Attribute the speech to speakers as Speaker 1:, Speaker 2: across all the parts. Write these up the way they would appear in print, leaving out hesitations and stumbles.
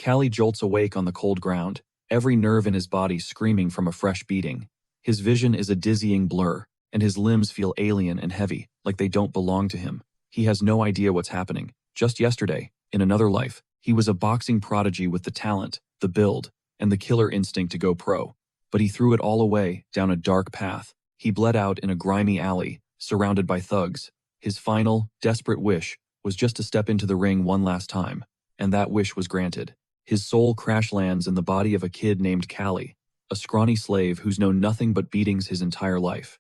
Speaker 1: Callie jolts awake on the cold ground, every nerve in his body screaming from a fresh beating. His vision is a dizzying blur, and his limbs feel alien and heavy, like they don't belong to him. He has no idea what's happening. Just yesterday, in another life, he was a boxing prodigy with the talent, the build, and the killer instinct to go pro. But he threw it all away, down a dark path. He bled out in a grimy alley, surrounded by thugs. His final, desperate wish was just to step into the ring one last time, and that wish was granted. His soul crash lands in the body of a kid named Callie, a scrawny slave who's known nothing but beatings his entire life.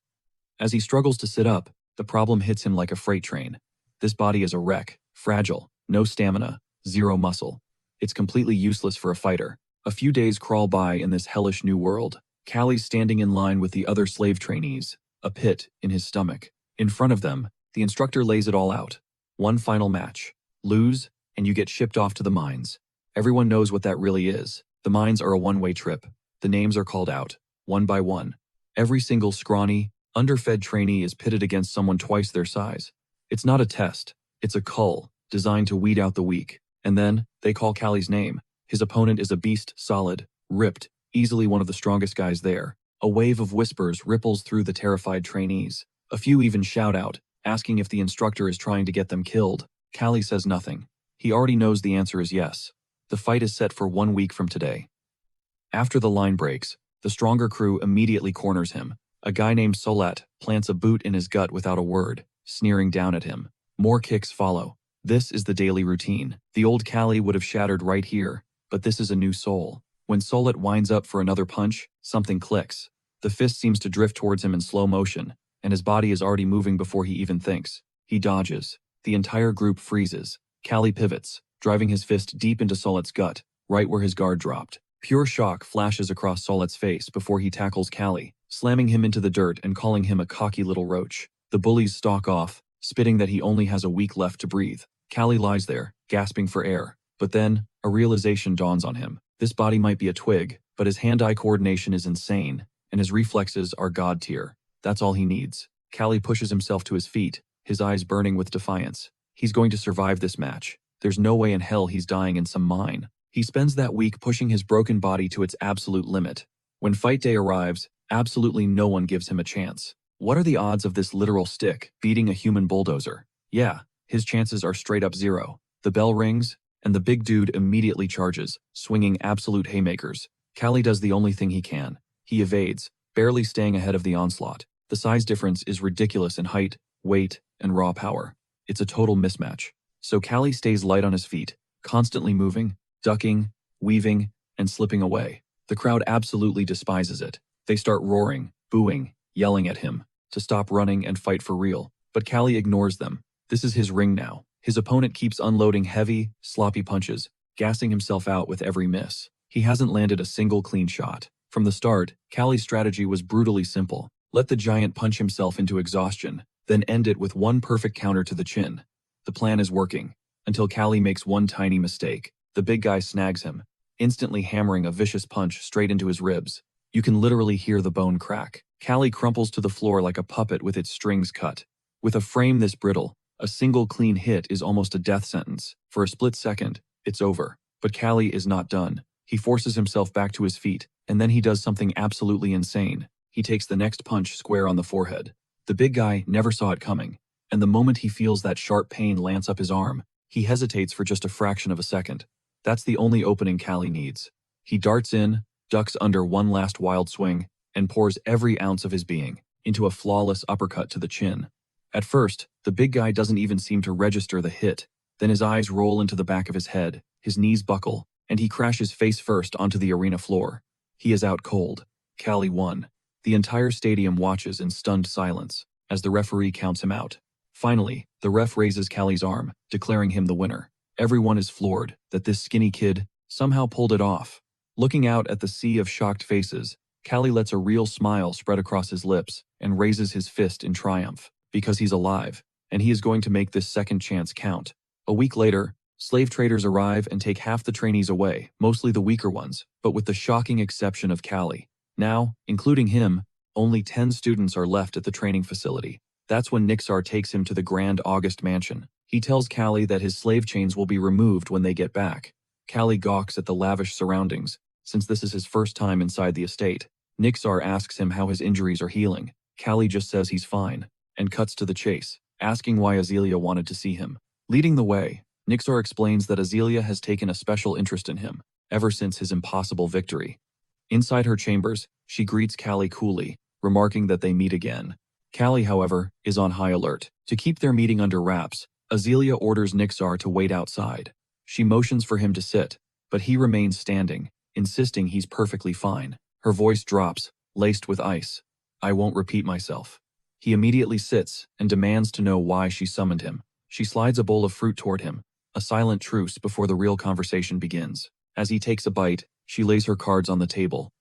Speaker 1: As he struggles to sit up, the problem hits him like a freight train. This body is a wreck, fragile, no stamina, zero muscle. It's completely useless for a fighter. A few days crawl by in this hellish new world. Callie's standing in line with the other slave trainees, a pit in his stomach. In front of them, the instructor lays it all out. One final match. Lose, and you get shipped off to the mines. Everyone knows what that really is. The mines are a one-way trip. The names are called out, one by one. Every single scrawny, underfed trainee is pitted against someone twice their size. It's not a test. It's a cull, designed to weed out the weak. And then, they call Callie's name. His opponent is a beast, solid, ripped, easily one of the strongest guys there. A wave of whispers ripples through the terrified trainees. A few even shout out, asking if the instructor is trying to get them killed. Callie says nothing. He already knows the answer is yes. The fight is set for 1 week from today. After the line breaks, the stronger crew immediately corners him. A guy named Solet plants a boot in his gut without a word, sneering down at him. More kicks follow. This is the daily routine. The old Callie would have shattered right here, but this is a new soul. When Solet winds up for another punch, something clicks. The fist seems to drift towards him in slow motion, and his body is already moving before he even thinks. He dodges. The entire group freezes. Callie pivots, driving his fist deep into Solet's gut, right where his guard dropped. Pure shock flashes across Solet's face before he tackles Callie, slamming him into the dirt and calling him a cocky little roach. The bullies stalk off, spitting that he only has a week left to breathe. Callie lies there, gasping for air. But then, a realization dawns on him. This body might be a twig, but his hand-eye coordination is insane, and his reflexes are god tier. That's all he needs. Callie pushes himself to his feet, his eyes burning with defiance. He's going to survive this match. There's no way in hell he's dying in some mine. He spends that week pushing his broken body to its absolute limit. When fight day arrives, absolutely no one gives him a chance. What are the odds of this literal stick beating a human bulldozer? Yeah, his chances are straight up zero. The bell rings, and the big dude immediately charges, swinging absolute haymakers. Callie does the only thing he can. He evades, barely staying ahead of the onslaught. The size difference is ridiculous in height, weight, and raw power. It's a total mismatch. So Callie stays light on his feet, constantly moving, ducking, weaving, and slipping away. The crowd absolutely despises it. They start roaring, booing, yelling at him to stop running and fight for real. But Callie ignores them. This is his ring now. His opponent keeps unloading heavy, sloppy punches, gassing himself out with every miss. He hasn't landed a single clean shot. From the start, Callie's strategy was brutally simple. Let the giant punch himself into exhaustion, then end it with one perfect counter to the chin. The plan is working, until Callie makes one tiny mistake. The big guy snags him, instantly hammering a vicious punch straight into his ribs. You can literally hear the bone crack. Callie crumples to the floor like a puppet with its strings cut. With a frame this brittle, a single clean hit is almost a death sentence. For a split second, it's over. But Callie is not done. He forces himself back to his feet, and then he does something absolutely insane. He takes the next punch square on the forehead. The big guy never saw it coming, and the moment he feels that sharp pain lance up his arm, he hesitates for just a fraction of a second. That's the only opening Callie needs. He darts in, ducks under one last wild swing, and pours every ounce of his being into a flawless uppercut to the chin. At first, the big guy doesn't even seem to register the hit. Then his eyes roll into the back of his head, his knees buckle, and he crashes face first onto the arena floor. He is out cold. Callie won. The entire stadium watches in stunned silence as the referee counts him out. Finally, the ref raises Callie's arm, declaring him the winner. Everyone is floored that this skinny kid somehow pulled it off. Looking out at the sea of shocked faces, Callie lets a real smile spread across his lips and raises his fist in triumph, because he's alive, and he is going to make this second chance count. A week later, slave traders arrive and take half the trainees away, mostly the weaker ones, but with the shocking exception of Callie. Now, including him, only 10 students are left at the training facility. That's when Nixar takes him to the Grand August Mansion. He tells Callie that his slave chains will be removed when they get back. Callie gawks at the lavish surroundings, since this is his first time inside the estate. Nixar asks him how his injuries are healing. Callie just says he's fine, and cuts to the chase, asking why Azealia wanted to see him. Leading the way, Nixar explains that Azealia has taken a special interest in him, ever since his impossible victory. Inside her chambers, she greets Callie coolly, remarking that they meet again. Callie, however, is on high alert. To keep their meeting under wraps, Azealia orders Nixar to wait outside. She motions for him to sit, but he remains standing, insisting he's perfectly fine. Her voice drops, laced with ice. "I won't repeat myself." He immediately sits and demands to know why she summoned him. She slides a bowl of fruit toward him, a silent truce before the real conversation begins. As he takes a bite, she lays her cards on the table.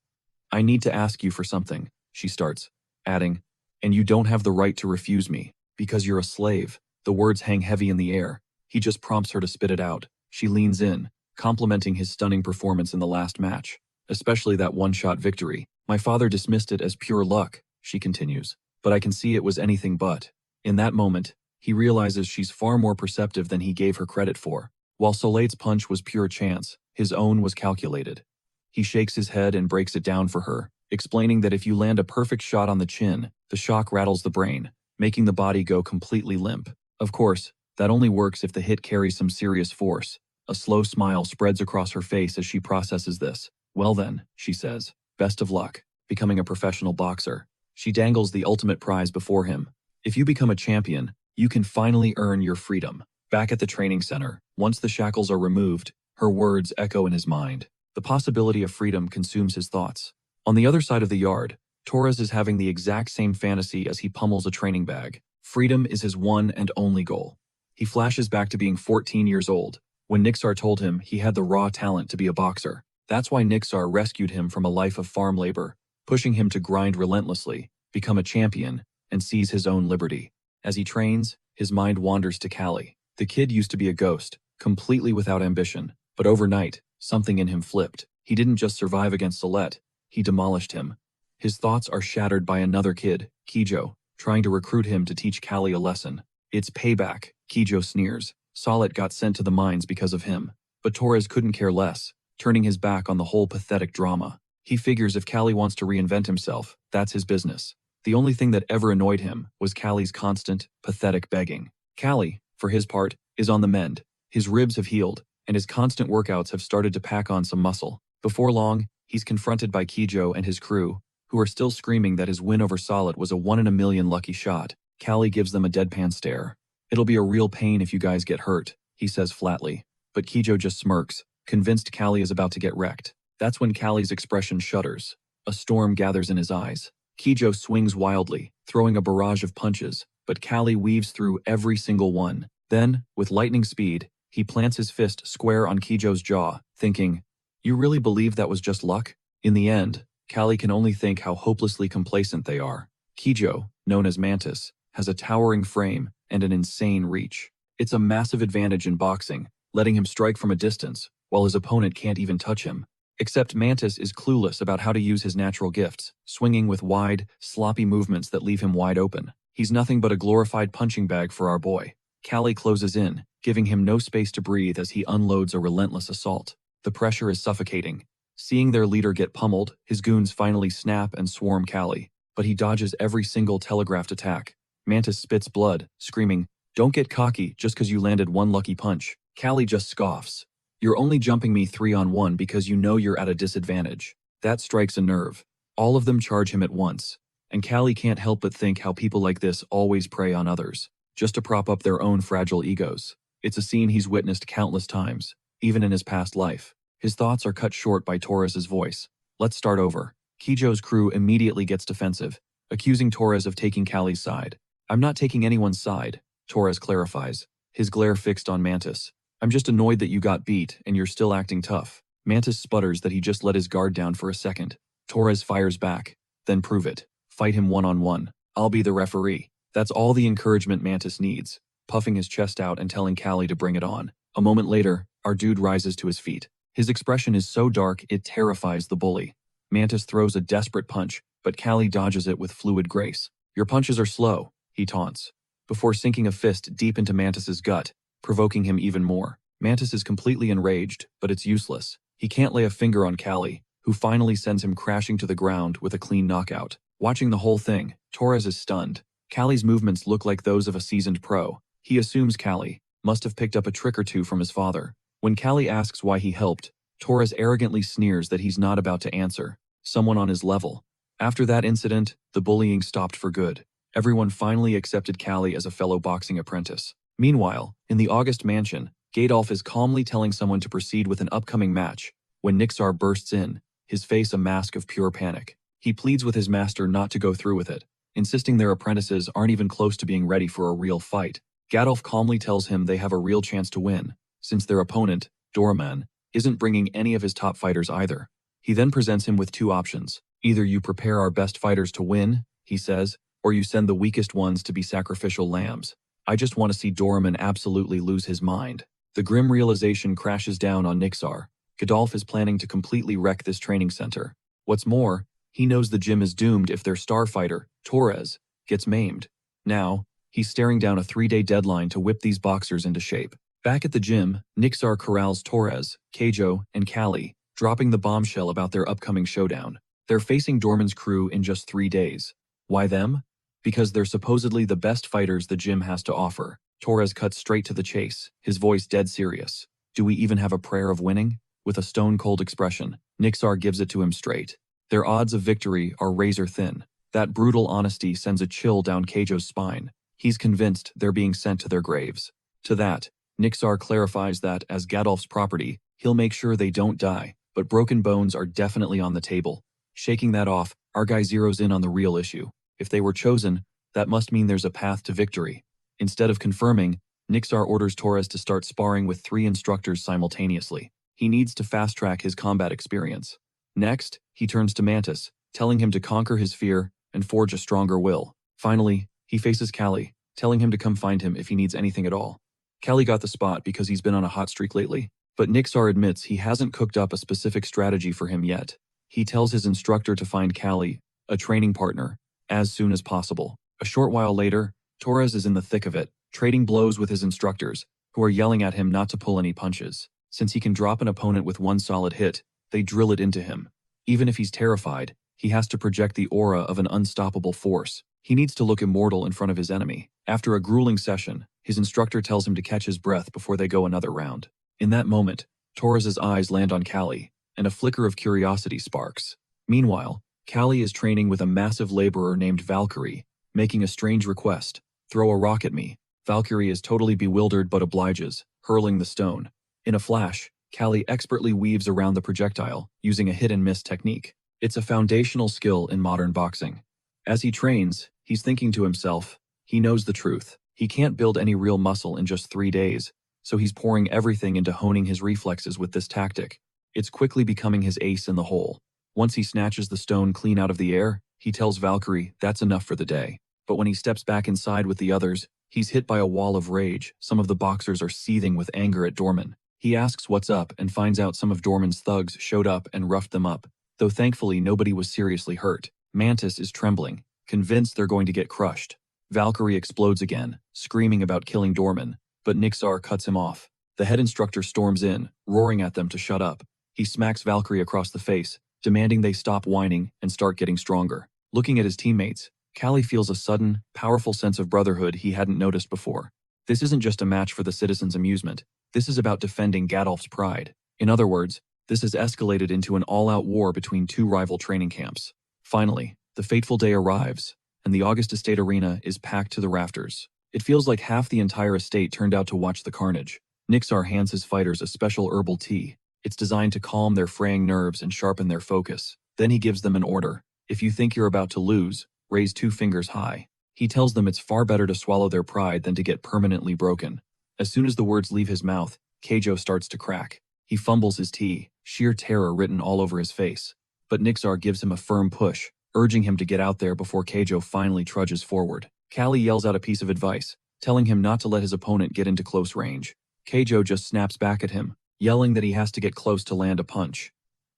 Speaker 1: "I need to ask you for something," she starts, adding, "and you don't have the right to refuse me, because you're a slave." The words hang heavy in the air. He just prompts her to spit it out. She leans in, complimenting his stunning performance in the last match, especially that one-shot victory. "My father dismissed it as pure luck," she continues, "but I can see it was anything but." In that moment, he realizes she's far more perceptive than he gave her credit for. While Soleil's punch was pure chance, his own was calculated. He shakes his head and breaks it down for her, explaining that if you land a perfect shot on the chin, the shock rattles the brain, making the body go completely limp. Of course, that only works if the hit carries some serious force. A slow smile spreads across her face as she processes this. "Well then," she says, "best of luck, becoming a professional boxer." She dangles the ultimate prize before him. "If you become a champion, you can finally earn your freedom." Back at the training center, once the shackles are removed, her words echo in his mind. The possibility of freedom consumes his thoughts. On the other side of the yard, Torres is having the exact same fantasy as he pummels a training bag. Freedom is his one and only goal. He flashes back to being 14 years old, when Nixar told him he had the raw talent to be a boxer. That's why Nixar rescued him from a life of farm labor, pushing him to grind relentlessly, become a champion, and seize his own liberty. As he trains, his mind wanders to Callie. The kid used to be a ghost, completely without ambition, but overnight, something in him flipped. He didn't just survive against Solette, he demolished him. His thoughts are shattered by another kid, Kijo, trying to recruit him to teach Callie a lesson. "It's payback," Kijo sneers. "Solette got sent to the mines because of him." But Torres couldn't care less, turning his back on the whole pathetic drama. He figures if Callie wants to reinvent himself, that's his business. The only thing that ever annoyed him was Callie's constant, pathetic begging. Callie, for his part, is on the mend. His ribs have healed, and his constant workouts have started to pack on some muscle. Before long, he's confronted by Kijo and his crew, who are still screaming that his win over Solette was a 1 in a million lucky shot. Callie gives them a deadpan stare. "It'll be a real pain if you guys get hurt," he says flatly. But Kijo just smirks, convinced Callie is about to get wrecked. That's when Callie's expression shudders. A storm gathers in his eyes. Kijo swings wildly, throwing a barrage of punches, but Callie weaves through every single one. Then, with lightning speed, he plants his fist square on Kijo's jaw, thinking, "You really believe that was just luck?" In the end, Callie can only think how hopelessly complacent they are. Kijo, known as Mantis, has a towering frame and an insane reach. It's a massive advantage in boxing, letting him strike from a distance, while his opponent can't even touch him. Except Mantis is clueless about how to use his natural gifts, swinging with wide, sloppy movements that leave him wide open. He's nothing but a glorified punching bag for our boy. Callie closes in, giving him no space to breathe as he unloads a relentless assault. The pressure is suffocating. Seeing their leader get pummeled, his goons finally snap and swarm Callie, but he dodges every single telegraphed attack. Mantis spits blood, screaming, "Don't get cocky just because you landed one lucky punch." Callie just scoffs. "You're only jumping me 3-on-1 because you know you're at a disadvantage." That strikes a nerve. All of them charge him at once, and Callie can't help but think how people like this always prey on others, just to prop up their own fragile egos. It's a scene he's witnessed countless times, even in his past life. His thoughts are cut short by Torres's voice. "Let's start over." Kijo's crew immediately gets defensive, accusing Torres of taking Callie's side. "I'm not taking anyone's side," Torres clarifies, his glare fixed on Mantis. "I'm just annoyed that you got beat and you're still acting tough." Mantis sputters that he just let his guard down for a second. Torres fires back. "Then prove it. Fight him one-on-one. I'll be the referee." That's all the encouragement Mantis needs, puffing his chest out and telling Callie to bring it on. A moment later, our dude rises to his feet. His expression is so dark it terrifies the bully. Mantis throws a desperate punch, but Callie dodges it with fluid grace. "Your punches are slow," he taunts, before sinking a fist deep into Mantis's gut, provoking him even more. Mantis is completely enraged, but it's useless. He can't lay a finger on Callie, who finally sends him crashing to the ground with a clean knockout. Watching the whole thing, Torres is stunned. Callie's movements look like those of a seasoned pro. He assumes Callie must have picked up a trick or two from his father. When Callie asks why he helped, Torres arrogantly sneers that he's not about to answer. Someone on his level. After that incident, the bullying stopped for good. Everyone finally accepted Callie as a fellow boxing apprentice. Meanwhile, in the August mansion, Gadolf is calmly telling someone to proceed with an upcoming match when Nixar bursts in, his face a mask of pure panic. He pleads with his master not to go through with it, insisting their apprentices aren't even close to being ready for a real fight. Gadolf calmly tells him they have a real chance to win, since their opponent, Doraemon, isn't bringing any of his top fighters either. He then presents him with two options. Either you prepare our best fighters to win, he says, or you send the weakest ones to be sacrificial lambs. I just want to see Doraemon absolutely lose his mind. The grim realization crashes down on Nixar. Gadolf is planning to completely wreck this training center. What's more, he knows the gym is doomed if their star fighter, Torres, gets maimed. Now, he's staring down a 3-day deadline to whip these boxers into shape. Back at the gym, Nixar corrals Torres, Keijo, and Callie, dropping the bombshell about their upcoming showdown. They're facing Doraemon's crew in just 3 days. Why them? Because they're supposedly the best fighters the gym has to offer. Torres cuts straight to the chase, his voice dead serious. Do we even have a prayer of winning? With a stone-cold expression, Nixar gives it to him straight. Their odds of victory are razor thin. That brutal honesty sends a chill down Keijo's spine. He's convinced they're being sent to their graves. To that, Nixar clarifies that, as Gadolf's property, he'll make sure they don't die, but broken bones are definitely on the table. Shaking that off, our guy zeroes in on the real issue. If they were chosen, that must mean there's a path to victory. Instead of confirming, Nixar orders Torres to start sparring with 3 instructors simultaneously. He needs to fast-track his combat experience. Next, he turns to Mantis, telling him to conquer his fear and forge a stronger will. Finally, he faces Callie, telling him to come find him if he needs anything at all. Callie got the spot because he's been on a hot streak lately, but Nixar admits he hasn't cooked up a specific strategy for him yet. He tells his instructor to find Callie, a training partner, as soon as possible. A short while later, Torres is in the thick of it, trading blows with his instructors, who are yelling at him not to pull any punches. Since he can drop an opponent with one solid hit, they drill it into him. Even if he's terrified, he has to project the aura of an unstoppable force. He needs to look immortal in front of his enemy. After a grueling session, his instructor tells him to catch his breath before they go another round. In that moment, Torres's eyes land on Callie, and a flicker of curiosity sparks. Meanwhile, Callie is training with a massive laborer named Valkyrie, making a strange request. Throw a rock at me. Valkyrie is totally bewildered but obliges, hurling the stone. In a flash, Callie expertly weaves around the projectile, using a hit-and-miss technique. It's a foundational skill in modern boxing. As he trains, he's thinking to himself, he knows the truth. He can't build any real muscle in just 3 days, so he's pouring everything into honing his reflexes with this tactic. It's quickly becoming his ace in the hole. Once he snatches the stone clean out of the air, he tells Valkyrie that's enough for the day. But when he steps back inside with the others, he's hit by a wall of rage. Some of the boxers are seething with anger at Doraemon. He asks what's up and finds out some of Doraemon's thugs showed up and roughed them up, though thankfully nobody was seriously hurt. Mantis is trembling, convinced they're going to get crushed. Valkyrie explodes again, screaming about killing Doraemon, but Nixar cuts him off. The head instructor storms in, roaring at them to shut up. He smacks Valkyrie across the face, demanding they stop whining and start getting stronger. Looking at his teammates, Callie feels a sudden, powerful sense of brotherhood he hadn't noticed before. This isn't just a match for the citizens' amusement. This is about defending Gadolf's pride. In other words, this has escalated into an all-out war between 2 rival training camps. Finally, the fateful day arrives, and the August Estate arena is packed to the rafters. It feels like half the entire estate turned out to watch the carnage. Nixar hands his fighters a special herbal tea. It's designed to calm their fraying nerves and sharpen their focus. Then he gives them an order. If you think you're about to lose, raise 2 fingers high. He tells them it's far better to swallow their pride than to get permanently broken. As soon as the words leave his mouth, Keijo starts to crack. He fumbles his tea, sheer terror written all over his face. But Nixar gives him a firm push, urging him to get out there before Keijo finally trudges forward. Callie yells out a piece of advice, telling him not to let his opponent get into close range. Keijo just snaps back at him, yelling that he has to get close to land a punch.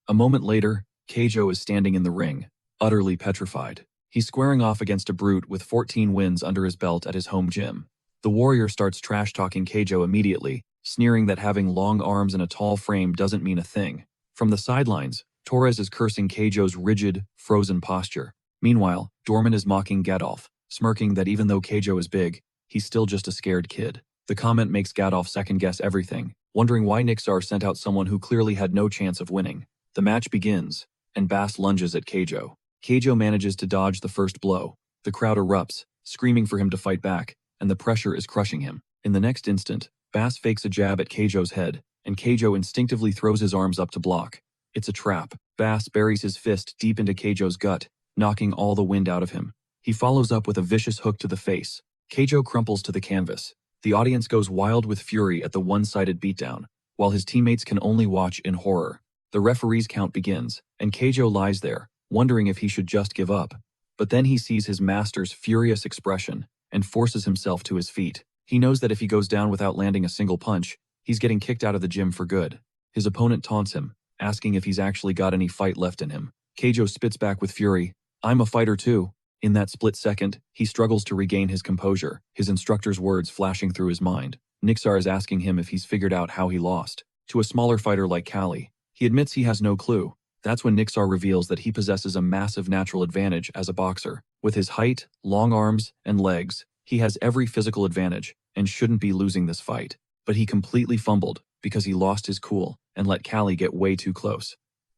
Speaker 1: A moment later, Keijo is standing in the ring, utterly petrified. He's squaring off against a brute with 14 wins under his belt at his home gym. The warrior starts trash-talking Keijo immediately, sneering that having long arms and a tall frame doesn't mean a thing. From the sidelines, Torres is cursing Keijo's rigid, frozen posture. Meanwhile, Dorman is mocking Gadolf, smirking that even though Keijo is big, he's still just a scared kid. The comment makes Gadolf second-guess everything, wondering why Nixar sent out someone who clearly had no chance of winning. The match begins, and Bass lunges at Keijo. Keijo manages to dodge the first blow. The crowd erupts, screaming for him to fight back, and the pressure is crushing him. In the next instant, Bass fakes a jab at Keijo's head, and Keijo instinctively throws his arms up to block. It's a trap. Bass buries his fist deep into Keijo's gut, knocking all the wind out of him. He follows up with a vicious hook to the face. Keijo crumples to the canvas. The audience goes wild with fury at the one-sided beatdown, while his teammates can only watch in horror. The referee's count begins, and Keijo lies there, wondering if he should just give up. But then he sees his master's furious expression and forces himself to his feet. He knows that if he goes down without landing a single punch, he's getting kicked out of the gym for good. His opponent taunts him, asking if he's actually got any fight left in him. Keijo spits back with fury, "I'm a fighter too." In that split second, he struggles to regain his composure, his instructor's words flashing through his mind. Nixar is asking him if he's figured out how he lost. To a smaller fighter like Kali, he admits he has no clue. That's when Nixar reveals that he possesses a massive natural advantage as a boxer. With his height, long arms, and legs, he has every physical advantage and shouldn't be losing this fight. But he completely fumbled because he lost his cool and let Kali get way too close.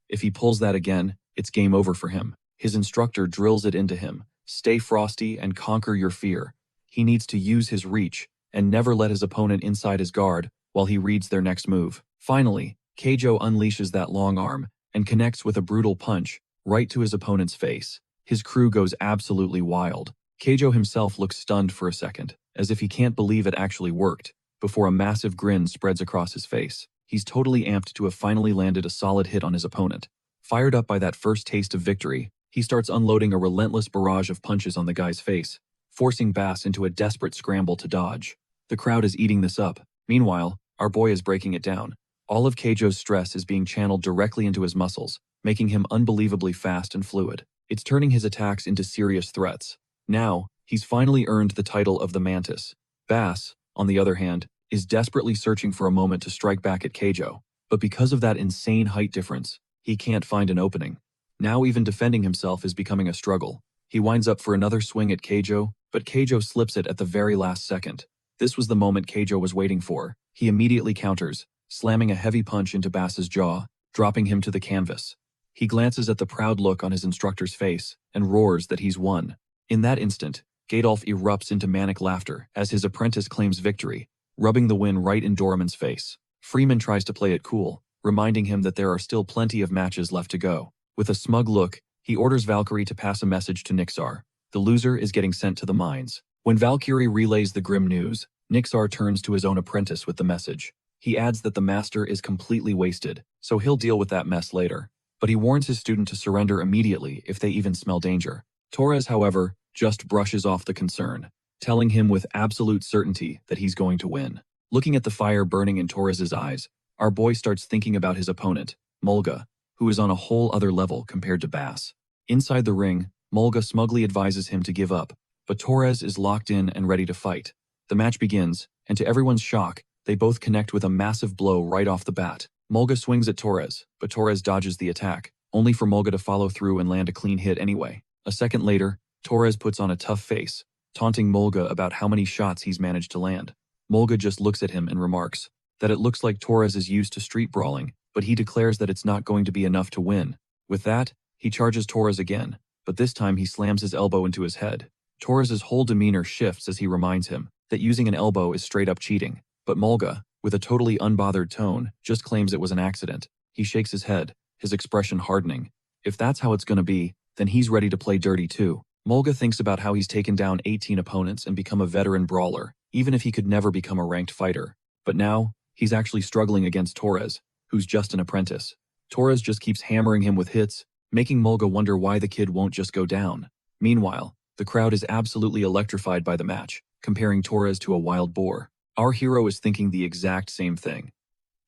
Speaker 1: If he pulls that again, it's game over for him. His instructor drills it into him. Stay frosty and conquer your fear. He needs to use his reach and never let his opponent inside his guard while he reads their next move. Finally, Keijo unleashes that long arm and connects with a brutal punch right to his opponent's face. His crew goes absolutely wild. Keijo himself looks stunned for a second, as if he can't believe it actually worked, before a massive grin spreads across his face. He's totally amped to have finally landed a solid hit on his opponent. Fired up by that first taste of victory, he starts unloading a relentless barrage of punches on the guy's face, forcing Bass into a desperate scramble to dodge. The crowd is eating this up. Meanwhile, our boy is breaking it down. All of Keijo's stress is being channeled directly into his muscles, making him unbelievably fast and fluid. It's turning his attacks into serious threats. Now, he's finally earned the title of the Mantis. Bass, on the other hand, is desperately searching for a moment to strike back at Keijo, but because of that insane height difference, he can't find an opening. Now even defending himself is becoming a struggle. He winds up for another swing at Keijo, but Keijo slips it at the very last second. This was the moment Keijo was waiting for. He immediately counters, slamming a heavy punch into Bass's jaw, dropping him to the canvas. He glances at the proud look on his instructor's face and roars that he's won. In that instant, Gadolf erupts into manic laughter as his apprentice claims victory, rubbing the win right in Dorman's face. Freeman tries to play it cool, reminding him that there are still plenty of matches left to go. With a smug look, he orders Valkyrie to pass a message to Nixar. The loser is getting sent to the mines. When Valkyrie relays the grim news, Nixar turns to his own apprentice with the message. He adds that the master is completely wasted, so he'll deal with that mess later. But he warns his student to surrender immediately if they even smell danger. Torres, however, just brushes off the concern, telling him with absolute certainty that he's going to win. Looking at the fire burning in Torres's eyes, our boy starts thinking about his opponent, Mulga, who is on a whole other level compared to Bass. Inside the ring, Mulga smugly advises him to give up, but Torres is locked in and ready to fight. The match begins, and to everyone's shock, they both connect with a massive blow right off the bat. Mulga swings at Torres, but Torres dodges the attack, only for Mulga to follow through and land a clean hit anyway. A second later, Torres puts on a tough face, taunting Mulga about how many shots he's managed to land. Mulga just looks at him and remarks that it looks like Torres is used to street brawling, but he declares that it's not going to be enough to win. With that, he charges Torres again, but this time he slams his elbow into his head. Torres's whole demeanor shifts as he reminds him that using an elbow is straight up cheating, but Mulga, with a totally unbothered tone, just claims it was an accident. He shakes his head, his expression hardening. If that's how it's gonna be, then he's ready to play dirty too. Mulga thinks about how he's taken down 18 opponents and become a veteran brawler, even if he could never become a ranked fighter. But now, he's actually struggling against Torres, who's just an apprentice. Torres just keeps hammering him with hits, making Mulga wonder why the kid won't just go down. Meanwhile, the crowd is absolutely electrified by the match, comparing Torres to a wild boar. Our hero is thinking the exact same thing.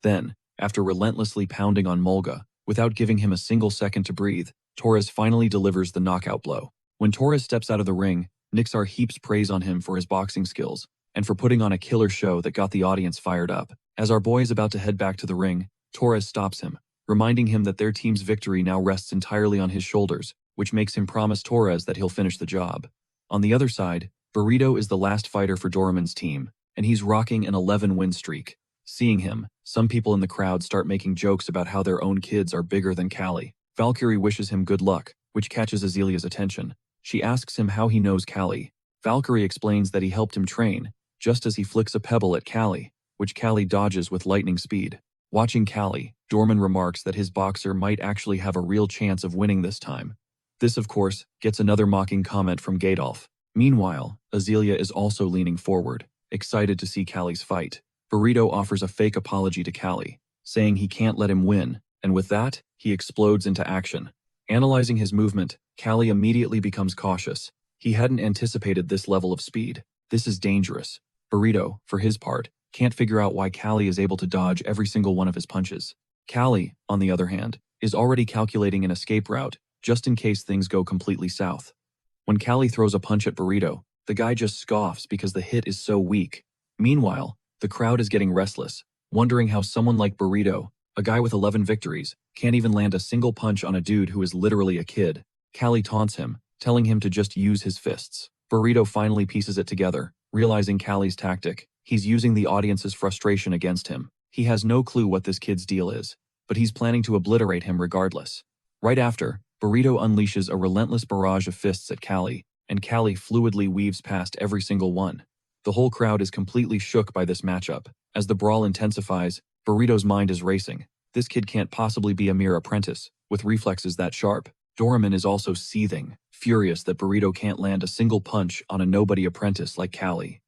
Speaker 1: Then, after relentlessly pounding on Mulga, without giving him a single second to breathe, Torres finally delivers the knockout blow. When Torres steps out of the ring, Nixar heaps praise on him for his boxing skills, and for putting on a killer show that got the audience fired up. As our boy is about to head back to the ring, Torres stops him, reminding him that their team's victory now rests entirely on his shoulders, which makes him promise Torres that he'll finish the job. On the other side, Burrito is the last fighter for Doraemon's team, and he's rocking an 11-win streak. Seeing him, some people in the crowd start making jokes about how their own kids are bigger than Callie. Valkyrie wishes him good luck, which catches Azalea's attention. She asks him how he knows Callie. Valkyrie explains that he helped him train, just as he flicks a pebble at Callie, which Callie dodges with lightning speed. Watching Callie, Doraemon remarks that his boxer might actually have a real chance of winning this time. This, of course, gets another mocking comment from Gadolf. Meanwhile, Azalea is also leaning forward, excited to see Callie's fight. Burrito offers a fake apology to Callie, saying he can't let him win, and with that, he explodes into action. Analyzing his movement, Callie immediately becomes cautious. He hadn't anticipated this level of speed. This is dangerous. Burrito, for his part, can't figure out why Callie is able to dodge every single one of his punches. Callie, on the other hand, is already calculating an escape route, just in case things go completely south. When Callie throws a punch at Burrito, the guy just scoffs because the hit is so weak. Meanwhile, the crowd is getting restless, wondering how someone like Burrito, a guy with 11 victories, can't even land a single punch on a dude who is literally a kid. Callie taunts him, telling him to just use his fists. Burrito finally pieces it together, realizing Callie's tactic. He's using the audience's frustration against him. He has no clue what this kid's deal is, but he's planning to obliterate him regardless. Right after, Burrito unleashes a relentless barrage of fists at Callie, and Callie fluidly weaves past every single one. The whole crowd is completely shook by this matchup. As the brawl intensifies, Burrito's mind is racing. This kid can't possibly be a mere apprentice, with reflexes that sharp. Doraemon is also seething, furious that Burrito can't land a single punch on a nobody apprentice like Callie.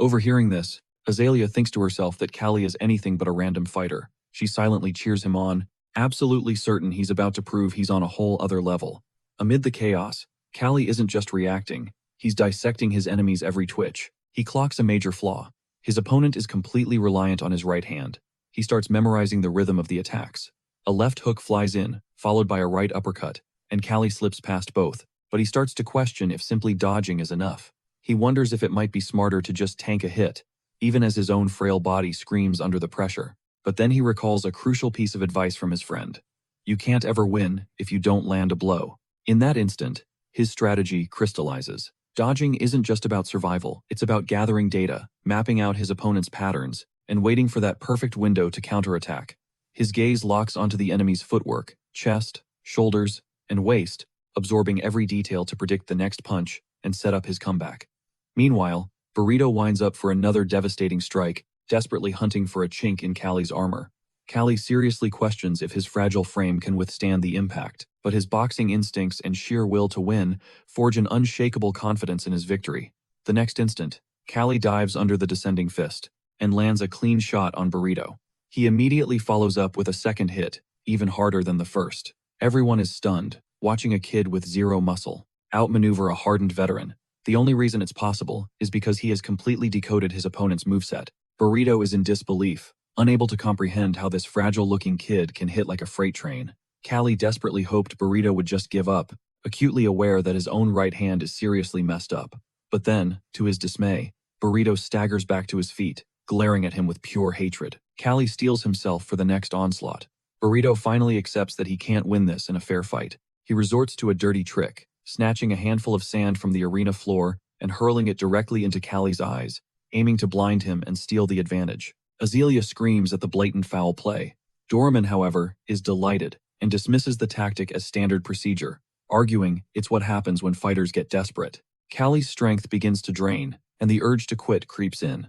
Speaker 1: Overhearing this, Azalea thinks to herself that Callie is anything but a random fighter. She silently cheers him on, absolutely certain he's about to prove he's on a whole other level. Amid the chaos, Callie isn't just reacting, he's dissecting his enemy's every twitch. He clocks a major flaw. His opponent is completely reliant on his right hand. He starts memorizing the rhythm of the attacks. A left hook flies in, followed by a right uppercut, and Callie slips past both, but he starts to question if simply dodging is enough. He wonders if it might be smarter to just tank a hit, even as his own frail body screams under the pressure. But then he recalls a crucial piece of advice from his friend. You can't ever win if you don't land a blow. In that instant, his strategy crystallizes. Dodging isn't just about survival, it's about gathering data, mapping out his opponent's patterns, and waiting for that perfect window to counterattack. His gaze locks onto the enemy's footwork, chest, shoulders, and waist, absorbing every detail to predict the next punch and set up his comeback. Meanwhile, Burrito winds up for another devastating strike, desperately hunting for a chink in Callie's armor. Callie seriously questions if his fragile frame can withstand the impact, but his boxing instincts and sheer will to win forge an unshakable confidence in his victory. The next instant, Callie dives under the descending fist and lands a clean shot on Burrito. He immediately follows up with a second hit, even harder than the first. Everyone is stunned, watching a kid with zero muscle outmaneuver a hardened veteran. The only reason it's possible is because he has completely decoded his opponent's moveset. Burrito is in disbelief, unable to comprehend how this fragile-looking kid can hit like a freight train. Callie desperately hoped Burrito would just give up, acutely aware that his own right hand is seriously messed up. But then, to his dismay, Burrito staggers back to his feet, glaring at him with pure hatred. Callie steels himself for the next onslaught. Burrito finally accepts that he can't win this in a fair fight. He resorts to a dirty trick, snatching a handful of sand from the arena floor and hurling it directly into Callie's eyes, aiming to blind him and steal the advantage. Azalea screams at the blatant foul play. Doraemon, however, is delighted and dismisses the tactic as standard procedure, arguing it's what happens when fighters get desperate. Callie's strength begins to drain, and the urge to quit creeps in.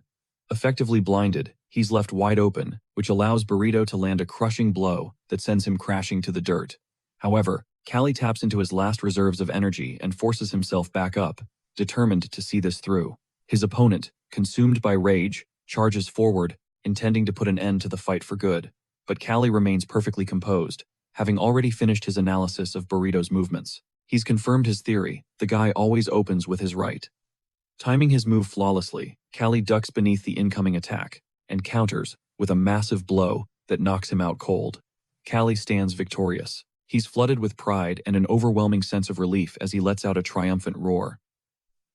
Speaker 1: Effectively blinded, he's left wide open, which allows Burrito to land a crushing blow that sends him crashing to the dirt. However, Callie taps into his last reserves of energy and forces himself back up, determined to see this through. His opponent, consumed by rage, charges forward, intending to put an end to the fight for good. But Callie remains perfectly composed, having already finished his analysis of Burrito's movements. He's confirmed his theory, the guy always opens with his right. Timing his move flawlessly, Callie ducks beneath the incoming attack, and counters with a massive blow that knocks him out cold. Callie stands victorious. He's flooded with pride and an overwhelming sense of relief as he lets out a triumphant roar.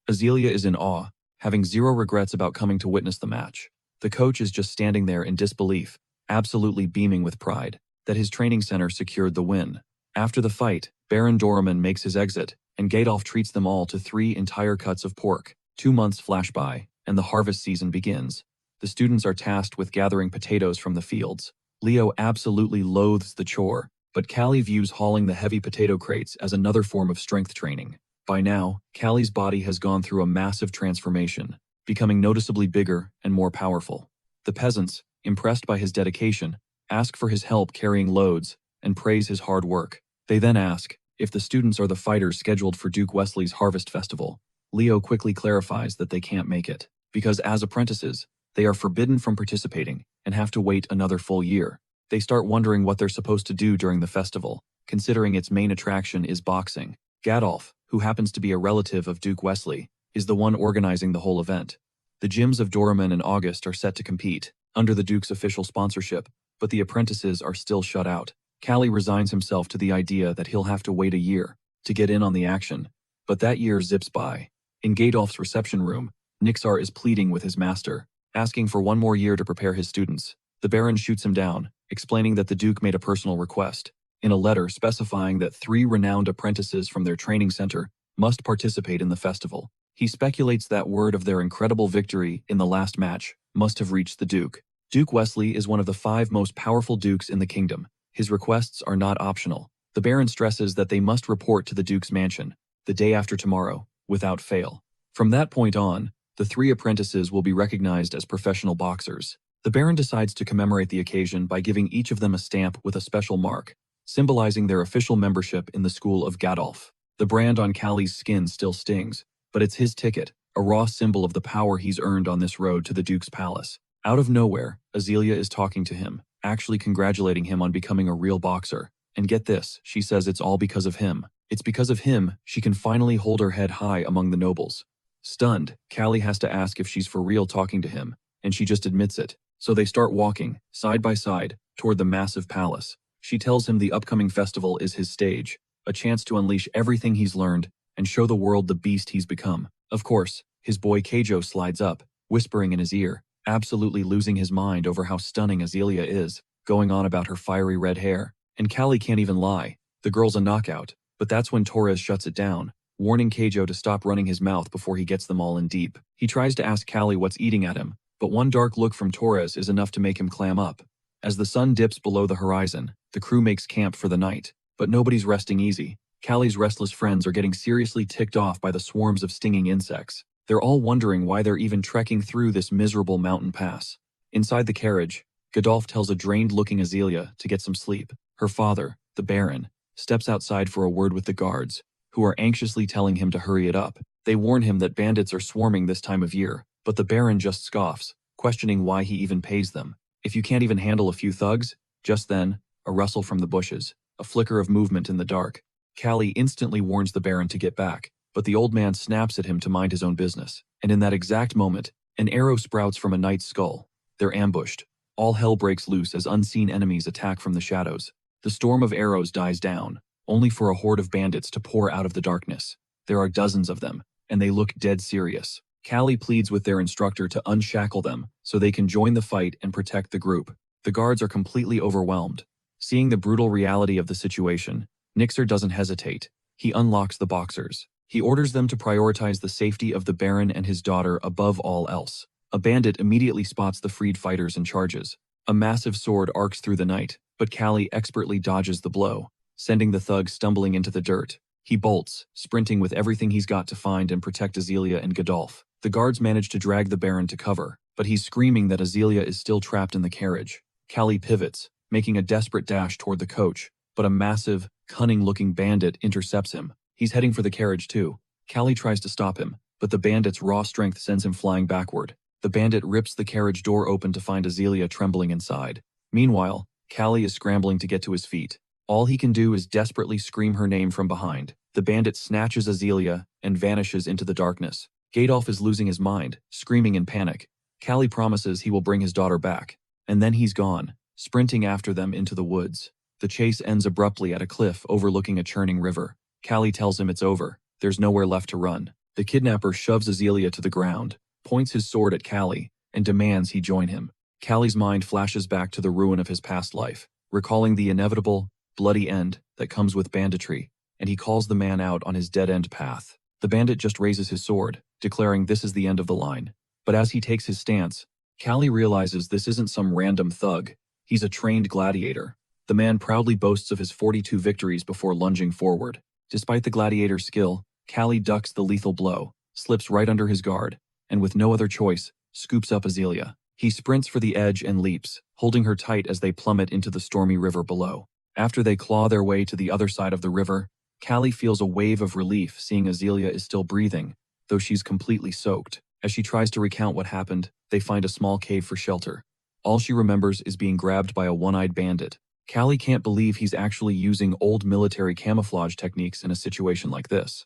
Speaker 1: Azalea is in awe, having zero regrets about coming to witness the match. The coach is just standing there in disbelief, absolutely beaming with pride that his training center secured the win. After the fight, Baron Doraemon makes his exit, and Gadolf treats them all to 3 entire cuts of pork. 2 months flash by, and the harvest season begins. The students are tasked with gathering potatoes from the fields. Leo absolutely loathes the chore, but Callie views hauling the heavy potato crates as another form of strength training. By now, Callie's body has gone through a massive transformation, becoming noticeably bigger and more powerful. The peasants, impressed by his dedication, ask for his help carrying loads and praise his hard work. They then ask if the students are the fighters scheduled for Duke Wesley's Harvest Festival. Leo quickly clarifies that they can't make it, because as apprentices, they are forbidden from participating and have to wait another full year. They start wondering what they're supposed to do during the festival, considering its main attraction is boxing. Gadolf, who happens to be a relative of Duke Wesley, is the one organizing the whole event. The gyms of Doraemon and August are set to compete, under the Duke's official sponsorship, but the apprentices are still shut out. Callie resigns himself to the idea that he'll have to wait a year to get in on the action, but that year zips by. In Gadolf's reception room, Nixar is pleading with his master, asking for 1 more year to prepare his students. The Baron shoots him down, explaining that the Duke made a personal request, in a letter specifying that 3 renowned apprentices from their training center must participate in the festival. He speculates that word of their incredible victory in the last match must have reached the Duke. Duke Wesley is one of the 5 most powerful dukes in the kingdom. His requests are not optional. The Baron stresses that they must report to the Duke's mansion the day after tomorrow, without fail. From that point on, the 3 apprentices will be recognized as professional boxers. The Baron decides to commemorate the occasion by giving each of them a stamp with a special mark, symbolizing their official membership in the school of Gadolf. The brand on Callie's skin still stings, but it's his ticket, a raw symbol of the power he's earned on this road to the Duke's palace. Out of nowhere, Azealia is talking to him, actually congratulating him on becoming a real boxer. And get this, she says it's all because of him. It's because of him she can finally hold her head high among the nobles. Stunned, Callie has to ask if she's for real talking to him, and she just admits it. So they start walking, side by side, toward the massive palace. She tells him the upcoming festival is his stage, a chance to unleash everything he's learned and show the world the beast he's become. Of course, his boy Keijo slides up, whispering in his ear, absolutely losing his mind over how stunning Azealia is, going on about her fiery red hair. And Callie can't even lie. The girl's a knockout, but that's when Torres shuts it down, warning Keijo to stop running his mouth before he gets them all in deep. He tries to ask Callie what's eating at him, but one dark look from Torres is enough to make him clam up. As the sun dips below the horizon, the crew makes camp for the night, but nobody's resting easy. Callie's restless friends are getting seriously ticked off by the swarms of stinging insects. They're all wondering why they're even trekking through this miserable mountain pass. Inside the carriage, Gadolf tells a drained-looking Azealia to get some sleep. Her father, the Baron, steps outside for a word with the guards, who are anxiously telling him to hurry it up. They warn him that bandits are swarming this time of year, but the Baron just scoffs, questioning why he even pays them. If you can't even handle a few thugs? Just then, a rustle from the bushes, a flicker of movement in the dark. Callie instantly warns the Baron to get back, but the old man snaps at him to mind his own business. And in that exact moment, an arrow sprouts from a knight's skull. They're ambushed. All hell breaks loose as unseen enemies attack from the shadows. The storm of arrows dies down, only for a horde of bandits to pour out of the darkness. There are dozens of them, and they look dead serious. Callie pleads with their instructor to unshackle them so they can join the fight and protect the group. The guards are completely overwhelmed. Seeing the brutal reality of the situation, Nixar doesn't hesitate. He unlocks the boxers. He orders them to prioritize the safety of the Baron and his daughter above all else. A bandit immediately spots the freed fighters and charges. A massive sword arcs through the night, but Callie expertly dodges the blow, sending the thug stumbling into the dirt. He bolts, sprinting with everything he's got to find and protect Azealia and Gadolf. The guards manage to drag the Baron to cover, but he's screaming that Azealia is still trapped in the carriage. Callie pivots, making a desperate dash toward the coach, but a massive, cunning-looking bandit intercepts him. He's heading for the carriage too. Callie tries to stop him, but the bandit's raw strength sends him flying backward. The bandit rips the carriage door open to find Azealia trembling inside. Meanwhile, Callie is scrambling to get to his feet. All he can do is desperately scream her name from behind. The bandit snatches Azealia and vanishes into the darkness. Gadolf is losing his mind, screaming in panic. Callie promises he will bring his daughter back, and then he's gone, sprinting after them into the woods. The chase ends abruptly at a cliff overlooking a churning river. Callie tells him it's over. There's nowhere left to run. The kidnapper shoves Azealia to the ground, points his sword at Callie, and demands he join him. Callie's mind flashes back to the ruin of his past life, recalling the inevitable, bloody end that comes with banditry, and he calls the man out on his dead-end path. The bandit just raises his sword, declaring this is the end of the line. But as he takes his stance, Callie realizes this isn't some random thug. He's a trained gladiator. The man proudly boasts of his 42 victories before lunging forward. Despite the gladiator's skill, Callie ducks the lethal blow, slips right under his guard, and with no other choice, scoops up Azealia. He sprints for the edge and leaps, holding her tight as they plummet into the stormy river below. After they claw their way to the other side of the river, Callie feels a wave of relief seeing Azealia is still breathing, though she's completely soaked. As she tries to recount what happened, they find a small cave for shelter. All she remembers is being grabbed by a one-eyed bandit. Callie can't believe he's actually using old military camouflage techniques in a situation like this.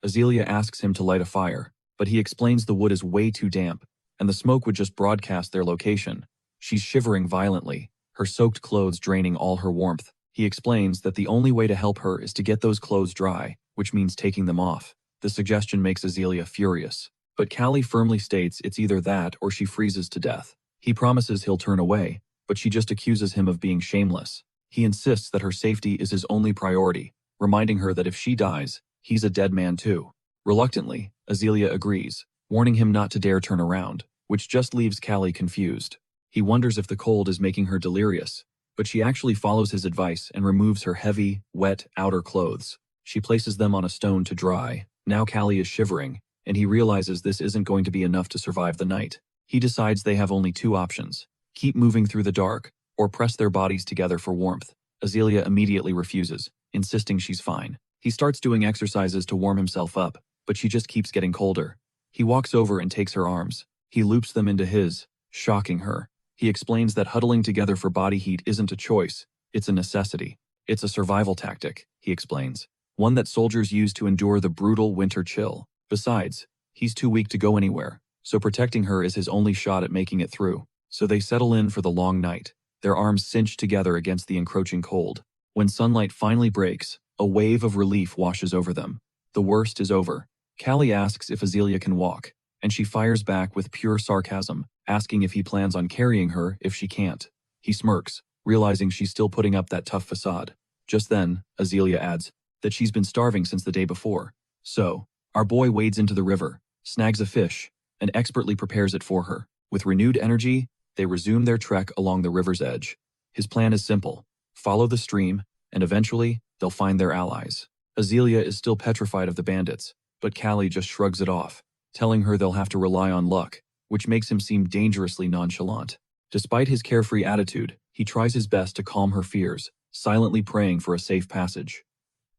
Speaker 1: Azealia asks him to light a fire, but he explains the wood is way too damp, and the smoke would just broadcast their location. She's shivering violently, her soaked clothes draining all her warmth. He explains that the only way to help her is to get those clothes dry, which means taking them off. The suggestion makes Azealia furious, but Callie firmly states it's either that or she freezes to death. He promises he'll turn away, but she just accuses him of being shameless. He insists that her safety is his only priority, reminding her that if she dies, he's a dead man too. Reluctantly, Azealia agrees, warning him not to dare turn around, which just leaves Callie confused. He wonders if the cold is making her delirious, but she actually follows his advice and removes her heavy, wet outer clothes. She places them on a stone to dry. Now Callie is shivering, and he realizes this isn't going to be enough to survive the night. He decides they have only two options: keep moving through the dark, or press their bodies together for warmth. Azealia immediately refuses, insisting she's fine. He starts doing exercises to warm himself up, but she just keeps getting colder. He walks over and takes her arms. He loops them into his, shocking her. He explains that huddling together for body heat isn't a choice, it's a necessity. It's a survival tactic, he explains, one that soldiers use to endure the brutal winter chill. Besides, he's too weak to go anywhere, so protecting her is his only shot at making it through. So they settle in for the long night, their arms cinched together against the encroaching cold. When sunlight finally breaks, a wave of relief washes over them. The worst is over. Callie asks if Azealia can walk, and she fires back with pure sarcasm, asking if he plans on carrying her if she can't. He smirks, realizing she's still putting up that tough facade. Just then, Azealia adds that she's been starving since the day before. So, our boy wades into the river, snags a fish, and expertly prepares it for her. With renewed energy, they resume their trek along the river's edge. His plan is simple: follow the stream, and eventually, they'll find their allies. Azealia is still petrified of the bandits, but Callie just shrugs it off, telling her they'll have to rely on luck, which makes him seem dangerously nonchalant. Despite his carefree attitude, he tries his best to calm her fears, silently praying for a safe passage.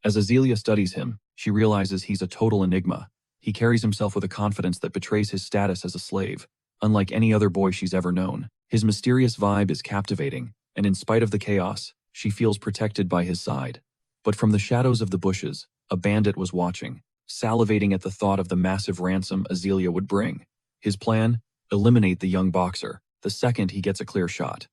Speaker 1: As Azealia studies him, she realizes he's a total enigma. He carries himself with a confidence that betrays his status as a slave, unlike any other boy she's ever known. His mysterious vibe is captivating, and in spite of the chaos, she feels protected by his side. But from the shadows of the bushes, a bandit was watching, salivating at the thought of the massive ransom Azealia would bring. His plan? Eliminate the young boxer, the second he gets a clear shot.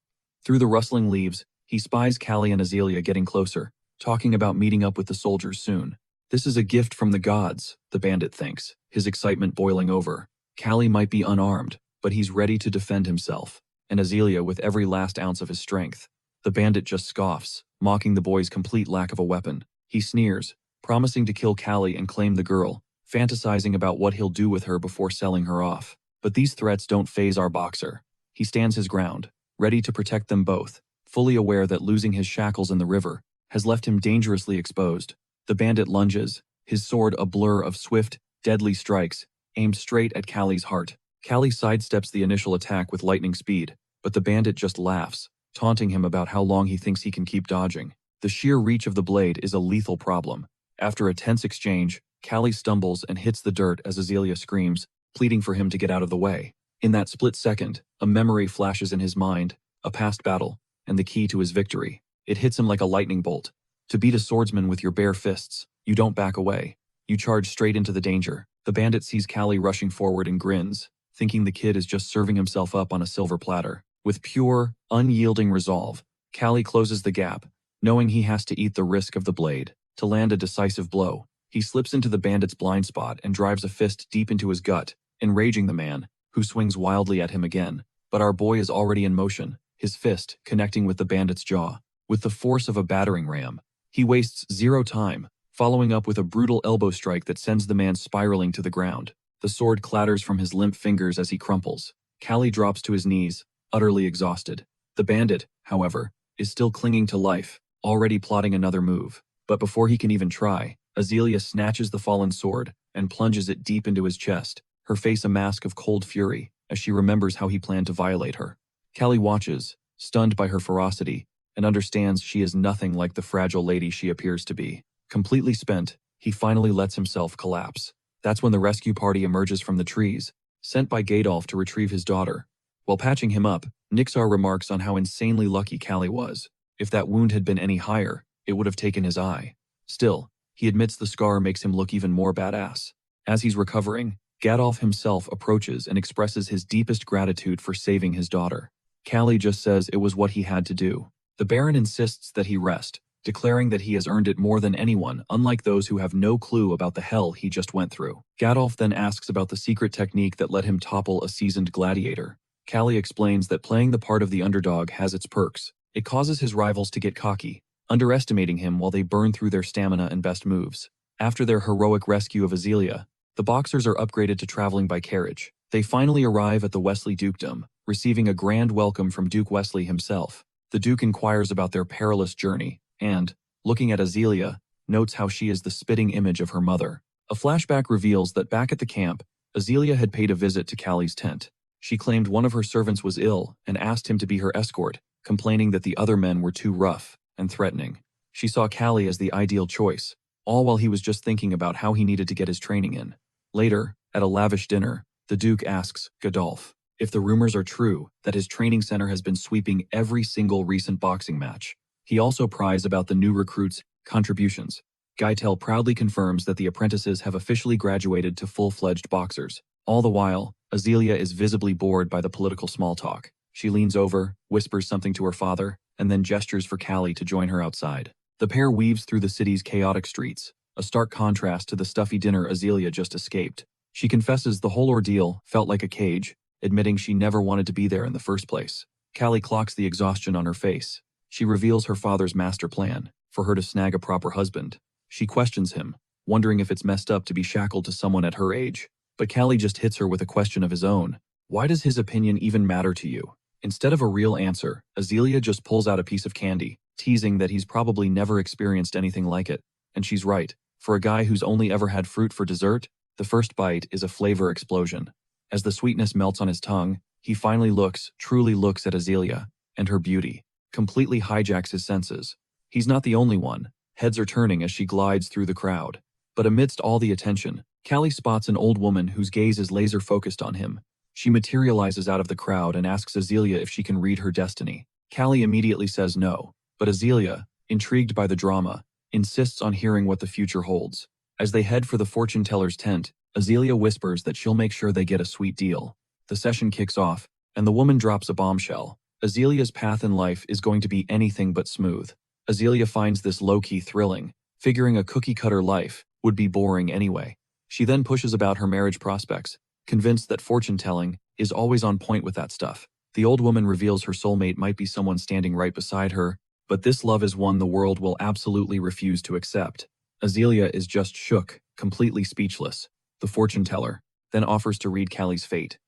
Speaker 1: Through the rustling leaves, he spies Callie and Azealia getting closer, talking about meeting up with the soldiers soon. This is a gift from the gods, the bandit thinks, his excitement boiling over. Callie might be unarmed, but he's ready to defend himself, and Azealia with every last ounce of his strength. The bandit just scoffs, mocking the boy's complete lack of a weapon. He sneers, promising to kill Callie and claim the girl, fantasizing about what he'll do with her before selling her off. But these threats don't faze our boxer. He stands his ground, ready to protect them both, fully aware that losing his shackles in the river has left him dangerously exposed. The bandit lunges, his sword a blur of swift, deadly strikes, aimed straight at Callie's heart. Callie sidesteps the initial attack with lightning speed, but the bandit just laughs, taunting him about how long he thinks he can keep dodging. The sheer reach of the blade is a lethal problem. After a tense exchange, Callie stumbles and hits the dirt as Azealia screams, pleading for him to get out of the way. In that split second, a memory flashes in his mind, a past battle, and the key to his victory. It hits him like a lightning bolt. To beat a swordsman with your bare fists, you don't back away. You charge straight into the danger. The bandit sees Callie rushing forward and grins, thinking the kid is just serving himself up on a silver platter. With pure, unyielding resolve, Callie closes the gap, knowing he has to eat the risk of the blade to land a decisive blow. He slips into the bandit's blind spot and drives a fist deep into his gut, enraging the man, who swings wildly at him again. But our boy is already in motion, his fist connecting with the bandit's jaw. With the force of a battering ram, he wastes zero time, following up with a brutal elbow strike that sends the man spiraling to the ground. The sword clatters from his limp fingers as he crumples. Callie drops to his knees, utterly exhausted. The bandit, however, is still clinging to life, already plotting another move. But before he can even try, Azealia snatches the fallen sword and plunges it deep into his chest, her face a mask of cold fury as she remembers how he planned to violate her. Callie watches, stunned by her ferocity, and understands she is nothing like the fragile lady she appears to be. Completely spent, he finally lets himself collapse. That's when the rescue party emerges from the trees, sent by Gadolf to retrieve his daughter. While patching him up, Nixar remarks on how insanely lucky Callie was. If that wound had been any higher, it would have taken his eye. Still, he admits the scar makes him look even more badass. As he's recovering, Gadolf himself approaches and expresses his deepest gratitude for saving his daughter. Callie just says it was what he had to do. The Baron insists that he rest, declaring that he has earned it more than anyone, unlike those who have no clue about the hell he just went through. Gadolf then asks about the secret technique that let him topple a seasoned gladiator. Callie explains that playing the part of the underdog has its perks. It causes his rivals to get cocky, underestimating him while they burn through their stamina and best moves. After their heroic rescue of Azealia, the boxers are upgraded to traveling by carriage. They finally arrive at the Wesley Dukedom, receiving a grand welcome from Duke Wesley himself. The Duke inquires about their perilous journey, and, looking at Azealia, notes how she is the spitting image of her mother. A flashback reveals that back at the camp, Azealia had paid a visit to Callie's tent. She claimed one of her servants was ill and asked him to be her escort, complaining that the other men were too rough and threatening. She saw Callie as the ideal choice, all while he was just thinking about how he needed to get his training in. Later, at a lavish dinner, the Duke asks Gadolf if the rumors are true that his training center has been sweeping every single recent boxing match. He also pries about the new recruits' contributions. Gaitel proudly confirms that the apprentices have officially graduated to full-fledged boxers. All the while, Azealia is visibly bored by the political small talk. She leans over, whispers something to her father, and then gestures for Callie to join her outside. The pair weaves through the city's chaotic streets, a stark contrast to the stuffy dinner Azealia just escaped. She confesses the whole ordeal felt like a cage, admitting she never wanted to be there in the first place. Callie clocks the exhaustion on her face. She reveals her father's master plan, for her to snag a proper husband. She questions him, wondering if it's messed up to be shackled to someone at her age. But Callie just hits her with a question of his own. Why does his opinion even matter to you? Instead of a real answer, Azealia just pulls out a piece of candy, teasing that he's probably never experienced anything like it. And she's right. For a guy who's only ever had fruit for dessert, the first bite is a flavor explosion. As the sweetness melts on his tongue, he finally truly looks at Azealia, and her beauty completely hijacks his senses. He's not the only one. Heads are turning as she glides through the crowd. But amidst all the attention, Callie spots an old woman whose gaze is laser-focused on him. She materializes out of the crowd and asks Azealia if she can read her destiny. Callie immediately says no, but Azealia, intrigued by the drama, insists on hearing what the future holds. As they head for the fortune teller's tent, Azealia whispers that she'll make sure they get a sweet deal. The session kicks off, and the woman drops a bombshell. Azealia's path in life is going to be anything but smooth. Azealia finds this low-key thrilling, figuring a cookie-cutter life would be boring anyway. She then pushes about her marriage prospects, convinced that fortune-telling is always on point with that stuff. The old woman reveals her soulmate might be someone standing right beside her, but this love is one the world will absolutely refuse to accept. Azealia is just shook, completely speechless. The fortune-teller then offers to read Callie's fate.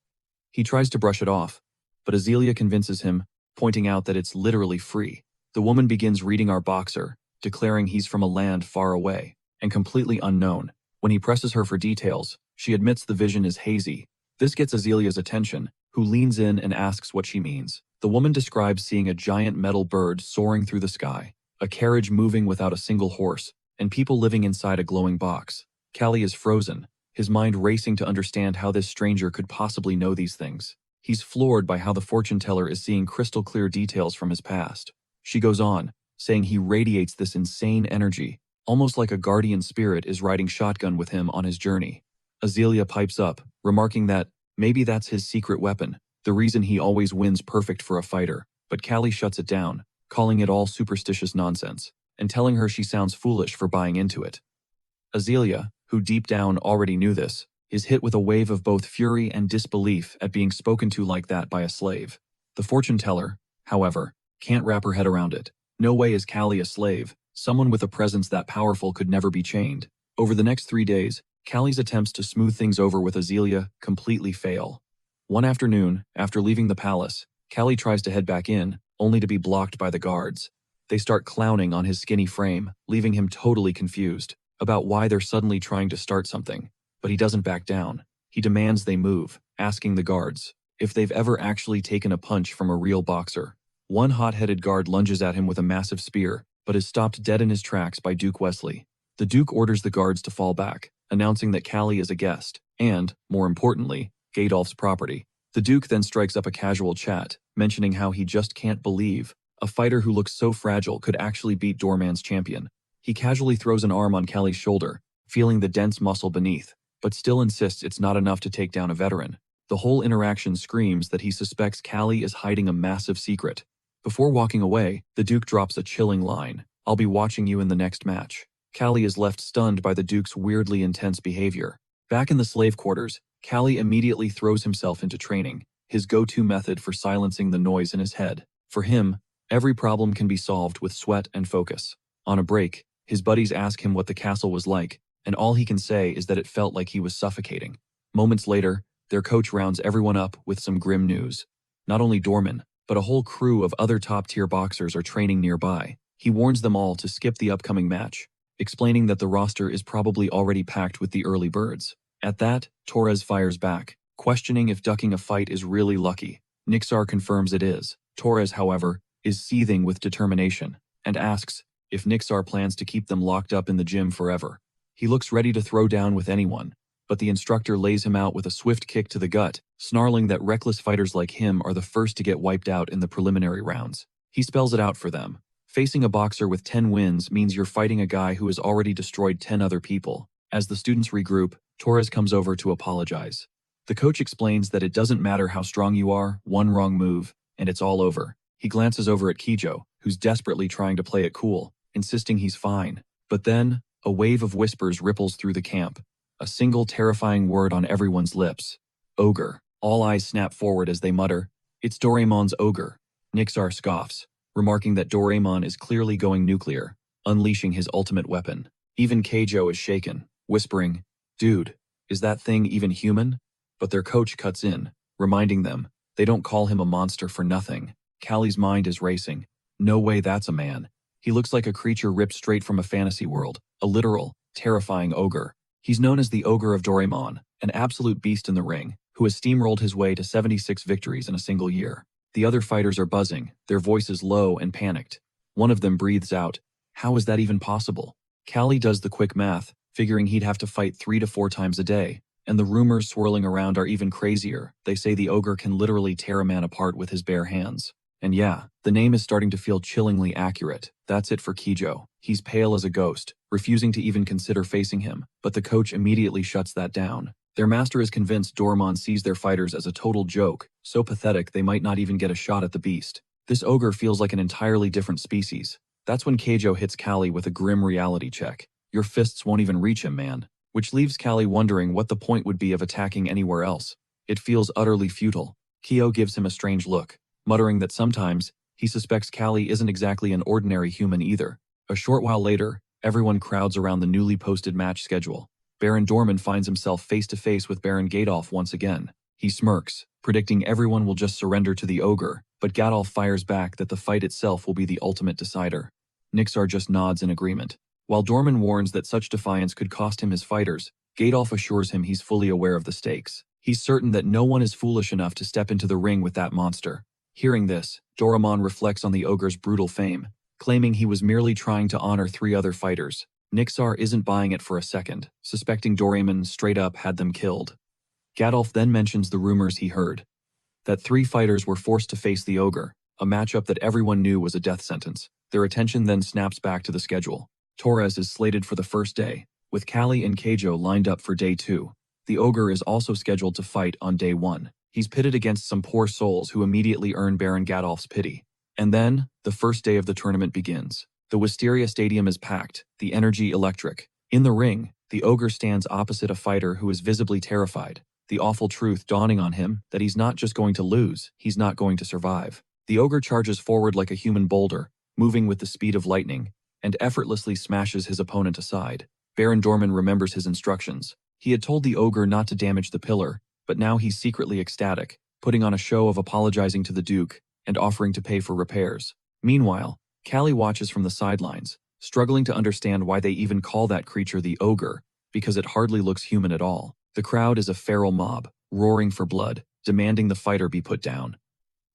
Speaker 1: He tries to brush it off, but Azealia convinces him, pointing out that it's literally free. The woman begins reading our boxer, declaring he's from a land far away and completely unknown. When he presses her for details, she admits the vision is hazy. This gets Azealia's attention, who leans in and asks what she means. The woman describes seeing a giant metal bird soaring through the sky, a carriage moving without a single horse, and people living inside a glowing box. Callie is frozen, his mind racing to understand how this stranger could possibly know these things. He's floored by how the fortune-teller is seeing crystal-clear details from his past. She goes on, saying he radiates this insane energy, almost like a guardian spirit is riding shotgun with him on his journey. Azealia pipes up, remarking that maybe that's his secret weapon, the reason he always wins perfect for a fighter. But Callie shuts it down, calling it all superstitious nonsense, and telling her she sounds foolish for buying into it. Azealia, who deep down already knew this, is hit with a wave of both fury and disbelief at being spoken to like that by a slave. The fortune teller, however, can't wrap her head around it. No way is Callie a slave. Someone with a presence that powerful could never be chained. Over the next 3 days, Callie's attempts to smooth things over with Azealia completely fail. One afternoon, after leaving the palace, Callie tries to head back in, only to be blocked by the guards. They start clowning on his skinny frame, leaving him totally confused about why they're suddenly trying to start something. But he doesn't back down. He demands they move, asking the guards if they've ever actually taken a punch from a real boxer. One hot-headed guard lunges at him with a massive spear, but is stopped dead in his tracks by Duke Wesley. The Duke orders the guards to fall back, announcing that Callie is a guest, and, more importantly, Gadolf's property. The Duke then strikes up a casual chat, mentioning how he just can't believe a fighter who looks so fragile could actually beat Doorman's champion. He casually throws an arm on Callie's shoulder, feeling the dense muscle beneath, but still insists it's not enough to take down a veteran. The whole interaction screams that he suspects Callie is hiding a massive secret. Before walking away, the Duke drops a chilling line, "I'll be watching you in the next match." Callie is left stunned by the Duke's weirdly intense behavior. Back in the slave quarters, Callie immediately throws himself into training, his go-to method for silencing the noise in his head. For him, every problem can be solved with sweat and focus. On a break, his buddies ask him what the castle was like, and all he can say is that it felt like he was suffocating. Moments later, their coach rounds everyone up with some grim news. Not only Doorman, but a whole crew of other top-tier boxers are training nearby. He warns them all to skip the upcoming match, explaining that the roster is probably already packed with the early birds. At that, Torres fires back, questioning if ducking a fight is really lucky. Nixar confirms it is. Torres, however, is seething with determination, and asks if Nixar plans to keep them locked up in the gym forever. He looks ready to throw down with anyone, but the instructor lays him out with a swift kick to the gut, snarling that reckless fighters like him are the first to get wiped out in the preliminary rounds. He spells it out for them. Facing a boxer with 10 wins means you're fighting a guy who has already destroyed 10 other people. As the students regroup, Torres comes over to apologize. The coach explains that it doesn't matter how strong you are, one wrong move, and it's all over. He glances over at Kijo, who's desperately trying to play it cool, insisting he's fine. But then, a wave of whispers ripples through the camp. A single terrifying word on everyone's lips. Ogre. All eyes snap forward as they mutter, "It's Doraemon's ogre." Nixar scoffs, remarking that Doraemon is clearly going nuclear, unleashing his ultimate weapon. Even Keijo is shaken, whispering, "Dude, is that thing even human?" But their coach cuts in, reminding them they don't call him a monster for nothing. Callie's mind is racing. No way that's a man. He looks like a creature ripped straight from a fantasy world, a literal, terrifying ogre. He's known as the Ogre of Doraemon, an absolute beast in the ring, who has steamrolled his way to 76 victories in a single year. The other fighters are buzzing, their voices low and panicked. One of them breathes out, "How is that even possible?" Callie does the quick math, figuring he'd have to fight 3 to 4 times a day, and the rumors swirling around are even crazier. They say the ogre can literally tear a man apart with his bare hands. And yeah, the name is starting to feel chillingly accurate. That's it for Kijo. He's pale as a ghost, refusing to even consider facing him, but the coach immediately shuts that down. Their master is convinced Doraemon sees their fighters as a total joke, so pathetic they might not even get a shot at the beast. This ogre feels like an entirely different species. That's when Keijo hits Callie with a grim reality check. "Your fists won't even reach him, man." Which leaves Callie wondering what the point would be of attacking anywhere else. It feels utterly futile. Kyo gives him a strange look, muttering that sometimes he suspects Callie isn't exactly an ordinary human either. A short while later, everyone crowds around the newly posted match schedule. Baron Dorman finds himself face-to-face with Baron Gadolf once again. He smirks, predicting everyone will just surrender to the ogre, but Gadolf fires back that the fight itself will be the ultimate decider. Nixar just nods in agreement. While Dorman warns that such defiance could cost him his fighters, Gadolf assures him he's fully aware of the stakes. He's certain that no one is foolish enough to step into the ring with that monster. Hearing this, Doraemon reflects on the ogre's brutal fame, claiming he was merely trying to honor 3 other fighters. Nixar isn't buying it for a second, suspecting Doraemon straight up had them killed. Gadolf then mentions the rumors he heard, that 3 fighters were forced to face the ogre, a matchup that everyone knew was a death sentence. Their attention then snaps back to the schedule. Torres is slated for the first day, with Callie and Keijo lined up for day 2. The ogre is also scheduled to fight on day 1. He's pitted against some poor souls who immediately earn Baron Gadolf's pity. And then, the first day of the tournament begins. The Wisteria Stadium is packed, the energy electric. In the ring, The ogre stands opposite a fighter who is visibly terrified, the awful truth dawning on him that he's not just going to lose, he's not going to survive. The ogre charges forward like a human boulder, moving with the speed of lightning, and effortlessly smashes his opponent aside. Baron Dorman remembers his instructions. He had told the ogre not to damage the pillar, but now he's secretly ecstatic, putting on a show of apologizing to the Duke and offering to pay for repairs. Meanwhile, Callie watches from the sidelines, struggling to understand why they even call that creature the ogre, because it hardly looks human at all. The crowd is a feral mob, roaring for blood, demanding the fighter be put down.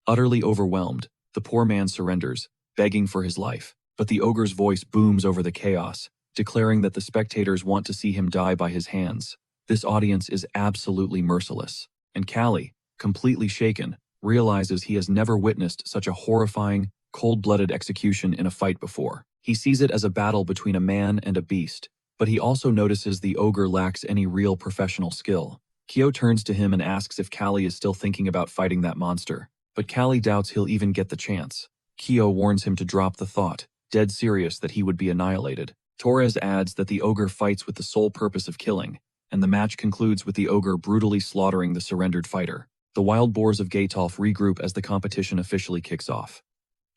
Speaker 1: Utterly overwhelmed, the poor man surrenders, begging for his life. But the ogre's voice booms over the chaos, declaring that the spectators want to see him die by his hands. This audience is absolutely merciless, and Callie, completely shaken, realizes he has never witnessed such a horrifying, cold-blooded execution in a fight before. He sees it as a battle between a man and a beast, but he also notices the ogre lacks any real professional skill. Kyo turns to him and asks if Callie is still thinking about fighting that monster, but Callie doubts he'll even get the chance. Kyo warns him to drop the thought, dead serious that he would be annihilated. Torres adds that the ogre fights with the sole purpose of killing, and the match concludes with the ogre brutally slaughtering the surrendered fighter. The wild boars of Gaytolf regroup as the competition officially kicks off.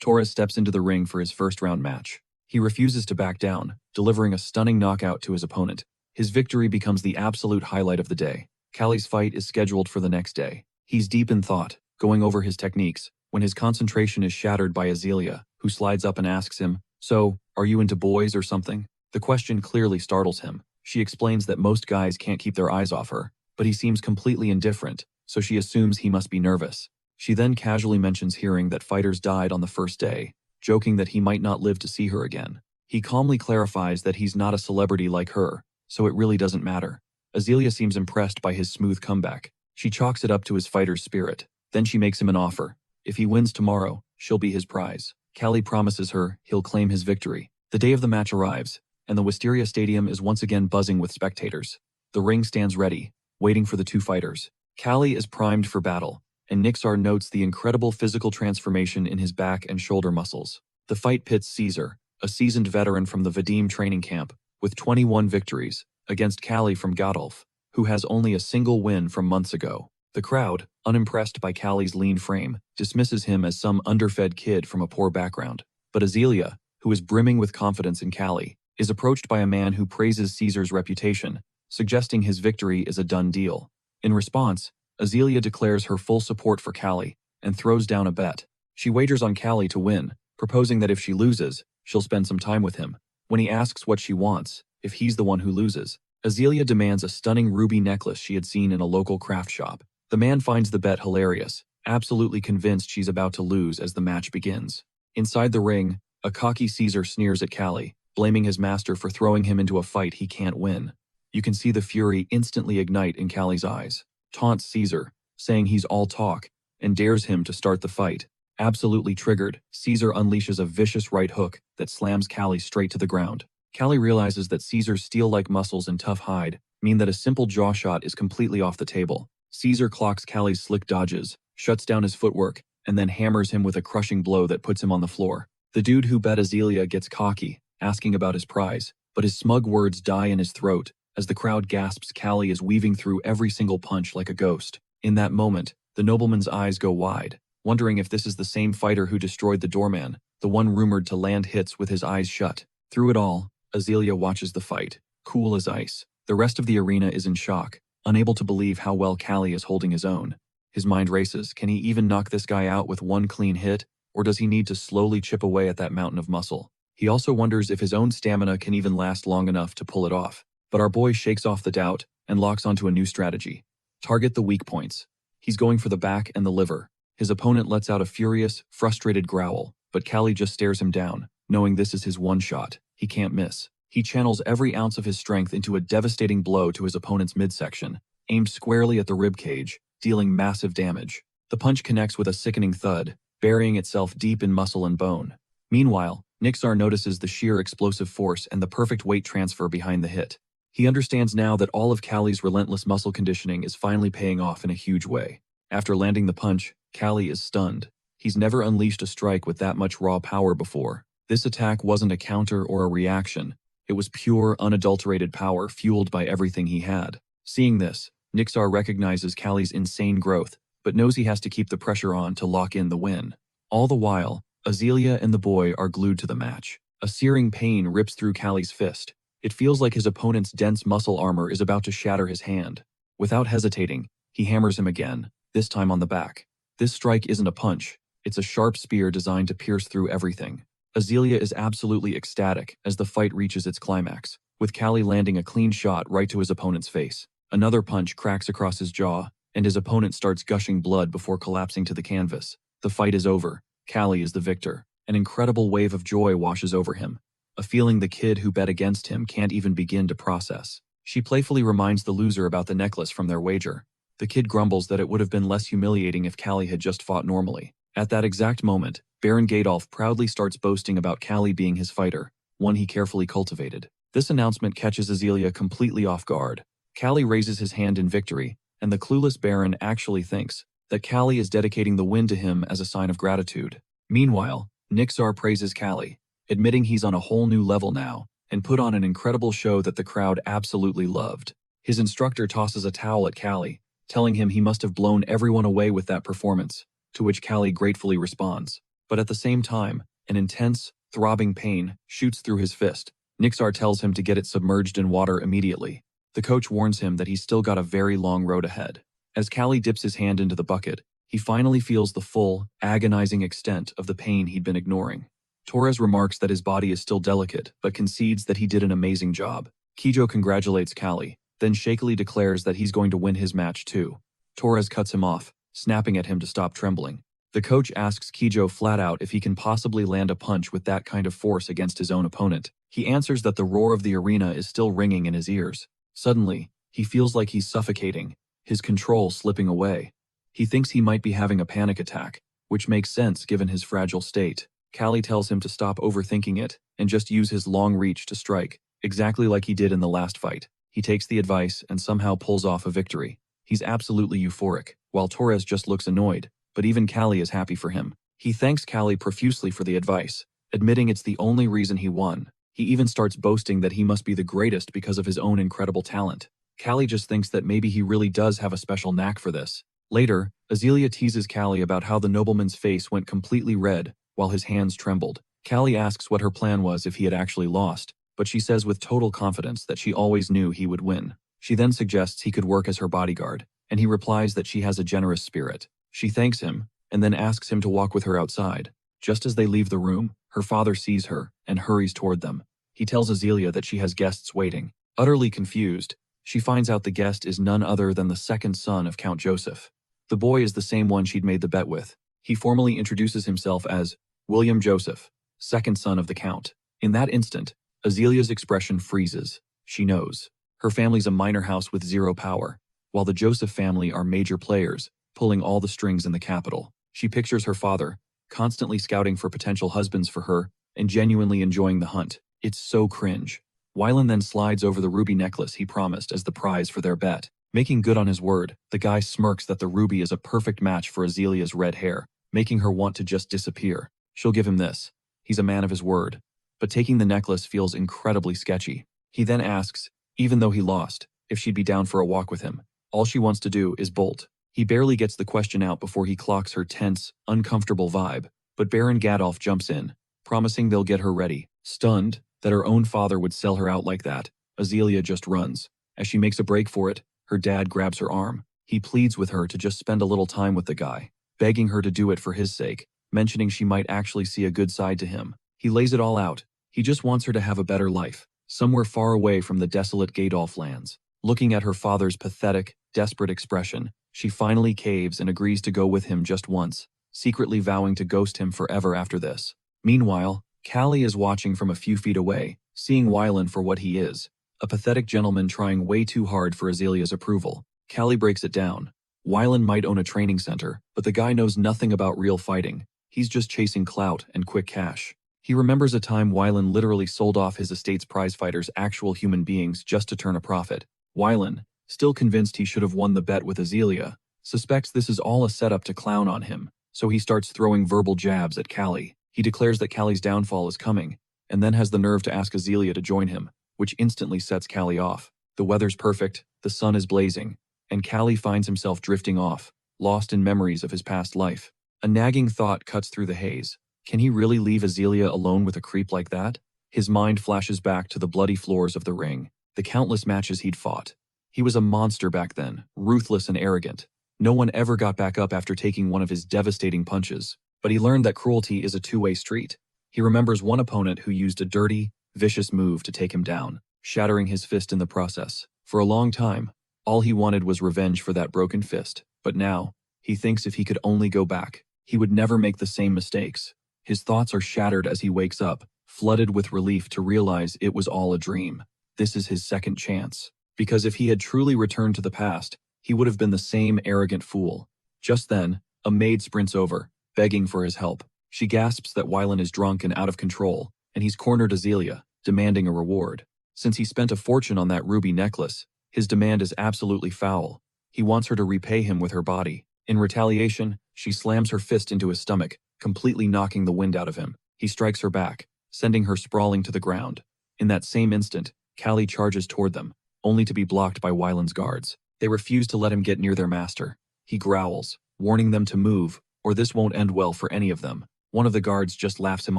Speaker 1: Torres steps into the ring for his first round match. He refuses to back down, delivering a stunning knockout to his opponent. His victory becomes the absolute highlight of the day. Callie's fight is scheduled for the next day. He's deep in thought, going over his techniques, when his concentration is shattered by Azealia, who slides up and asks him, "So, are you into boys or something?" The question clearly startles him. She explains that most guys can't keep their eyes off her, but he seems completely indifferent, so she assumes he must be nervous. She then casually mentions hearing that fighters died on the first day, joking that he might not live to see her again. He calmly clarifies that he's not a celebrity like her, so it really doesn't matter. Azealia seems impressed by his smooth comeback. She chalks it up to his fighter's spirit. Then she makes him an offer. If he wins tomorrow, she'll be his prize. Callie promises her he'll claim his victory. The day of the match arrives, and the Wisteria Stadium is once again buzzing with spectators. The ring stands ready, waiting for the two fighters. Callie is primed for battle, and Nixar notes the incredible physical transformation in his back and shoulder muscles. The fight pits Caesar, a seasoned veteran from the Vadim training camp, with 21 victories, against Callie from Gadolf, who has only a single win from months ago. The crowd, unimpressed by Callie's lean frame, dismisses him as some underfed kid from a poor background. But Azealia, who is brimming with confidence in Callie, is approached by a man who praises Caesar's reputation, suggesting his victory is a done deal. In response, Azealia declares her full support for Callie and throws down a bet. She wagers on Callie to win, proposing that if she loses, she'll spend some time with him. When he asks what she wants, if he's the one who loses, Azealia demands a stunning ruby necklace she had seen in a local craft shop. The man finds the bet hilarious, absolutely convinced she's about to lose as the match begins. Inside the ring, a cocky Caesar sneers at Callie, blaming his master for throwing him into a fight he can't win. You can see the fury instantly ignite in Callie's eyes. Taunts Caesar, saying he's all talk, and dares him to start the fight. Absolutely triggered, Caesar unleashes a vicious right hook that slams Callie straight to the ground. Callie realizes that Caesar's steel-like muscles and tough hide mean that a simple jaw shot is completely off the table. Caesar clocks Callie's slick dodges, shuts down his footwork, and then hammers him with a crushing blow that puts him on the floor. The dude who bet Azealia gets cocky, asking about his prize, but his smug words die in his throat as the crowd gasps. Callie is weaving through every single punch like a ghost. In that moment, the nobleman's eyes go wide, wondering if this is the same fighter who destroyed the doorman, the one rumored to land hits with his eyes shut. Through it all, Azealia watches the fight, cool as ice. The rest of the arena is in shock, unable to believe how well Callie is holding his own. His mind races. Can he even knock this guy out with one clean hit, or does he need to slowly chip away at that mountain of muscle? He also wonders if his own stamina can even last long enough to pull it off. But our boy shakes off the doubt and locks onto a new strategy. Target the weak points. He's going for the back and the liver. His opponent lets out a furious, frustrated growl, but Callie just stares him down, knowing this is his one shot. He can't miss. He channels every ounce of his strength into a devastating blow to his opponent's midsection, aimed squarely at the ribcage, dealing massive damage. The punch connects with a sickening thud, burying itself deep in muscle and bone. Meanwhile, Nixar notices the sheer explosive force and the perfect weight transfer behind the hit. He understands now that all of Callie's relentless muscle conditioning is finally paying off in a huge way. After landing the punch, Callie is stunned. He's never unleashed a strike with that much raw power before. This attack wasn't a counter or a reaction. It was pure, unadulterated power fueled by everything he had. Seeing this, Nixar recognizes Callie's insane growth, but knows he has to keep the pressure on to lock in the win. All the while, Azealia and the boy are glued to the match. A searing pain rips through Callie's fist. It feels like his opponent's dense muscle armor is about to shatter his hand. Without hesitating, he hammers him again, this time on the back. This strike isn't a punch, it's a sharp spear designed to pierce through everything. Azealia is absolutely ecstatic as the fight reaches its climax, with Callie landing a clean shot right to his opponent's face. Another punch cracks across his jaw, and his opponent starts gushing blood before collapsing to the canvas. The fight is over. Callie is the victor. An incredible wave of joy washes over him, a feeling the kid who bet against him can't even begin to process. She playfully reminds the loser about the necklace from their wager. The kid grumbles that it would have been less humiliating if Callie had just fought normally. At that exact moment, Baron Gadolf proudly starts boasting about Callie being his fighter, one he carefully cultivated. This announcement catches Azealia completely off guard. Callie raises his hand in victory, and the clueless Baron actually thinks that Callie is dedicating the win to him as a sign of gratitude. Meanwhile, Nixar praises Callie, admitting he's on a whole new level now, and put on an incredible show that the crowd absolutely loved. His instructor tosses a towel at Callie, telling him he must have blown everyone away with that performance, to which Callie gratefully responds. But at the same time, an intense, throbbing pain shoots through his fist. Nixar tells him to get it submerged in water immediately. The coach warns him that he's still got a very long road ahead. As Callie dips his hand into the bucket, he finally feels the full, agonizing extent of the pain he'd been ignoring. Torres remarks that his body is still delicate, but concedes that he did an amazing job. Kijo congratulates Callie, then shakily declares that he's going to win his match too. Torres cuts him off, snapping at him to stop trembling. The coach asks Kijo flat out if he can possibly land a punch with that kind of force against his own opponent. He answers that the roar of the arena is still ringing in his ears. Suddenly, he feels like he's suffocating, his control slipping away. He thinks he might be having a panic attack, which makes sense given his fragile state. Callie tells him to stop overthinking it and just use his long reach to strike, exactly like he did in the last fight. He takes the advice and somehow pulls off a victory. He's absolutely euphoric, while Torres just looks annoyed, but even Callie is happy for him. He thanks Callie profusely for the advice, admitting it's the only reason he won. He even starts boasting that he must be the greatest because of his own incredible talent. Callie just thinks that maybe he really does have a special knack for this. Later, Azealia teases Callie about how the nobleman's face went completely red while his hands trembled. Callie asks what her plan was if he had actually lost, but she says with total confidence that she always knew he would win. She then suggests he could work as her bodyguard, and he replies that she has a generous spirit. She thanks him, and then asks him to walk with her outside. Just as they leave the room, her father sees her and hurries toward them. He tells Azealia that she has guests waiting. Utterly confused, she finds out the guest is none other than the second son of Count Joseph. The boy is the same one she'd made the bet with. He formally introduces himself as William Joseph, second son of the Count. In that instant, Azelia's expression freezes. She knows. Her family's a minor house with zero power, while the Joseph family are major players, pulling all the strings in the capital. She pictures her father, constantly scouting for potential husbands for her, and genuinely enjoying the hunt. It's so cringe. Wylan then slides over the ruby necklace he promised as the prize for their bet. Making good on his word, the guy smirks that the ruby is a perfect match for Azelia's red hair, making her want to just disappear. She'll give him this. He's a man of his word. But taking the necklace feels incredibly sketchy. He then asks, even though he lost, if she'd be down for a walk with him. All she wants to do is bolt. He barely gets the question out before he clocks her tense, uncomfortable vibe, but Baron Gadolf jumps in, promising they'll get her ready. Stunned that her own father would sell her out like that, Azealia just runs. As she makes a break for it, her dad grabs her arm. He pleads with her to just spend a little time with the guy, begging her to do it for his sake, mentioning she might actually see a good side to him. He lays it all out. He just wants her to have a better life, somewhere far away from the desolate Gadolf lands. Looking at her father's pathetic, desperate expression, she finally caves and agrees to go with him just once, secretly vowing to ghost him forever after this. Meanwhile, Callie is watching from a few feet away, seeing Wylan for what he is, a pathetic gentleman trying way too hard for Azelia's approval. Callie breaks it down. Wylan might own a training center, but the guy knows nothing about real fighting. He's just chasing clout and quick cash. He remembers a time Wylan literally sold off his estate's prizefighters actual human beings just to turn a profit. Wylan, still convinced he should have won the bet with Azealia, suspects this is all a setup to clown on him, so he starts throwing verbal jabs at Callie. He declares that Callie's downfall is coming, and then has the nerve to ask Azealia to join him. which instantly sets Callie off. The weather's perfect, the sun is blazing, and Callie finds himself drifting off, lost in memories of his past life. A nagging thought cuts through the haze. Can he really leave Azealia alone with a creep like that? His mind flashes back to the bloody floors of the ring, the countless matches he'd fought. He was a monster back then, ruthless and arrogant. No one ever got back up after taking one of his devastating punches, but he learned that cruelty is a two-way street. He remembers one opponent who used a dirty, vicious move to take him down, shattering his fist in the process. For a long time, all he wanted was revenge for that broken fist, but now, he thinks if he could only go back, he would never make the same mistakes. His thoughts are shattered as he wakes up, flooded with relief to realize it was all a dream. This is his second chance, because if he had truly returned to the past, he would have been the same arrogant fool. Just then, a maid sprints over, begging for his help. She gasps that Wylan is drunk and out of control, and he's cornered Azealia, demanding a reward. Since he spent a fortune on that ruby necklace, his demand is absolutely foul. He wants her to repay him with her body. In retaliation, she slams her fist into his stomach, completely knocking the wind out of him. He strikes her back, sending her sprawling to the ground. In that same instant, Callie charges toward them, only to be blocked by Wylan's guards. They refuse to let him get near their master. He growls, warning them to move, or this won't end well for any of them. One of the guards just laughs him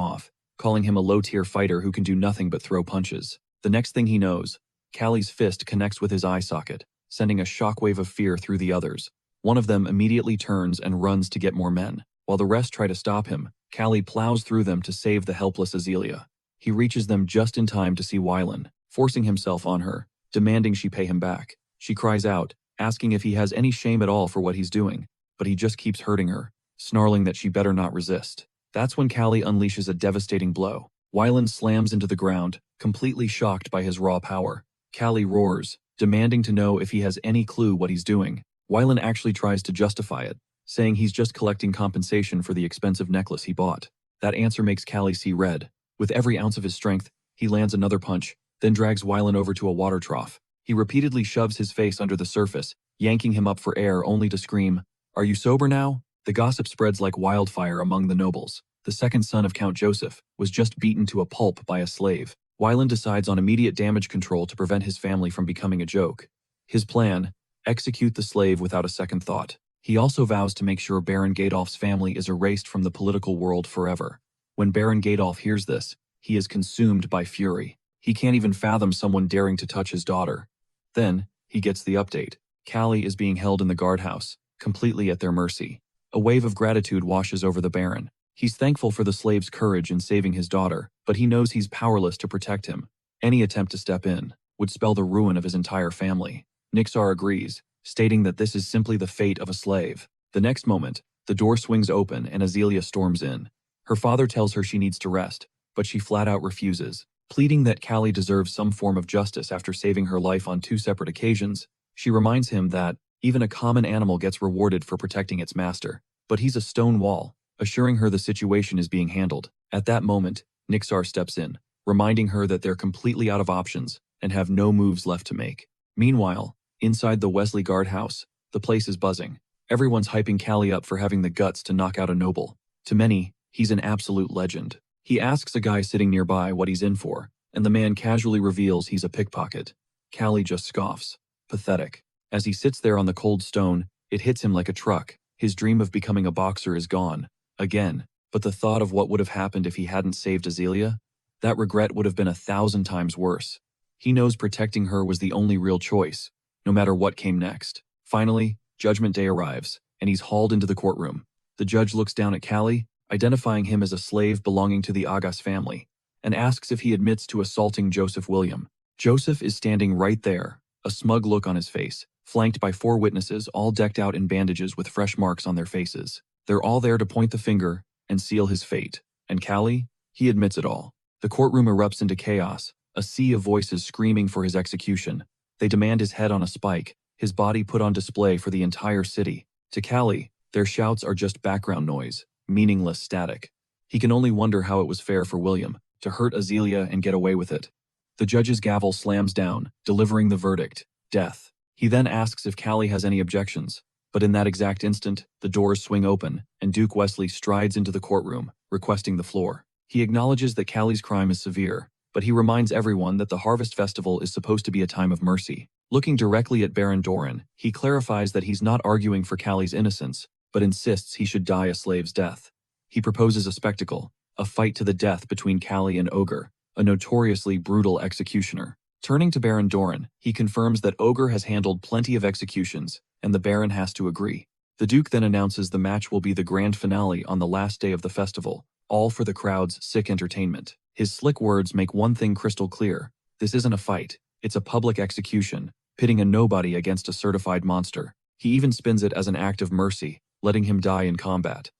Speaker 1: off, calling him a low-tier fighter who can do nothing but throw punches. The next thing he knows, Callie's fist connects with his eye socket, sending a shockwave of fear through the others. One of them immediately turns and runs to get more men. While the rest try to stop him, Callie plows through them to save the helpless Azealia. He reaches them just in time to see Wylan, forcing himself on her, demanding she pay him back. She cries out, asking if he has any shame at all for what he's doing, but he just keeps hurting her, snarling that she better not resist. That's when Callie unleashes a devastating blow. Wylan slams into the ground, completely shocked by his raw power. Callie roars, demanding to know if he has any clue what he's doing. Wylan actually tries to justify it, saying he's just collecting compensation for the expensive necklace he bought. That answer makes Callie see red. With every ounce of his strength, he lands another punch, then drags Wylan over to a water trough. He repeatedly shoves his face under the surface, yanking him up for air only to scream, "Are you sober now?" The gossip spreads like wildfire among the nobles. The second son of Count Joseph was just beaten to a pulp by a slave. Wylan decides on immediate damage control to prevent his family from becoming a joke. His plan: execute the slave without a second thought. He also vows to make sure Baron Gadolf's family is erased from the political world forever. When Baron Gadolf hears this, he is consumed by fury. He can't even fathom someone daring to touch his daughter. Then, he gets the update. Callie is being held in the guardhouse, completely at their mercy. A wave of gratitude washes over the Baron. He's thankful for the slave's courage in saving his daughter, but he knows he's powerless to protect him. Any attempt to step in would spell the ruin of his entire family. Nixar agrees, stating that this is simply the fate of a slave. The next moment, the door swings open and Azealia storms in. Her father tells her she needs to rest, but she flat out refuses. Pleading that Callie deserves some form of justice after saving her life on 2 separate occasions, she reminds him that even a common animal gets rewarded for protecting its master. But he's a stone wall, assuring her the situation is being handled. At that moment, Nixar steps in, reminding her that they're completely out of options and have no moves left to make. Meanwhile, inside the Wesley guardhouse, the place is buzzing. Everyone's hyping Callie up for having the guts to knock out a noble. To many, he's an absolute legend. He asks a guy sitting nearby what he's in for, and the man casually reveals he's a pickpocket. Callie just scoffs. Pathetic. As he sits there on the cold stone, it hits him like a truck. His dream of becoming a boxer is gone. Again. But the thought of what would have happened if he hadn't saved Azealia? That regret would have been 1,000 times worse. He knows protecting her was the only real choice, no matter what came next. Finally, Judgment Day arrives, and he's hauled into the courtroom. The judge looks down at Callie, identifying him as a slave belonging to the Agas family, and asks if he admits to assaulting Joseph William. Joseph is standing right there, a smug look on his face, flanked by 4 witnesses all decked out in bandages with fresh marks on their faces. They're all there to point the finger and seal his fate. And Callie? He admits it all. The courtroom erupts into chaos, a sea of voices screaming for his execution. They demand his head on a spike, his body put on display for the entire city. To Callie, their shouts are just background noise, meaningless static. He can only wonder how it was fair for William to hurt Azealia and get away with it. The judge's gavel slams down, delivering the verdict: death. He then asks if Callie has any objections, but in that exact instant, the doors swing open, and Duke Wesley strides into the courtroom, requesting the floor. He acknowledges that Callie's crime is severe, but he reminds everyone that the Harvest Festival is supposed to be a time of mercy. Looking directly at Baron Doran, he clarifies that he's not arguing for Callie's innocence, but insists he should die a slave's death. He proposes a spectacle, a fight to the death between Callie and Ogre, a notoriously brutal executioner. Turning to Baron Doran, he confirms that Ogre has handled plenty of executions, and the Baron has to agree. The Duke then announces the match will be the grand finale on the last day of the festival, all for the crowd's sick entertainment. His slick words make one thing crystal clear: this isn't a fight, it's a public execution, pitting a nobody against a certified monster. He even spins it as an act of mercy, letting him die in combat.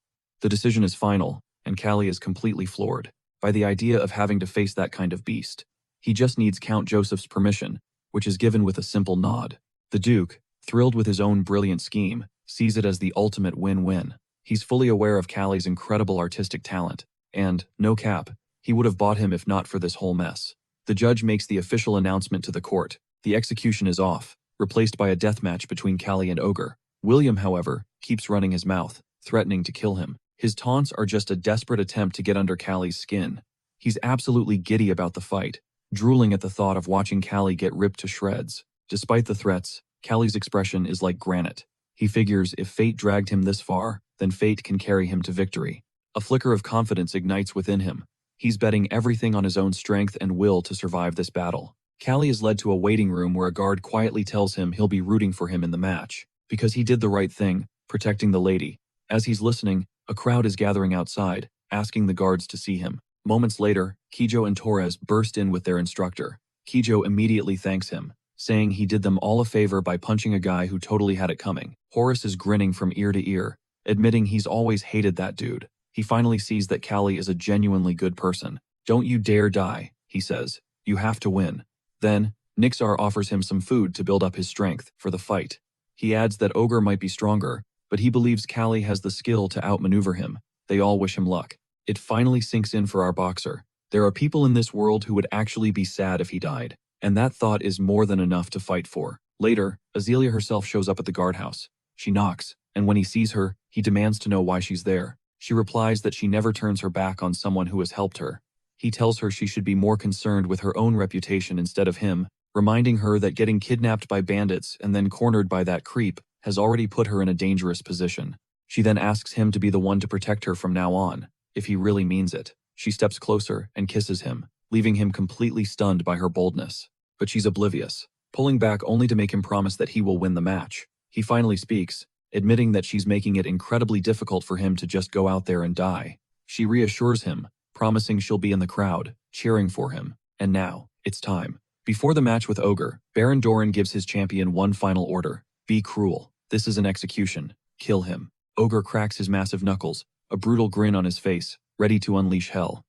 Speaker 1: The decision is final, and Callie is completely floored by the idea of having to face that kind of beast. He just needs Count Joseph's permission, which is given with a simple nod. The Duke, thrilled with his own brilliant scheme, sees it as the ultimate win-win. He's fully aware of Callie's incredible artistic talent, and, no cap, he would have bought him if not for this whole mess. The judge makes the official announcement to the court. The execution is off, replaced by a deathmatch between Callie and Ogre. William, however, keeps running his mouth, threatening to kill him. His taunts are just a desperate attempt to get under Callie's skin. He's absolutely giddy about the fight, drooling at the thought of watching Callie get ripped to shreds. Despite the threats, Callie's expression is like granite. He figures if fate dragged him this far, then fate can carry him to victory. A flicker of confidence ignites within him. He's betting everything on his own strength and will to survive this battle. Callie is led to a waiting room where a guard quietly tells him he'll be rooting for him in the match, because he did the right thing, protecting the lady. As he's listening, a crowd is gathering outside, asking the guards to see him. Moments later, Kijo and Torres burst in with their instructor. Kijo immediately thanks him, saying he did them all a favor by punching a guy who totally had it coming. Horace is grinning from ear to ear, admitting he's always hated that dude. He finally sees that Callie is a genuinely good person. "Don't you dare die," he says. "You have to win." Then, Nixar offers him some food to build up his strength for the fight. He adds that Ogre might be stronger, but he believes Callie has the skill to outmaneuver him. They all wish him luck. It finally sinks in for our boxer. There are people in this world who would actually be sad if he died, and that thought is more than enough to fight for. Later, Azealia herself shows up at the guardhouse. She knocks, and when he sees her, he demands to know why she's there. She replies that she never turns her back on someone who has helped her. He tells her she should be more concerned with her own reputation instead of him, reminding her that getting kidnapped by bandits and then cornered by that creep has already put her in a dangerous position. She then asks him to be the one to protect her from now on, if he really means it. She steps closer and kisses him, leaving him completely stunned by her boldness. But she's oblivious, pulling back only to make him promise that he will win the match. He finally speaks, admitting that she's making it incredibly difficult for him to just go out there and die. She reassures him, promising she'll be in the crowd, cheering for him. And now, it's time. Before the match with Ogre, Baron Doran gives his champion one final order: be cruel. This is an execution. Kill him. Ogre cracks his massive knuckles, a brutal grin on his face, ready to unleash hell.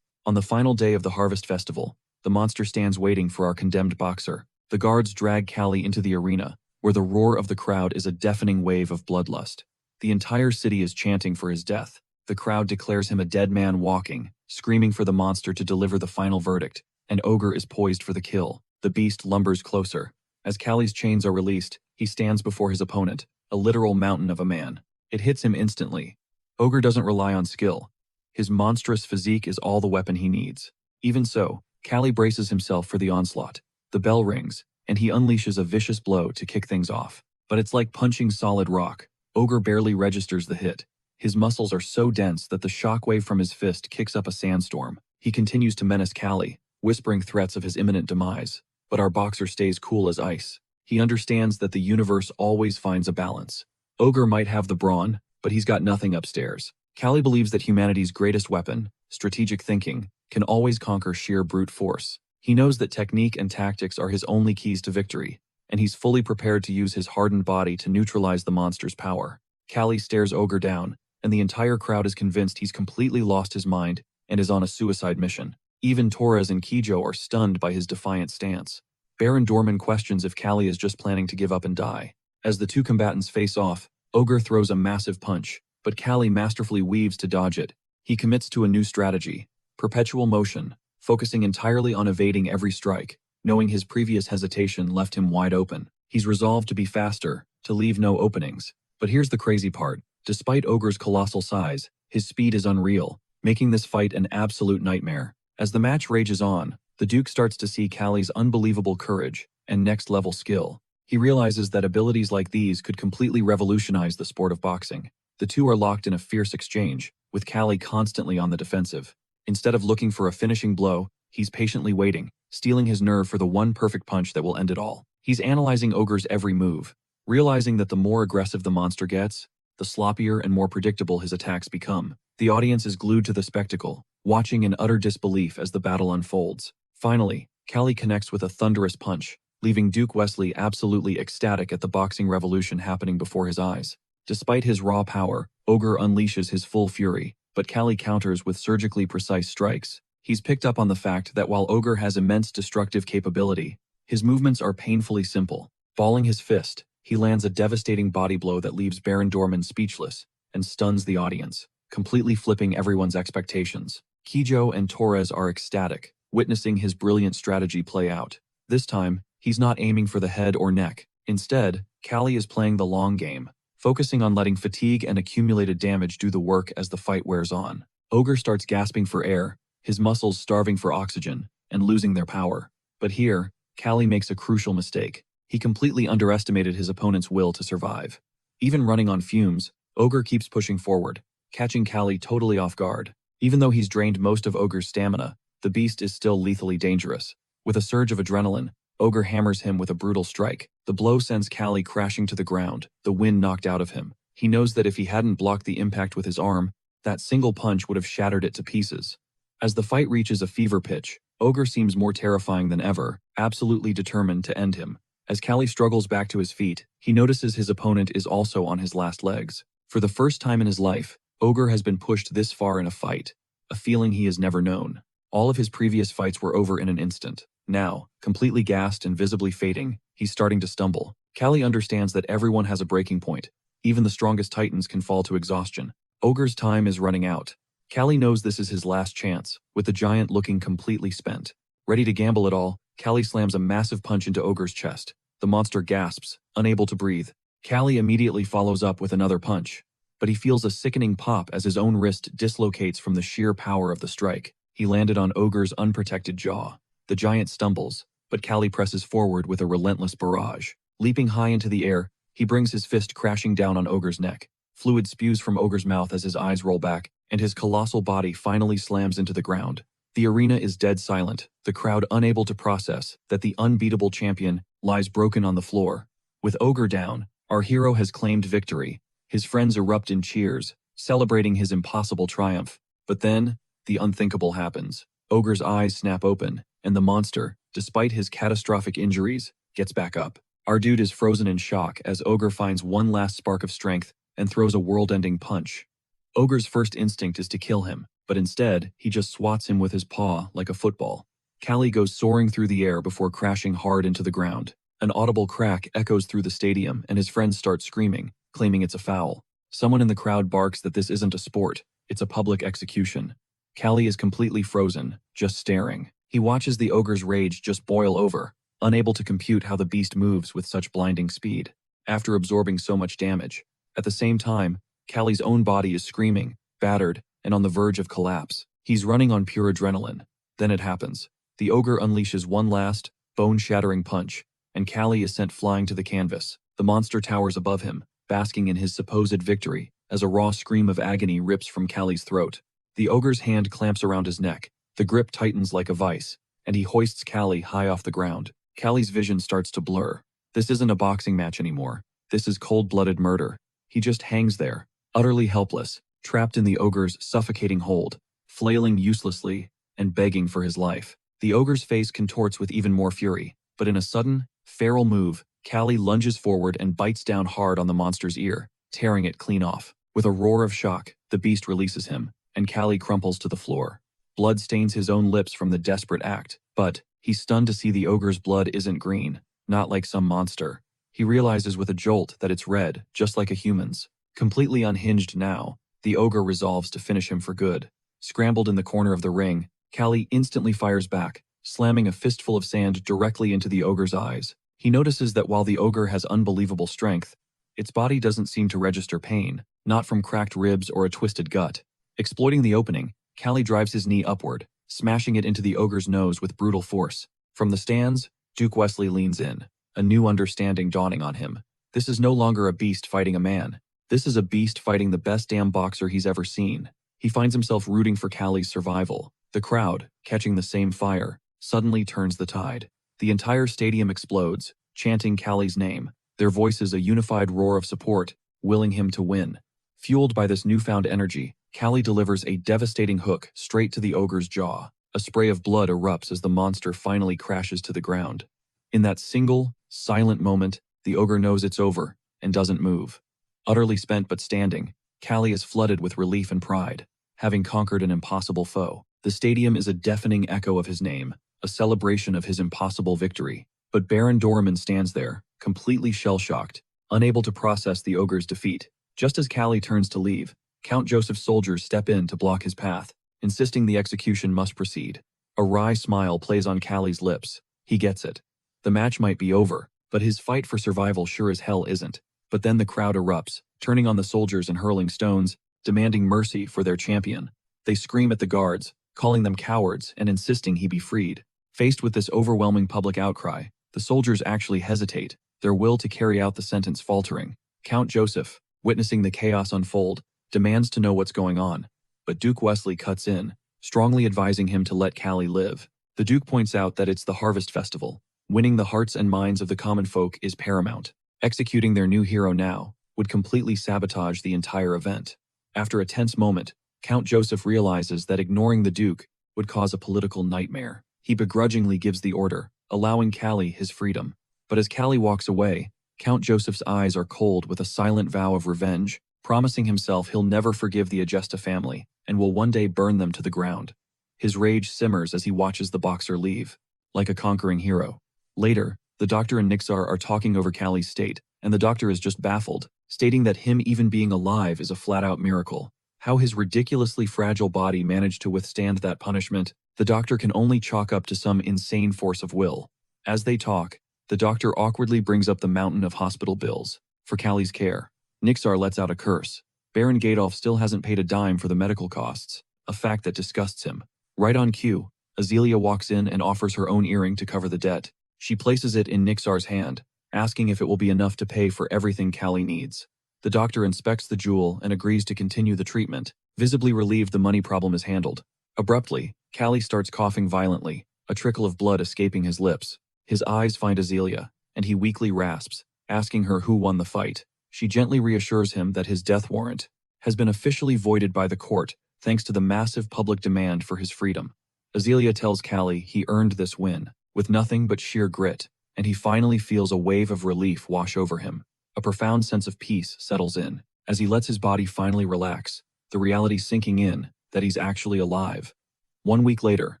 Speaker 1: On the final day of the Harvest Festival, the monster stands waiting for our condemned boxer. The guards drag Callie into the arena, where the roar of the crowd is a deafening wave of bloodlust. The entire city is chanting for his death. The crowd declares him a dead man walking, screaming for the monster to deliver the final verdict, and Ogre is poised for the kill. The beast lumbers closer. As Callie's chains are released, he stands before his opponent, a literal mountain of a man. It hits him instantly. Ogre doesn't rely on skill. His monstrous physique is all the weapon he needs. Even so, Callie braces himself for the onslaught. The bell rings, and he unleashes a vicious blow to kick things off. But it's like punching solid rock. Ogre barely registers the hit. His muscles are so dense that the shockwave from his fist kicks up a sandstorm. He continues to menace Callie, whispering threats of his imminent demise. But our boxer stays cool as ice. He understands that the universe always finds a balance. Ogre might have the brawn, but he's got nothing upstairs. Callie believes that humanity's greatest weapon, strategic thinking, can always conquer sheer brute force. He knows that technique and tactics are his only keys to victory, and he's fully prepared to use his hardened body to neutralize the monster's power. Callie stares Ogre down, and the entire crowd is convinced he's completely lost his mind and is on a suicide mission. Even Torres and Kijo are stunned by his defiant stance. Baron Doran questions if Callie is just planning to give up and die. As the two combatants face off, Ogre throws a massive punch, but Callie masterfully weaves to dodge it. He commits to a new strategy: perpetual motion, focusing entirely on evading every strike, knowing his previous hesitation left him wide open. He's resolved to be faster, to leave no openings. But here's the crazy part. Despite Ogre's colossal size, his speed is unreal, making this fight an absolute nightmare. As the match rages on, The Duke starts to see Callie's unbelievable courage and next-level skill. He realizes that abilities like these could completely revolutionize the sport of boxing. The two are locked in a fierce exchange, with Callie constantly on the defensive. Instead of looking for a finishing blow, he's patiently waiting, stealing his nerve for the one perfect punch that will end it all. He's analyzing Ogre's every move, realizing that the more aggressive the monster gets, the sloppier and more predictable his attacks become. The audience is glued to the spectacle, watching in utter disbelief as the battle unfolds. Finally, Callie connects with a thunderous punch, leaving Duke Wesley absolutely ecstatic at the boxing revolution happening before his eyes. Despite his raw power, Ogre unleashes his full fury, but Callie counters with surgically precise strikes. He's picked up on the fact that while Ogre has immense destructive capability, his movements are painfully simple. Balling his fist, he lands a devastating body blow that leaves Baron Dorman speechless and stuns the audience, completely flipping everyone's expectations. Kijo and Torres are ecstatic, witnessing his brilliant strategy play out. This time, he's not aiming for the head or neck. Instead, Callie is playing the long game, focusing on letting fatigue and accumulated damage do the work as the fight wears on. Ogre starts gasping for air, his muscles starving for oxygen and losing their power. But here, Callie makes a crucial mistake. He completely underestimated his opponent's will to survive. Even running on fumes, Ogre keeps pushing forward, catching Callie totally off guard. Even though he's drained most of Ogre's stamina, the beast is still lethally dangerous. With a surge of adrenaline, Ogre hammers him with a brutal strike. The blow sends Callie crashing to the ground, the wind knocked out of him. He knows that if he hadn't blocked the impact with his arm, that single punch would have shattered it to pieces. As the fight reaches a fever pitch, Ogre seems more terrifying than ever, absolutely determined to end him. As Callie struggles back to his feet, he notices his opponent is also on his last legs. For the first time in his life, Ogre has been pushed this far in a fight, a feeling he has never known. All of his previous fights were over in an instant. Now, completely gassed and visibly fading, he's starting to stumble. Callie understands that everyone has a breaking point. Even the strongest titans can fall to exhaustion. Ogre's time is running out. Callie knows this is his last chance, with the giant looking completely spent. Ready to gamble it all, Callie slams a massive punch into Ogre's chest. The monster gasps, unable to breathe. Callie immediately follows up with another punch, but he feels a sickening pop as his own wrist dislocates from the sheer power of the strike. He landed on Ogre's unprotected jaw. The giant stumbles, but Callie presses forward with a relentless barrage. Leaping high into the air, he brings his fist crashing down on Ogre's neck. Fluid spews from Ogre's mouth as his eyes roll back, and his colossal body finally slams into the ground. The arena is dead silent, the crowd unable to process that the unbeatable champion lies broken on the floor. With Ogre down, our hero has claimed victory. His friends erupt in cheers, celebrating his impossible triumph. But then, the unthinkable happens. Ogre's eyes snap open, and the monster, despite his catastrophic injuries, gets back up. Our dude is frozen in shock as Ogre finds one last spark of strength and throws a world-ending punch. Ogre's first instinct is to kill him, but instead, he just swats him with his paw like a football. Callie goes soaring through the air before crashing hard into the ground. An audible crack echoes through the stadium and his friends start screaming, claiming it's a foul. Someone in the crowd barks that this isn't a sport, it's a public execution. Callie is completely frozen, just staring. He watches the ogre's rage just boil over, unable to compute how the beast moves with such blinding speed, after absorbing so much damage. At the same time, Callie's own body is screaming, battered, and on the verge of collapse. He's running on pure adrenaline. Then it happens. The ogre unleashes one last, bone-shattering punch, and Callie is sent flying to the canvas. The monster towers above him, basking in his supposed victory, as a raw scream of agony rips from Callie's throat. The ogre's hand clamps around his neck, the grip tightens like a vice, and he hoists Callie high off the ground. Callie's vision starts to blur. This isn't a boxing match anymore. This is cold-blooded murder. He just hangs there, utterly helpless, trapped in the ogre's suffocating hold, flailing uselessly and begging for his life. The ogre's face contorts with even more fury, but in a sudden, feral move, Callie lunges forward and bites down hard on the monster's ear, tearing it clean off. With a roar of shock, the beast releases him, and Callie crumples to the floor. Blood stains his own lips from the desperate act, but he's stunned to see the ogre's blood isn't green, not like some monster. He realizes with a jolt that it's red, just like a human's. Completely unhinged now, the ogre resolves to finish him for good. Scrambled in the corner of the ring, Callie instantly fires back, slamming a fistful of sand directly into the ogre's eyes. He notices that while the ogre has unbelievable strength, its body doesn't seem to register pain, not from cracked ribs or a twisted gut. Exploiting the opening, Callie drives his knee upward, smashing it into the ogre's nose with brutal force. From the stands, Duke Wesley leans in, a new understanding dawning on him. This is no longer a beast fighting a man. This is a beast fighting the best damn boxer he's ever seen. He finds himself rooting for Callie's survival. The crowd, catching the same fire, suddenly turns the tide. The entire stadium explodes, chanting Callie's name, their voices a unified roar of support, willing him to win. Fueled by this newfound energy, Callie delivers a devastating hook straight to the ogre's jaw. A spray of blood erupts as the monster finally crashes to the ground. In that single, silent moment, the ogre knows it's over and doesn't move. Utterly spent but standing, Callie is flooded with relief and pride, having conquered an impossible foe. The stadium is a deafening echo of his name, a celebration of his impossible victory. But Baron Doraemon stands there, completely shell-shocked, unable to process the ogre's defeat. Just as Callie turns to leave, Count Joseph's soldiers step in to block his path, insisting the execution must proceed. A wry smile plays on Callie's lips. He gets it. The match might be over, but his fight for survival sure as hell isn't. But then the crowd erupts, turning on the soldiers and hurling stones, demanding mercy for their champion. They scream at the guards, calling them cowards and insisting he be freed. Faced with this overwhelming public outcry, the soldiers actually hesitate, their will to carry out the sentence faltering. Count Joseph, witnessing the chaos unfold, demands to know what's going on. But Duke Wesley cuts in, strongly advising him to let Callie live. The Duke points out that it's the Harvest Festival. Winning the hearts and minds of the common folk is paramount. Executing their new hero now would completely sabotage the entire event. After a tense moment, Count Joseph realizes that ignoring the Duke would cause a political nightmare. He begrudgingly gives the order, allowing Callie his freedom. But as Callie walks away, Count Joseph's eyes are cold with a silent vow of revenge, promising himself he'll never forgive the Agesta family and will one day burn them to the ground. His rage simmers as he watches the boxer leave, like a conquering hero. Later, the doctor and Nixar are talking over Callie's state, and the doctor is just baffled, stating that him even being alive is a flat-out miracle. How his ridiculously fragile body managed to withstand that punishment, the doctor can only chalk up to some insane force of will. As they talk, the doctor awkwardly brings up the mountain of hospital bills for Callie's care. Nixar lets out a curse. Baron Gadolf still hasn't paid a dime for the medical costs, a fact that disgusts him. Right on cue, Azealia walks in and offers her own earring to cover the debt. She places it in Nixar's hand, asking if it will be enough to pay for everything Callie needs. The doctor inspects the jewel and agrees to continue the treatment, visibly relieved the money problem is handled. Abruptly, Callie starts coughing violently, a trickle of blood escaping his lips. His eyes find Azealia, and he weakly rasps, asking her who won the fight. She gently reassures him that his death warrant has been officially voided by the court thanks to the massive public demand for his freedom. Azealia tells Callie he earned this win, with nothing but sheer grit, and he finally feels a wave of relief wash over him. A profound sense of peace settles in, as he lets his body finally relax, the reality sinking in that he's actually alive. 1 week later,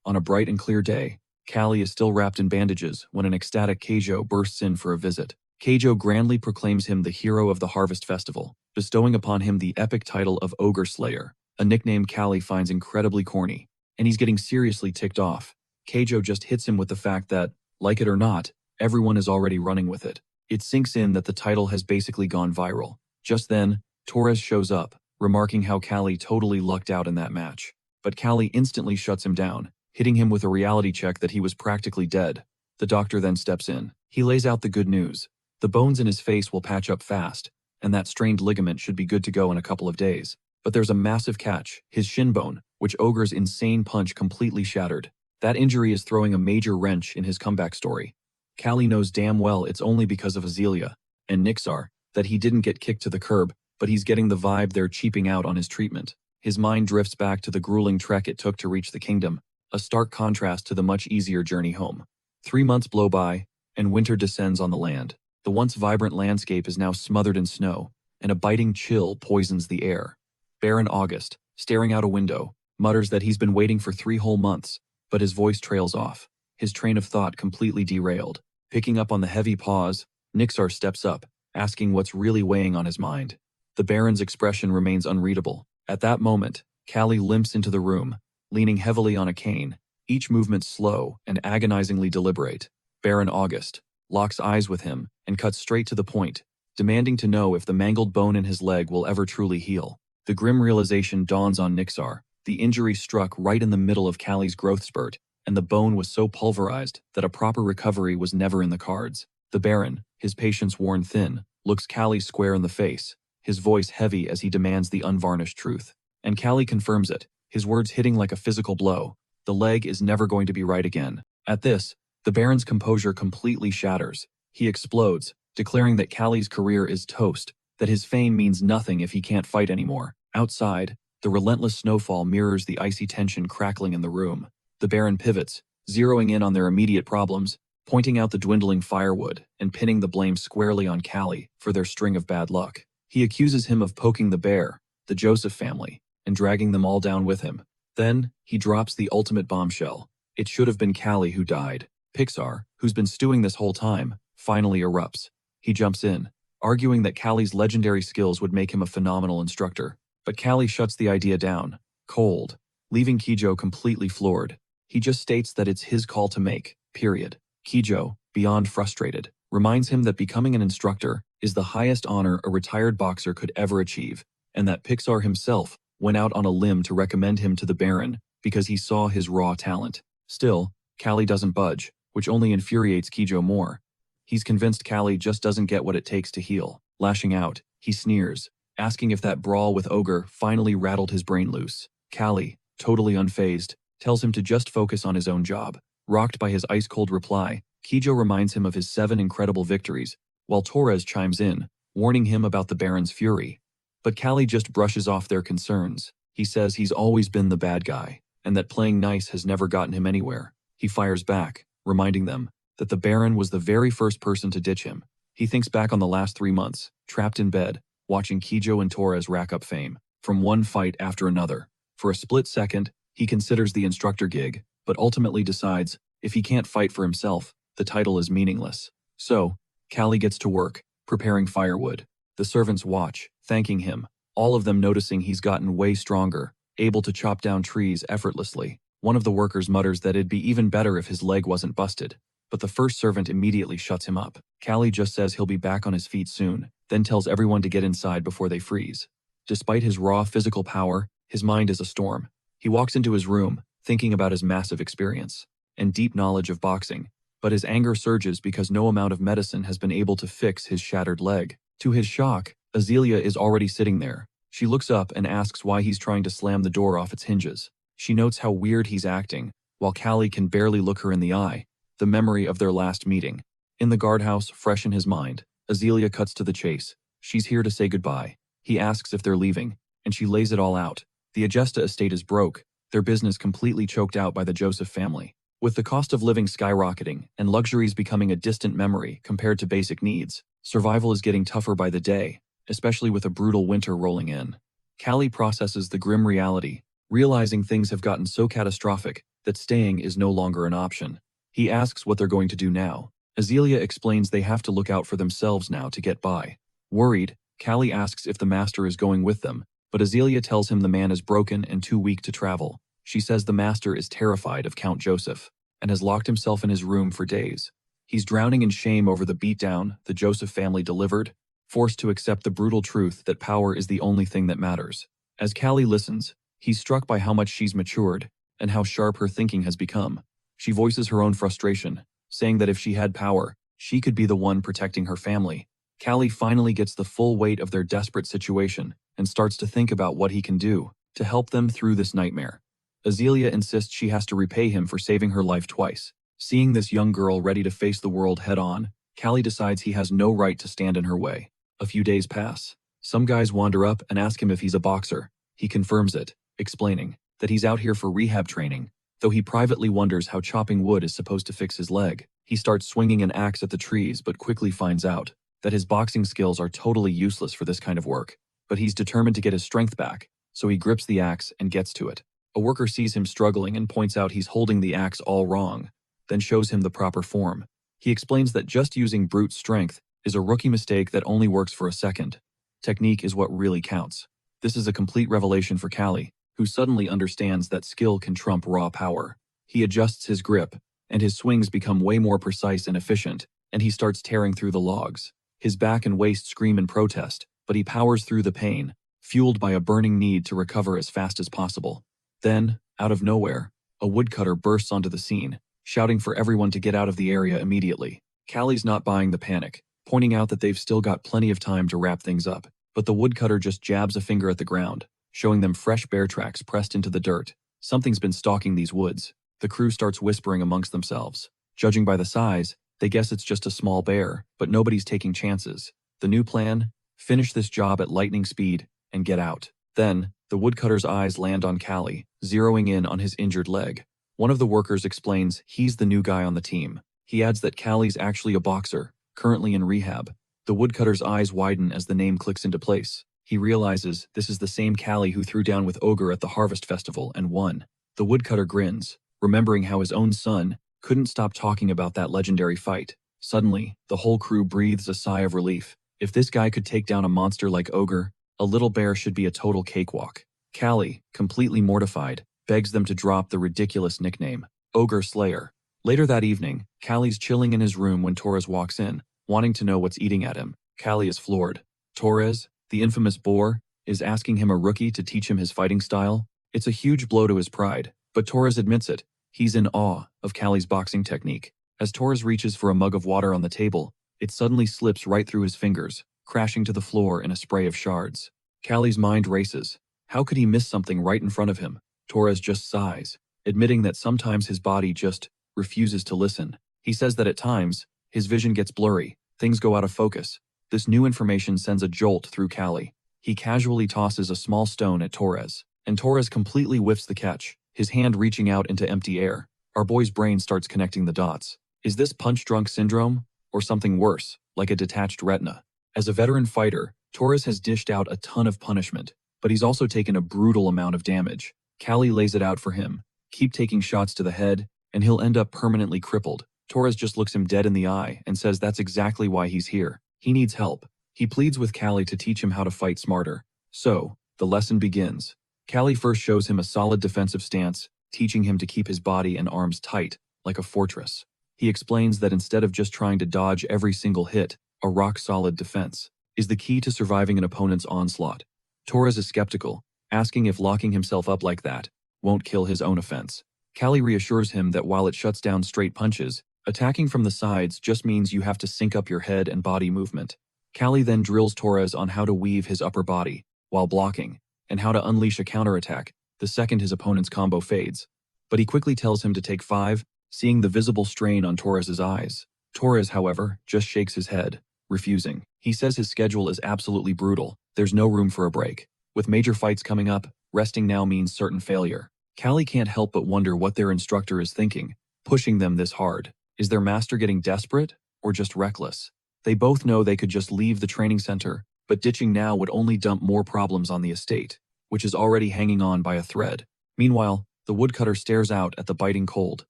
Speaker 1: on a bright and clear day, Callie is still wrapped in bandages when an ecstatic Keijo bursts in for a visit. Keijo grandly proclaims him the hero of the Harvest Festival, bestowing upon him the epic title of Ogre Slayer, a nickname Callie finds incredibly corny, and he's getting seriously ticked off. Keijo just hits him with the fact that, like it or not, everyone is already running with it. It sinks in that the title has basically gone viral. Just then, Torres shows up, remarking how Callie totally lucked out in that match. But Callie instantly shuts him down, hitting him with a reality check that he was practically dead. The doctor then steps in. He lays out the good news. The bones in his face will patch up fast, and that strained ligament should be good to go in a couple of days. But there's a massive catch, his shin bone, which Ogre's insane punch completely shattered. That injury is throwing a major wrench in his comeback story. Callie knows damn well it's only because of Azealia and Nixar that he didn't get kicked to the curb, but he's getting the vibe they're cheaping out on his treatment. His mind drifts back to the grueling trek it took to reach the kingdom, a stark contrast to the much easier journey home. 3 months blow by, and winter descends on the land. The once vibrant landscape is now smothered in snow, and a biting chill poisons the air. Baron August, staring out a window, mutters that he's been waiting for 3 whole months, but his voice trails off, his train of thought completely derailed. Picking up on the heavy pause, Nixar steps up, asking what's really weighing on his mind. The Baron's expression remains unreadable. At that moment, Callie limps into the room, leaning heavily on a cane, each movement slow and agonizingly deliberate. Baron August locks eyes with him and cuts straight to the point, demanding to know if the mangled bone in his leg will ever truly heal. The grim realization dawns on Nixar. The injury struck right in the middle of Callie's growth spurt, and the bone was so pulverized that a proper recovery was never in the cards. The Baron, his patience worn thin, looks Callie square in the face, his voice heavy as he demands the unvarnished truth. And Callie confirms it, his words hitting like a physical blow. The leg is never going to be right again. At this, the Baron's composure completely shatters. He explodes, declaring that Callie's career is toast, that his fame means nothing if he can't fight anymore. Outside, the relentless snowfall mirrors the icy tension crackling in the room. The Baron pivots, zeroing in on their immediate problems, pointing out the dwindling firewood and pinning the blame squarely on Callie for their string of bad luck. He accuses him of poking the bear, the Joseph family, and dragging them all down with him. Then, he drops the ultimate bombshell. It should have been Callie who died. Pixar, who's been stewing this whole time, finally erupts. He jumps in, arguing that Callie's legendary skills would make him a phenomenal instructor. But Callie shuts the idea down, cold, leaving Kijo completely floored. He just states that it's his call to make, period. Kijo, beyond frustrated, reminds him that becoming an instructor is the highest honor a retired boxer could ever achieve, and that Pixar himself went out on a limb to recommend him to the Baron because he saw his raw talent. Still, Callie doesn't budge, which only infuriates Kijo more. He's convinced Callie just doesn't get what it takes to heal. Lashing out, he sneers, asking if that brawl with Ogre finally rattled his brain loose. Callie, totally unfazed, tells him to just focus on his own job. Rocked by his ice-cold reply, Kijo reminds him of his 7 incredible victories, while Torres chimes in, warning him about the Baron's fury. But Callie just brushes off their concerns. He says he's always been the bad guy, and that playing nice has never gotten him anywhere. He fires back, reminding them that the Baron was the very first person to ditch him. He thinks back on the last 3 months, trapped in bed, watching Kijo and Torres rack up fame, from one fight after another. For a split second, he considers the instructor gig, but ultimately decides, if he can't fight for himself, the title is meaningless. So, Callie gets to work, preparing firewood. The servants watch, thanking him, all of them noticing he's gotten way stronger, able to chop down trees effortlessly. One of the workers mutters that it'd be even better if his leg wasn't busted, but the first servant immediately shuts him up. Callie just says he'll be back on his feet soon, then tells everyone to get inside before they freeze. Despite his raw physical power, his mind is a storm. He walks into his room, thinking about his massive experience and deep knowledge of boxing, but his anger surges because no amount of medicine has been able to fix his shattered leg. To his shock, Azealia is already sitting there. She looks up and asks why he's trying to slam the door off its hinges. She notes how weird he's acting, while Callie can barely look her in the eye, the memory of their last meeting. In the guardhouse, fresh in his mind, Azealia cuts to the chase. She's here to say goodbye. He asks if they're leaving, and she lays it all out. The Agesta estate is broke, their business completely choked out by the Joseph family. With the cost of living skyrocketing and luxuries becoming a distant memory compared to basic needs, survival is getting tougher by the day, especially with a brutal winter rolling in. Callie processes the grim reality, realizing things have gotten so catastrophic that staying is no longer an option. He asks what they're going to do now. Azealia explains they have to look out for themselves now to get by. Worried, Callie asks if the master is going with them, but Azealia tells him the man is broken and too weak to travel. She says the master is terrified of Count Joseph and has locked himself in his room for days. He's drowning in shame over the beatdown the Joseph family delivered, forced to accept the brutal truth that power is the only thing that matters. As Callie listens, he's struck by how much she's matured and how sharp her thinking has become. She voices her own frustration, saying that if she had power, she could be the one protecting her family. Callie finally gets the full weight of their desperate situation and starts to think about what he can do to help them through this nightmare. Azealia insists she has to repay him for saving her life twice. Seeing this young girl ready to face the world head-on, Callie decides he has no right to stand in her way. A few days pass. Some guys wander up and ask him if he's a boxer. He confirms it, explaining that he's out here for rehab training, though he privately wonders how chopping wood is supposed to fix his leg. He starts swinging an axe at the trees but quickly finds out that his boxing skills are totally useless for this kind of work. But he's determined to get his strength back, so he grips the axe and gets to it. A worker sees him struggling and points out he's holding the axe all wrong, then shows him the proper form. He explains that just using brute strength is a rookie mistake that only works for a second. Technique is what really counts. This is a complete revelation for Callie, who suddenly understands that skill can trump raw power. He adjusts his grip, and his swings become way more precise and efficient, and he starts tearing through the logs. His back and waist scream in protest, but he powers through the pain, fueled by a burning need to recover as fast as possible. Then, out of nowhere, a woodcutter bursts onto the scene, shouting for everyone to get out of the area immediately. Callie's not buying the panic, pointing out that they've still got plenty of time to wrap things up. But the woodcutter just jabs a finger at the ground, showing them fresh bear tracks pressed into the dirt. Something's been stalking these woods. The crew starts whispering amongst themselves. Judging by the size, they guess it's just a small bear, but nobody's taking chances. The new plan? Finish this job at lightning speed and get out. Then, the woodcutter's eyes land on Callie, zeroing in on his injured leg. One of the workers explains he's the new guy on the team. He adds that Callie's actually a boxer, currently in rehab. The woodcutter's eyes widen as the name clicks into place. He realizes this is the same Callie who threw down with Ogre at the Harvest Festival and won. The woodcutter grins, remembering how his own son couldn't stop talking about that legendary fight. Suddenly, the whole crew breathes a sigh of relief. If this guy could take down a monster like Ogre, a little bear should be a total cakewalk. Callie, completely mortified, begs them to drop the ridiculous nickname, Ogre Slayer. Later that evening, Callie's chilling in his room when Torres walks in, wanting to know what's eating at him. Callie is floored. Torres, the infamous boar, is asking him, a rookie, to teach him his fighting style. It's a huge blow to his pride, but Torres admits it. He's in awe of Callie's boxing technique. As Torres reaches for a mug of water on the table, it suddenly slips right through his fingers, crashing to the floor in a spray of shards. Callie's mind races. How could he miss something right in front of him? Torres just sighs, admitting that sometimes his body just refuses to listen. He says that at times, his vision gets blurry, things go out of focus. This new information sends a jolt through Callie. He casually tosses a small stone at Torres, and Torres completely whiffs the catch, his hand reaching out into empty air. Our boy's brain starts connecting the dots. Is this punch-drunk syndrome? Or something worse, like a detached retina? As a veteran fighter, Torres has dished out a ton of punishment, but he's also taken a brutal amount of damage. Callie lays it out for him. Keep taking shots to the head, and he'll end up permanently crippled. Torres just looks him dead in the eye and says that's exactly why he's here. He needs help. He pleads with Callie to teach him how to fight smarter. So, the lesson begins. Callie first shows him a solid defensive stance, teaching him to keep his body and arms tight, like a fortress. He explains that instead of just trying to dodge every single hit, a rock-solid defense is the key to surviving an opponent's onslaught. Torres is skeptical, asking if locking himself up like that won't kill his own offense. Callie reassures him that while it shuts down straight punches, attacking from the sides just means you have to sync up your head and body movement. Callie then drills Torres on how to weave his upper body while blocking, and how to unleash a counterattack the second his opponent's combo fades. But he quickly tells him to take 5, seeing the visible strain on Torres's eyes. Torres, however, just shakes his head, refusing. He says his schedule is absolutely brutal. There's no room for a break. With major fights coming up, resting now means certain failure. Callie can't help but wonder what their instructor is thinking, pushing them this hard. Is their master getting desperate, or just reckless? They both know they could just leave the training center, but ditching now would only dump more problems on the estate, which is already hanging on by a thread. Meanwhile, the woodcutter stares out at the biting cold,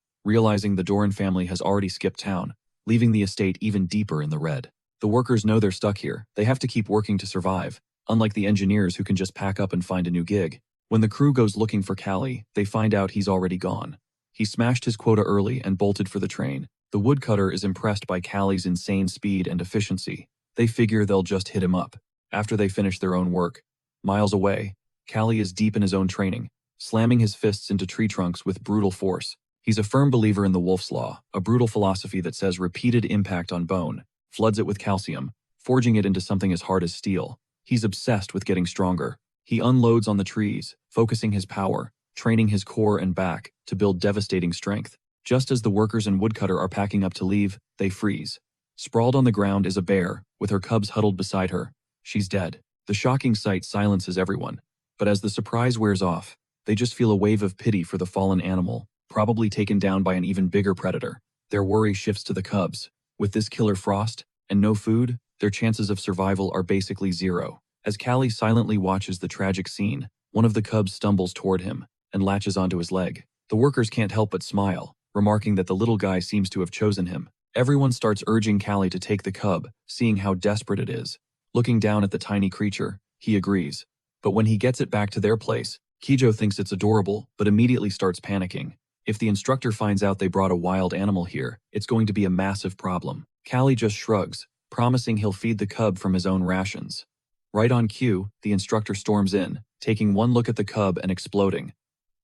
Speaker 1: realizing the Doran family has already skipped town, leaving the estate even deeper in the red. The workers know they're stuck here. They have to keep working to survive, unlike the engineers who can just pack up and find a new gig. When the crew goes looking for Callie, they find out he's already gone. He smashed his quota early and bolted for the train. The woodcutter is impressed by Callie's insane speed and efficiency. They figure they'll just hit him up after they finish their own work. Miles away, Callie is deep in his own training, slamming his fists into tree trunks with brutal force. He's a firm believer in the Wolf's Law, a brutal philosophy that says repeated impact on bone floods it with calcium, forging it into something as hard as steel. He's obsessed with getting stronger. He unloads on the trees, focusing his power, training his core and back to build devastating strength. Just as the workers and woodcutter are packing up to leave, they freeze. Sprawled on the ground is a bear, with her cubs huddled beside her. She's dead. The shocking sight silences everyone, but as the surprise wears off, they just feel a wave of pity for the fallen animal, probably taken down by an even bigger predator. Their worry shifts to the cubs. With this killer frost, and no food, their chances of survival are basically zero. As Callie silently watches the tragic scene, one of the cubs stumbles toward him and latches onto his leg. The workers can't help but smile, remarking that the little guy seems to have chosen him. Everyone starts urging Callie to take the cub, seeing how desperate it is. Looking down at the tiny creature, he agrees. But when he gets it back to their place, Kijo thinks it's adorable, but immediately starts panicking. If the instructor finds out they brought a wild animal here, it's going to be a massive problem. Callie just shrugs, promising he'll feed the cub from his own rations. Right on cue, the instructor storms in, taking one look at the cub and exploding.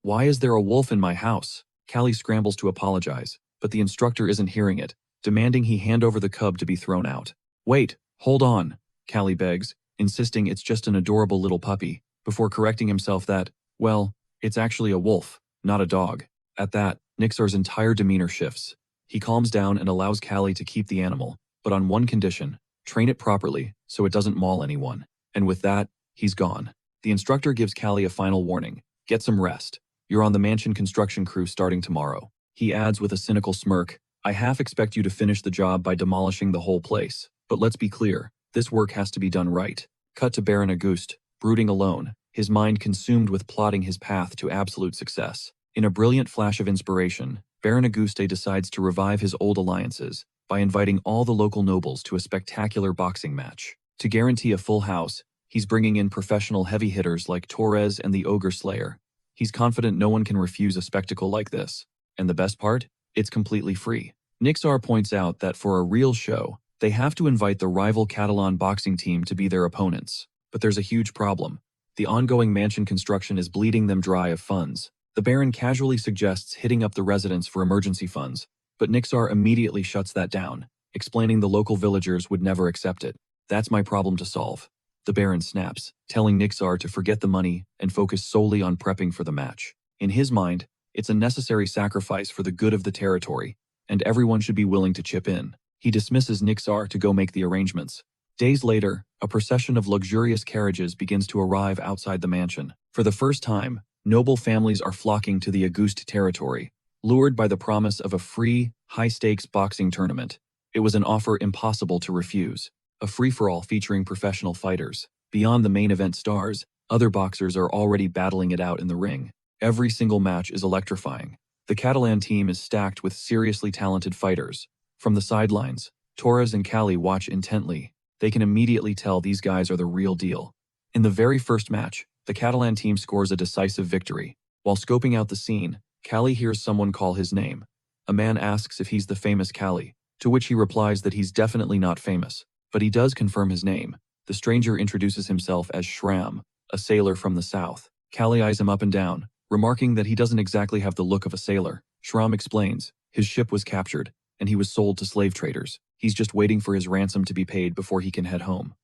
Speaker 1: Why is there a wolf in my house? Callie scrambles to apologize, but the instructor isn't hearing it, demanding he hand over the cub to be thrown out. Wait, hold on, Callie begs, insisting it's just an adorable little puppy, before correcting himself that, well, it's actually a wolf, not a dog. At that, Nixar's entire demeanor shifts. He calms down and allows Callie to keep the animal, but on one condition: train it properly so it doesn't maul anyone. And with that, he's gone. The instructor gives Callie a final warning: get some rest. You're on the mansion construction crew starting tomorrow. He adds with a cynical smirk, I half expect you to finish the job by demolishing the whole place. But let's be clear, this work has to be done right. Cut to Baron Auguste, brooding alone, his mind consumed with plotting his path to absolute success. In a brilliant flash of inspiration, Baron Auguste decides to revive his old alliances by inviting all the local nobles to a spectacular boxing match. To guarantee a full house, he's bringing in professional heavy hitters like Torres and the Ogre Slayer. He's confident no one can refuse a spectacle like this. And the best part? It's completely free. Nixar points out that for a real show, they have to invite the rival Catalan boxing team to be their opponents. But there's a huge problem. The ongoing mansion construction is bleeding them dry of funds. The Baron casually suggests hitting up the residents for emergency funds, but Nixar immediately shuts that down, explaining the local villagers would never accept it. That's my problem to solve. The Baron snaps, telling Nixar to forget the money and focus solely on prepping for the match. In his mind, it's a necessary sacrifice for the good of the territory, and everyone should be willing to chip in. He dismisses Nixar to go make the arrangements. Days later, a procession of luxurious carriages begins to arrive outside the mansion. For the first time, noble families are flocking to the Auguste territory, lured by the promise of a free, high-stakes boxing tournament. It was an offer impossible to refuse. A free-for-all featuring professional fighters. Beyond the main event stars, other boxers are already battling it out in the ring. Every single match is electrifying. The Catalan team is stacked with seriously talented fighters. From the sidelines, Torres and Callie watch intently. They can immediately tell these guys are the real deal. In the very first match, the Catalan team scores a decisive victory. While scoping out the scene, Callie hears someone call his name. A man asks if he's the famous Callie, to which he replies that he's definitely not famous. But he does confirm his name. The stranger introduces himself as Shram, a sailor from the south. Callie eyes him up and down, remarking that he doesn't exactly have the look of a sailor. Shram explains, his ship was captured, and he was sold to slave traders. He's just waiting for his ransom to be paid before he can head home.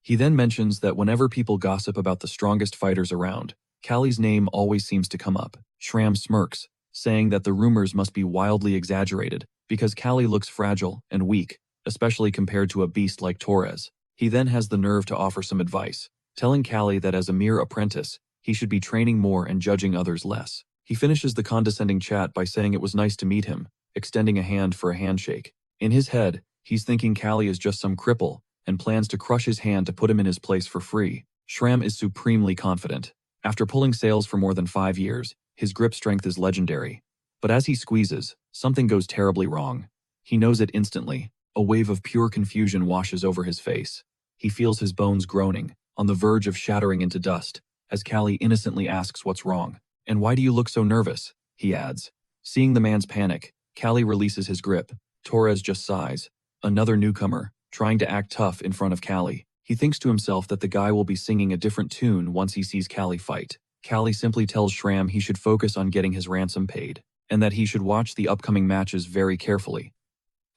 Speaker 1: He then mentions that whenever people gossip about the strongest fighters around, Callie's name always seems to come up. Shram smirks, saying that the rumors must be wildly exaggerated, because Callie looks fragile and weak, especially compared to a beast like Torres. He then has the nerve to offer some advice, telling Callie that as a mere apprentice, he should be training more and judging others less. He finishes the condescending chat by saying it was nice to meet him, extending a hand for a handshake. In his head, he's thinking Callie is just some cripple, and plans to crush his hand to put him in his place for free. Shram is supremely confident. After pulling sails for more than 5 years, his grip strength is legendary. But as he squeezes, something goes terribly wrong. He knows it instantly. A wave of pure confusion washes over his face. He feels his bones groaning, on the verge of shattering into dust, as Callie innocently asks what's wrong. And why do you look so nervous? He adds. Seeing the man's panic, Callie releases his grip. Torres just sighs. Another newcomer, trying to act tough in front of Callie. He thinks to himself that the guy will be singing a different tune once he sees Callie fight. Callie simply tells Shram he should focus on getting his ransom paid, and that he should watch the upcoming matches very carefully.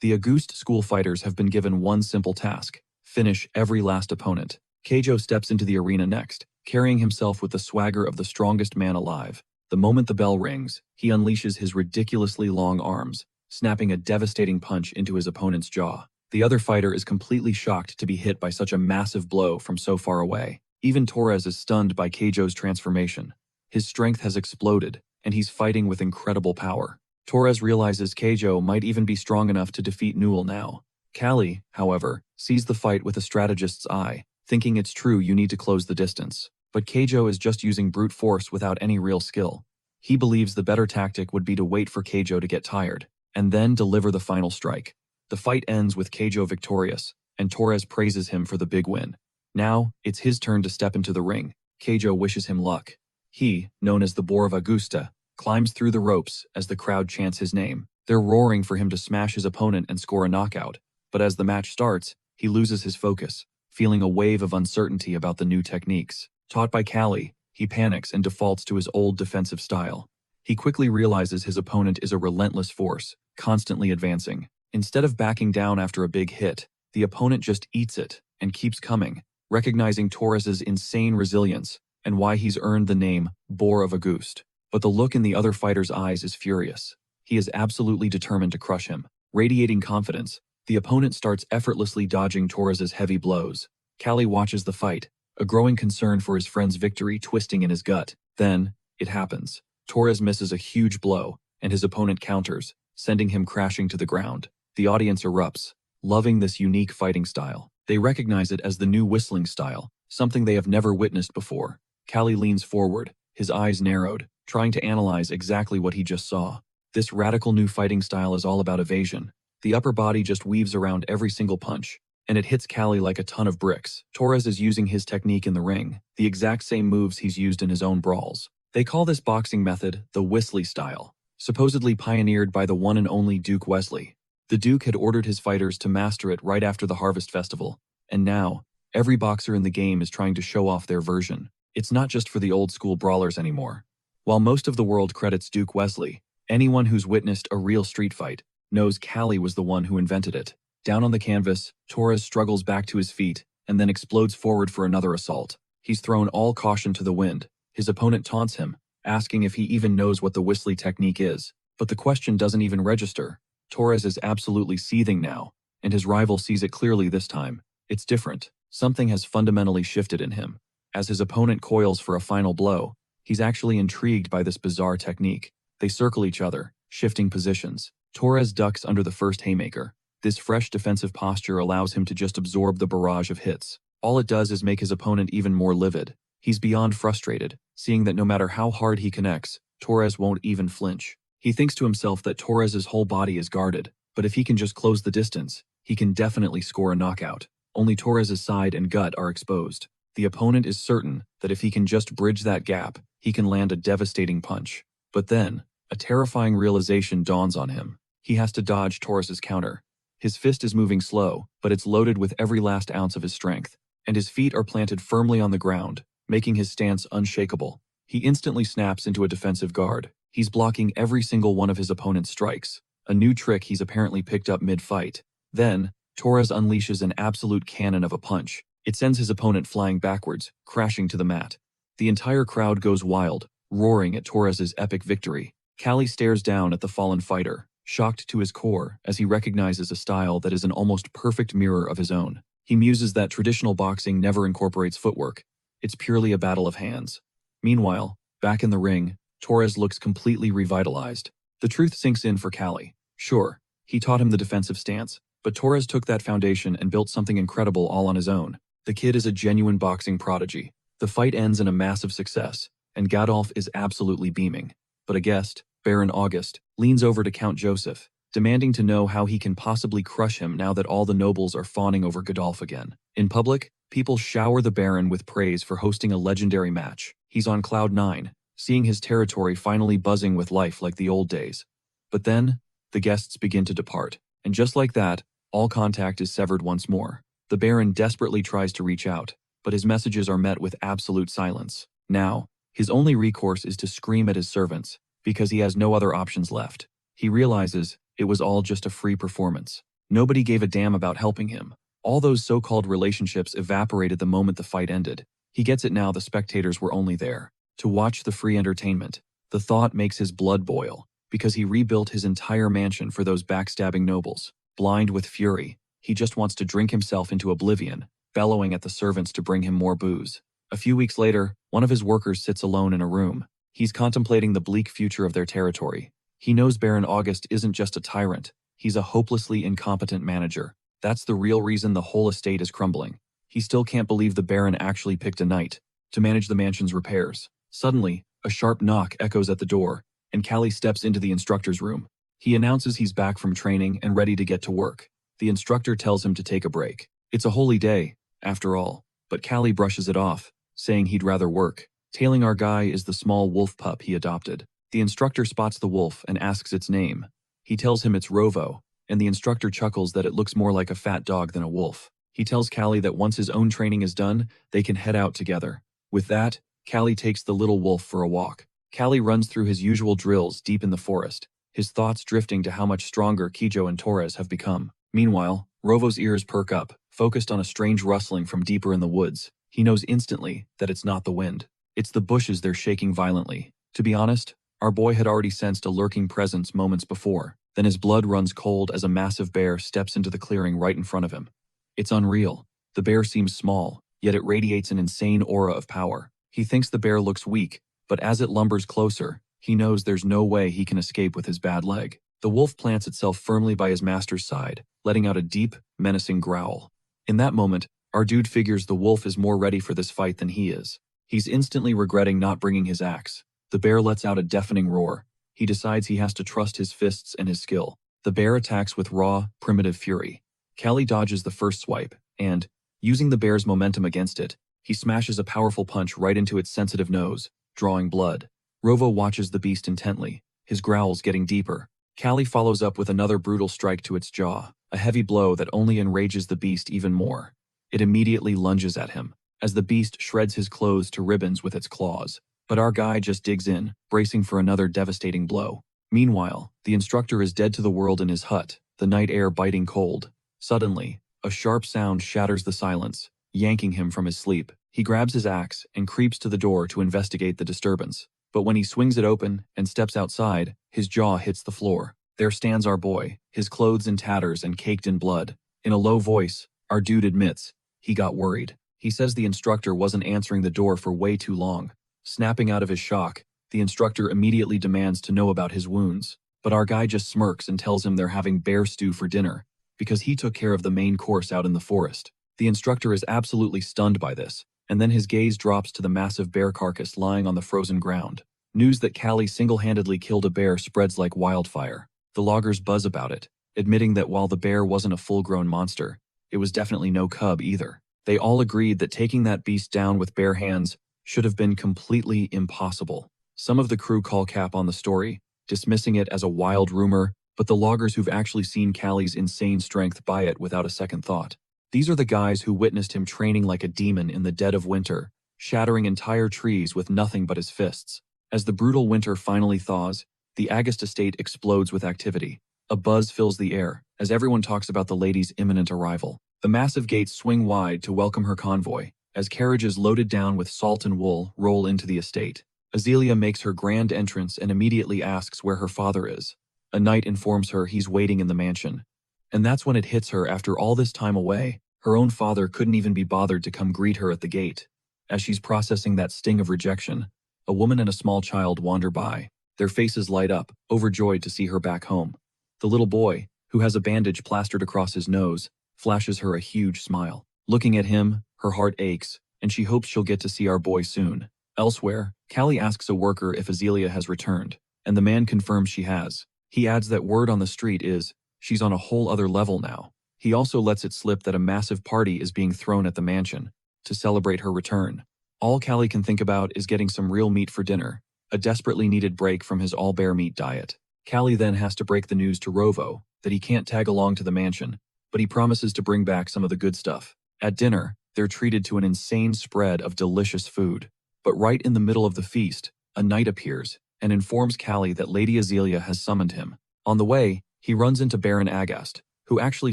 Speaker 1: The Auguste school fighters have been given one simple task: finish every last opponent. Keijo steps into the arena next, carrying himself with the swagger of the strongest man alive. The moment the bell rings, he unleashes his ridiculously long arms, snapping a devastating punch into his opponent's jaw. The other fighter is completely shocked to be hit by such a massive blow from so far away. Even Torres is stunned by Keijo's transformation. His strength has exploded, and he's fighting with incredible power. Torres realizes Keijo might even be strong enough to defeat Newell now. Callie, however, sees the fight with a strategist's eye, thinking it's true you need to close the distance. But Keijo is just using brute force without any real skill. He believes the better tactic would be to wait for Keijo to get tired, and then deliver the final strike. The fight ends with Keijo victorious, and Torres praises him for the big win. Now, it's his turn to step into the ring. Keijo wishes him luck. He, known as the Boar of Augusta, climbs through the ropes as the crowd chants his name. They're roaring for him to smash his opponent and score a knockout. But as the match starts, he loses his focus, feeling a wave of uncertainty about the new techniques. Taught by Callie, He panics and defaults to his old defensive style. He quickly realizes his opponent is a relentless force, constantly advancing. Instead of backing down after a big hit, the opponent just eats it and keeps coming, recognizing Torres's insane resilience and why he's earned the name Boar of Auguste. But the look in the other fighter's eyes is furious. He is absolutely determined to crush him. Radiating confidence, the opponent starts effortlessly dodging Torres's heavy blows. Callie watches the fight, a growing concern for his friend's victory twisting in his gut. Then, it happens. Torres misses a huge blow, and his opponent counters, sending him crashing to the ground. The audience erupts, loving this unique fighting style. They recognize it as the new whistling style, something they have never witnessed before. Callie leans forward, his eyes narrowed, trying to analyze exactly what he just saw. This radical new fighting style is all about evasion. The upper body just weaves around every single punch, and it hits Callie like a ton of bricks. Torres is using his technique in the ring, the exact same moves he's used in his own brawls. They call this boxing method the Wesley style, supposedly pioneered by the one and only Duke Wesley. The Duke had ordered his fighters to master it right after the Harvest Festival, and now, every boxer in the game is trying to show off their version. It's not just for the old-school brawlers anymore. While most of the world credits Duke Wesley, anyone who's witnessed a real street fight knows Callie was the one who invented it. Down on the canvas, Torres struggles back to his feet and then explodes forward for another assault. He's thrown all caution to the wind. His opponent taunts him, asking if he even knows what the Wesley technique is. But the question doesn't even register. Torres is absolutely seething now, and his rival sees it clearly this time. It's different. Something has fundamentally shifted in him. As his opponent coils for a final blow, he's actually intrigued by this bizarre technique. They circle each other, shifting positions. Torres ducks under the first haymaker. This fresh defensive posture allows him to just absorb the barrage of hits. All it does is make his opponent even more livid. He's beyond frustrated, seeing that no matter how hard he connects, Torres won't even flinch. He thinks to himself that Torres's whole body is guarded, but if he can just close the distance, he can definitely score a knockout. Only Torres's side and gut are exposed. The opponent is certain that if he can just bridge that gap, he can land a devastating punch. But then, a terrifying realization dawns on him. He has to dodge Torres's counter. His fist is moving slow, but it's loaded with every last ounce of his strength, and his feet are planted firmly on the ground, making his stance unshakable. He instantly snaps into a defensive guard. He's blocking every single one of his opponent's strikes, a new trick he's apparently picked up mid-fight. Then, Torres unleashes an absolute cannon of a punch. It sends his opponent flying backwards, crashing to the mat. The entire crowd goes wild, roaring at Torres's epic victory. Callie stares down at the fallen fighter, shocked to his core as he recognizes a style that is an almost perfect mirror of his own. He muses that traditional boxing never incorporates footwork. It's purely a battle of hands. Meanwhile, back in the ring, Torres looks completely revitalized. The truth sinks in for Callie. Sure, he taught him the defensive stance, but Torres took that foundation and built something incredible all on his own. The kid is a genuine boxing prodigy. The fight ends in a massive success, and Gadolf is absolutely beaming. But a guest, Baron August, leans over to Count Joseph, demanding to know how he can possibly crush him now that all the nobles are fawning over Gadolf again. In public, people shower the Baron with praise for hosting a legendary match. He's on cloud 9, seeing his territory finally buzzing with life like the old days. But then, the guests begin to depart, and just like that, all contact is severed once more. The Baron desperately tries to reach out, but his messages are met with absolute silence. Now, his only recourse is to scream at his servants, because he has no other options left. He realizes it was all just a free performance. Nobody gave a damn about helping him. All those so-called relationships evaporated the moment the fight ended. He gets it now. The spectators were only there to watch the free entertainment. The thought makes his blood boil, because he rebuilt his entire mansion for those backstabbing nobles. Blind with fury, he just wants to drink himself into oblivion, bellowing at the servants to bring him more booze. A few weeks later, one of his workers sits alone in a room. He's contemplating the bleak future of their territory. He knows Baron August isn't just a tyrant, he's a hopelessly incompetent manager. That's the real reason the whole estate is crumbling. He still can't believe the Baron actually picked a knight to manage the mansion's repairs. Suddenly, a sharp knock echoes at the door, and Callie steps into the instructor's room. He announces he's back from training and ready to get to work. The instructor tells him to take a break. It's a holy day, after all, but Callie brushes it off, saying he'd rather work. Tailing our guy is the small wolf pup he adopted. The instructor spots the wolf and asks its name. He tells him it's Rovo, and the instructor chuckles that it looks more like a fat dog than a wolf. He tells Callie that once his own training is done, they can head out together. With that, Callie takes the little wolf for a walk. Callie runs through his usual drills deep in the forest, his thoughts drifting to how much stronger Kijo and Torres have become. Meanwhile, Rovo's ears perk up, focused on a strange rustling from deeper in the woods. He knows instantly that it's not the wind. It's the bushes they're shaking violently. To be honest, our boy had already sensed a lurking presence moments before. Then his blood runs cold as a massive bear steps into the clearing right in front of him. It's unreal. The bear seems small, yet it radiates an insane aura of power. He thinks the bear looks weak, but as it lumbers closer, he knows there's no way he can escape with his bad leg. The wolf plants itself firmly by his master's side, letting out a deep, menacing growl. In that moment, our dude figures the wolf is more ready for this fight than he is. He's instantly regretting not bringing his axe. The bear lets out a deafening roar. He decides he has to trust his fists and his skill. The bear attacks with raw, primitive fury. Callie dodges the first swipe, and, using the bear's momentum against it, he smashes a powerful punch right into its sensitive nose, drawing blood. Rovo watches the beast intently, his growls getting deeper. Callie follows up with another brutal strike to its jaw, a heavy blow that only enrages the beast even more. It immediately lunges at him, as the beast shreds his clothes to ribbons with its claws. But our guy just digs in, bracing for another devastating blow. Meanwhile, the instructor is dead to the world in his hut, the night air biting cold. Suddenly, a sharp sound shatters the silence, yanking him from his sleep. He grabs his axe and creeps to the door to investigate the disturbance. But when he swings it open and steps outside, his jaw hits the floor. There stands our boy, his clothes in tatters and caked in blood. In a low voice, our dude admits he got worried. He says the instructor wasn't answering the door for way too long. Snapping out of his shock, the instructor immediately demands to know about his wounds. But our guy just smirks and tells him they're having bear stew for dinner, because he took care of the main course out in the forest. The instructor is absolutely stunned by this, and then his gaze drops to the massive bear carcass lying on the frozen ground. News that Callie single-handedly killed a bear spreads like wildfire. The loggers buzz about it, admitting that while the bear wasn't a full-grown monster, it was definitely no cub either. They all agreed that taking that beast down with bare hands should have been completely impossible. Some of the crew call cap on the story, dismissing it as a wild rumor, but the loggers who've actually seen Callie's insane strength buy it without a second thought. These are the guys who witnessed him training like a demon in the dead of winter, shattering entire trees with nothing but his fists. As the brutal winter finally thaws, the Agast estate explodes with activity. A buzz fills the air, as everyone talks about the lady's imminent arrival. The massive gates swing wide to welcome her convoy, as carriages loaded down with salt and wool roll into the estate. Azealia makes her grand entrance and immediately asks where her father is. A knight informs her he's waiting in the mansion. And that's when it hits her after all this time away, her own father couldn't even be bothered to come greet her at the gate. As she's processing that sting of rejection, a woman and a small child wander by. Their faces light up, overjoyed to see her back home. The little boy, who has a bandage plastered across his nose, flashes her a huge smile. Looking at him, her heart aches, and she hopes she'll get to see our boy soon. Elsewhere, Callie asks a worker if Azealia has returned, and the man confirms she has. He adds that word on the street is, she's on a whole other level now. He also lets it slip that a massive party is being thrown at the mansion to celebrate her return. All Callie can think about is getting some real meat for dinner, a desperately needed break from his all-bear meat diet. Callie then has to break the news to Rovo that he can't tag along to the mansion, but he promises to bring back some of the good stuff. At dinner, they're treated to an insane spread of delicious food. But right in the middle of the feast, a knight appears and informs Callie that Lady Azealia has summoned him. On the way, he runs into Baron Agast, who actually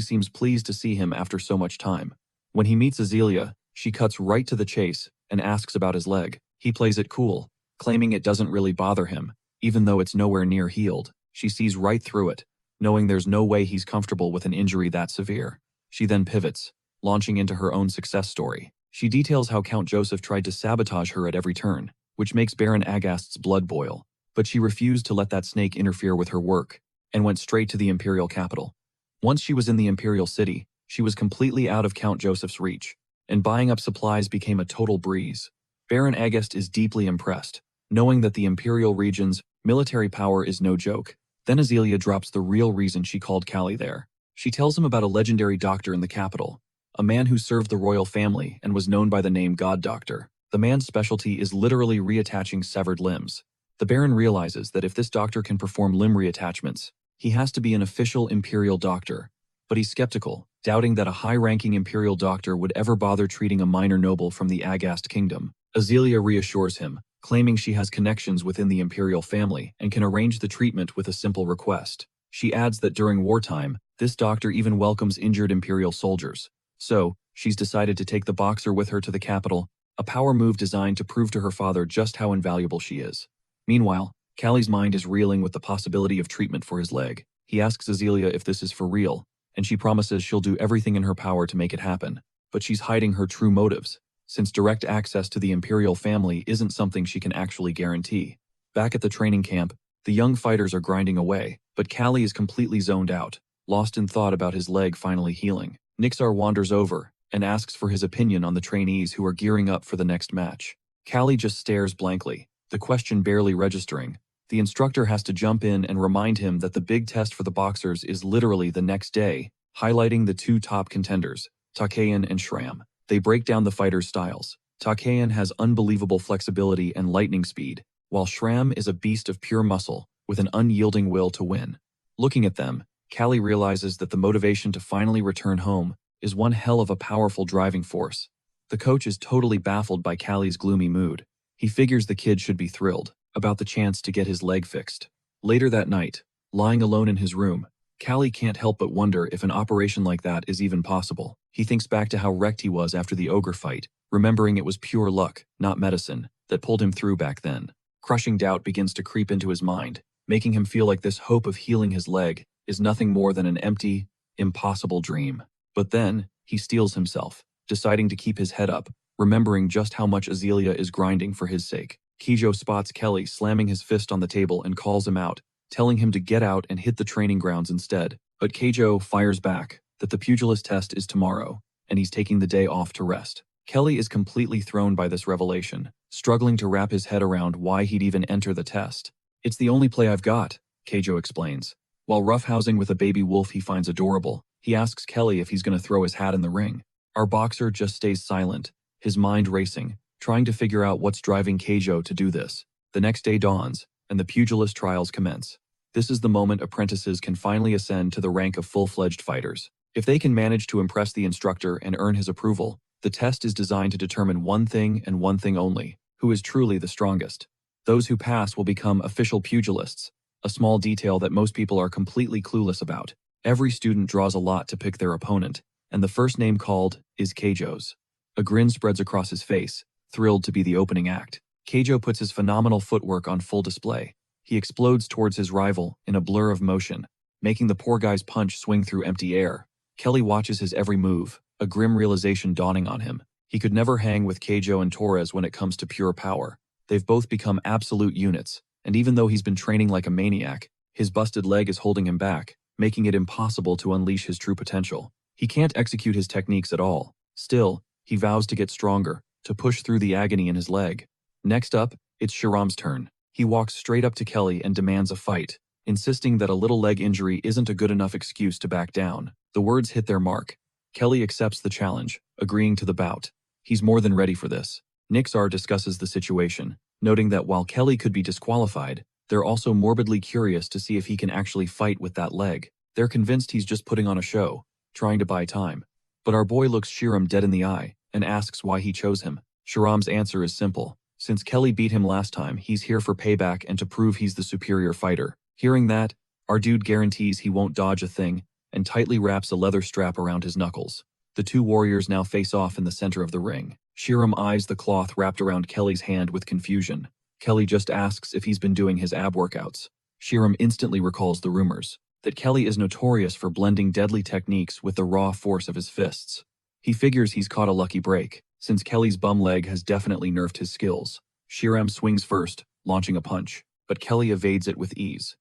Speaker 1: seems pleased to see him after so much time. When he meets Azealia, she cuts right to the chase and asks about his leg. He plays it cool, claiming it doesn't really bother him, even though it's nowhere near healed. She sees right through it, knowing there's no way he's comfortable with an injury that severe. She then pivots, launching into her own success story. She details how Count Joseph tried to sabotage her at every turn, which makes Baron Agast's blood boil, but she refused to let that snake interfere with her work, and went straight to the imperial capital. Once she was in the imperial city, she was completely out of Count Joseph's reach, and buying up supplies became a total breeze. Baron Agast is deeply impressed, knowing that the imperial region's military power is no joke. Then Azealia drops the real reason she called Callie there. She tells him about a legendary doctor in the capital, a man who served the royal family and was known by the name God Doctor. The man's specialty is literally reattaching severed limbs. The Baron realizes that if this doctor can perform limb reattachments, he has to be an official imperial doctor. But he's skeptical, doubting that a high-ranking imperial doctor would ever bother treating a minor noble from the Agast kingdom. Azealia reassures him, claiming she has connections within the imperial family and can arrange the treatment with a simple request. She adds that during wartime, this doctor even welcomes injured imperial soldiers. So, she's decided to take the boxer with her to the capital, a power move designed to prove to her father just how invaluable she is. Meanwhile, Callie's mind is reeling with the possibility of treatment for his leg. He asks Azealia if this is for real, and she promises she'll do everything in her power to make it happen. But she's hiding her true motives, since direct access to the imperial family isn't something she can actually guarantee. Back at the training camp, the young fighters are grinding away, but Callie is completely zoned out, lost in thought about his leg finally healing. Nixar wanders over and asks for his opinion on the trainees who are gearing up for the next match. Callie just stares blankly, the question barely registering. The instructor has to jump in and remind him that the big test for the boxers is literally the next day, highlighting the two top contenders, Takayan and Shram. They break down the fighters' styles. Takayan has unbelievable flexibility and lightning speed, while Shram is a beast of pure muscle with an unyielding will to win. Looking at them, Callie realizes that the motivation to finally return home is one hell of a powerful driving force. The coach is totally baffled by Callie's gloomy mood. He figures the kid should be thrilled about the chance to get his leg fixed. Later that night, lying alone in his room, Callie can't help but wonder if an operation like that is even possible. He thinks back to how wrecked he was after the ogre fight, remembering it was pure luck, not medicine, that pulled him through back then. Crushing doubt begins to creep into his mind, making him feel like this hope of healing his leg is nothing more than an empty, impossible dream. But then, he steels himself, deciding to keep his head up, remembering just how much Azealia is grinding for his sake. Kijo spots Kelly slamming his fist on the table and calls him out, telling him to get out and hit the training grounds instead. But Keijo fires back that the pugilist test is tomorrow, and he's taking the day off to rest. Kelly is completely thrown by this revelation, struggling to wrap his head around why he'd even enter the test. "It's the only play I've got," Keijo explains. While roughhousing with a baby wolf he finds adorable, he asks Kelly if he's going to throw his hat in the ring. Our boxer just stays silent, his mind racing, trying to figure out what's driving Keijo to do this. The next day dawns, and the pugilist trials commence. This is the moment apprentices can finally ascend to the rank of full-fledged fighters. If they can manage to impress the instructor and earn his approval, the test is designed to determine one thing and one thing only: who is truly the strongest. Those who pass will become official pugilists, a small detail that most people are completely clueless about. Every student draws a lot to pick their opponent, and the first name called is Keijo's. A grin spreads across his face, thrilled to be the opening act. Keijo puts his phenomenal footwork on full display. He explodes towards his rival in a blur of motion, making the poor guy's punch swing through empty air. Kelly watches his every move, a grim realization dawning on him. He could never hang with Keijo and Torres when it comes to pure power. They've both become absolute units, and even though he's been training like a maniac, his busted leg is holding him back, making it impossible to unleash his true potential. He can't execute his techniques at all. Still, he vows to get stronger, to push through the agony in his leg. Next up, it's Shiram's turn. He walks straight up to Kelly and demands a fight, insisting that a little leg injury isn't a good enough excuse to back down. The words hit their mark. Kelly accepts the challenge, agreeing to the bout. He's more than ready for this. Nixar discusses the situation, noting that while Kelly could be disqualified, they're also morbidly curious to see if he can actually fight with that leg. They're convinced he's just putting on a show, trying to buy time. But our boy looks Shiram dead in the eye and asks why he chose him. Shiram's answer is simple. Since Kelly beat him last time, he's here for payback and to prove he's the superior fighter. Hearing that, our dude guarantees he won't dodge a thing and tightly wraps a leather strap around his knuckles. The two warriors now face off in the center of the ring. Shiram eyes the cloth wrapped around Kelly's hand with confusion. Kelly just asks if he's been doing his ab workouts. Shiram instantly recalls the rumors that Kelly is notorious for blending deadly techniques with the raw force of his fists. He figures he's caught a lucky break, since Kelly's bum leg has definitely nerfed his skills. Shiram swings first, launching a punch, but Kelly evades it with ease.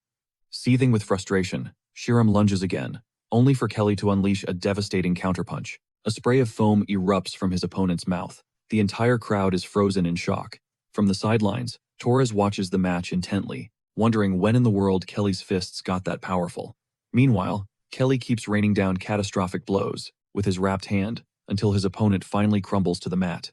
Speaker 1: Seething with frustration, Shiram lunges again, only for Kelly to unleash a devastating counterpunch. A spray of foam erupts from his opponent's mouth. The entire crowd is frozen in shock. From the sidelines, Torres watches the match intently, wondering when in the world Kelly's fists got that powerful. Meanwhile, Kelly keeps raining down catastrophic blows with his wrapped hand until his opponent finally crumbles to the mat.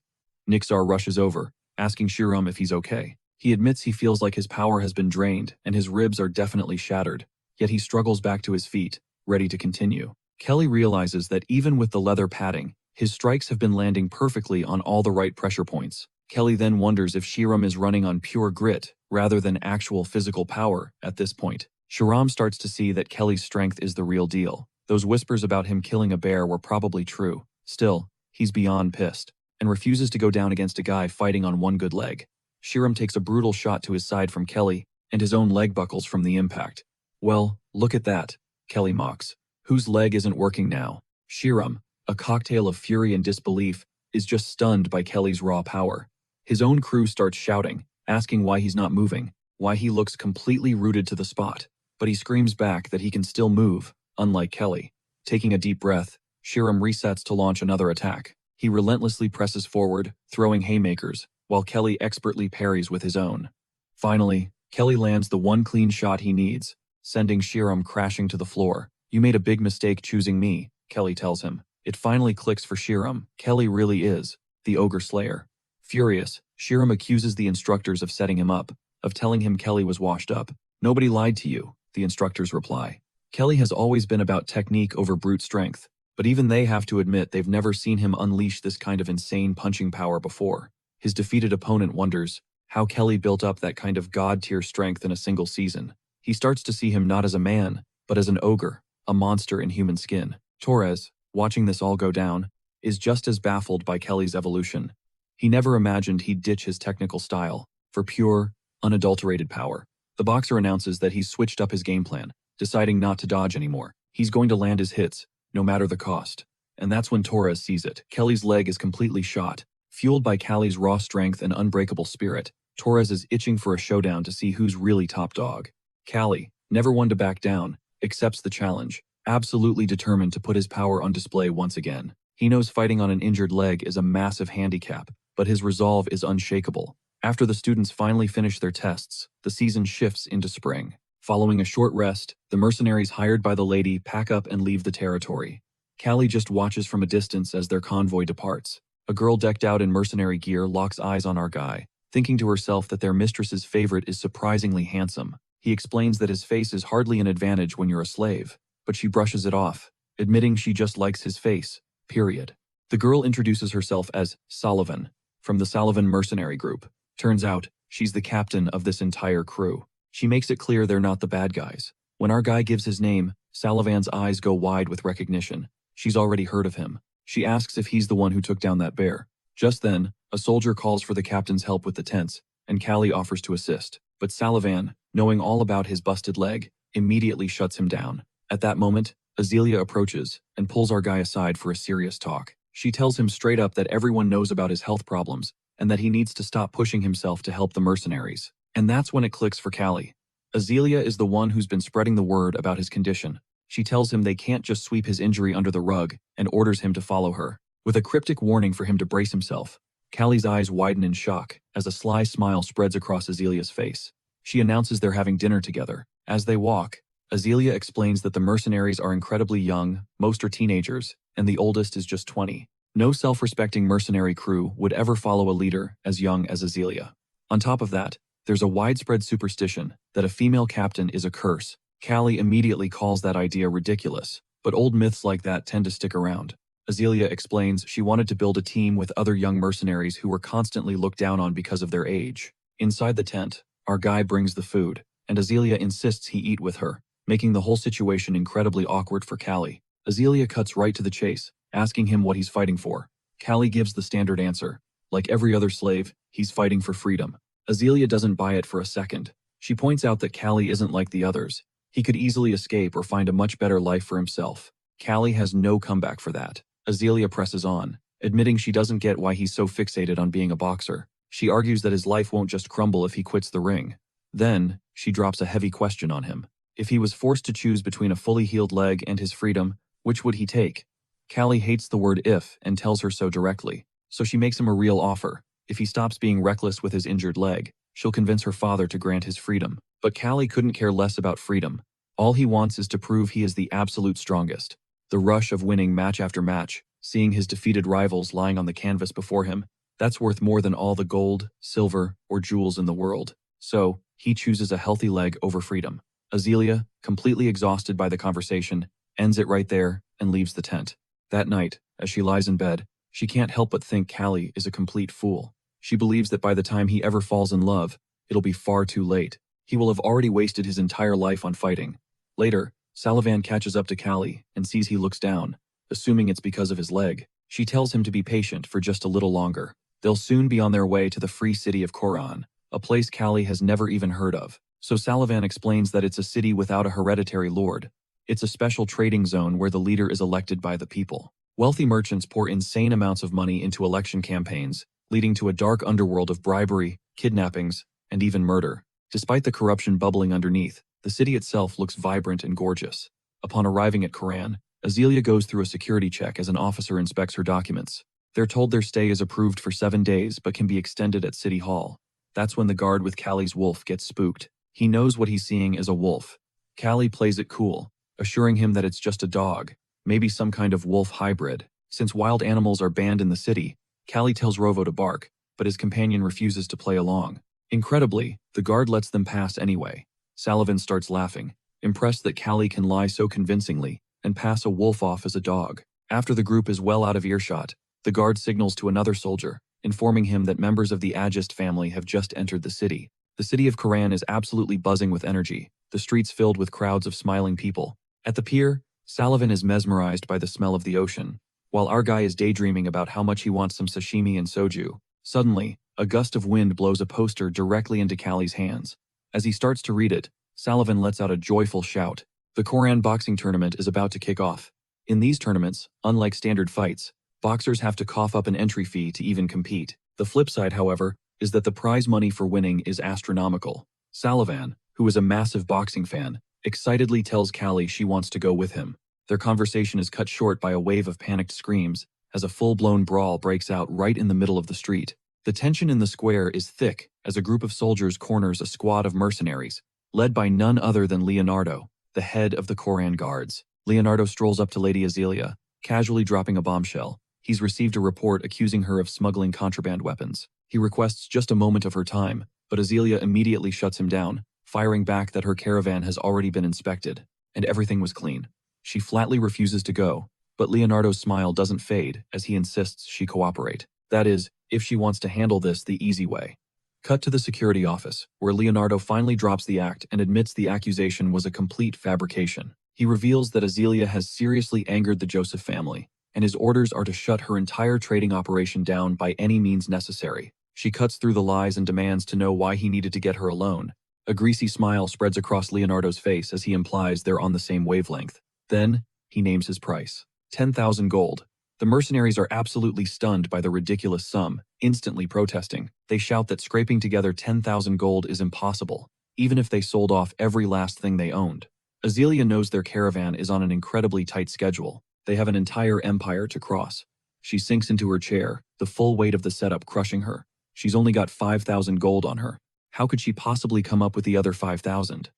Speaker 1: Nixar rushes over, asking Shiram if he's okay. He admits he feels like his power has been drained and his ribs are definitely shattered, yet he struggles back to his feet, ready to continue. Kelly realizes that even with the leather padding, his strikes have been landing perfectly on all the right pressure points. Kelly then wonders if Shiram is running on pure grit rather than actual physical power at this point. Shiram starts to see that Kelly's strength is the real deal. Those whispers about him killing a bear were probably true. Still, he's beyond pissed and refuses to go down against a guy fighting on one good leg. Shiram takes a brutal shot to his side from Kelly, and his own leg buckles from the impact. Well, look at that, Kelly mocks. Whose leg isn't working now? Shiram, a cocktail of fury and disbelief, is just stunned by Kelly's raw power. His own crew starts shouting, asking why he's not moving, why he looks completely rooted to the spot. But he screams back that he can still move, unlike Kelly. Taking a deep breath, Shiram resets to launch another attack. He relentlessly presses forward, throwing haymakers, while Kelly expertly parries with his own. Finally, Kelly lands the one clean shot he needs, sending Shiram crashing to the floor. You made a big mistake choosing me, Kelly tells him. It finally clicks for Shiram. Kelly really is the Ogre Slayer. Furious, Shiram accuses the instructors of setting him up, of telling him Kelly was washed up. Nobody lied to you, the instructors reply. Kelly has always been about technique over brute strength, but even they have to admit they've never seen him unleash this kind of insane punching power before. His defeated opponent wonders how Kelly built up that kind of god-tier strength in a single season. He starts to see him not as a man, but as an ogre, a monster in human skin. Torres, watching this all go down, is just as baffled by Kelly's evolution. He never imagined he'd ditch his technical style for pure, unadulterated power. The boxer announces that he's switched up his game plan, deciding not to dodge anymore. He's going to land his hits, no matter the cost. And that's when Torres sees it. Kelly's leg is completely shot. Fueled by Kelly's raw strength and unbreakable spirit, Torres is itching for a showdown to see who's really top dog. Kelly, never one to back down, accepts the challenge, absolutely determined to put his power on display once again. He knows fighting on an injured leg is a massive handicap, but his resolve is unshakable. After the students finally finish their tests, the season shifts into spring. Following a short rest, the mercenaries hired by the lady pack up and leave the territory. Kelly just watches from a distance as their convoy departs. A girl decked out in mercenary gear locks eyes on our guy, thinking to herself that their mistress's favorite is surprisingly handsome. He explains that his face is hardly an advantage when you're a slave, but she brushes it off, admitting she just likes his face, period. The girl introduces herself as Sullivan, from the Sullivan mercenary group. Turns out, she's the captain of this entire crew. She makes it clear they're not the bad guys. When our guy gives his name, Sullivan's eyes go wide with recognition. She's already heard of him. She asks if he's the one who took down that bear. Just then, a soldier calls for the captain's help with the tents, and Kelly offers to assist. But Sullivan, knowing all about his busted leg, immediately shuts him down. At that moment, Azealia approaches and pulls our guy aside for a serious talk. She tells him straight up that everyone knows about his health problems and that he needs to stop pushing himself to help the mercenaries. And that's when it clicks for Kelly. Azealia is the one who's been spreading the word about his condition. She tells him they can't just sweep his injury under the rug and orders him to follow her. With a cryptic warning for him to brace himself, Kelly's eyes widen in shock as a sly smile spreads across Azealia's face. She announces they're having dinner together. As they walk, Azealia explains that the mercenaries are incredibly young, most are teenagers, and the oldest is just 20. No self-respecting mercenary crew would ever follow a leader as young as Azealia. On top of that, there's a widespread superstition that a female captain is a curse. Kelly immediately calls that idea ridiculous, but old myths like that tend to stick around. Azealia explains she wanted to build a team with other young mercenaries who were constantly looked down on because of their age. Inside the tent, our guy brings the food, and Azealia insists he eat with her, making the whole situation incredibly awkward for Kelly. Azealia cuts right to the chase, asking him what he's fighting for. Kelly gives the standard answer. Like every other slave, he's fighting for freedom. Azealia doesn't buy it for a second. She points out that Kelly isn't like the others. He could easily escape or find a much better life for himself. Kelly has no comeback for that. Azealia presses on, admitting she doesn't get why he's so fixated on being a boxer. She argues that his life won't just crumble if he quits the ring. Then, she drops a heavy question on him. If he was forced to choose between a fully healed leg and his freedom, which would he take? Kelly hates the word if and tells her so directly, so she makes him a real offer. If he stops being reckless with his injured leg, she'll convince her father to grant his freedom. But Kelly couldn't care less about freedom. All he wants is to prove he is the absolute strongest. The rush of winning match after match, seeing his defeated rivals lying on the canvas before him, that's worth more than all the gold, silver, or jewels in the world. So, he chooses a healthy leg over freedom. Azealia, completely exhausted by the conversation, ends it right there and leaves the tent. That night, as she lies in bed, she can't help but think Kelly is a complete fool. She believes that by the time he ever falls in love, it'll be far too late. He will have already wasted his entire life on fighting. Later, Salavan catches up to Callie and sees he looks down, assuming it's because of his leg. She tells him to be patient for just a little longer. They'll soon be on their way to the free city of Koran, a place Callie has never even heard of. So Salavan explains that it's a city without a hereditary lord. It's a special trading zone where the leader is elected by the people. Wealthy merchants pour insane amounts of money into election campaigns, leading to a dark underworld of bribery, kidnappings, and even murder. Despite the corruption bubbling underneath, the city itself looks vibrant and gorgeous. Upon arriving at Koran, Azealia goes through a security check as an officer inspects her documents. They're told their stay is approved for 7 days but can be extended at City Hall. That's when the guard with Callie's wolf gets spooked. He knows what he's seeing is a wolf. Callie plays it cool, assuring him that it's just a dog, maybe some kind of wolf hybrid. Since wild animals are banned in the city, Callie tells Rovo to bark, but his companion refuses to play along. Incredibly, the guard lets them pass anyway. Salavan starts laughing, impressed that Callie can lie so convincingly and pass a wolf off as a dog. After the group is well out of earshot, the guard signals to another soldier, informing him that members of the Agist family have just entered the city. The city of Koran is absolutely buzzing with energy, the streets filled with crowds of smiling people. At the pier, Salavan is mesmerized by the smell of the ocean, while our guy is daydreaming about how much he wants some sashimi and soju. Suddenly, a gust of wind blows a poster directly into Callie's hands. As he starts to read it, Salavan lets out a joyful shout. The Koran boxing tournament is about to kick off. In these tournaments, unlike standard fights, boxers have to cough up an entry fee to even compete. The flip side, however, is that the prize money for winning is astronomical. Salavan, who is a massive boxing fan, excitedly tells Callie she wants to go with him. Their conversation is cut short by a wave of panicked screams as a full-blown brawl breaks out right in the middle of the street. The tension in the square is thick as a group of soldiers corners a squad of mercenaries, led by none other than Leonardo, the head of the Koran guards. Leonardo strolls up to Lady Azealia, casually dropping a bombshell. He's received a report accusing her of smuggling contraband weapons. He requests just a moment of her time, but Azealia immediately shuts him down, firing back that her caravan has already been inspected, and everything was clean. She flatly refuses to go, but Leonardo's smile doesn't fade as he insists she cooperate. That is, if she wants to handle this the easy way. Cut to the security office, where Leonardo finally drops the act and admits the accusation was a complete fabrication. He reveals that Azealia has seriously angered the Joseph family, and his orders are to shut her entire trading operation down by any means necessary. She cuts through the lies and demands to know why he needed to get her alone. A greasy smile spreads across Leonardo's face as he implies they're on the same wavelength. Then, he names his price. 10,000 gold. The mercenaries are absolutely stunned by the ridiculous sum, instantly protesting. They shout that scraping together 10,000 gold is impossible, even if they sold off every last thing they owned. Azealia knows their caravan is on an incredibly tight schedule. They have an entire empire to cross. She sinks into her chair, the full weight of the setup crushing her. She's only got 5,000 gold on her. How could she possibly come up with the other 5,000?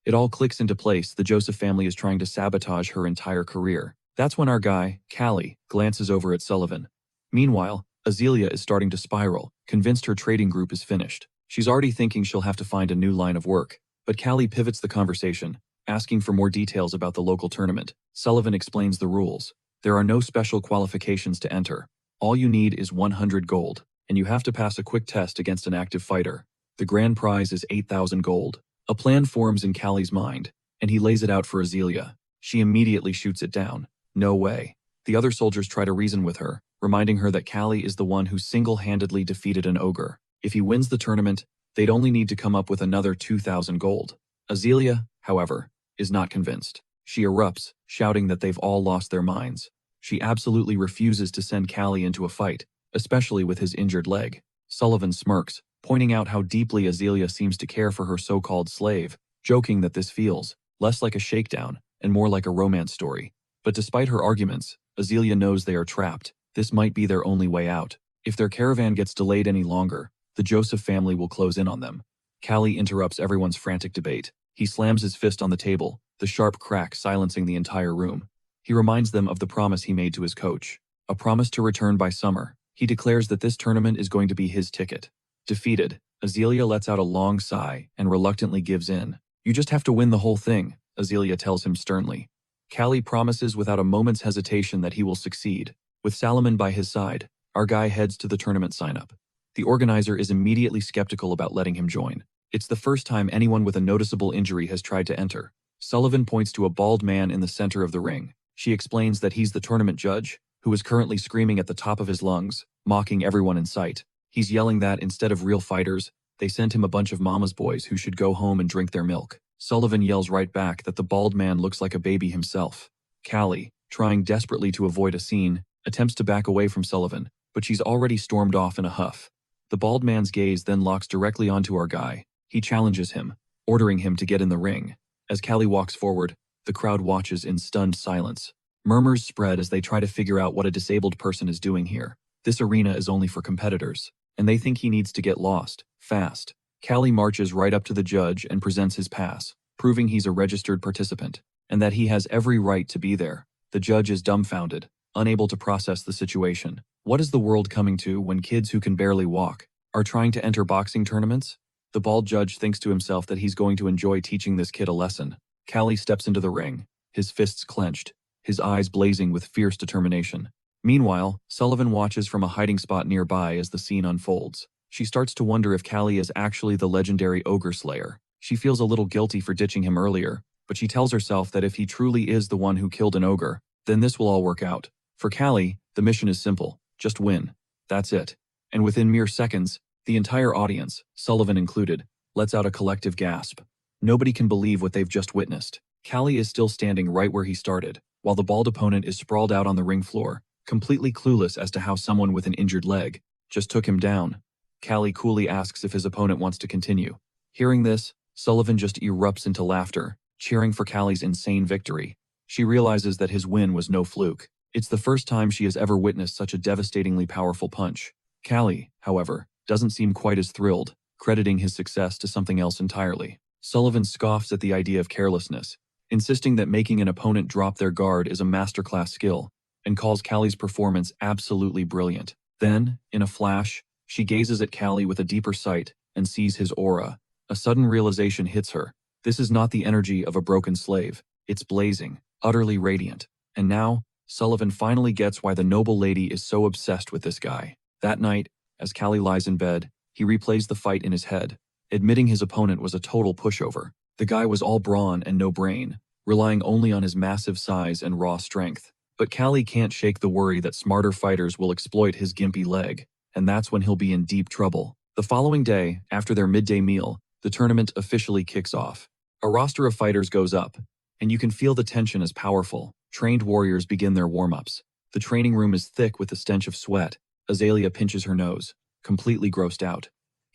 Speaker 1: It all clicks into place. The Joseph family is trying to sabotage her entire career. That's when our guy, Callie, glances over at Sullivan. Meanwhile, Azealia is starting to spiral, convinced her trading group is finished. She's already thinking she'll have to find a new line of work. But Callie pivots the conversation, asking for more details about the local tournament. Sullivan explains the rules. There are no special qualifications to enter. All you need is 100 gold, and you have to pass a quick test against an active fighter. The grand prize is 8,000 gold. A plan forms in Callie's mind, and he lays it out for Azealia. She immediately shoots it down. No way. The other soldiers try to reason with her, reminding her that Callie is the one who single-handedly defeated an ogre. If he wins the tournament, they'd only need to come up with another 2,000 gold. Azealia, however, is not convinced. She erupts, shouting that they've all lost their minds. She absolutely refuses to send Callie into a fight, especially with his injured leg. Sullivan smirks, pointing out how deeply Azealia seems to care for her so-called slave, joking that this feels less like a shakedown and more like a romance story. But despite her arguments, Azealia knows they are trapped. This might be their only way out. If their caravan gets delayed any longer, the Joseph family will close in on them. Callie interrupts everyone's frantic debate. He slams his fist on the table, the sharp crack silencing the entire room. He reminds them of the promise he made to his coach, a promise to return by summer. He declares that this tournament is going to be his ticket. Defeated, Azealia lets out a long sigh and reluctantly gives in. You just have to win the whole thing, Azealia tells him sternly. Callie promises without a moment's hesitation that he will succeed. With Salomon by his side, our guy heads to the tournament sign-up. The organizer is immediately skeptical about letting him join. It's the first time anyone with a noticeable injury has tried to enter. Sullivan points to a bald man in the center of the ring. She explains that he's the tournament judge, who is currently screaming at the top of his lungs, mocking everyone in sight. He's yelling that instead of real fighters, they sent him a bunch of mama's boys who should go home and drink their milk. Sullivan yells right back that the bald man looks like a baby himself. Callie, trying desperately to avoid a scene, attempts to back away from Sullivan, but she's already stormed off in a huff. The bald man's gaze then locks directly onto our guy. He challenges him, ordering him to get in the ring. As Callie walks forward, the crowd watches in stunned silence. Murmurs spread as they try to figure out what a disabled person is doing here. This arena is only for competitors, and they think he needs to get lost, fast. Callie marches right up to the judge and presents his pass, proving he's a registered participant, and that he has every right to be there. The judge is dumbfounded, unable to process the situation. What is the world coming to when kids who can barely walk are trying to enter boxing tournaments? The bald judge thinks to himself that he's going to enjoy teaching this kid a lesson. Callie steps into the ring, his fists clenched, his eyes blazing with fierce determination. Meanwhile, Sullivan watches from a hiding spot nearby as the scene unfolds. She starts to wonder if Callie is actually the legendary ogre slayer. She feels a little guilty for ditching him earlier, but she tells herself that if he truly is the one who killed an ogre, then this will all work out. For Callie, the mission is simple. Just win. That's it. And within mere seconds, the entire audience, Sullivan included, lets out a collective gasp. Nobody can believe what they've just witnessed. Callie is still standing right where he started, while the bald opponent is sprawled out on the ring floor, completely clueless as to how someone with an injured leg just took him down. Callie coolly asks if his opponent wants to continue. Hearing this, Sullivan just erupts into laughter, cheering for Callie's insane victory. She realizes that his win was no fluke. It's the first time she has ever witnessed such a devastatingly powerful punch. Callie, however, doesn't seem quite as thrilled, crediting his success to something else entirely. Sullivan scoffs at the idea of carelessness, insisting that making an opponent drop their guard is a masterclass skill, and calls Callie's performance absolutely brilliant. Then, in a flash, she gazes at Callie with a deeper sight and sees his aura. A sudden realization hits her. This is not the energy of a broken slave. It's blazing, utterly radiant. And now, Sullivan finally gets why the noble lady is so obsessed with this guy. That night, as Callie lies in bed, he replays the fight in his head, admitting his opponent was a total pushover. The guy was all brawn and no brain, relying only on his massive size and raw strength. But Callie can't shake the worry that smarter fighters will exploit his gimpy leg, and that's when he'll be in deep trouble. The following day, after their midday meal, the tournament officially kicks off. A roster of fighters goes up, and you can feel the tension as powerful. Trained warriors begin their warm-ups. The training room is thick with the stench of sweat. Azalea pinches her nose, completely grossed out.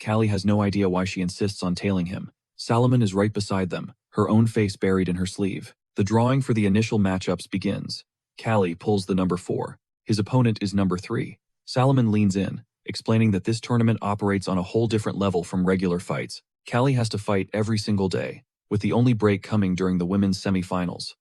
Speaker 1: Callie has no idea why she insists on tailing him. Salomon is right beside them, her own face buried in her sleeve. The drawing for the initial matchups begins. Callie pulls the number 4. His opponent is number 3. Salomon leans in, explaining that this tournament operates on a whole different level from regular fights. Callie has to fight every single day, with the only break coming during the women's semifinals.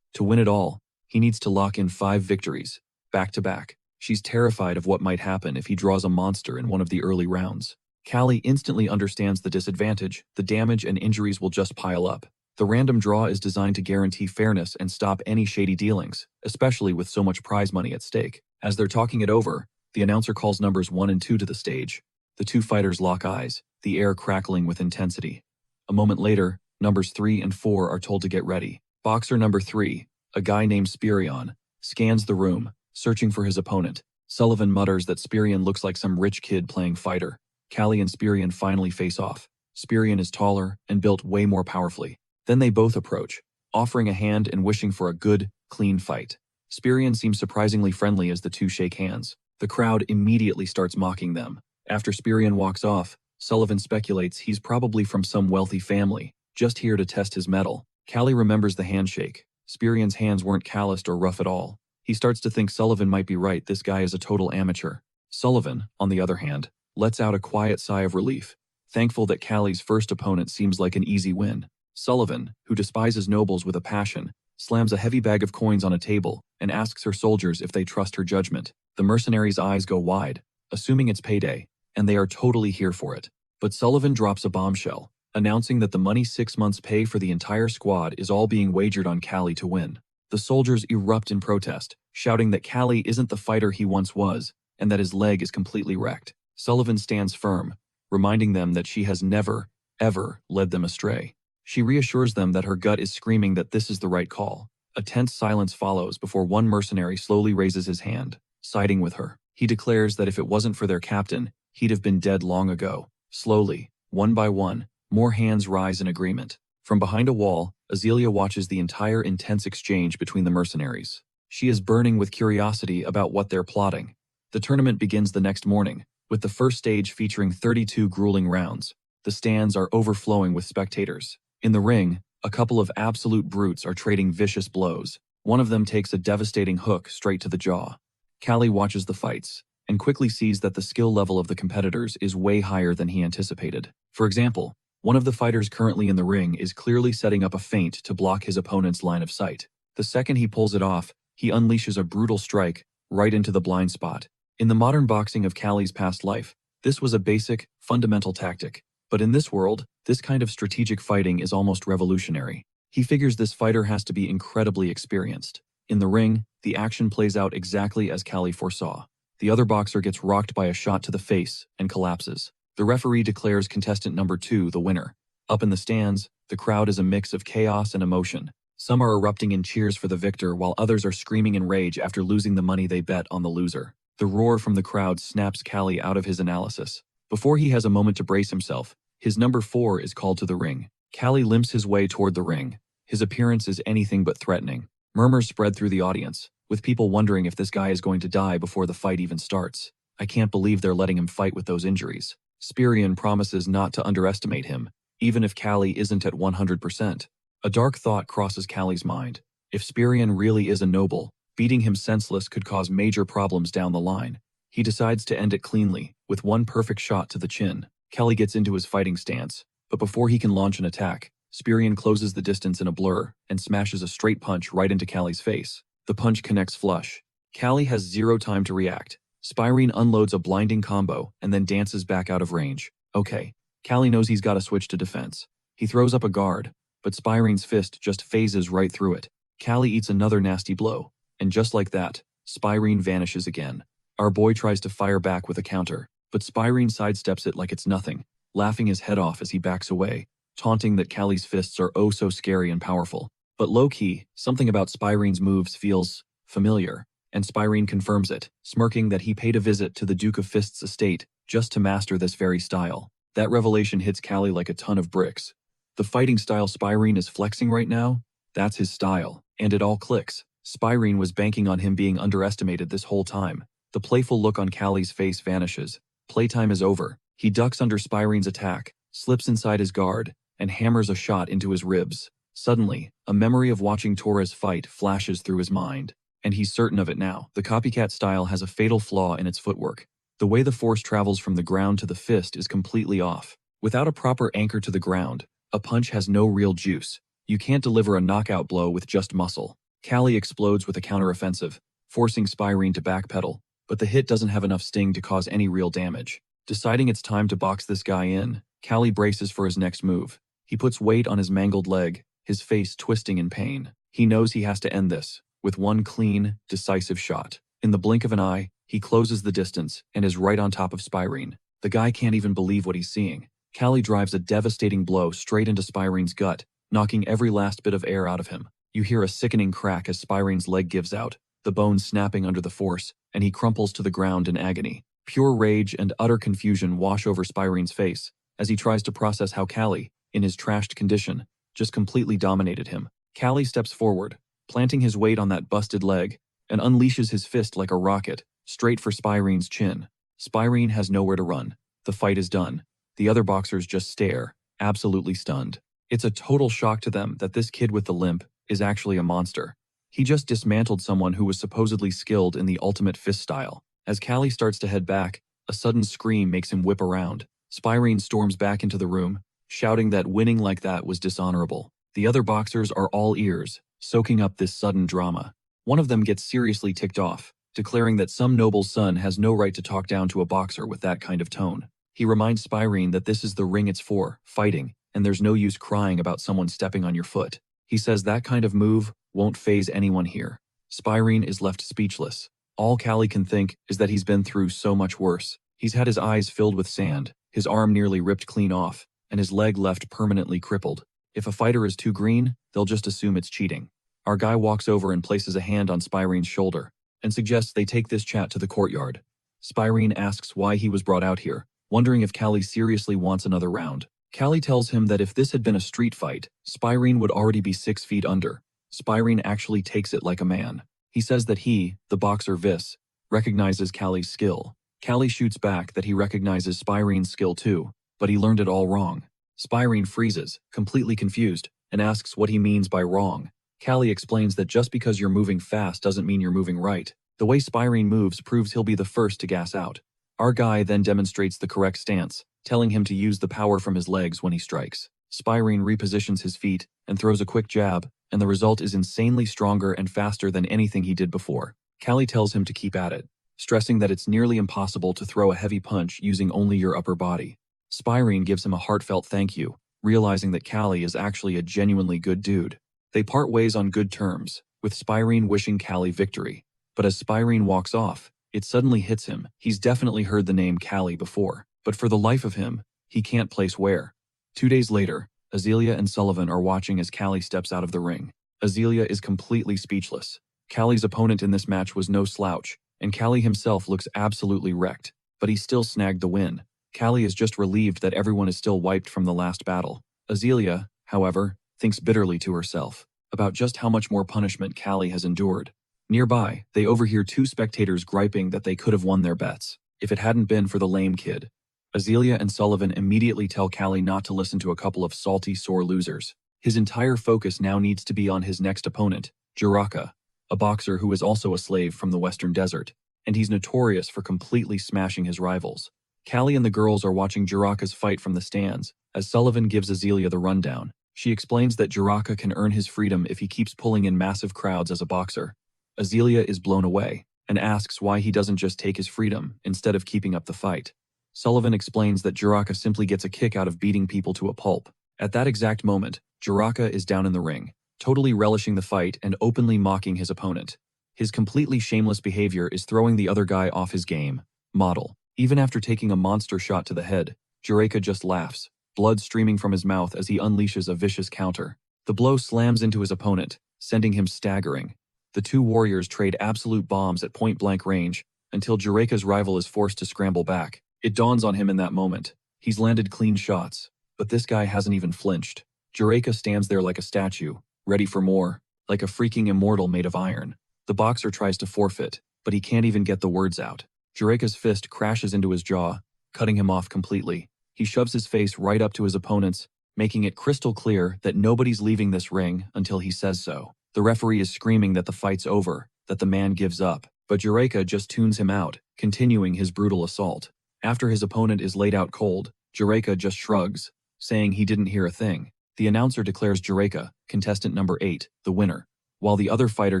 Speaker 1: To win it all, he needs to lock in 5 victories, back to back. She's terrified of what might happen if he draws a monster in one of the early rounds. Callie instantly understands the disadvantage. The damage and injuries will just pile up. The random draw is designed to guarantee fairness and stop any shady dealings, especially with so much prize money at stake. As they're talking it over, the announcer calls numbers 1 and 2 to the stage. The two fighters lock eyes, the air crackling with intensity. A moment later, numbers 3 and 4 are told to get ready. Boxer number 3, a guy named Spirion, scans the room, searching for his opponent. Sullivan mutters that Spirion looks like some rich kid playing fighter. Callie and Spirion finally face off. Spirion is taller and built way more powerfully. Then they both approach, offering a hand and wishing for a good, clean fight. Spirion seems surprisingly friendly as the two shake hands. The crowd immediately starts mocking them. After Spirion walks off, Sullivan speculates he's probably from some wealthy family, just here to test his mettle. Callie remembers the handshake. Spirion's hands weren't calloused or rough at all. He starts to think Sullivan might be right, this guy is a total amateur. Sullivan, on the other hand, lets out a quiet sigh of relief, thankful that Callie's first opponent seems like an easy win. Sullivan, who despises nobles with a passion, slams a heavy bag of coins on a table and asks her soldiers if they trust her judgment. The mercenaries' eyes go wide, assuming it's payday, and they are totally here for it. But Sullivan drops a bombshell, announcing that the money 6 months' pay for the entire squad is all being wagered on Callie to win. The soldiers erupt in protest, shouting that Callie isn't the fighter he once was, and that his leg is completely wrecked. Sullivan stands firm, reminding them that she has never, ever led them astray. She reassures them that her gut is screaming that this is the right call. A tense silence follows before one mercenary slowly raises his hand, siding with her. He declares that if it wasn't for their captain, he'd have been dead long ago. Slowly, one by one, more hands rise in agreement. From behind a wall, Azealia watches the entire intense exchange between the mercenaries. She is burning with curiosity about what they're plotting. The tournament begins the next morning, with the first stage featuring 32 grueling rounds. The stands are overflowing with spectators. In the ring, a couple of absolute brutes are trading vicious blows. One of them takes a devastating hook straight to the jaw. Callie watches the fights, and quickly sees that the skill level of the competitors is way higher than he anticipated. For example, one of the fighters currently in the ring is clearly setting up a feint to block his opponent's line of sight. The second he pulls it off, he unleashes a brutal strike right into the blind spot. In the modern boxing of Callie's past life, this was a basic, fundamental tactic. But in this world, this kind of strategic fighting is almost revolutionary. He figures this fighter has to be incredibly experienced. In the ring, the action plays out exactly as Callie foresaw. The other boxer gets rocked by a shot to the face and collapses. The referee declares contestant number 2 the winner. Up in the stands, the crowd is a mix of chaos and emotion. Some are erupting in cheers for the victor while others are screaming in rage after losing the money they bet on the loser. The roar from the crowd snaps Callie out of his analysis. Before he has a moment to brace himself, his number 4 is called to the ring. Callie limps his way toward the ring. His appearance is anything but threatening. Murmurs spread through the audience, with people wondering if this guy is going to die before the fight even starts. I can't believe they're letting him fight with those injuries. Spirian promises not to underestimate him, even if Callie isn't at 100%. A dark thought crosses Callie's mind. If Spirian really is a noble, beating him senseless could cause major problems down the line. He decides to end it cleanly, with one perfect shot to the chin. Callie gets into his fighting stance, but before he can launch an attack, Spirian closes the distance in a blur and smashes a straight punch right into Callie's face. The punch connects flush. Callie has zero time to react. Spirine unloads a blinding combo and then dances back out of range. Okay, Callie knows he's got to switch to defense. He throws up a guard, but Spirine's fist just phases right through it. Callie eats another nasty blow, and just like that, Spirine vanishes again. Our boy tries to fire back with a counter, but Spirine sidesteps it like it's nothing, laughing his head off as he backs away, taunting that Callie's fists are oh so scary and powerful. But low-key, something about Spirine's moves feels familiar, and Spirine confirms it, smirking that he paid a visit to the Duke of Fists' estate just to master this very style. That revelation hits Callie like a ton of bricks. The fighting style Spirine is flexing right now, that's his style, and it all clicks. Spirine was banking on him being underestimated this whole time. The playful look on Callie's face vanishes. Playtime is over. He ducks under Spirine's attack, slips inside his guard, and hammers a shot into his ribs. Suddenly, a memory of watching Torres fight flashes through his mind, and he's certain of it now. The copycat style has a fatal flaw in its footwork. The way the force travels from the ground to the fist is completely off. Without a proper anchor to the ground, a punch has no real juice. You can't deliver a knockout blow with just muscle. Callie explodes with a counteroffensive, forcing Spirine to backpedal, but the hit doesn't have enough sting to cause any real damage. Deciding it's time to box this guy in, Callie braces for his next move. He puts weight on his mangled leg, his face twisting in pain. He knows he has to end this, with one clean, decisive shot. In the blink of an eye, he closes the distance and is right on top of Spirine. The guy can't even believe what he's seeing. Callie drives a devastating blow straight into Spirine's gut, knocking every last bit of air out of him. You hear a sickening crack as Spirine's leg gives out, the bones snapping under the force, and he crumples to the ground in agony. Pure rage and utter confusion wash over Spirine's face as he tries to process how Callie, in his trashed condition, just completely dominated him. Callie steps forward, planting his weight on that busted leg, and unleashes his fist like a rocket, straight for Spirine's chin. Spirine has nowhere to run. The fight is done. The other boxers just stare, absolutely stunned. It's a total shock to them that this kid with the limp is actually a monster. He just dismantled someone who was supposedly skilled in the ultimate fist style. As Callie starts to head back, a sudden scream makes him whip around. Spirine storms back into the room, shouting that winning like that was dishonorable. The other boxers are all ears, soaking up this sudden drama. One of them gets seriously ticked off, declaring that some noble's son has no right to talk down to a boxer with that kind of tone. He reminds Spirine that this is the ring it's for, fighting, and there's no use crying about someone stepping on your foot. He says that kind of move won't faze anyone here. Spirine is left speechless. All Callie can think is that he's been through so much worse. He's had his eyes filled with sand, his arm nearly ripped clean off, and his leg left permanently crippled. If a fighter is too green, they'll just assume it's cheating. Our guy walks over and places a hand on Spyrene's shoulder and suggests they take this chat to the courtyard. Spyrene asks why he was brought out here, wondering if Callie seriously wants another round. Callie tells him that if this had been a street fight, Spyrene would already be 6 feet under. Spyrene actually takes it like a man. He says that he, the boxer Vis, recognizes Callie's skill. Callie shoots back that he recognizes Spyrene's skill too, but he learned it all wrong. Spyrene freezes, completely confused, and asks what he means by wrong. Callie explains that just because you're moving fast doesn't mean you're moving right. The way Spyrene moves proves he'll be the first to gas out. Our guy then demonstrates the correct stance, telling him to use the power from his legs when he strikes. Spyrene repositions his feet and throws a quick jab, and the result is insanely stronger and faster than anything he did before. Callie tells him to keep at it, stressing that it's nearly impossible to throw a heavy punch using only your upper body. Spyrene gives him a heartfelt thank you, realizing that Callie is actually a genuinely good dude. They part ways on good terms, with Spyrene wishing Callie victory. But as Spyrene walks off, it suddenly hits him. He's definitely heard the name Callie before, but for the life of him, he can't place where. 2 days later, Azealia and Sullivan are watching as Callie steps out of the ring. Azealia is completely speechless. Callie's opponent in this match was no slouch, and Callie himself looks absolutely wrecked, but he still snagged the win. Callie is just relieved that everyone is still wiped from the last battle. Azealia, however, thinks bitterly to herself about just how much more punishment Callie has endured. Nearby, they overhear 2 spectators griping that they could have won their bets if it hadn't been for the lame kid. Azealia and Sullivan immediately tell Callie not to listen to a couple of salty, sore losers. His entire focus now needs to be on his next opponent, Jiraka, a boxer who is also a slave from the Western Desert, and he's notorious for completely smashing his rivals. Callie and the girls are watching Jiraka's fight from the stands, as Sullivan gives Azealia the rundown. She explains that Jiraka can earn his freedom if he keeps pulling in massive crowds as a boxer. Azealia is blown away, and asks why he doesn't just take his freedom instead of keeping up the fight. Sullivan explains that Jiraka simply gets a kick out of beating people to a pulp. At that exact moment, Jiraka is down in the ring, totally relishing the fight and openly mocking his opponent. His completely shameless behavior is throwing the other guy off his game. Model. Even after taking a monster shot to the head, Jiraka just laughs, blood streaming from his mouth as he unleashes a vicious counter. The blow slams into his opponent, sending him staggering. The 2 warriors trade absolute bombs at point-blank range until Jiraka's rival is forced to scramble back. It dawns on him in that moment. He's landed clean shots, but this guy hasn't even flinched. Jiraka stands there like a statue, ready for more, like a freaking immortal made of iron. The boxer tries to forfeit, but he can't even get the words out. Jiraka's fist crashes into his jaw, cutting him off completely. He shoves his face right up to his opponent's, making it crystal clear that nobody's leaving this ring until he says so. The referee is screaming that the fight's over, that the man gives up, but Jiraka just tunes him out, continuing his brutal assault. After his opponent is laid out cold, Jiraka just shrugs, saying he didn't hear a thing. The announcer declares Jiraka, contestant number 8, the winner, while the other fighter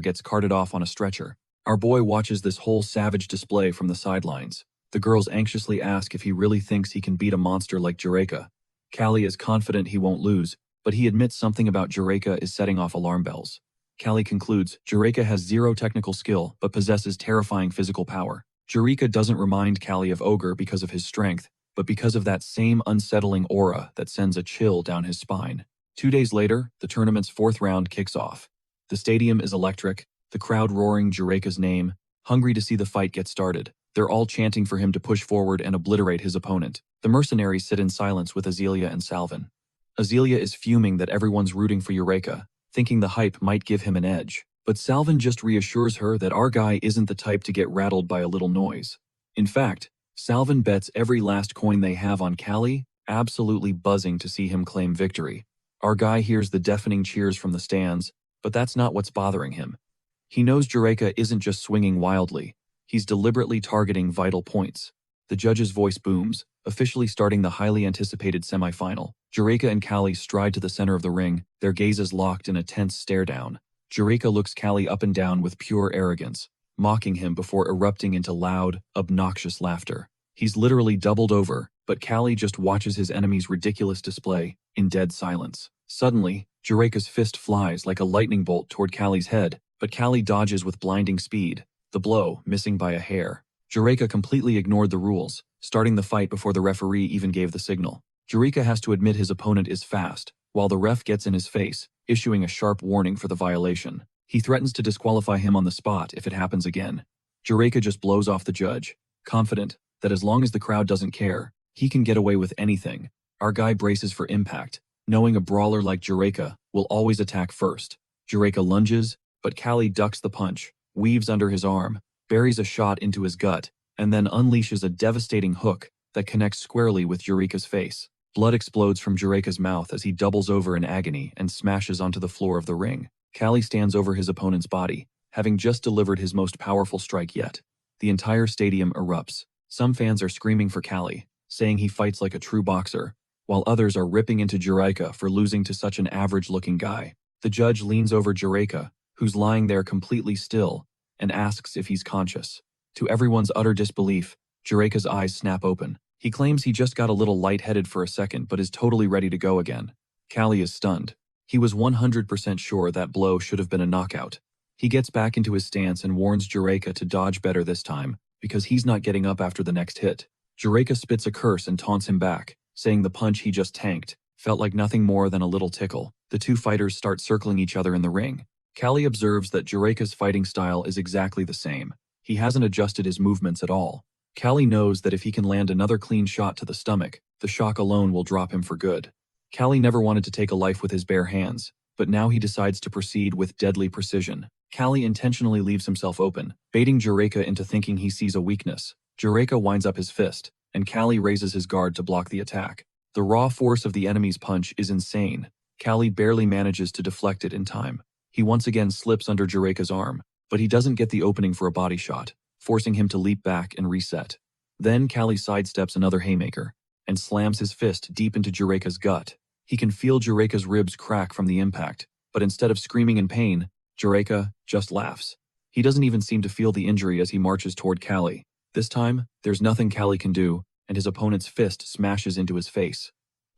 Speaker 1: gets carted off on a stretcher. Our boy watches this whole savage display from the sidelines. The girls anxiously ask if he really thinks he can beat a monster like Jiraka. Callie is confident he won't lose, but he admits something about Jiraka is setting off alarm bells. Callie concludes Jiraka has 0 technical skill but possesses terrifying physical power. Jiraka doesn't remind Callie of Ogre because of his strength, but because of that same unsettling aura that sends a chill down his spine. 2 days later, the tournament's 4th round kicks off. The stadium is electric, the crowd roaring Jiraka's name, hungry to see the fight get started. They're all chanting for him to push forward and obliterate his opponent. The mercenaries sit in silence with Azealia and Salvin. Azealia is fuming that everyone's rooting for Jiraka, thinking the hype might give him an edge. But Salvin just reassures her that our guy isn't the type to get rattled by a little noise. In fact, Salvin bets every last coin they have on Callie, absolutely buzzing to see him claim victory. Our guy hears the deafening cheers from the stands, but that's not what's bothering him. He knows Jiraka isn't just swinging wildly. He's deliberately targeting vital points. The judge's voice booms, officially starting the highly anticipated semifinal. Jiraka and Callie stride to the center of the ring, their gazes locked in a tense stare-down. Jiraka looks Callie up and down with pure arrogance, mocking him before erupting into loud, obnoxious laughter. He's literally doubled over, but Callie just watches his enemy's ridiculous display in dead silence. Suddenly, Jiraka's fist flies like a lightning bolt toward Callie's head, but Callie dodges with blinding speed, the blow missing by a hair. Jureka completely ignored the rules, starting the fight before the referee even gave the signal. Jureka has to admit his opponent is fast, while the ref gets in his face, issuing a sharp warning for the violation. He threatens to disqualify him on the spot if it happens again. Jureka just blows off the judge, confident that as long as the crowd doesn't care, he can get away with anything. Our guy braces for impact, knowing a brawler like Jureka will always attack first. Jureka lunges, but Callie ducks the punch, weaves under his arm, buries a shot into his gut, and then unleashes a devastating hook that connects squarely with Jureka's face. Blood explodes from Jureka's mouth as he doubles over in agony and smashes onto the floor of the ring. Callie stands over his opponent's body, having just delivered his most powerful strike yet. The entire stadium erupts. Some fans are screaming for Callie, saying he fights like a true boxer, while others are ripping into Jureka for losing to such an average-looking guy. The judge leans over Jureka, who's lying there completely still, and asks if he's conscious. To everyone's utter disbelief, Jureka's eyes snap open. He claims he just got a little lightheaded for a second but is totally ready to go again. Callie is stunned. He was 100% sure that blow should have been a knockout. He gets back into his stance and warns Jureka to dodge better this time, because he's not getting up after the next hit. Jureka spits a curse and taunts him back, saying the punch he just tanked felt like nothing more than a little tickle. The two fighters start circling each other in the ring. Callie observes that Jureka's fighting style is exactly the same. He hasn't adjusted his movements at all. Callie knows that if he can land another clean shot to the stomach, the shock alone will drop him for good. Callie never wanted to take a life with his bare hands, but now he decides to proceed with deadly precision. Callie intentionally leaves himself open, baiting Jureka into thinking he sees a weakness. Jureka winds up his fist, and Callie raises his guard to block the attack. The raw force of the enemy's punch is insane. Callie barely manages to deflect it in time. He once again slips under Jureka's arm, but he doesn't get the opening for a body shot, forcing him to leap back and reset. Then Callie sidesteps another haymaker and slams his fist deep into Jureka's gut. He can feel Jureka's ribs crack from the impact, but instead of screaming in pain, Jureka just laughs. He doesn't even seem to feel the injury as he marches toward Callie. This time, there's nothing Callie can do, and his opponent's fist smashes into his face.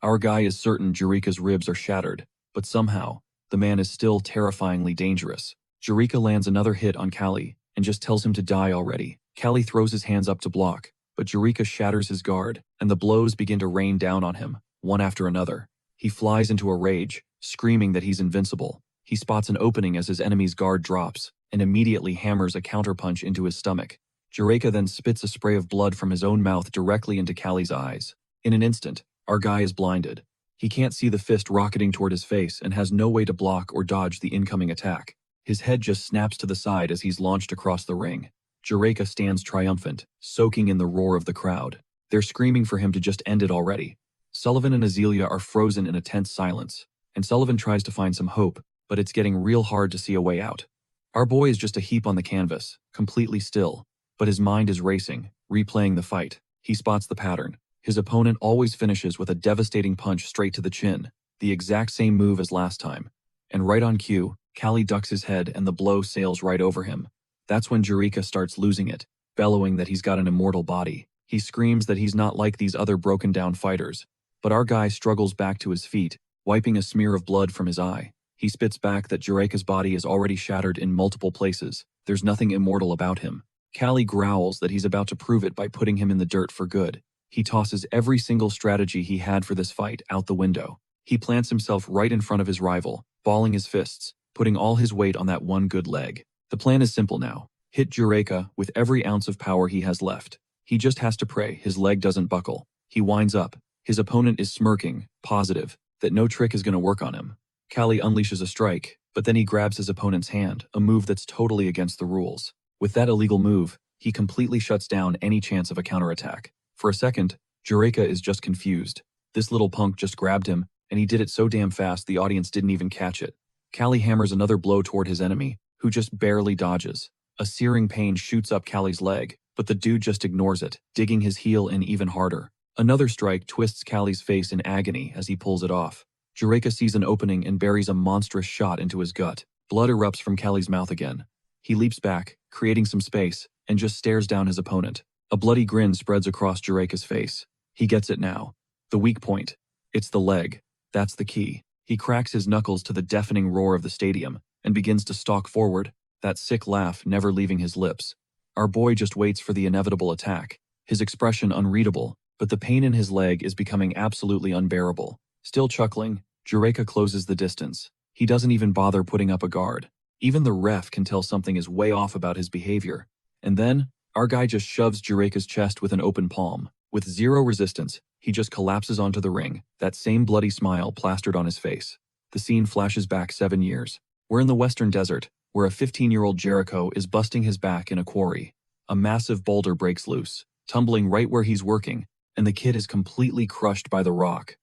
Speaker 1: Our guy is certain Jureka's ribs are shattered, but somehow, the man is still terrifyingly dangerous. Jureka lands another hit on Callie and just tells him to die already. Callie throws his hands up to block, but Jureka shatters his guard, and the blows begin to rain down on him, one after another. He flies into a rage, screaming that he's invincible. He spots an opening as his enemy's guard drops, and immediately hammers a counterpunch into his stomach. Jureka then spits a spray of blood from his own mouth directly into Callie's eyes. In an instant, our guy is blinded. He can't see the fist rocketing toward his face and has no way to block or dodge the incoming attack. His head just snaps to the side as he's launched across the ring. Jureka stands triumphant, soaking in the roar of the crowd. They're screaming for him to just end it already. Sullivan and Azealia are frozen in a tense silence, and Sullivan tries to find some hope, but it's getting real hard to see a way out. Our boy is just a heap on the canvas, completely still, but his mind is racing, replaying the fight. He spots the pattern. His opponent always finishes with a devastating punch straight to the chin, the exact same move as last time. And right on cue, Callie ducks his head and the blow sails right over him. That's when Jureka starts losing it, bellowing that he's got an immortal body. He screams that he's not like these other broken-down fighters. But our guy struggles back to his feet, wiping a smear of blood from his eye. He spits back that Jureka's body is already shattered in multiple places. There's nothing immortal about him. Callie growls that he's about to prove it by putting him in the dirt for good. He tosses every single strategy he had for this fight out the window. He plants himself right in front of his rival, balling his fists, putting all his weight on that one good leg. The plan is simple now. Hit Jureka with every ounce of power he has left. He just has to pray his leg doesn't buckle. He winds up. His opponent is smirking, positive, that no trick is going to work on him. Callie unleashes a strike, but then he grabs his opponent's hand, a move that's totally against the rules. With that illegal move, he completely shuts down any chance of a counterattack. For a second, Jureka is just confused. This little punk just grabbed him, and he did it so damn fast the audience didn't even catch it. Callie hammers another blow toward his enemy, who just barely dodges. A searing pain shoots up Callie's leg, but the dude just ignores it, digging his heel in even harder. Another strike twists Callie's face in agony as he pulls it off. Jureka sees an opening and buries a monstrous shot into his gut. Blood erupts from Callie's mouth again. He leaps back, creating some space, and just stares down his opponent. A bloody grin spreads across Jureka's face. He gets it now. The weak point. It's the leg. That's the key. He cracks his knuckles to the deafening roar of the stadium and begins to stalk forward, that sick laugh never leaving his lips. Our boy just waits for the inevitable attack, his expression unreadable, but the pain in his leg is becoming absolutely unbearable. Still chuckling, Jiraiya closes the distance. He doesn't even bother putting up a guard. Even the ref can tell something is way off about his behavior. And then, our guy just shoves Jiraiya's chest with an open palm. With zero resistance, he just collapses onto the ring, that same bloody smile plastered on his face. The scene flashes back 7 years. We're in the western desert, where a 15-year-old Jericho is busting his back in a quarry. A massive boulder breaks loose, tumbling right where he's working, and the kid is completely crushed by the rock.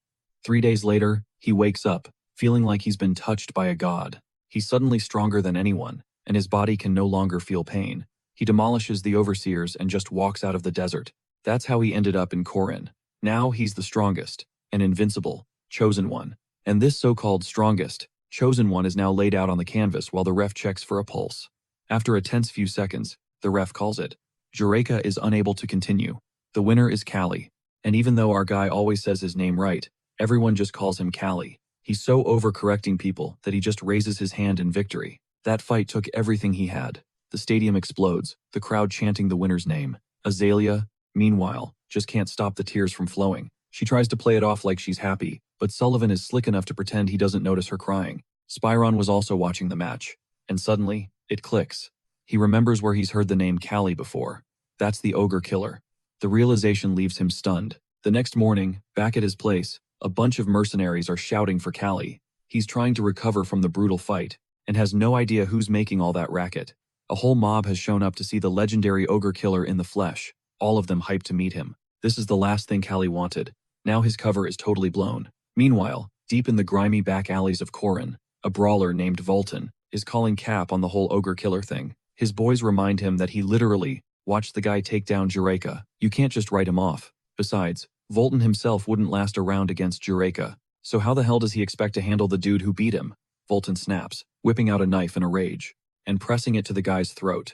Speaker 1: 3 days later, he wakes up, feeling like he's been touched by a god. He's suddenly stronger than anyone, and his body can no longer feel pain. He demolishes the overseers and just walks out of the desert. That's how he ended up in Korin. Now he's the strongest, an invincible, chosen one. And this so-called strongest, chosen one is now laid out on the canvas while the ref checks for a pulse. After a tense few seconds, the ref calls it. Jiraiya is unable to continue. The winner is Callie. And even though our guy always says his name right, everyone just calls him Callie. He's so overcorrecting people that he just raises his hand in victory. That fight took everything he had. The stadium explodes, the crowd chanting the winner's name. Azalea, meanwhile, just can't stop the tears from flowing. She tries to play it off like she's happy, but Sullivan is slick enough to pretend he doesn't notice her crying. Spyron was also watching the match. And suddenly, it clicks. He remembers where he's heard the name Callie before. That's the ogre killer. The realization leaves him stunned. The next morning, back at his place, a bunch of mercenaries are shouting for Callie. He's trying to recover from the brutal fight, and has no idea who's making all that racket. A whole mob has shown up to see the legendary ogre killer in the flesh, all of them hyped to meet him. This is the last thing Callie wanted. Now his cover is totally blown. Meanwhile, deep in the grimy back alleys of Korin, a brawler named Volton is calling cap on the whole ogre killer thing. His boys remind him that he literally watched the guy take down Jiraiya. You can't just write him off. Besides, Volton himself wouldn't last a round against Jiraiya, so how the hell does he expect to handle the dude who beat him? Volton snaps, whipping out a knife in a rage, and pressing it to the guy's throat.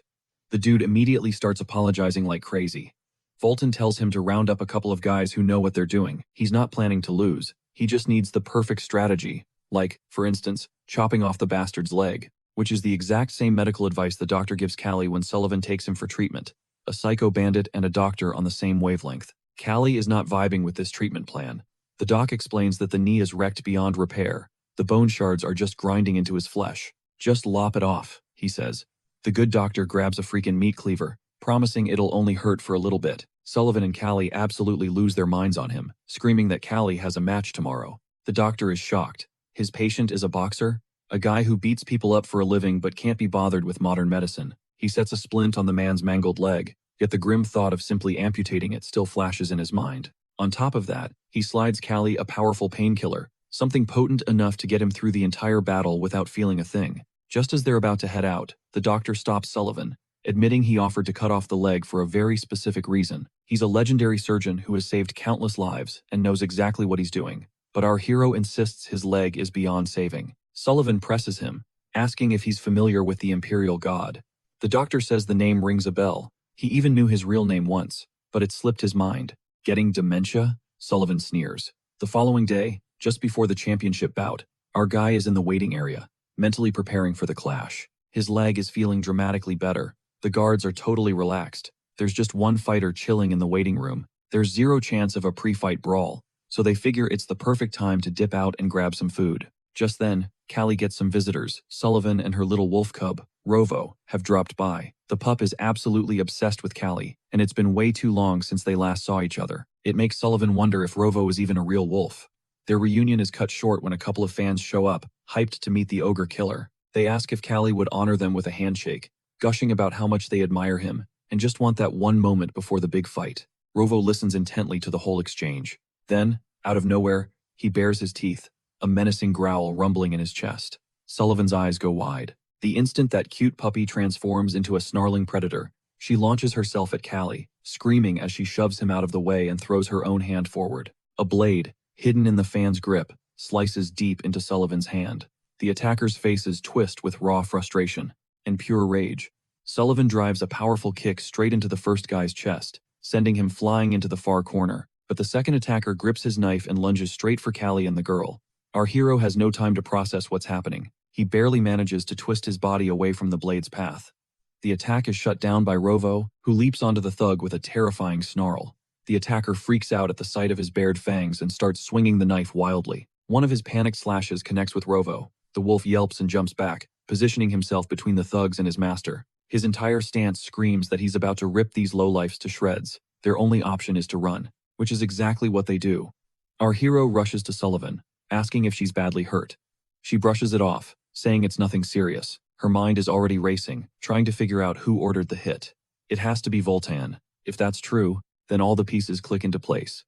Speaker 1: The dude immediately starts apologizing like crazy. Volton tells him to round up a couple of guys who know what they're doing. He's not planning to lose. He just needs the perfect strategy, like, for instance, chopping off the bastard's leg, which is the exact same medical advice the doctor gives Callie when Sullivan takes him for treatment. A psycho bandit and a doctor on the same wavelength. Callie is not vibing with this treatment plan. The doc explains that the knee is wrecked beyond repair. The bone shards are just grinding into his flesh. Just lop it off, he says. The good doctor grabs a freaking meat cleaver, promising it'll only hurt for a little bit. Sullivan and Callie absolutely lose their minds on him, screaming that Callie has a match tomorrow. The doctor is shocked. His patient is a boxer? A guy who beats people up for a living but can't be bothered with modern medicine. He sets a splint on the man's mangled leg, yet the grim thought of simply amputating it still flashes in his mind. On top of that, he slides Callie a powerful painkiller, something potent enough to get him through the entire battle without feeling a thing. Just as they're about to head out, the doctor stops Sullivan, admitting he offered to cut off the leg for a very specific reason. He's a legendary surgeon who has saved countless lives and knows exactly what he's doing. But our hero insists his leg is beyond saving. Sullivan presses him, asking if he's familiar with the Imperial God. The doctor says the name rings a bell. He even knew his real name once, but it slipped his mind. Getting dementia? Sullivan sneers. The following day, just before the championship bout, our guy is in the waiting area, mentally preparing for the clash. His leg is feeling dramatically better. The guards are totally relaxed. There's just one fighter chilling in the waiting room. There's zero chance of a pre-fight brawl, so they figure it's the perfect time to dip out and grab some food. Just then, Callie gets some visitors. Sullivan and her little wolf cub, Rovo, have dropped by. The pup is absolutely obsessed with Callie, and it's been way too long since they last saw each other. It makes Sullivan wonder if Rovo is even a real wolf. Their reunion is cut short when a couple of fans show up, hyped to meet the ogre killer. They ask if Callie would honor them with a handshake, gushing about how much they admire him, and just want that one moment before the big fight. Rovo listens intently to the whole exchange. Then, out of nowhere, he bares his teeth, a menacing growl rumbling in his chest. Sullivan's eyes go wide. The instant that cute puppy transforms into a snarling predator, she launches herself at Callie, screaming as she shoves him out of the way and throws her own hand forward. A blade, hidden in the fan's grip, slices deep into Sullivan's hand. The attacker's faces twist with raw frustration and pure rage. Sullivan drives a powerful kick straight into the first guy's chest, sending him flying into the far corner. But the second attacker grips his knife and lunges straight for Callie and the girl. Our hero has no time to process what's happening. He barely manages to twist his body away from the blade's path. The attack is shut down by Rovo, who leaps onto the thug with a terrifying snarl. The attacker freaks out at the sight of his bared fangs and starts swinging the knife wildly. One of his panicked slashes connects with Rovo. The wolf yelps and jumps back, positioning himself between the thugs and his master. His entire stance screams that he's about to rip these lowlifes to shreds. Their only option is to run, which is exactly what they do. Our hero rushes to Sullivan, asking if she's badly hurt. She brushes it off, saying it's nothing serious. Her mind is already racing, trying to figure out who ordered the hit. It has to be Voltan. If that's true, then all the pieces click into place.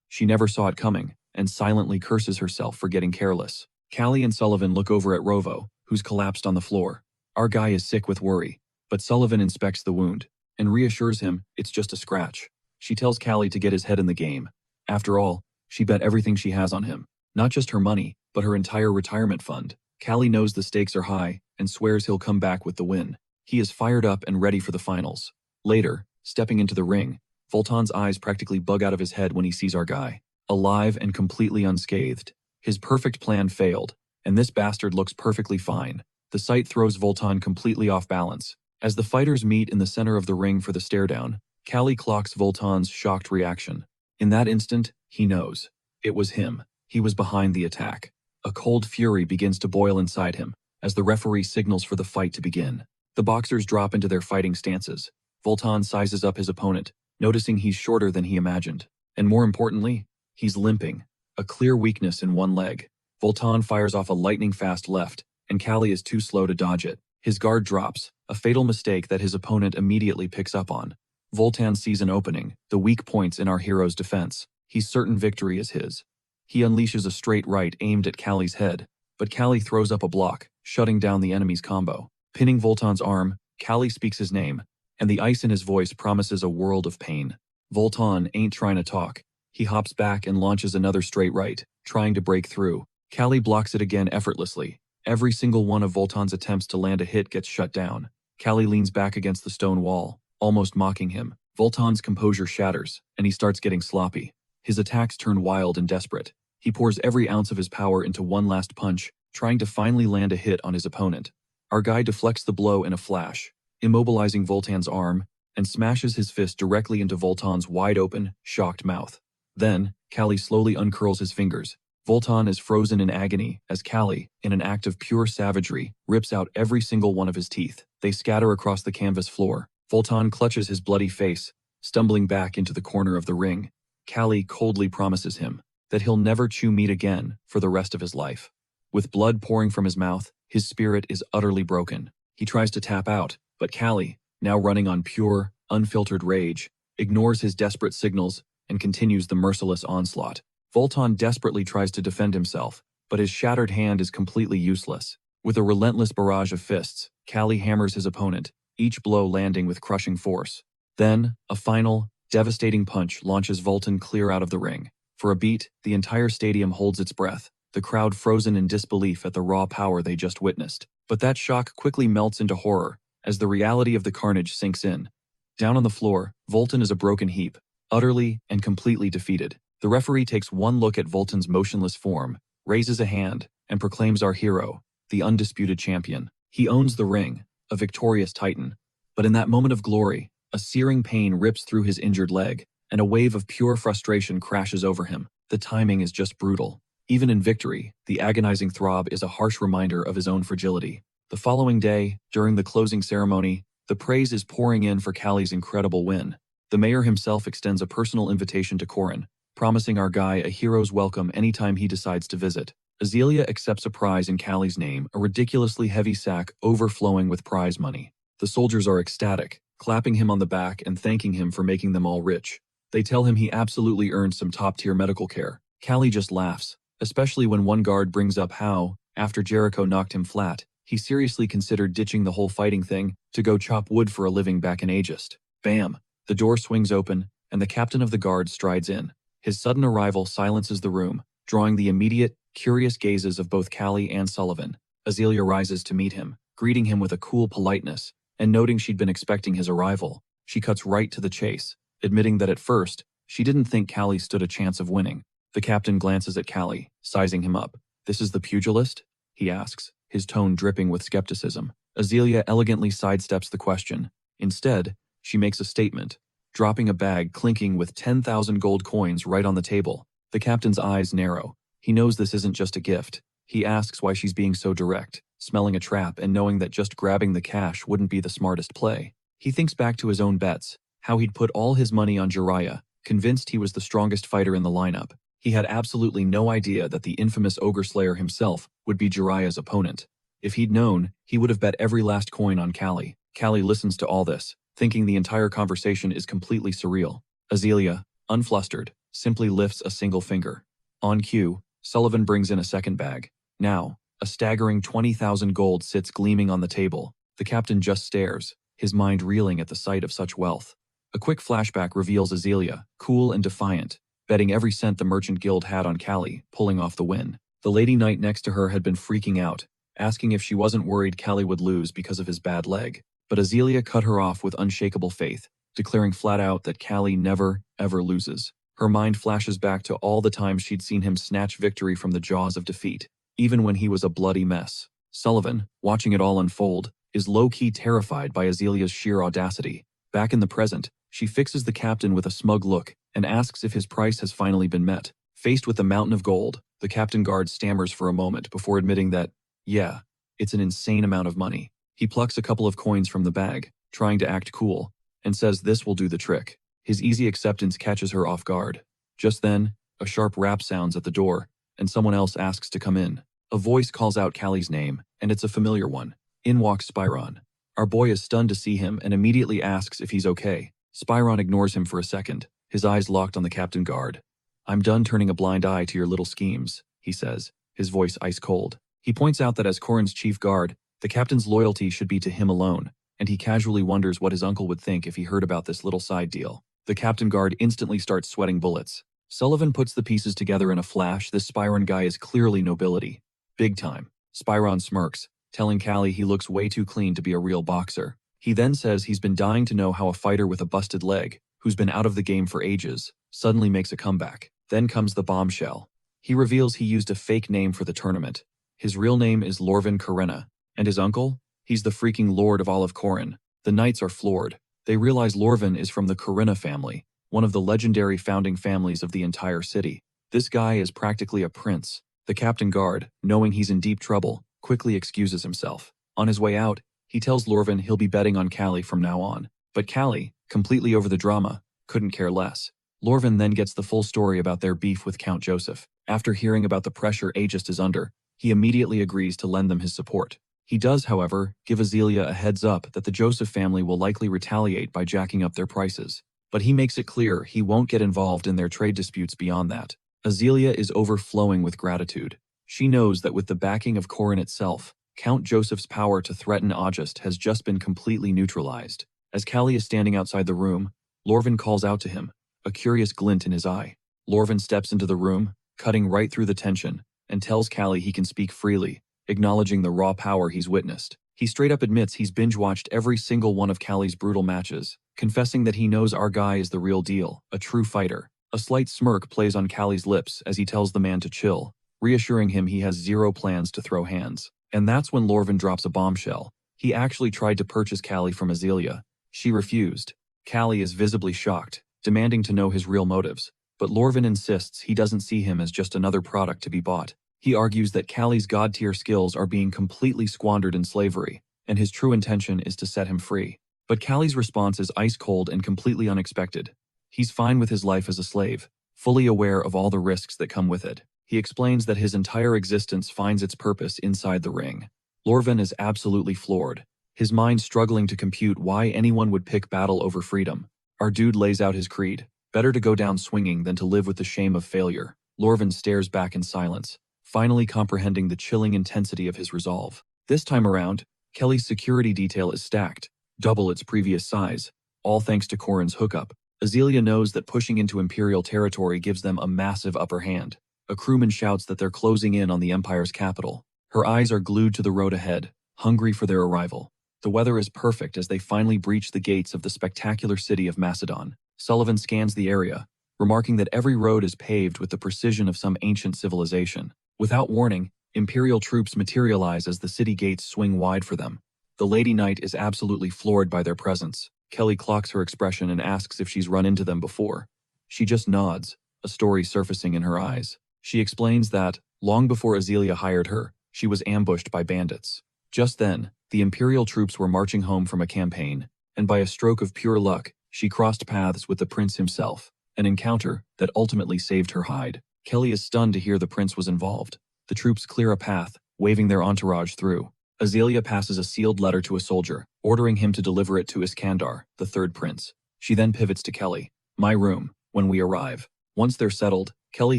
Speaker 1: She never saw it coming, and silently curses herself for getting careless. Callie and Sullivan look over at Rovo, who's collapsed on the floor. Our guy is sick with worry, but Sullivan inspects the wound and reassures him it's just a scratch. She tells Callie to get his head in the game. After all, she bet everything she has on him. Not just her money, but her entire retirement fund. Callie knows the stakes are high and swears he'll come back with the win. He is fired up and ready for the finals. Later, stepping into the ring, Voltan's eyes practically bug out of his head when he sees our guy, alive and completely unscathed. His perfect plan failed, and this bastard looks perfectly fine. The sight throws Voltan completely off balance. As the fighters meet in the center of the ring for the stare-down, Callie clocks Voltan's shocked reaction. In that instant, he knows. It was him. He was behind the attack. A cold fury begins to boil inside him as the referee signals for the fight to begin. The boxers drop into their fighting stances. Voltan sizes up his opponent, noticing he's shorter than he imagined. And more importantly, he's limping, a clear weakness in one leg. Voltan fires off a lightning-fast left, and Callie is too slow to dodge it. His guard drops, a fatal mistake that his opponent immediately picks up on. Voltan sees an opening, the weak points in our hero's defense. He's certain victory is his. He unleashes a straight right aimed at Callie's head, but Callie throws up a block, shutting down the enemy's combo. Pinning Voltan's arm, Callie speaks his name, and the ice in his voice promises a world of pain. Voltan ain't trying to talk. He hops back and launches another straight right, trying to break through. Callie blocks it again effortlessly. Every single one of Voltan's attempts to land a hit gets shut down. Callie leans back against the stone wall, almost mocking him. Voltan's composure shatters, and he starts getting sloppy. His attacks turn wild and desperate. He pours every ounce of his power into one last punch, trying to finally land a hit on his opponent. Our guy deflects the blow in a flash, immobilizing Voltan's arm, and smashes his fist directly into Voltan's wide-open, shocked mouth. Then, Callie slowly uncurls his fingers. Voltan is frozen in agony as Callie, in an act of pure savagery, rips out every single one of his teeth. They scatter across the canvas floor. Voltan clutches his bloody face, stumbling back into the corner of the ring. Callie coldly promises him that he'll never chew meat again for the rest of his life. With blood pouring from his mouth, his spirit is utterly broken. He tries to tap out, but Callie, now running on pure, unfiltered rage, ignores his desperate signals and continues the merciless onslaught. Voltan desperately tries to defend himself, but his shattered hand is completely useless. With a relentless barrage of fists, Callie hammers his opponent, each blow landing with crushing force. Then, a final, devastating punch launches Voltan clear out of the ring. For a beat, the entire stadium holds its breath, the crowd frozen in disbelief at the raw power they just witnessed. But that shock quickly melts into horror as the reality of the carnage sinks in. Down on the floor, Voltan is a broken heap, utterly and completely defeated. The referee takes one look at Voltan's motionless form, raises a hand, and proclaims our hero, the undisputed champion. He owns the ring, a victorious titan. But in that moment of glory, a searing pain rips through his injured leg, and a wave of pure frustration crashes over him. The timing is just brutal. Even in victory, the agonizing throb is a harsh reminder of his own fragility. The following day, during the closing ceremony, the praise is pouring in for Callie's incredible win. The mayor himself extends a personal invitation to Corin, promising our guy a hero's welcome anytime he decides to visit. Azealia accepts a prize in Callie's name, a ridiculously heavy sack overflowing with prize money. The soldiers are ecstatic, clapping him on the back and thanking him for making them all rich. They tell him he absolutely earned some top-tier medical care. Callie just laughs, especially when one guard brings up how, after Jericho knocked him flat, he seriously considered ditching the whole fighting thing to go chop wood for a living back in Aegis. Bam! The door swings open, and the captain of the guard strides in. His sudden arrival silences the room, drawing the immediate, curious gazes of both Callie and Sullivan. Azealia rises to meet him, greeting him with a cool politeness, and noting she'd been expecting his arrival, she cuts right to the chase, admitting that at first, she didn't think Callie stood a chance of winning. The captain glances at Callie, sizing him up. "This is the pugilist?" he asks, his tone dripping with skepticism. Azealia elegantly sidesteps the question. Instead, she makes a statement, dropping a bag clinking with 10,000 gold coins right on the table. The captain's eyes narrow. He knows this isn't just a gift. He asks why she's being so direct, smelling a trap and knowing that just grabbing the cash wouldn't be the smartest play. He thinks back to his own bets, how he'd put all his money on Jiraiya, convinced he was the strongest fighter in the lineup. He had absolutely no idea that the infamous Ogre Slayer himself would be Jiraiya's opponent. If he'd known, he would have bet every last coin on Callie. Callie listens to all this, thinking the entire conversation is completely surreal. Azealia, unflustered, simply lifts a single finger. On cue, Sullivan brings in a second bag. Now, a staggering 20,000 gold sits gleaming on the table. The captain just stares, his mind reeling at the sight of such wealth. A quick flashback reveals Azealia, cool and defiant, betting every cent the Merchant Guild had on Callie, pulling off the win. The lady knight next to her had been freaking out, asking if she wasn't worried Callie would lose because of his bad leg. But Azealia cut her off with unshakable faith, declaring flat out that Callie never, ever loses. Her mind flashes back to all the times she'd seen him snatch victory from the jaws of defeat, even when he was a bloody mess. Sullivan, watching it all unfold, is low-key terrified by Azelia's sheer audacity. Back in the present, she fixes the captain with a smug look and asks if his price has finally been met. Faced with the mountain of gold, the captain guard stammers for a moment before admitting that, yeah, it's an insane amount of money. He plucks a couple of coins from the bag, trying to act cool, and says this will do the trick. His easy acceptance catches her off guard. Just then, a sharp rap sounds at the door, and someone else asks to come in. A voice calls out Callie's name, and it's a familiar one. In walks Spyron. Our boy is stunned to see him and immediately asks if he's okay. Spyron ignores him for a second, his eyes locked on the captain guard. I'm done turning a blind eye to your little schemes, he says, his voice ice cold. He points out that as Corrin's chief guard, the captain's loyalty should be to him alone, and he casually wonders what his uncle would think if he heard about this little side deal. The captain guard instantly starts sweating bullets. Sullivan puts the pieces together in a flash. This Spyron guy is clearly nobility. Big time. Spyron smirks, telling Callie he looks way too clean to be a real boxer. He then says he's been dying to know how a fighter with a busted leg, who's been out of the game for ages, suddenly makes a comeback. Then comes the bombshell. He reveals he used a fake name for the tournament. His real name is Lorvin Karena. And his uncle? He's the freaking lord of all of Corrin. The knights are floored. They realize Lorvin is from the Karena family, one of the legendary founding families of the entire city. This guy is practically a prince. The captain guard, knowing he's in deep trouble, quickly excuses himself. On his way out, he tells Lorvin he'll be betting on Callie from now on. But Callie, completely over the drama, couldn't care less. Lorvin then gets the full story about their beef with Count Joseph. After hearing about the pressure Aegis is under, he immediately agrees to lend them his support. He does, however, give Azealia a heads up that the Joseph family will likely retaliate by jacking up their prices. But he makes it clear he won't get involved in their trade disputes beyond that. Azealia is overflowing with gratitude. She knows that with the backing of Corrin itself, Count Joseph's power to threaten August has just been completely neutralized. As Callie is standing outside the room, Lorvin calls out to him, a curious glint in his eye. Lorvin steps into the room, cutting right through the tension, and tells Callie he can speak freely, acknowledging the raw power he's witnessed. He straight up admits he's binge-watched every single one of Callie's brutal matches, confessing that he knows our guy is the real deal, a true fighter. A slight smirk plays on Callie's lips as he tells the man to chill, reassuring him he has zero plans to throw hands. And that's when Lorvin drops a bombshell. He actually tried to purchase Callie from Azealia. She refused. Callie is visibly shocked, demanding to know his real motives. But Lorvin insists he doesn't see him as just another product to be bought. He argues that Callie's god-tier skills are being completely squandered in slavery, and his true intention is to set him free. But Callie's response is ice-cold and completely unexpected. He's fine with his life as a slave, fully aware of all the risks that come with it. He explains that his entire existence finds its purpose inside the ring. Lorvin is absolutely floored, his mind struggling to compute why anyone would pick battle over freedom. Our dude lays out his creed. Better to go down swinging than to live with the shame of failure. Lorvin stares back in silence, finally comprehending the chilling intensity of his resolve. This time around, Kelly's security detail is stacked, double its previous size, all thanks to Corrin's hookup. Azealia knows that pushing into Imperial territory gives them a massive upper hand. A crewman shouts that they're closing in on the Empire's capital. Her eyes are glued to the road ahead, hungry for their arrival. The weather is perfect as they finally breach the gates of the spectacular city of Macedon. Sullivan scans the area, remarking that every road is paved with the precision of some ancient civilization. Without warning, Imperial troops materialize as the city gates swing wide for them. The Lady Knight is absolutely floored by their presence. Kelly clocks her expression and asks if she's run into them before. She just nods, a story surfacing in her eyes. She explains that, long before Azealia hired her, she was ambushed by bandits. Just then, the Imperial troops were marching home from a campaign, and by a stroke of pure luck, she crossed paths with the prince himself, an encounter that ultimately saved her hide. Kelly is stunned to hear the prince was involved. The troops clear a path, waving their entourage through. Azealia passes a sealed letter to a soldier, ordering him to deliver it to Iskandar, the third prince. She then pivots to Kelly. My room, when we arrive. Once they're settled, Kelly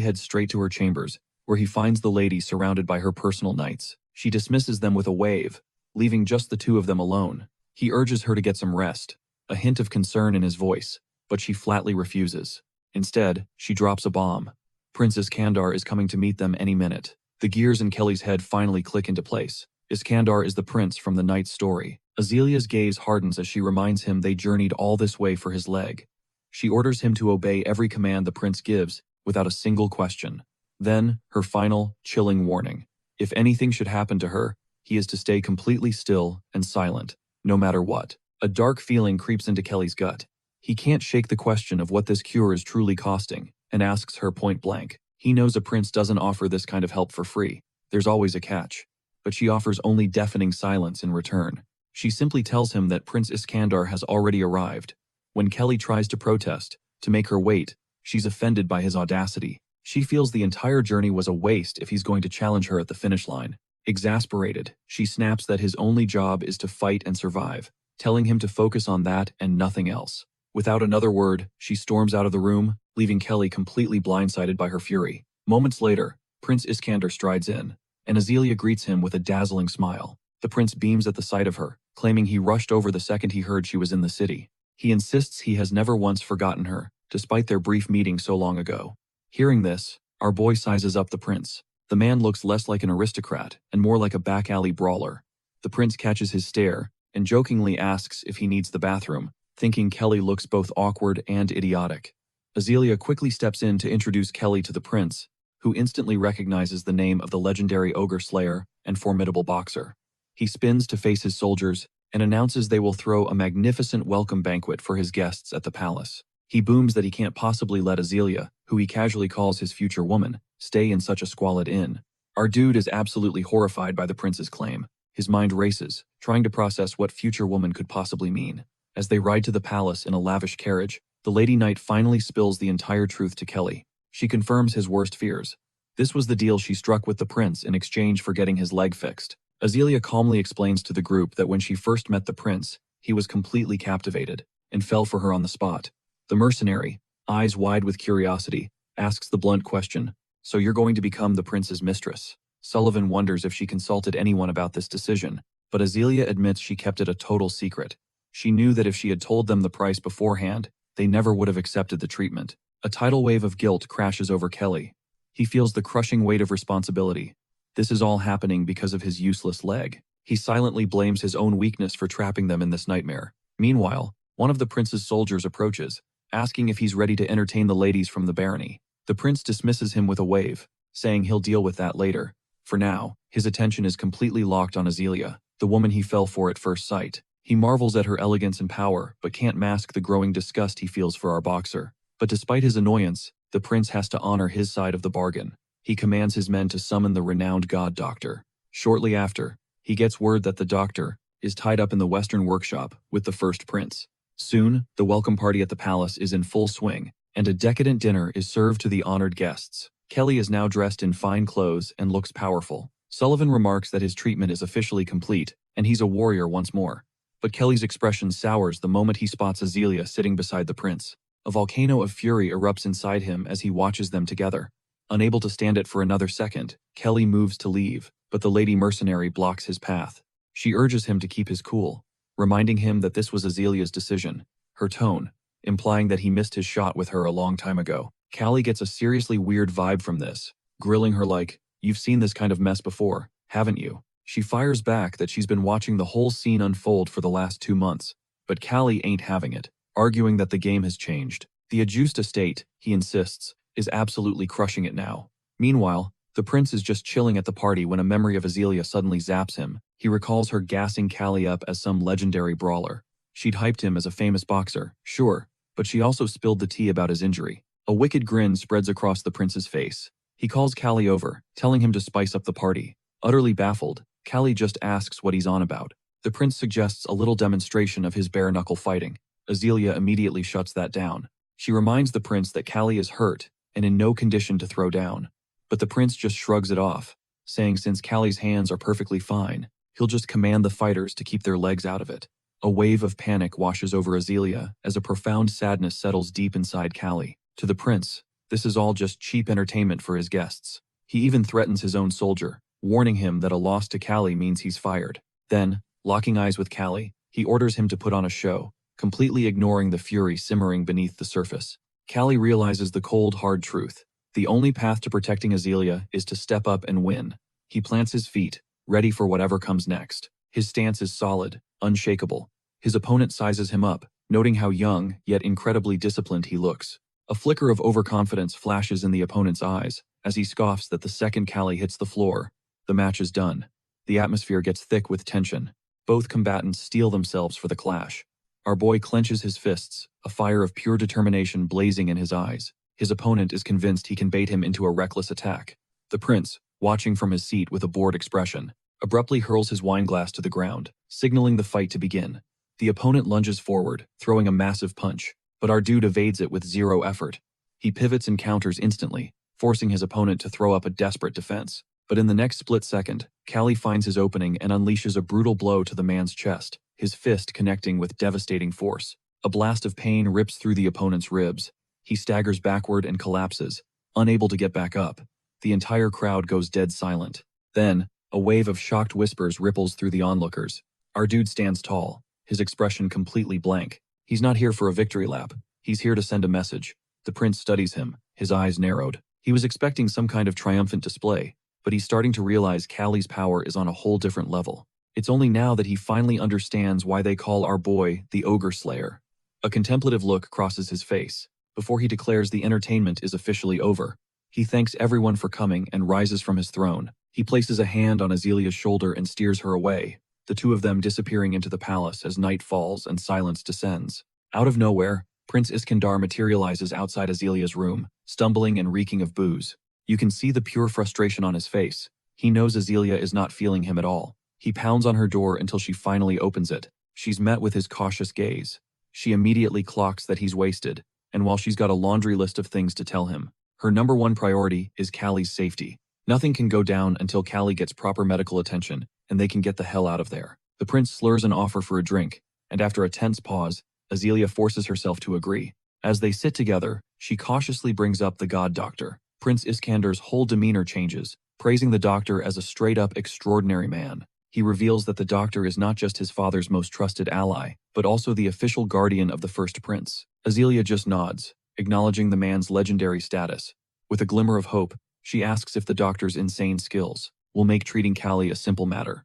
Speaker 1: heads straight to her chambers, where he finds the lady surrounded by her personal knights. She dismisses them with a wave, leaving just the two of them alone. He urges her to get some rest, a hint of concern in his voice, but she flatly refuses. Instead, she drops a bomb. Prince Iskandar is coming to meet them any minute. The gears in Kelly's head finally click into place. Iskandar is the prince from the knight's story. Azelia's gaze hardens as she reminds him they journeyed all this way for his leg. She orders him to obey every command the prince gives, without a single question. Then, her final, chilling warning. If anything should happen to her, he is to stay completely still and silent, no matter what. A dark feeling creeps into Kelly's gut. He can't shake the question of what this cure is truly costing, and asks her point blank. He knows a prince doesn't offer this kind of help for free. There's always a catch. But she offers only deafening silence in return. She simply tells him that Prince Iskandar has already arrived. When Kelly tries to protest, to make her wait, she's offended by his audacity. She feels the entire journey was a waste if he's going to challenge her at the finish line. Exasperated, she snaps that his only job is to fight and survive, telling him to focus on that and nothing else. Without another word, she storms out of the room, leaving Kelly completely blindsided by her fury. Moments later, Prince Iskandar strides in, and Azealia greets him with a dazzling smile. The prince beams at the sight of her, claiming he rushed over the second he heard she was in the city. He insists he has never once forgotten her, despite their brief meeting so long ago. Hearing this, our boy sizes up the prince. The man looks less like an aristocrat and more like a back-alley brawler. The prince catches his stare and jokingly asks if he needs the bathroom, thinking Kelly looks both awkward and idiotic. Azealia quickly steps in to introduce Kelly to the prince, who instantly recognizes the name of the legendary ogre slayer and formidable boxer. He spins to face his soldiers and announces they will throw a magnificent welcome banquet for his guests at the palace. He booms that he can't possibly let Azealia, who he casually calls his future woman, stay in such a squalid inn. Our dude is absolutely horrified by the prince's claim. His mind races, trying to process what future woman could possibly mean. As they ride to the palace in a lavish carriage, the Lady Knight finally spills the entire truth to Kelly. She confirms his worst fears. This was the deal she struck with the prince in exchange for getting his leg fixed. Azealia calmly explains to the group that when she first met the prince, he was completely captivated and fell for her on the spot. The mercenary, eyes wide with curiosity, asks the blunt question, "So you're going to become the prince's mistress?" Sullivan wonders if she consulted anyone about this decision, but Azealia admits she kept it a total secret. She knew that if she had told them the price beforehand, they never would have accepted the treatment. A tidal wave of guilt crashes over Kelly. He feels the crushing weight of responsibility. This is all happening because of his useless leg. He silently blames his own weakness for trapping them in this nightmare. Meanwhile, one of the prince's soldiers approaches, asking if he's ready to entertain the ladies from the barony. The prince dismisses him with a wave, saying he'll deal with that later. For now, his attention is completely locked on Azealia, the woman he fell for at first sight. He marvels at her elegance and power, but can't mask the growing disgust he feels for our boxer. But despite his annoyance, the prince has to honor his side of the bargain. He commands his men to summon the renowned god doctor. Shortly after, he gets word that the doctor is tied up in the western workshop with the first prince. Soon, the welcome party at the palace is in full swing, and a decadent dinner is served to the honored guests. Kelly is now dressed in fine clothes and looks powerful. Sullivan remarks that his treatment is officially complete, and he's a warrior once more. But Kelly's expression sours the moment he spots Azealia sitting beside the prince. A volcano of fury erupts inside him as he watches them together. Unable to stand it for another second, Kelly moves to leave, but the lady mercenary blocks his path. She urges him to keep his cool, reminding him that this was Azelia's decision. Her tone, implying that he missed his shot with her a long time ago. Callie gets a seriously weird vibe from this, grilling her like, "You've seen this kind of mess before, haven't you?" She fires back that she's been watching the whole scene unfold for the last 2 months, but Callie ain't having it, arguing that the game has changed. The adjused estate, he insists, is absolutely crushing it now. Meanwhile, the prince is just chilling at the party when a memory of Azealia suddenly zaps him. He recalls her gassing Callie up as some legendary brawler. She'd hyped him as a famous boxer, sure, but she also spilled the tea about his injury. A wicked grin spreads across the prince's face. He calls Callie over, telling him to spice up the party. Utterly baffled, Callie just asks what he's on about. The prince suggests a little demonstration of his bare-knuckle fighting. Azealia immediately shuts that down. She reminds the prince that Callie is hurt and in no condition to throw down. But the prince just shrugs it off, saying since Callie's hands are perfectly fine, he'll just command the fighters to keep their legs out of it. A wave of panic washes over Azealia as a profound sadness settles deep inside Callie. To the prince, this is all just cheap entertainment for his guests. He even threatens his own soldier, warning him that a loss to Callie means he's fired. Then, locking eyes with Callie, he orders him to put on a show, completely ignoring the fury simmering beneath the surface. Callie realizes the cold, hard truth. The only path to protecting Azealia is to step up and win. He plants his feet, ready for whatever comes next. His stance is solid, unshakable. His opponent sizes him up, noting how young, yet incredibly disciplined he looks. A flicker of overconfidence flashes in the opponent's eyes as he scoffs that the second Callie hits the floor, the match is done. The atmosphere gets thick with tension. Both combatants steel themselves for the clash. Our boy clenches his fists, a fire of pure determination blazing in his eyes. His opponent is convinced he can bait him into a reckless attack. The prince, watching from his seat with a bored expression, abruptly hurls his wineglass to the ground, signaling the fight to begin. The opponent lunges forward, throwing a massive punch, but our dude evades it with zero effort. He pivots and counters instantly, forcing his opponent to throw up a desperate defense. But in the next split second, Callie finds his opening and unleashes a brutal blow to the man's chest, his fist connecting with devastating force. A blast of pain rips through the opponent's ribs. He staggers backward and collapses, unable to get back up. The entire crowd goes dead silent. Then, a wave of shocked whispers ripples through the onlookers. Our dude stands tall, his expression completely blank. He's not here for a victory lap. He's here to send a message. The prince studies him, his eyes narrowed. He was expecting some kind of triumphant display, but he's starting to realize Callie's power is on a whole different level. It's only now that he finally understands why they call our boy the Ogre Slayer. A contemplative look crosses his face, before he declares the entertainment is officially over. He thanks everyone for coming and rises from his throne. He places a hand on Azelia's shoulder and steers her away, the two of them disappearing into the palace as night falls and silence descends. Out of nowhere, Prince Iskandar materializes outside Azelia's room, stumbling and reeking of booze. You can see the pure frustration on his face. He knows Azealia is not feeling him at all. He pounds on her door until she finally opens it. She's met with his cautious gaze. She immediately clocks that he's wasted, and while she's got a laundry list of things to tell him, her number one priority is Callie's safety. Nothing can go down until Callie gets proper medical attention, and they can get the hell out of there. The prince slurs an offer for a drink, and after a tense pause, Azealia forces herself to agree. As they sit together, she cautiously brings up the god doctor. Prince Iskandar's whole demeanor changes, praising the doctor as a straight-up extraordinary man. He reveals that the doctor is not just his father's most trusted ally, but also the official guardian of the first prince. Azealia just nods, acknowledging the man's legendary status. With a glimmer of hope, she asks if the doctor's insane skills will make treating Callie a simple matter.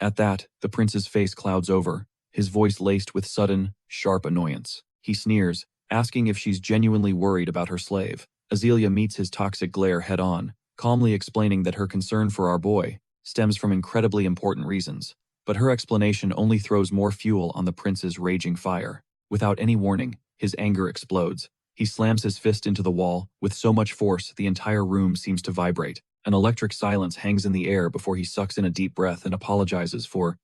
Speaker 1: At that, the prince's face clouds over, his voice laced with sudden, sharp annoyance. He sneers, asking if she's genuinely worried about her slave. Azealia meets his toxic glare head-on, calmly explaining that her concern for our boy stems from incredibly important reasons. But her explanation only throws more fuel on the prince's raging fire. Without any warning, his anger explodes. He slams his fist into the wall with so much force the entire room seems to vibrate. An electric silence hangs in the air before he sucks in a deep breath and apologizes for,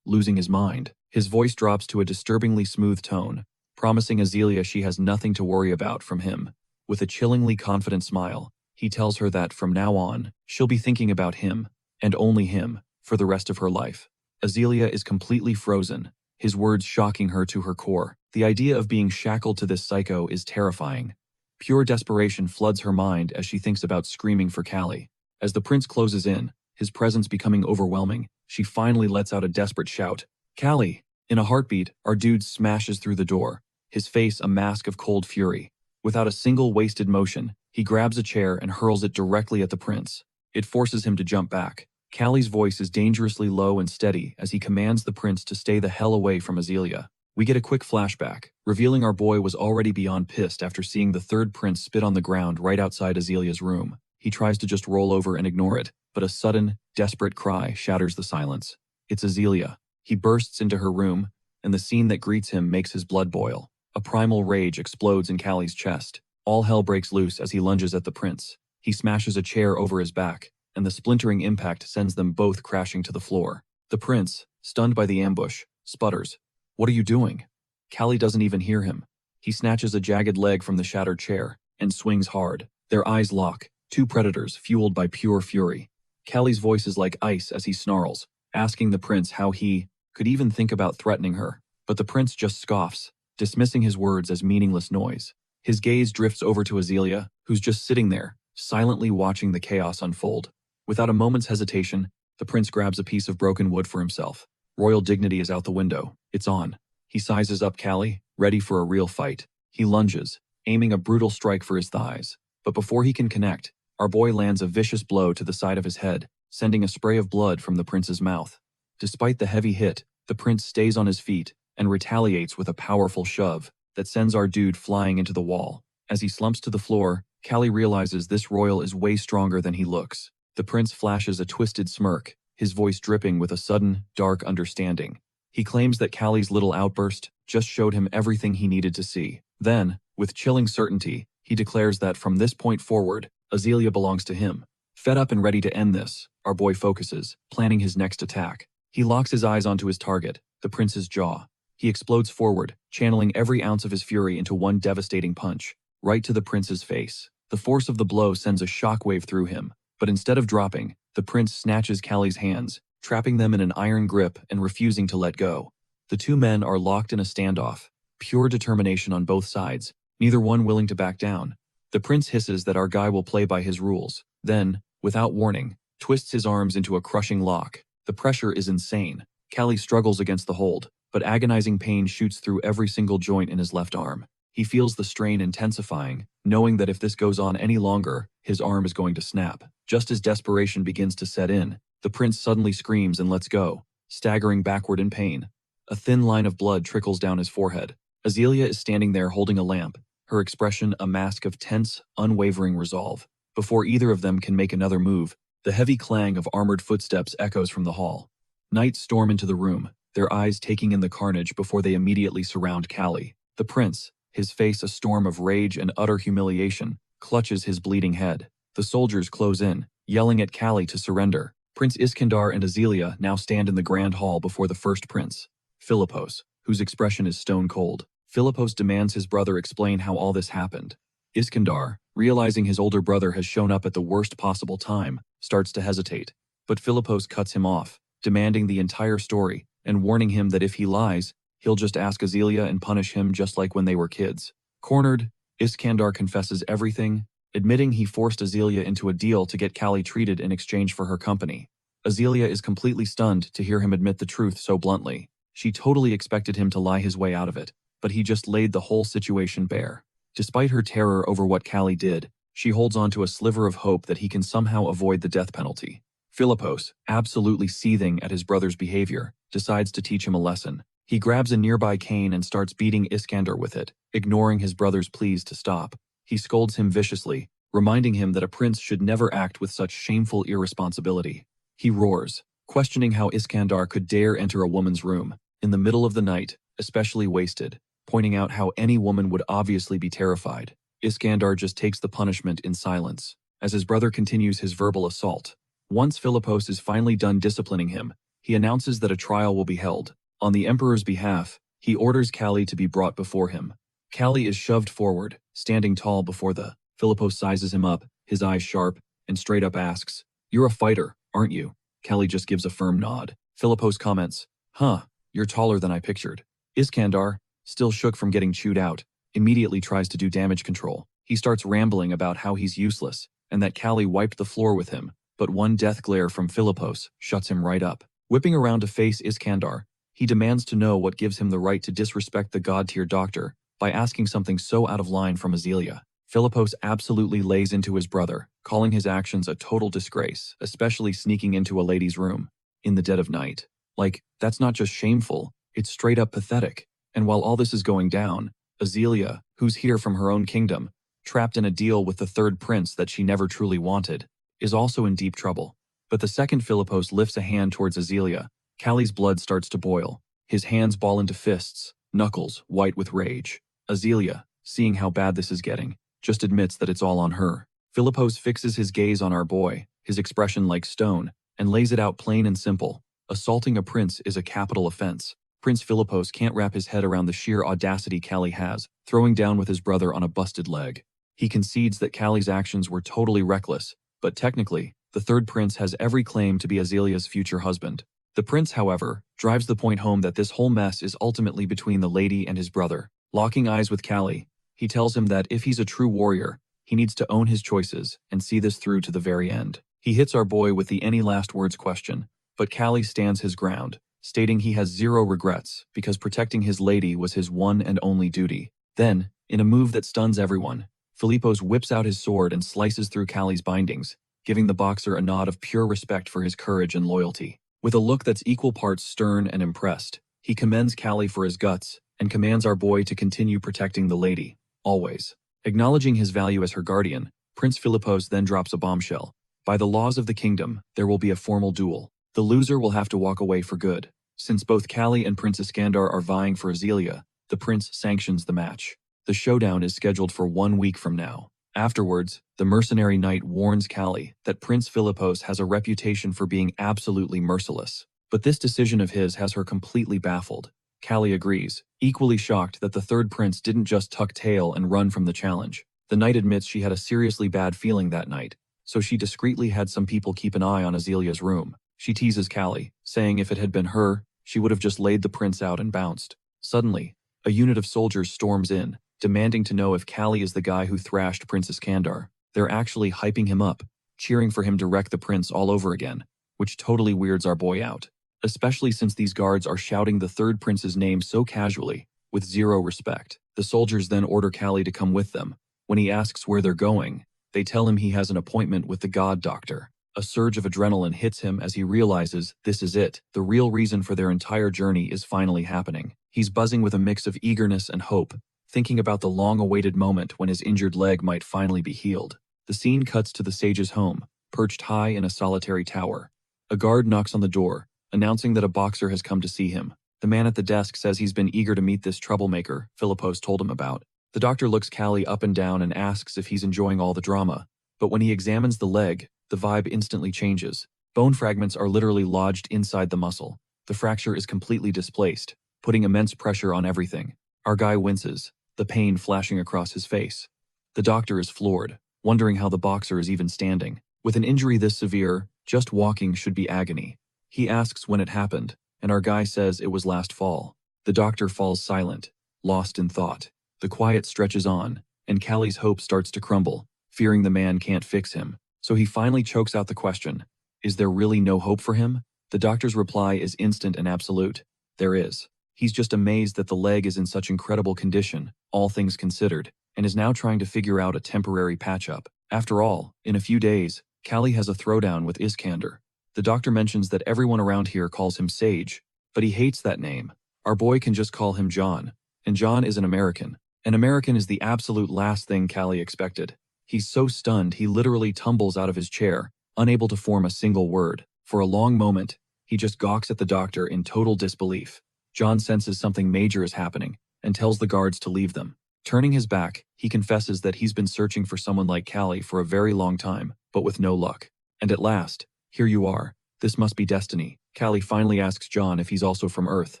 Speaker 1: losing his mind. His voice drops to a disturbingly smooth tone, promising Azealia she has nothing to worry about from him. With a chillingly confident smile, he tells her that from now on, she'll be thinking about him, and only him, for the rest of her life. Azealia is completely frozen, his words shocking her to her core. The idea of being shackled to this psycho is terrifying. Pure desperation floods her mind as she thinks about screaming for Callie. As the prince closes in, his presence becoming overwhelming, she finally lets out a desperate shout. Callie! In a heartbeat, our dude smashes through the door, his face a mask of cold fury. Without a single wasted motion, he grabs a chair and hurls it directly at the prince. It forces him to jump back. Callie's voice is dangerously low and steady as he commands the prince to stay the hell away from Azealia. We get a quick flashback, revealing our boy was already beyond pissed after seeing the third prince spit on the ground right outside Azelia's room. He tries to just roll over and ignore it, but a sudden, desperate cry shatters the silence. It's Azelia. He bursts into her room, and the scene that greets him makes his blood boil. A primal rage explodes in Callie's chest. All hell breaks loose as he lunges at the prince. He smashes a chair over his back, and the splintering impact sends them both crashing to the floor. The prince, stunned by the ambush, sputters. "What are you doing?" Callie doesn't even hear him. He snatches a jagged leg from the shattered chair and swings hard. Their eyes lock, two predators fueled by pure fury. Callie's voice is like ice as he snarls, asking the prince how he could even think about threatening her. But the prince just scoffs, dismissing his words as meaningless noise. His gaze drifts over to Azelia, who's just sitting there, silently watching the chaos unfold. Without a moment's hesitation, the prince grabs a piece of broken wood for himself. Royal dignity is out the window. It's on. He sizes up Callie, ready for a real fight. He lunges, aiming a brutal strike for his thighs. But before he can connect, our boy lands a vicious blow to the side of his head, sending a spray of blood from the prince's mouth. Despite the heavy hit, the prince stays on his feet and retaliates with a powerful shove that sends our dude flying into the wall. As he slumps to the floor, Callie realizes this royal is way stronger than he looks. The prince flashes a twisted smirk, his voice dripping with a sudden, dark understanding. He claims that Callie's little outburst just showed him everything he needed to see. Then, with chilling certainty, he declares that from this point forward, Azelia belongs to him. Fed up and ready to end this, our boy focuses, planning his next attack. He locks his eyes onto his target, the prince's jaw. He explodes forward, channeling every ounce of his fury into one devastating punch, right to the prince's face. The force of the blow sends a shockwave through him, but instead of dropping, the prince snatches Callie's hands, trapping them in an iron grip and refusing to let go. The two men are locked in a standoff, pure determination on both sides, neither one willing to back down. The prince hisses that our guy will play by his rules, then, without warning, twists his arms into a crushing lock. The pressure is insane. Callie struggles against the hold, but agonizing pain shoots through every single joint in his left arm. He feels the strain intensifying, knowing that if this goes on any longer, his arm is going to snap. Just as desperation begins to set in, the prince suddenly screams and lets go, staggering backward in pain. A thin line of blood trickles down his forehead. Azelia is standing there holding a lamp, her expression a mask of tense, unwavering resolve. Before either of them can make another move, the heavy clang of armored footsteps echoes from the hall. Knights storm into the room, their eyes taking in the carnage before they immediately surround Callie. The prince, his face a storm of rage and utter humiliation, clutches his bleeding head. The soldiers close in, yelling at Callie to surrender. Prince Iskandar and Azelia now stand in the grand hall before the first prince, Philippos, whose expression is stone cold. Philippos demands his brother explain how all this happened. Iskandar, realizing his older brother has shown up at the worst possible time, starts to hesitate. But Philippos cuts him off, demanding the entire story and warning him that if he lies, he'll just ask Azelia and punish him just like when they were kids. Cornered, Iskandar confesses everything, admitting he forced Azelia into a deal to get Callie treated in exchange for her company. Azelia is completely stunned to hear him admit the truth so bluntly. She totally expected him to lie his way out of it, but he just laid the whole situation bare. Despite her terror over what Callie did, she holds on to a sliver of hope that he can somehow avoid the death penalty. Philippos, absolutely seething at his brother's behavior, decides to teach him a lesson. He grabs a nearby cane and starts beating Iskandar with it, ignoring his brother's pleas to stop. He scolds him viciously, reminding him that a prince should never act with such shameful irresponsibility. He roars, questioning how Iskandar could dare enter a woman's room, in the middle of the night, especially wasted, pointing out how any woman would obviously be terrified. Iskandar just takes the punishment in silence, as his brother continues his verbal assault. Once Philippos is finally done disciplining him, he announces that a trial will be held. On the emperor's behalf, he orders Callie to be brought before him. Callie is shoved forward, standing tall before the. Philippos sizes him up, his eyes sharp, and straight up asks, "You're a fighter, aren't you?" Callie just gives a firm nod. Philippos comments, "Huh, you're taller than I pictured." Iskandar, still shook from getting chewed out, immediately tries to do damage control. He starts rambling about how he's useless, and that Callie wiped the floor with him, but one death glare from Philippos shuts him right up. Whipping around to face Iskandar, he demands to know what gives him the right to disrespect the god-tier doctor by asking something so out of line from Azelia. Philippos absolutely lays into his brother, calling his actions a total disgrace, especially sneaking into a lady's room in the dead of night. Like, that's not just shameful, it's straight up pathetic. And while all this is going down, Azelia, who's here from her own kingdom, trapped in a deal with the third prince that she never truly wanted, is also in deep trouble. But the second Philippos lifts a hand towards Azelia, Callie's blood starts to boil. His hands ball into fists, knuckles white with rage. Azealia, seeing how bad this is getting, just admits that it's all on her. Philippos fixes his gaze on our boy, his expression like stone, and lays it out plain and simple. Assaulting a prince is a capital offense. Prince Philippos can't wrap his head around the sheer audacity Callie has, throwing down with his brother on a busted leg. He concedes that Callie's actions were totally reckless, but technically, the third prince has every claim to be Azealia's future husband. The prince, however, drives the point home that this whole mess is ultimately between the lady and his brother. Locking eyes with Callie, he tells him that if he's a true warrior, he needs to own his choices and see this through to the very end. He hits our boy with the any last words question, but Callie stands his ground, stating he has zero regrets because protecting his lady was his one and only duty. Then, in a move that stuns everyone, Philippos whips out his sword and slices through Callie's bindings, giving the boxer a nod of pure respect for his courage and loyalty. With a look that's equal parts stern and impressed, he commends Callie for his guts and commands our boy to continue protecting the lady, always. Acknowledging his value as her guardian, Prince Philippos then drops a bombshell. By the laws of the kingdom, there will be a formal duel. The loser will have to walk away for good. Since both Callie and Prince Iskandar are vying for Azealia, the prince sanctions the match. The showdown is scheduled for 1 week from now. Afterwards, the mercenary knight warns Callie that Prince Philippos has a reputation for being absolutely merciless. But this decision of his has her completely baffled. Callie agrees, equally shocked that the third prince didn't just tuck tail and run from the challenge. The knight admits she had a seriously bad feeling that night, so she discreetly had some people keep an eye on Azealia's room. She teases Callie, saying if it had been her, she would have just laid the prince out and bounced. Suddenly, a unit of soldiers storms in, demanding to know if Callie is the guy who thrashed Prince Iskandar. They're actually hyping him up, cheering for him to wreck the prince all over again, which totally weirds our boy out. Especially since these guards are shouting the third prince's name so casually, with zero respect. The soldiers then order Callie to come with them. When he asks where they're going, they tell him he has an appointment with the god doctor. A surge of adrenaline hits him as he realizes this is it. The real reason for their entire journey is finally happening. He's buzzing with a mix of eagerness and hope, thinking about the long-awaited moment when his injured leg might finally be healed. The scene cuts to the sage's home, perched high in a solitary tower. A guard knocks on the door, announcing that a boxer has come to see him. The man at the desk says he's been eager to meet this troublemaker Philippos told him about. The doctor looks Callie up and down and asks if he's enjoying all the drama, but when he examines the leg, the vibe instantly changes. Bone fragments are literally lodged inside the muscle. The fracture is completely displaced, putting immense pressure on everything. Our guy winces, the pain flashing across his face. The doctor is floored, wondering how the boxer is even standing. With an injury this severe, just walking should be agony. He asks when it happened, and our guy says it was last fall. The doctor falls silent, lost in thought. The quiet stretches on, and Callie's hope starts to crumble, fearing the man can't fix him. So he finally chokes out the question, is there really no hope for him? The doctor's reply is instant and absolute. There is. He's just amazed that the leg is in such incredible condition, all things considered, and is now trying to figure out a temporary patch-up. After all, in a few days, Callie has a throwdown with Iskandar. The doctor mentions that everyone around here calls him Sage, but he hates that name. Our boy can just call him John, and John is an American. An American is the absolute last thing Callie expected. He's so stunned he literally tumbles out of his chair, unable to form a single word. For a long moment, he just gawks at the doctor in total disbelief. John senses something major is happening and tells the guards to leave them. Turning his back, he confesses that he's been searching for someone like Callie for a very long time, but with no luck. And at last, here you are. This must be destiny. Callie finally asks John if he's also from Earth.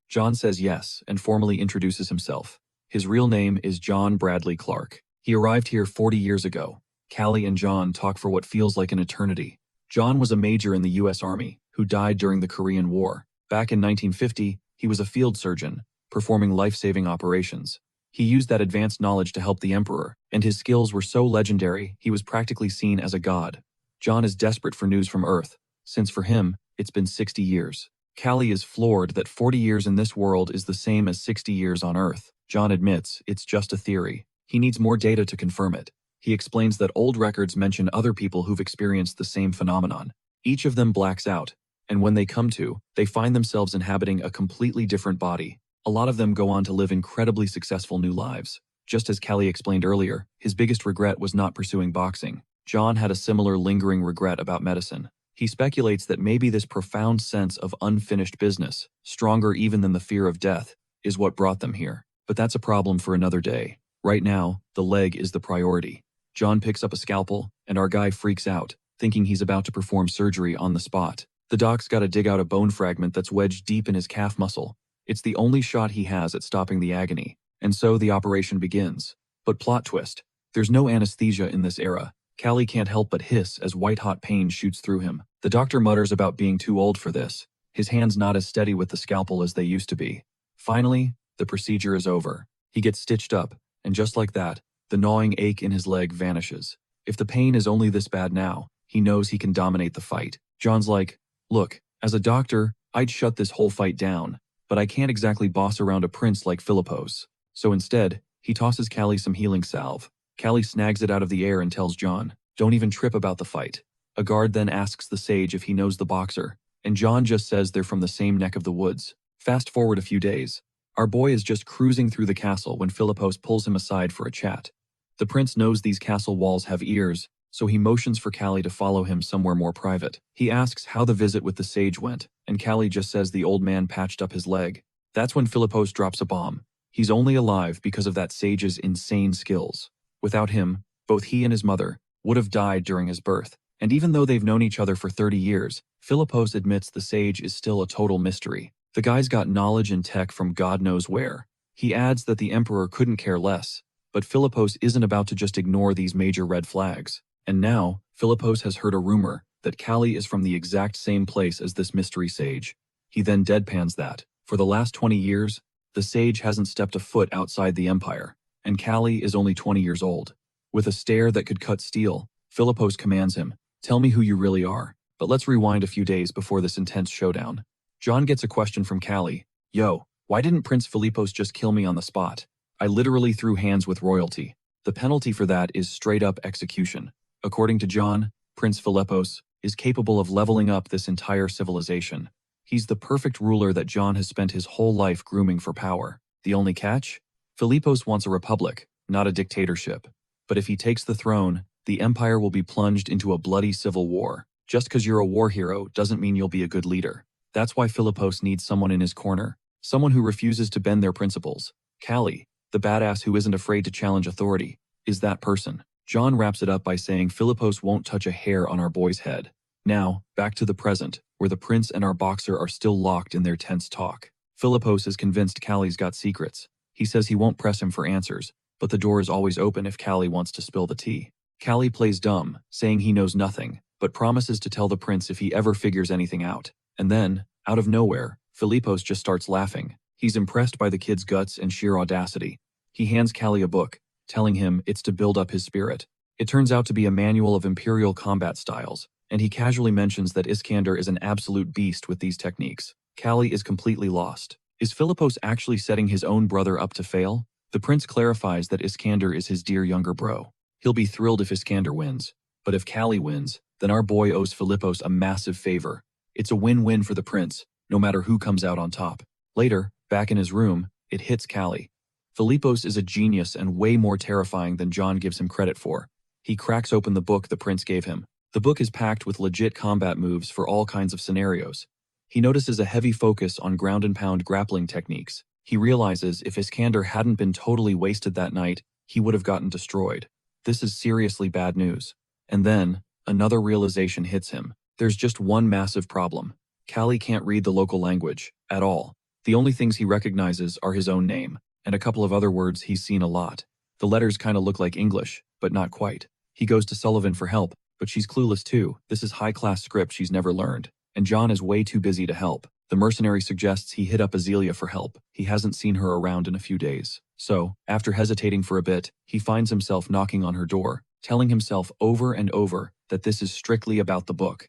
Speaker 1: John says yes and formally introduces himself. His real name is John Bradley Clark. He arrived here 40 years ago. Callie and John talk for what feels like an eternity. John was a major in the U.S. Army who died during the Korean War. Back in 1950, he was a field surgeon, performing life-saving operations. He used that advanced knowledge to help the emperor, and his skills were so legendary he was practically seen as a god. John is desperate for news from Earth, since for him, it's been 60 years. Callie is floored that 40 years in this world is the same as 60 years on Earth. John admits it's just a theory. He needs more data to confirm it. He explains that old records mention other people who've experienced the same phenomenon. Each of them blacks out, and when they come to, they find themselves inhabiting a completely different body. A lot of them go on to live incredibly successful new lives. Just as Callie explained earlier, his biggest regret was not pursuing boxing. John had a similar lingering regret about medicine. He speculates that maybe this profound sense of unfinished business, stronger even than the fear of death, is what brought them here. But that's a problem for another day. Right now, the leg is the priority. John picks up a scalpel, and our guy freaks out, thinking he's about to perform surgery on the spot. The doc's got to dig out a bone fragment that's wedged deep in his calf muscle. It's the only shot he has at stopping the agony. And so the operation begins. But plot twist. There's no anesthesia in this era. Callie can't help but hiss as white-hot pain shoots through him. The doctor mutters about being too old for this. His hands not as steady with the scalpel as they used to be. Finally, the procedure is over. He gets stitched up, and just like that, the gnawing ache in his leg vanishes. If the pain is only this bad now, he knows he can dominate the fight. John's like, look, as a doctor, I'd shut this whole fight down, but I can't exactly boss around a prince like Philippos. So instead, he tosses Callie some healing salve. Callie snags it out of the air and tells John, don't even trip about the fight. A guard then asks the sage if he knows the boxer, and John just says they're from the same neck of the woods. Fast forward a few days. Our boy is just cruising through the castle when Philippos pulls him aside for a chat. The prince knows these castle walls have ears, so he motions for Callie to follow him somewhere more private. He asks how the visit with the sage went, and Callie just says the old man patched up his leg. That's when Philippos drops a bomb. He's only alive because of that sage's insane skills. Without him, both he and his mother would have died during his birth. And even though they've known each other for 30 years, Philippos admits the sage is still a total mystery. The guy's got knowledge and tech from God knows where. He adds that the emperor couldn't care less, but Philippos isn't about to just ignore these major red flags. And now, Philippos has heard a rumor that Callie is from the exact same place as this mystery sage. He then deadpans that, for the last 20 years, the sage hasn't stepped a foot outside the empire, and Callie is only 20 years old. With a stare that could cut steel, Philippos commands him, tell me who you really are. But let's rewind a few days before this intense showdown. John gets a question from Callie. Yo, why didn't Prince Philippos just kill me on the spot? I literally threw hands with royalty. The penalty for that is straight-up execution. According to John, Prince Philippos is capable of leveling up this entire civilization. He's the perfect ruler that John has spent his whole life grooming for power. The only catch? Philippos wants a republic, not a dictatorship. But if he takes the throne, the empire will be plunged into a bloody civil war. Just because you're a war hero doesn't mean you'll be a good leader. That's why Philippos needs someone in his corner, someone who refuses to bend their principles. Callie, the badass who isn't afraid to challenge authority, is that person. John wraps it up by saying Philippos won't touch a hair on our boy's head. Now, back to the present, where the prince and our boxer are still locked in their tense talk. Philippos is convinced Callie's got secrets. He says he won't press him for answers, but the door is always open if Callie wants to spill the tea. Callie plays dumb, saying he knows nothing, but promises to tell the prince if he ever figures anything out. And then, out of nowhere, Philippos just starts laughing. He's impressed by the kid's guts and sheer audacity. He hands Callie a book, telling him it's to build up his spirit. It turns out to be a manual of imperial combat styles, and he casually mentions that Iskander is an absolute beast with these techniques. Callie is completely lost. Is Philippos actually setting his own brother up to fail? The prince clarifies that Iskander is his dear younger bro. He'll be thrilled if Iskander wins, but if Callie wins, then our boy owes Philippos a massive favor. It's a win-win for the prince, no matter who comes out on top. Later, back in his room, it hits Callie. Philippos is a genius and way more terrifying than John gives him credit for. He cracks open the book the prince gave him. The book is packed with legit combat moves for all kinds of scenarios. He notices a heavy focus on ground-and-pound grappling techniques. He realizes if Iskander hadn't been totally wasted that night, he would have gotten destroyed. This is seriously bad news. And then, another realization hits him. There's just one massive problem. Callie can't read the local language, at all. The only things he recognizes are his own name, and a couple of other words he's seen a lot. The letters kind of look like English, but not quite. He goes to Sullivan for help, but she's clueless too. This is high-class script she's never learned, and John is way too busy to help. The mercenary suggests he hit up Azealia for help. He hasn't seen her around in a few days. So, after hesitating for a bit, he finds himself knocking on her door, telling himself over and over that this is strictly about the book.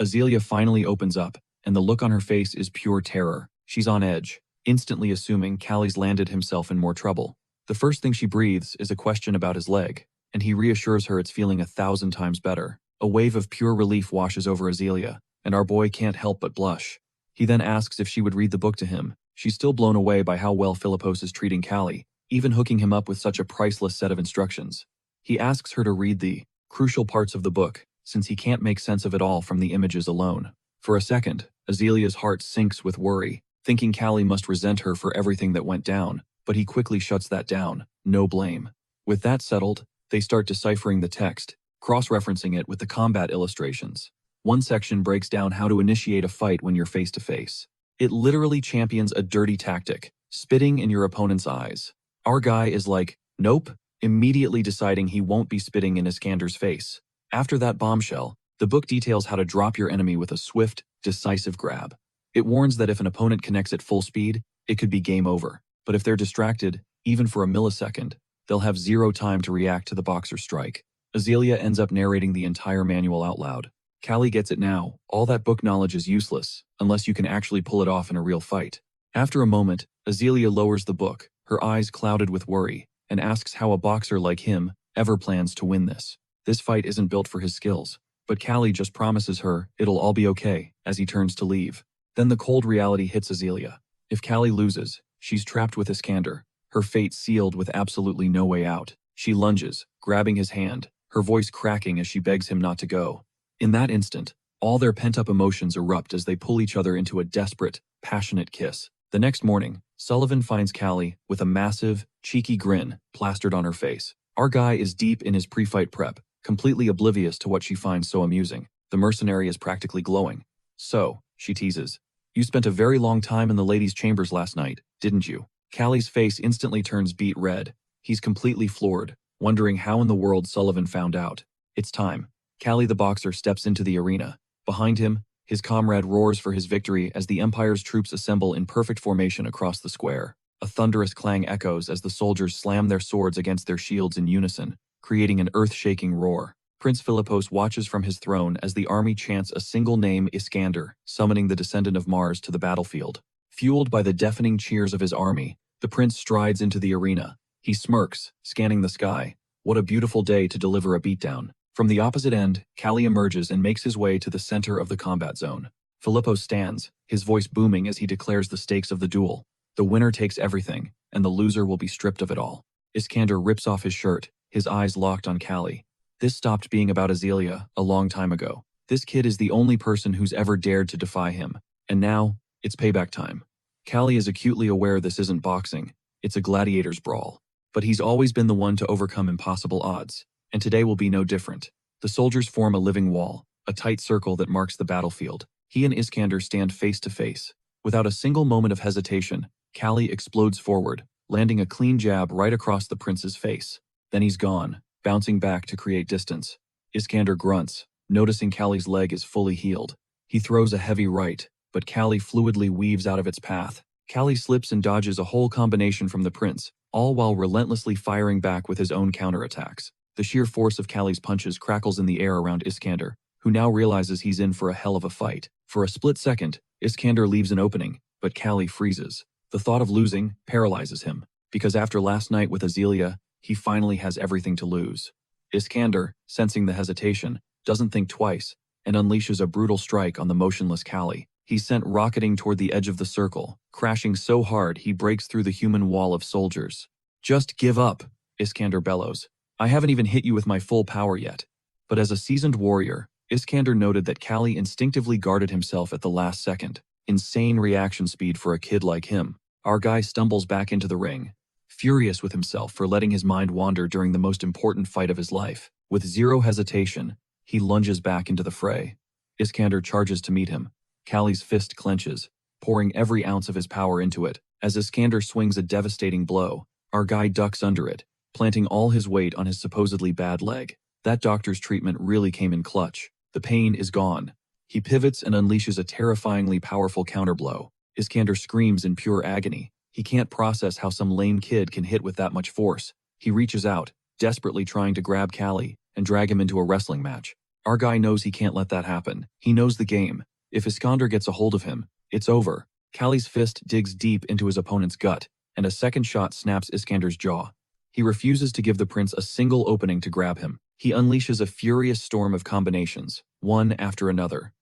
Speaker 1: Azealia finally opens up, and the look on her face is pure terror. She's on edge, instantly assuming Callie's landed himself in more trouble. The first thing she breathes is a question about his leg, and he reassures her it's feeling 1,000 times better. A wave of pure relief washes over Azealia, and our boy can't help but blush. He then asks if she would read the book to him. She's still blown away by how well Philippos is treating Callie, even hooking him up with such a priceless set of instructions. He asks her to read the crucial parts of the book, since he can't make sense of it all from the images alone. For a second, Azalea's heart sinks with worry, thinking Callie must resent her for everything that went down, but he quickly shuts that down. No blame. With that settled, they start deciphering the text, cross-referencing it with the combat illustrations. One section breaks down how to initiate a fight when you're face-to-face. It literally champions a dirty tactic, spitting in your opponent's eyes. Our guy is like, nope, immediately deciding he won't be spitting in Iskander's face. After that bombshell, the book details how to drop your enemy with a swift, decisive grab. It warns that if an opponent connects at full speed, it could be game over. But if they're distracted, even for a millisecond, they'll have zero time to react to the boxer's strike. Azalea ends up narrating the entire manual out loud. Callie gets it now. All that book knowledge is useless, unless you can actually pull it off in a real fight. After a moment, Azalea lowers the book, her eyes clouded with worry, and asks how a boxer like him ever plans to win this. This fight isn't built for his skills, but Callie just promises her it'll all be okay as he turns to leave. Then the cold reality hits Azalea. If Callie loses, she's trapped with Iskander, her fate sealed with absolutely no way out. She lunges, grabbing his hand, her voice cracking as she begs him not to go. In that instant, all their pent-up emotions erupt as they pull each other into a desperate, passionate kiss. The next morning, Sullivan finds Callie with a massive, cheeky grin plastered on her face. Our guy is deep in his pre-fight prep, completely oblivious to what she finds so amusing. The mercenary is practically glowing. So, she teases, you spent a very long time in the ladies' chambers last night, didn't you? Callie's face instantly turns beet red. He's completely floored, wondering how in the world Sullivan found out. It's time. Callie the boxer steps into the arena. Behind him, his comrade roars for his victory as the Empire's troops assemble in perfect formation across the square. A thunderous clang echoes as the soldiers slam their swords against their shields in unison, creating an earth-shaking roar. Prince Philippos watches from his throne as the army chants a single name, Iskander, summoning the descendant of Mars to the battlefield. Fueled by the deafening cheers of his army, the prince strides into the arena. He smirks, scanning the sky. What a beautiful day to deliver a beatdown. From the opposite end, Callie emerges and makes his way to the center of the combat zone. Philippos stands, his voice booming as he declares the stakes of the duel. The winner takes everything, and the loser will be stripped of it all. Iskander rips off his shirt, his eyes locked on Callie. This stopped being about Azalea a long time ago. This kid is the only person who's ever dared to defy him. And now, it's payback time. Callie is acutely aware this isn't boxing, it's a gladiator's brawl. But he's always been the one to overcome impossible odds, and today will be no different. The soldiers form a living wall, a tight circle that marks the battlefield. He and Iskander stand face to face. Without a single moment of hesitation, Callie explodes forward, landing a clean jab right across the prince's face. Then he's gone, bouncing back to create distance. Iskander grunts, noticing Callie's leg is fully healed. He throws a heavy right, but Callie fluidly weaves out of its path. Callie slips and dodges a whole combination from the prince, all while relentlessly firing back with his own counterattacks. The sheer force of Callie's punches crackles in the air around Iskander, who now realizes he's in for a hell of a fight. For a split second, Iskander leaves an opening, but Callie freezes. The thought of losing paralyzes him, because after last night with Azalea, he finally has everything to lose. Iskander, sensing the hesitation, doesn't think twice, and unleashes a brutal strike on the motionless Callie. He's sent rocketing toward the edge of the circle, crashing so hard he breaks through the human wall of soldiers. Just give up, Iskander bellows. I haven't even hit you with my full power yet. But as a seasoned warrior, Iskander noted that Callie instinctively guarded himself at the last second. Insane reaction speed for a kid like him. Our guy stumbles back into the ring, furious with himself for letting his mind wander during the most important fight of his life. With zero hesitation, he lunges back into the fray. Iskander charges to meet him. Callie's fist clenches, pouring every ounce of his power into it. As Iskander swings a devastating blow, our guy ducks under it, planting all his weight on his supposedly bad leg. That doctor's treatment really came in clutch. The pain is gone. He pivots and unleashes a terrifyingly powerful counterblow. Iskander screams in pure agony. He can't process how some lame kid can hit with that much force. He reaches out, desperately trying to grab Callie and drag him into a wrestling match. Our guy knows he can't let that happen. He knows the game. If Iskander gets a hold of him, it's over. Callie's fist digs deep into his opponent's gut, and a second shot snaps Iskander's jaw. He refuses to give the prince a single opening to grab him. He unleashes a furious storm of combinations, one after another.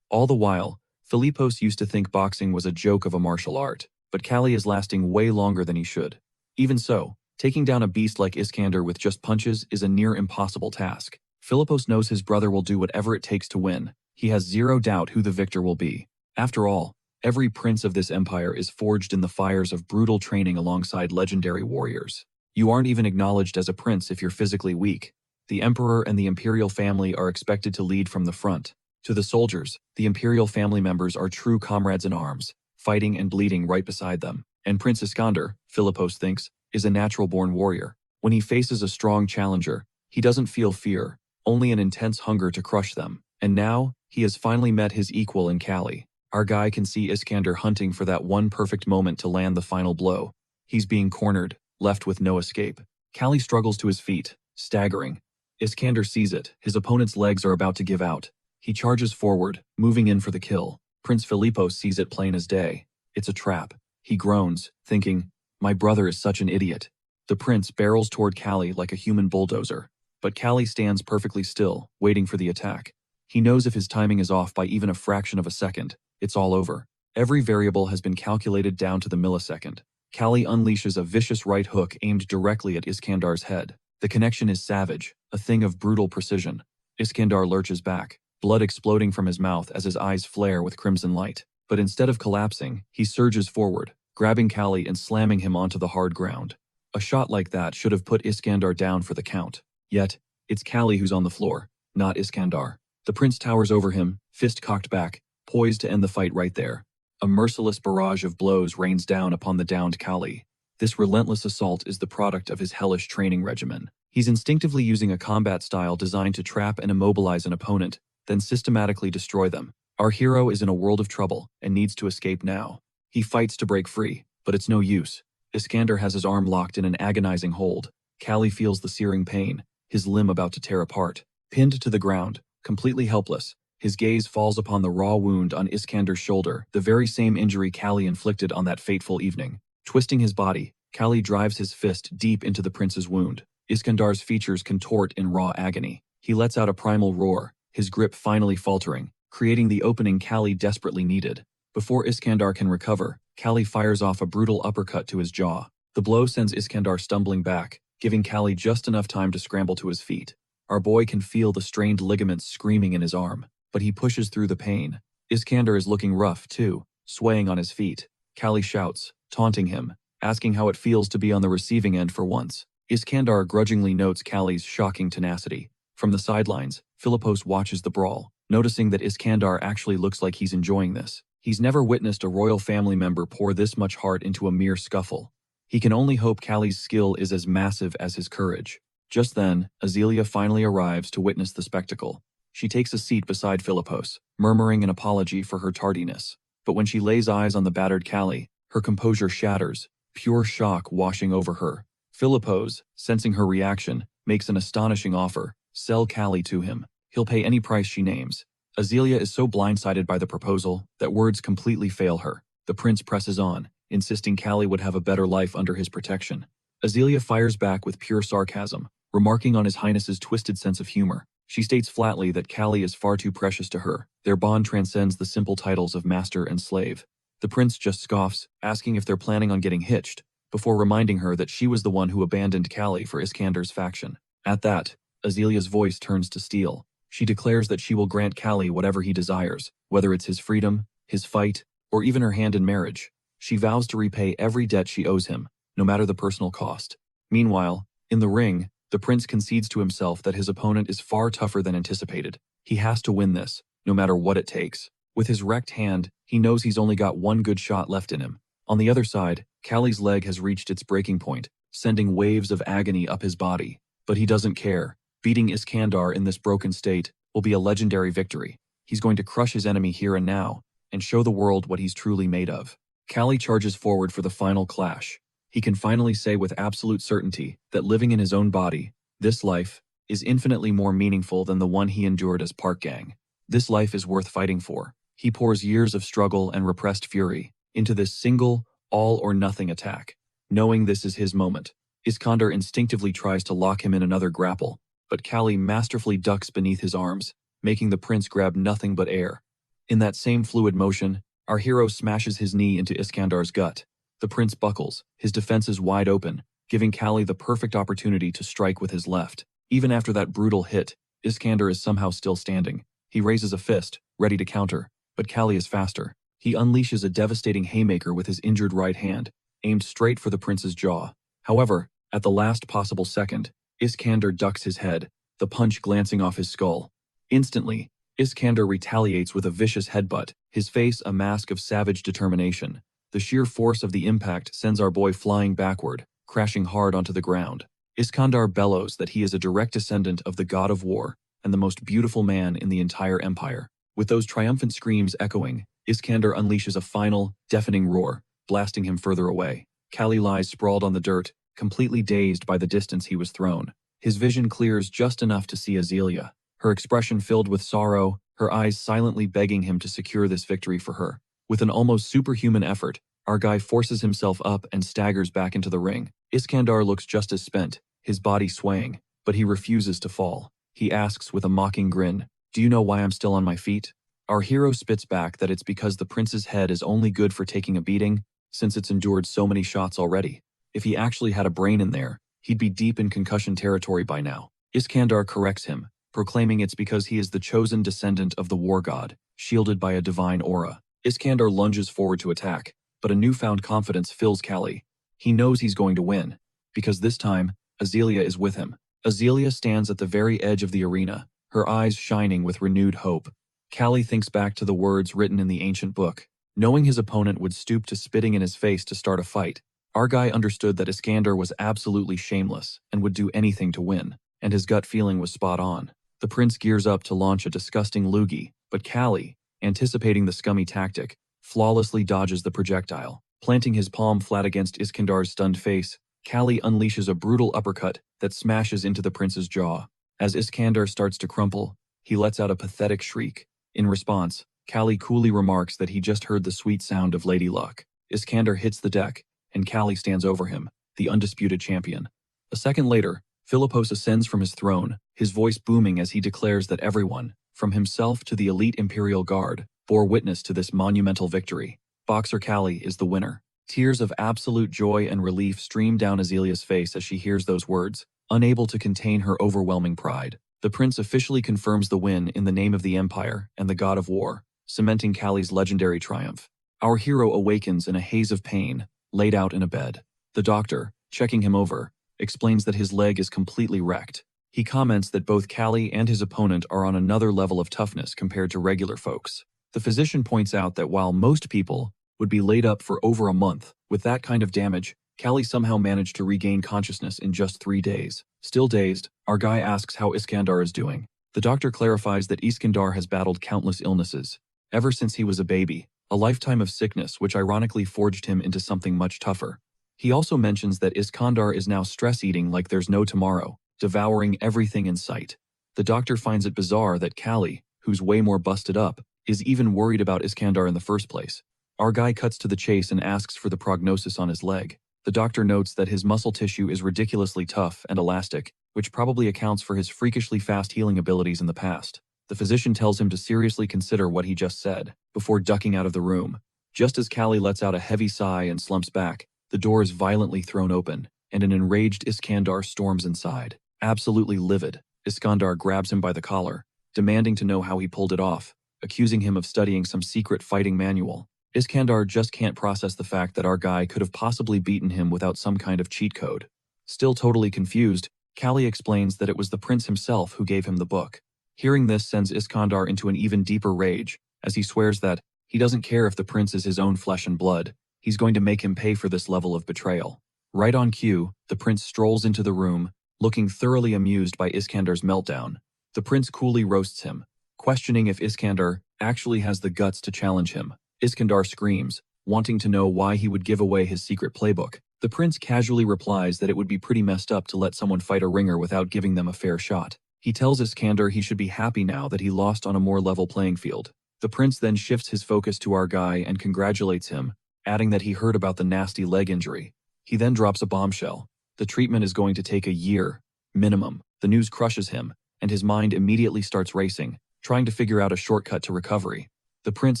Speaker 1: All the while, Philippos used to think boxing was a joke of a martial art, but Callie is lasting way longer than he should. Even so, taking down a beast like Iskander with just punches is a near impossible task. Philippos knows his brother will do whatever it takes to win. He has zero doubt who the victor will be. After all, every prince of this empire is forged in the fires of brutal training alongside legendary warriors. You aren't even acknowledged as a prince if you're physically weak. The emperor and the imperial family are expected to lead from the front. To the soldiers, the imperial family members are true comrades in arms, fighting and bleeding right beside them. And Prince Iskander, Philippos thinks, is a natural-born warrior. When he faces a strong challenger, he doesn't feel fear, only an intense hunger to crush them. And now, he has finally met his equal in Kali. Our guy can see Iskander hunting for that one perfect moment to land the final blow. He's being cornered, left with no escape. Kali struggles to his feet, staggering. Iskander sees it. His opponent's legs are about to give out. He charges forward, moving in for the kill. Prince Philippos sees it plain as day. It's a trap. He groans, thinking, "My brother is such an idiot." The prince barrels toward Kali like a human bulldozer. But Kali stands perfectly still, waiting for the attack. He knows if his timing is off by even a fraction of a second, it's all over. Every variable has been calculated down to the millisecond. Kali unleashes a vicious right hook aimed directly at Iskandar's head. The connection is savage, a thing of brutal precision. Iskandar lurches back, blood exploding from his mouth as his eyes flare with crimson light. But instead of collapsing, he surges forward, grabbing Kali and slamming him onto the hard ground. A shot like that should have put Iskandar down for the count. Yet, it's Kali who's on the floor, not Iskandar. The prince towers over him, fist cocked back, poised to end the fight right there. A merciless barrage of blows rains down upon the downed Kali. This relentless assault is the product of his hellish training regimen. He's instinctively using a combat style designed to trap and immobilize an opponent, then systematically destroy them. Our hero is in a world of trouble and needs to escape now. He fights to break free, but it's no use. Iskander has his arm locked in an agonizing hold. Kali feels the searing pain, his limb about to tear apart. Pinned to the ground, completely helpless, his gaze falls upon the raw wound on Iskandar's shoulder, the very same injury Kali inflicted on that fateful evening. Twisting his body, Kali drives his fist deep into the prince's wound. Iskandar's features contort in raw agony. He lets out a primal roar, his grip finally faltering, creating the opening Kali desperately needed. Before Iskandar can recover, Kali fires off a brutal uppercut to his jaw. The blow sends Iskandar stumbling back, giving Kali just enough time to scramble to his feet. Our boy can feel the strained ligaments screaming in his arm, but he pushes through the pain. Iskander is looking rough, too, swaying on his feet. Kali shouts, taunting him, asking how it feels to be on the receiving end for once. Iskandar grudgingly notes Kali's shocking tenacity. From the sidelines, Philippos watches the brawl, noticing that Iskandar actually looks like he's enjoying this. He's never witnessed a royal family member pour this much heart into a mere scuffle. He can only hope Kali's skill is as massive as his courage. Just then, Azelia finally arrives to witness the spectacle. She takes a seat beside Philippos, murmuring an apology for her tardiness. But when she lays eyes on the battered Kali, her composure shatters, pure shock washing over her. Philippos, sensing her reaction, makes an astonishing offer: sell Kali to him. He'll pay any price she names. Azelia is so blindsided by the proposal that words completely fail her. The prince presses on, insisting Kali would have a better life under his protection. Azelia fires back with pure sarcasm, remarking on His Highness's twisted sense of humor. She states flatly that Kali is far too precious to her. Their bond transcends the simple titles of master and slave. The prince just scoffs, asking if they're planning on getting hitched, before reminding her that she was the one who abandoned Kali for Iskandar's faction. At that, Azelia's voice turns to steel. She declares that she will grant Kali whatever he desires, whether it's his freedom, his fight, or even her hand in marriage. She vows to repay every debt she owes him, no matter the personal cost. Meanwhile, in the ring, the prince concedes to himself that his opponent is far tougher than anticipated. He has to win this, no matter what it takes. With his wrecked hand, he knows he's only got one good shot left in him. On the other side, Kali's leg has reached its breaking point, sending waves of agony up his body. But he doesn't care. Beating Iskandar in this broken state will be a legendary victory. He's going to crush his enemy here and now, and show the world what he's truly made of. Kali charges forward for the final clash. He can finally say with absolute certainty that living in his own body, this life, is infinitely more meaningful than the one he endured as Park Gang. This life is worth fighting for. He pours years of struggle and repressed fury into this single, all-or-nothing attack. Knowing this is his moment, Iskander instinctively tries to lock him in another grapple, but Kali masterfully ducks beneath his arms, making the prince grab nothing but air. In that same fluid motion, our hero smashes his knee into Iskandar's gut. The prince buckles, his defenses wide open, giving Kali the perfect opportunity to strike with his left. Even after that brutal hit, Iskander is somehow still standing. He raises a fist, ready to counter, but Kali is faster. He unleashes a devastating haymaker with his injured right hand, aimed straight for the prince's jaw. However, at the last possible second, Iskander ducks his head, the punch glancing off his skull. Instantly, Iskander retaliates with a vicious headbutt, his face a mask of savage determination. The sheer force of the impact sends our boy flying backward, crashing hard onto the ground. Iskander bellows that he is a direct descendant of the god of war and the most beautiful man in the entire empire. With those triumphant screams echoing, Iskander unleashes a final, deafening roar, blasting him further away. Kali lies sprawled on the dirt, completely dazed by the distance he was thrown. His vision clears just enough to see Azealia, her expression filled with sorrow, her eyes silently begging him to secure this victory for her. With an almost superhuman effort, our guy forces himself up and staggers back into the ring. Iskander looks just as spent, his body swaying, but he refuses to fall. He asks with a mocking grin, "Do you know why I'm still on my feet?" Our hero spits back that it's because the prince's head is only good for taking a beating, since it's endured so many shots already. If he actually had a brain in there, he'd be deep in concussion territory by now. Iskander corrects him, proclaiming it's because he is the chosen descendant of the war god, shielded by a divine aura. Iskander lunges forward to attack, but a newfound confidence fills Kali. He knows he's going to win, because this time, Azealia is with him. Azealia stands at the very edge of the arena, her eyes shining with renewed hope. Kali thinks back to the words written in the ancient book. Knowing his opponent would stoop to spitting in his face to start a fight, our guy understood that Iskander was absolutely shameless and would do anything to win, and his gut feeling was spot on. The prince gears up to launch a disgusting loogie, but Kali, anticipating the scummy tactic, flawlessly dodges the projectile. Planting his palm flat against Iskandar's stunned face, Kali unleashes a brutal uppercut that smashes into the prince's jaw. As Iskander starts to crumple, he lets out a pathetic shriek. In response, Kali coolly remarks that he just heard the sweet sound of Lady Luck. Iskander hits the deck, and Kali stands over him, the undisputed champion. A second later, Philippos ascends from his throne, his voice booming as he declares that everyone, from himself to the elite Imperial Guard, bore witness to this monumental victory. Boxer Kali is the winner. Tears of absolute joy and relief stream down Azealia's face as she hears those words, unable to contain her overwhelming pride. The prince officially confirms the win in the name of the Empire and the god of war, cementing Kali's legendary triumph. Our hero awakens in a haze of pain, laid out in a bed. The doctor, checking him over, explains that his leg is completely wrecked. He comments that both Kali and his opponent are on another level of toughness compared to regular folks. The physician points out that while most people would be laid up for over a month, with that kind of damage, Kali somehow managed to regain consciousness in just 3 days. Still dazed, our guy asks how Iskander is doing. The doctor clarifies that Iskander has battled countless illnesses, ever since he was a baby, a lifetime of sickness which ironically forged him into something much tougher. He also mentions that Iskander is now stress-eating like there's no tomorrow, devouring everything in sight. The doctor finds it bizarre that Kali, who's way more busted up, is even worried about Iskander in the first place. Our guy cuts to the chase and asks for the prognosis on his leg. The doctor notes that his muscle tissue is ridiculously tough and elastic, which probably accounts for his freakishly fast healing abilities in the past. The physician tells him to seriously consider what he just said, before ducking out of the room. Just as Kali lets out a heavy sigh and slumps back, the door is violently thrown open, and an enraged Iskander storms inside. Absolutely livid, Iskander grabs him by the collar, demanding to know how he pulled it off, accusing him of studying some secret fighting manual. Iskander just can't process the fact that our guy could have possibly beaten him without some kind of cheat code. Still totally confused, Kali explains that it was the prince himself who gave him the book. Hearing this sends Iskander into an even deeper rage, as he swears that he doesn't care if the prince is his own flesh and blood, he's going to make him pay for this level of betrayal. Right on cue, the prince strolls into the room, looking thoroughly amused by Iskander's meltdown. The prince coolly roasts him, questioning if Iskander actually has the guts to challenge him. Iskander screams, wanting to know why he would give away his secret playbook. The prince casually replies that it would be pretty messed up to let someone fight a ringer without giving them a fair shot. He tells Iskander he should be happy now that he lost on a more level playing field. The prince then shifts his focus to our guy and congratulates him, adding that he heard about the nasty leg injury. He then drops a bombshell. The treatment is going to take a year, minimum. The news crushes him, and his mind immediately starts racing, trying to figure out a shortcut to recovery. The prince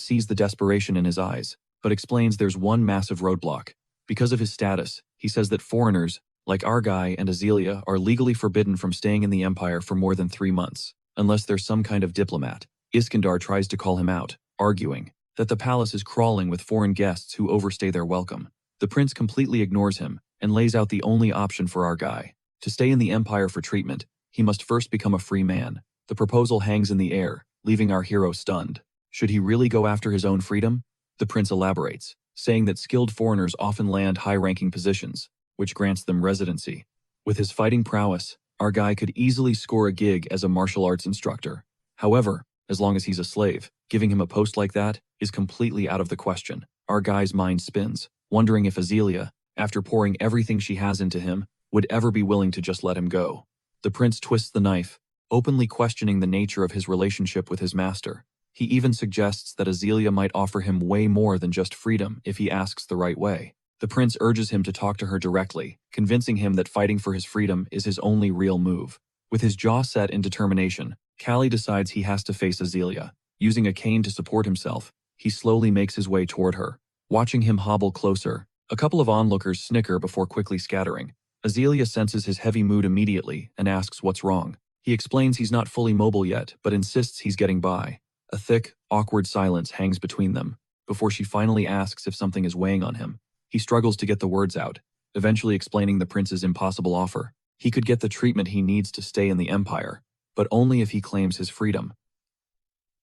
Speaker 1: sees the desperation in his eyes, but explains there's one massive roadblock. Because of his status, he says that foreigners, like our guy and Azealia, are legally forbidden from staying in the Empire for more than 3 months. unless there's some kind of diplomat. Iskandar tries to call him out, arguing that the palace is crawling with foreign guests who overstay their welcome. The prince completely ignores him and lays out the only option for our guy. To stay in the empire for treatment, he must first become a free man. The proposal hangs in the air, leaving our hero stunned. Should he really go after his own freedom? The prince elaborates, saying that skilled foreigners often land high-ranking positions, which grants them residency. With his fighting prowess, our guy could easily score a gig as a martial arts instructor. However, as long as he's a slave, giving him a post like that is completely out of the question. Our guy's mind spins, wondering if Azealia, after pouring everything she has into him, would ever be willing to just let him go. The prince twists the knife, openly questioning the nature of his relationship with his master. He even suggests that Azealia might offer him way more than just freedom if he asks the right way. The prince urges him to talk to her directly, convincing him that fighting for his freedom is his only real move. With his jaw set in determination, Callie decides he has to face Azealia. Using a cane to support himself, he slowly makes his way toward her. Watching him hobble closer, a couple of onlookers snicker before quickly scattering. Azealia senses his heavy mood immediately and asks what's wrong. He explains he's not fully mobile yet, but insists he's getting by. A thick, awkward silence hangs between them, before she finally asks if something is weighing on him. He struggles to get the words out, eventually explaining the prince's impossible offer. He could get the treatment he needs to stay in the empire, but only if he claims his freedom.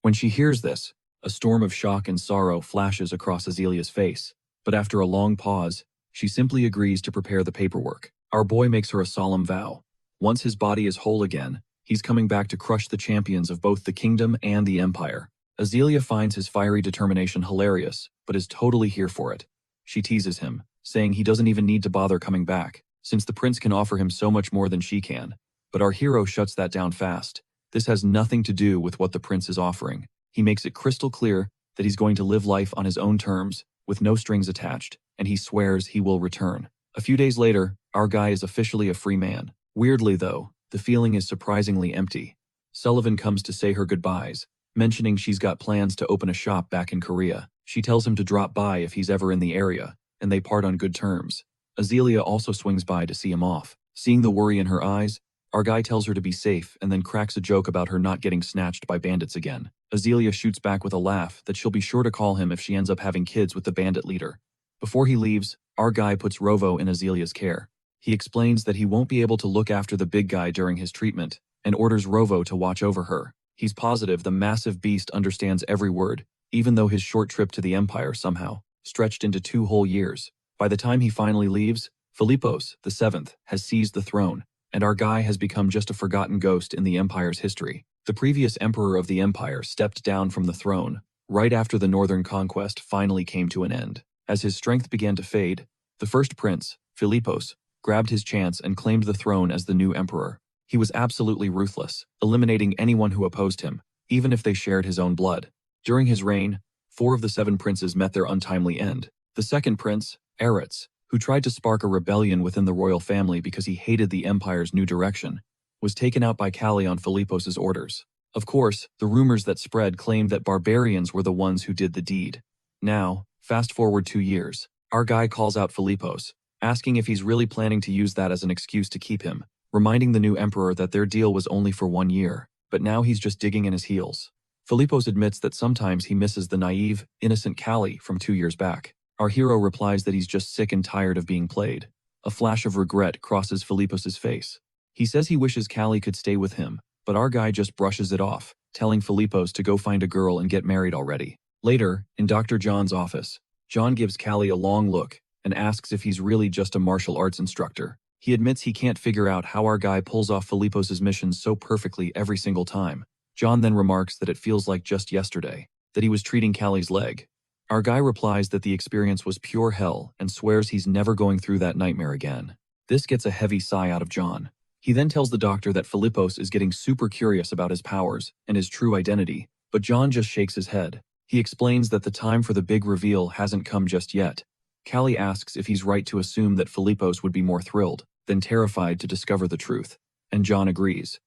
Speaker 1: When she hears this, a storm of shock and sorrow flashes across Azealia's face, but after a long pause, she simply agrees to prepare the paperwork. Our boy makes her a solemn vow. Once his body is whole again, he's coming back to crush the champions of both the kingdom and the empire. Azealia finds his fiery determination hilarious, but is totally here for it. She teases him, saying he doesn't even need to bother coming back, since the prince can offer him so much more than she can. But our hero shuts that down fast. This has nothing to do with what the prince is offering. He makes it crystal clear that he's going to live life on his own terms, with no strings attached, and he swears he will return. A few days later, our guy is officially a free man. Weirdly though, the feeling is surprisingly empty. Sullivan comes to say her goodbyes, mentioning she's got plans to open a shop back in Korea. She tells him to drop by if he's ever in the area, and they part on good terms. Azealia also swings by to see him off. Seeing the worry in her eyes, our guy tells her to be safe and then cracks a joke about her not getting snatched by bandits again. Azealia shoots back with a laugh that she'll be sure to call him if she ends up having kids with the bandit leader. Before he leaves, our guy puts Rovo in Azelia's care. He explains that he won't be able to look after the big guy during his treatment, and orders Rovo to watch over her. He's positive the massive beast understands every word, even though his short trip to the Empire somehow stretched into 2 whole years. By the time he finally leaves, Philippos, the 7th, has seized the throne, and our guy has become just a forgotten ghost in the Empire's history. The previous emperor of the Empire stepped down from the throne right after the northern conquest finally came to an end. As his strength began to fade, the first prince, Philippos, grabbed his chance and claimed the throne as the new emperor. He was absolutely ruthless, eliminating anyone who opposed him, even if they shared his own blood. During his reign, 4 of the 7 princes met their untimely end. The second prince, Eretz, who tried to spark a rebellion within the royal family because he hated the empire's new direction, was taken out by Callie on Philippos's orders. Of course, the rumors that spread claimed that barbarians were the ones who did the deed. Now, fast forward 2 years, our guy calls out Philippos, asking if he's really planning to use that as an excuse to keep him, reminding the new emperor that their deal was only for 1 year, but now he's just digging in his heels. Philippos admits that sometimes he misses the naive, innocent Callie from 2 years back. Our hero replies that he's just sick and tired of being played. A flash of regret crosses Philippos's face. He says he wishes Callie could stay with him, but our guy just brushes it off, telling Philippos to go find a girl and get married already. Later, in Dr. John's office, John gives Callie a long look and asks if he's really just a martial arts instructor. He admits he can't figure out how our guy pulls off Philippos's missions so perfectly every single time. John then remarks that it feels like just yesterday, that he was treating Callie's leg. Our guy replies that the experience was pure hell and swears he's never going through that nightmare again. This gets a heavy sigh out of John. He then tells the doctor that Philippos is getting super curious about his powers and his true identity, but John just shakes his head. He explains that the time for the big reveal hasn't come just yet. Callie asks if he's right to assume that Philippos would be more thrilled than terrified to discover the truth, and John agrees.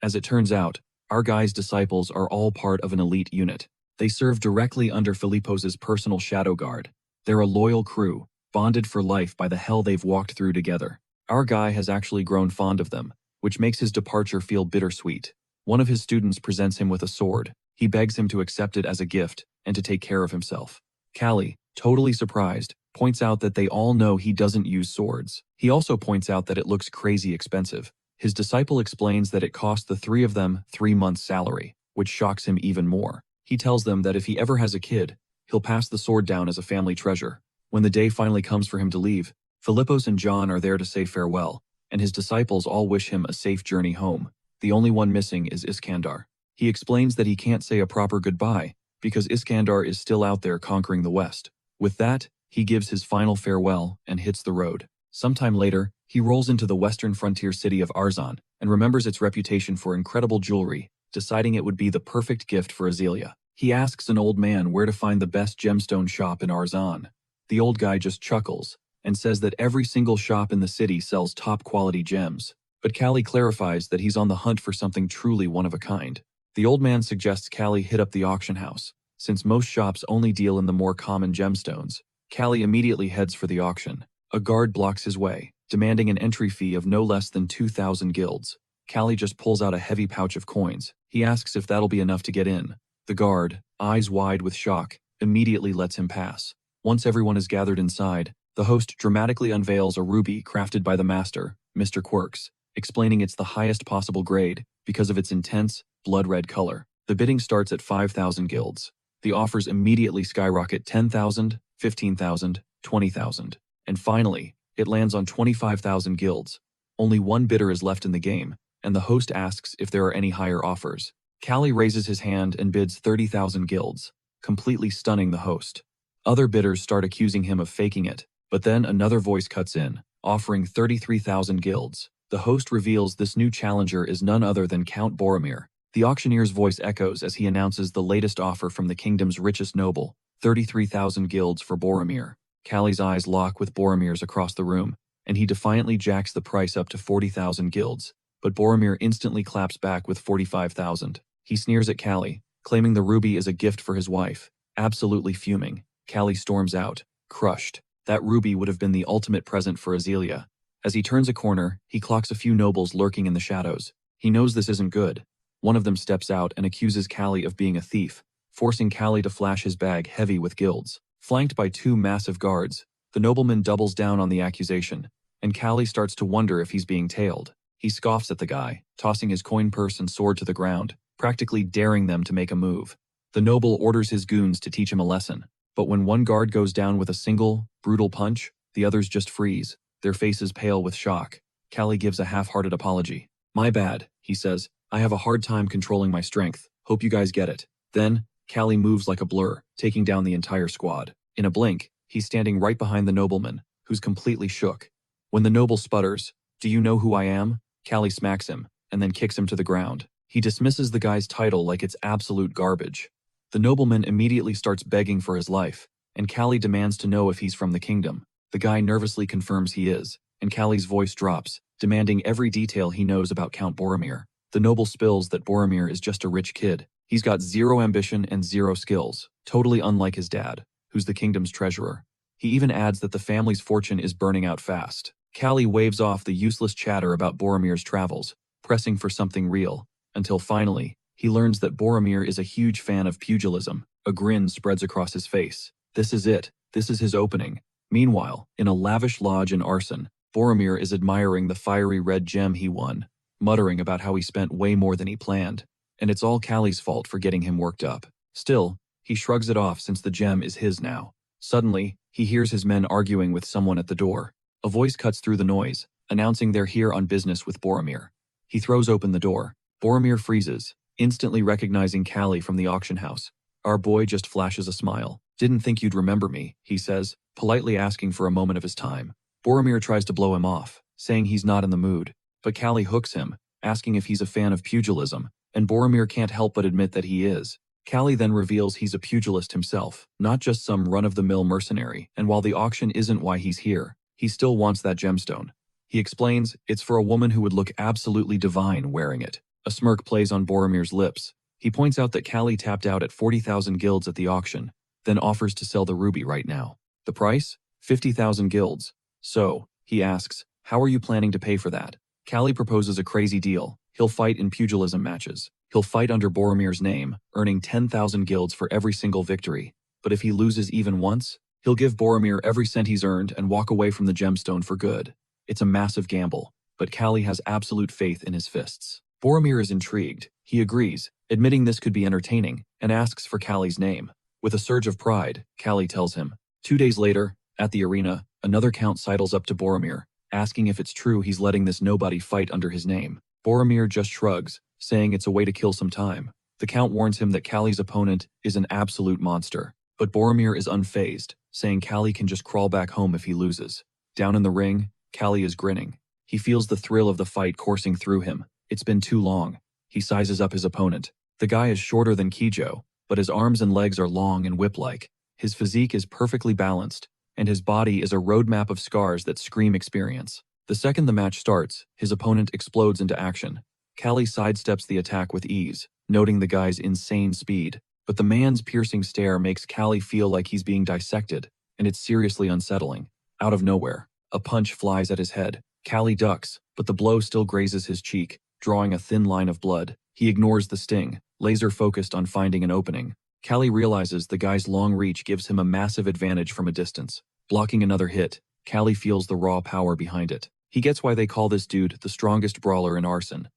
Speaker 1: As it turns out, our guy's disciples are all part of an elite unit. They serve directly under Philippos's personal shadow guard. They're a loyal crew, bonded for life by the hell they've walked through together. Our guy has actually grown fond of them, which makes his departure feel bittersweet. One of his students presents him with a sword. He begs him to accept it as a gift and to take care of himself. Callie, totally surprised, points out that they all know he doesn't use swords. He also points out that it looks crazy expensive. His disciple explains that it cost the three of them 3 months' salary, which shocks him even more. He tells them that if he ever has a kid, he'll pass the sword down as a family treasure. When the day finally comes for him to leave, Philippos and John are there to say farewell, and his disciples all wish him a safe journey home. The only one missing is Iskandar. He explains that he can't say a proper goodbye because Iskandar is still out there conquering the West. With that, he gives his final farewell and hits the road. Sometime later, he rolls into the western frontier city of Arzan and remembers its reputation for incredible jewelry, deciding it would be the perfect gift for Azelia. He asks an old man where to find the best gemstone shop in Arzan. The old guy just chuckles and says that every single shop in the city sells top-quality gems. But Callie clarifies that he's on the hunt for something truly one of a kind. The old man suggests Callie hit up the auction house, since most shops only deal in the more common gemstones. Callie immediately heads for the auction. A guard blocks his way, demanding an entry fee of no less than 2,000 guilds. Callie just pulls out a heavy pouch of coins. He asks if that'll be enough to get in. The guard, eyes wide with shock, immediately lets him pass. Once everyone is gathered inside, the host dramatically unveils a ruby crafted by the master, Mr. Quirks, explaining it's the highest possible grade because of its intense, blood-red color. The bidding starts at 5,000 guilds. The offers immediately skyrocket 10,000, 15,000, 20,000. And finally, it lands on 25,000 guilds. Only one bidder is left in the game, and the host asks if there are any higher offers. Callie raises his hand and bids 30,000 guilds, completely stunning the host. Other bidders start accusing him of faking it, but then another voice cuts in, offering 33,000 guilds. The host reveals this new challenger is none other than Count Boromir. The auctioneer's voice echoes as he announces the latest offer from the kingdom's richest noble, 33,000 guilds for Boromir. Callie's eyes lock with Boromir's across the room, and he defiantly jacks the price up to 40,000 guilds, but Boromir instantly claps back with 45,000. He sneers at Callie, claiming the ruby is a gift for his wife. Absolutely fuming, Callie storms out, crushed. That ruby would have been the ultimate present for Azelia. As he turns a corner, he clocks a few nobles lurking in the shadows. He knows this isn't good. One of them steps out and accuses Callie of being a thief, forcing Callie to flash his bag heavy with guilds. Flanked by 2 massive guards, the nobleman doubles down on the accusation, and Callie starts to wonder if he's being tailed. He scoffs at the guy, tossing his coin purse and sword to the ground, practically daring them to make a move. The noble orders his goons to teach him a lesson, but when one guard goes down with a single, brutal punch, the others just freeze, their faces pale with shock. Callie gives a half-hearted apology. "My bad," he says. "I have a hard time controlling my strength. Hope you guys get it." Then, Callie moves like a blur, taking down the entire squad. In a blink, he's standing right behind the nobleman, who's completely shook. When the noble sputters, "Do you know who I am?" Callie smacks him, and then kicks him to the ground. He dismisses the guy's title like it's absolute garbage. The nobleman immediately starts begging for his life, and Callie demands to know if he's from the kingdom. The guy nervously confirms he is, and Callie's voice drops, demanding every detail he knows about Count Boromir. The noble spills that Boromir is just a rich kid. He's got 0 ambition and 0 skills, totally unlike his dad, who's the kingdom's treasurer. He even adds that the family's fortune is burning out fast. Callie waves off the useless chatter about Boromir's travels, pressing for something real, until finally, he learns that Boromir is a huge fan of pugilism. A grin spreads across his face. This is it. This is his opening. Meanwhile, in a lavish lodge in Arson, Boromir is admiring the fiery red gem he won, muttering about how he spent way more than he planned, and it's all Callie's fault for getting him worked up. Still, he shrugs it off since the gem is his now. Suddenly, he hears his men arguing with someone at the door. A voice cuts through the noise, announcing they're here on business with Boromir. He throws open the door. Boromir freezes, instantly recognizing Callie from the auction house. Our boy just flashes a smile. "Didn't think you'd remember me," he says, politely asking for a moment of his time. Boromir tries to blow him off, saying he's not in the mood, but Callie hooks him, asking if he's a fan of pugilism, and Boromir can't help but admit that he is. Callie then reveals he's a pugilist himself, not just some run-of-the-mill mercenary, and while the auction isn't why he's here, he still wants that gemstone. He explains it's for a woman who would look absolutely divine wearing it. A smirk plays on Boromir's lips. He points out that Callie tapped out at 40,000 guilds at the auction, then offers to sell the ruby right now. The price? 50,000 guilds. So, he asks, how are you planning to pay for that? Callie proposes a crazy deal, He'll fight in pugilism matches. He'll fight under Boromir's name, earning 10,000 guilds for every single victory. But if he loses even once, he'll give Boromir every cent he's earned and walk away from the gemstone for good. It's a massive gamble, but Callie has absolute faith in his fists. Boromir is intrigued. He agrees, admitting this could be entertaining, and asks for Callie's name. With a surge of pride, Callie tells him. 2 days later, at the arena, another count sidles up to Boromir, asking if it's true he's letting this nobody fight under his name. Boromir just shrugs, saying it's a way to kill some time. The count warns him that Callie's opponent is an absolute monster, but Boromir is unfazed, saying Callie can just crawl back home if he loses. Down in the ring, Callie is grinning. He feels the thrill of the fight coursing through him. It's been too long. He sizes up his opponent. The guy is shorter than Kijo, but his arms and legs are long and whip-like. His physique is perfectly balanced, and his body is a roadmap of scars that scream experience. The second the match starts, his opponent explodes into action. Callie sidesteps the attack with ease, noting the guy's insane speed. But the man's piercing stare makes Callie feel like he's being dissected, and it's seriously unsettling. Out of nowhere, a punch flies at his head. Callie ducks, but the blow still grazes his cheek, drawing a thin line of blood. He ignores the sting, laser-focused on finding an opening. Callie realizes the guy's long reach gives him a massive advantage from a distance. Blocking another hit, Callie feels the raw power behind it. He gets why they call this dude the strongest brawler in Arson.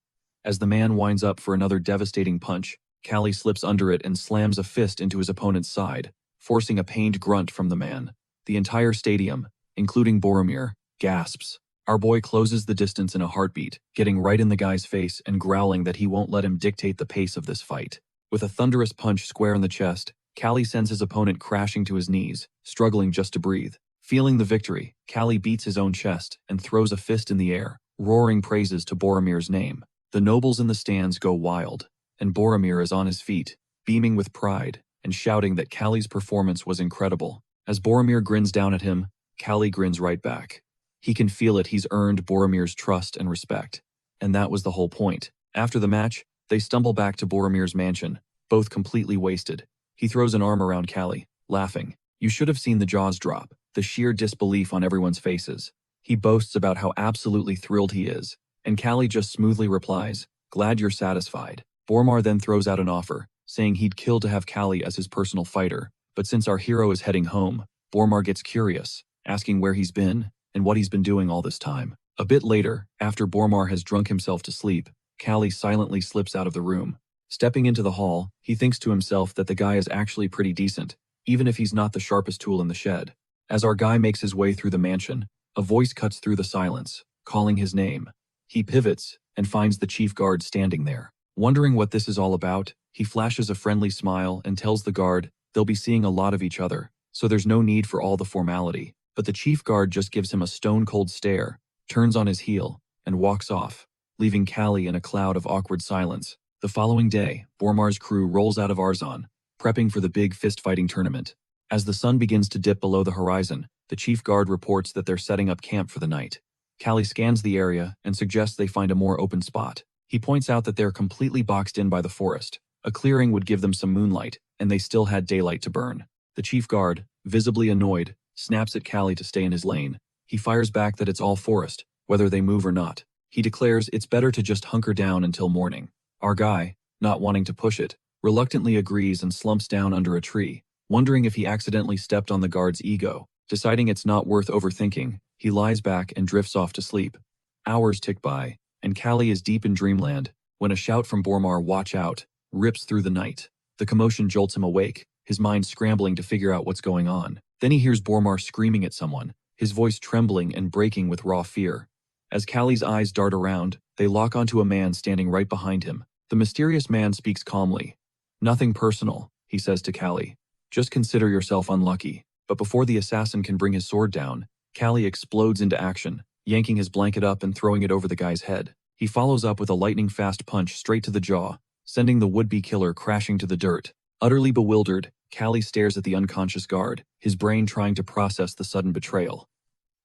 Speaker 1: As the man winds up for another devastating punch, Callie slips under it and slams a fist into his opponent's side, forcing a pained grunt from the man. The entire stadium, including Boromir, gasps. Our boy closes the distance in a heartbeat, getting right in the guy's face and growling that he won't let him dictate the pace of this fight. With a thunderous punch square in the chest, Callie sends his opponent crashing to his knees, struggling just to breathe. Feeling the victory, Callie beats his own chest and throws a fist in the air, roaring praises to Boromir's name. The nobles in the stands go wild, and Boromir is on his feet, beaming with pride and shouting that Callie's performance was incredible. As Boromir grins down at him, Callie grins right back. He can feel it, he's earned Boromir's trust and respect. And that was the whole point. After the match, they stumble back to Boromir's mansion, both completely wasted. He throws an arm around Callie, laughing. You should have seen the jaws drop, the sheer disbelief on everyone's faces. He boasts about how absolutely thrilled he is, and Callie just smoothly replies, "Glad you're satisfied." Boromir then throws out an offer, saying he'd kill to have Callie as his personal fighter, but since our hero is heading home, Boromir gets curious, asking where he's been and what he's been doing all this time. A bit later, after Boromir has drunk himself to sleep, Callie silently slips out of the room. Stepping into the hall, he thinks to himself that the guy is actually pretty decent, even if he's not the sharpest tool in the shed. As our guy makes his way through the mansion, a voice cuts through the silence, calling his name. He pivots and finds the chief guard standing there. Wondering what this is all about, he flashes a friendly smile and tells the guard they'll be seeing a lot of each other, so there's no need for all the formality. But the chief guard just gives him a stone-cold stare, turns on his heel, and walks off, leaving Callie in a cloud of awkward silence. The following day, Boromir's crew rolls out of Arzon, prepping for the big fist-fighting tournament. As the sun begins to dip below the horizon, the chief guard reports that they're setting up camp for the night. Callie scans the area and suggests they find a more open spot. He points out that they're completely boxed in by the forest. A clearing would give them some moonlight, and they still had daylight to burn. The chief guard, visibly annoyed, snaps at Callie to stay in his lane. He fires back that it's all forest, whether they move or not. He declares it's better to just hunker down until morning. Our guy, not wanting to push it, reluctantly agrees and slumps down under a tree, wondering if he accidentally stepped on the guard's ego. Deciding it's not worth overthinking, he lies back and drifts off to sleep. Hours tick by, and Callie is deep in dreamland, when a shout from Boromir, "Watch out," rips through the night. The commotion jolts him awake, his mind scrambling to figure out what's going on. Then he hears Boromir screaming at someone, his voice trembling and breaking with raw fear. As Callie's eyes dart around, they lock onto a man standing right behind him. The mysterious man speaks calmly. "Nothing personal," he says to Callie. "Just consider yourself unlucky." But before the assassin can bring his sword down, Callie explodes into action, yanking his blanket up and throwing it over the guy's head. He follows up with a lightning-fast punch straight to the jaw, sending the would-be killer crashing to the dirt. Utterly bewildered, Callie stares at the unconscious guard, his brain trying to process the sudden betrayal.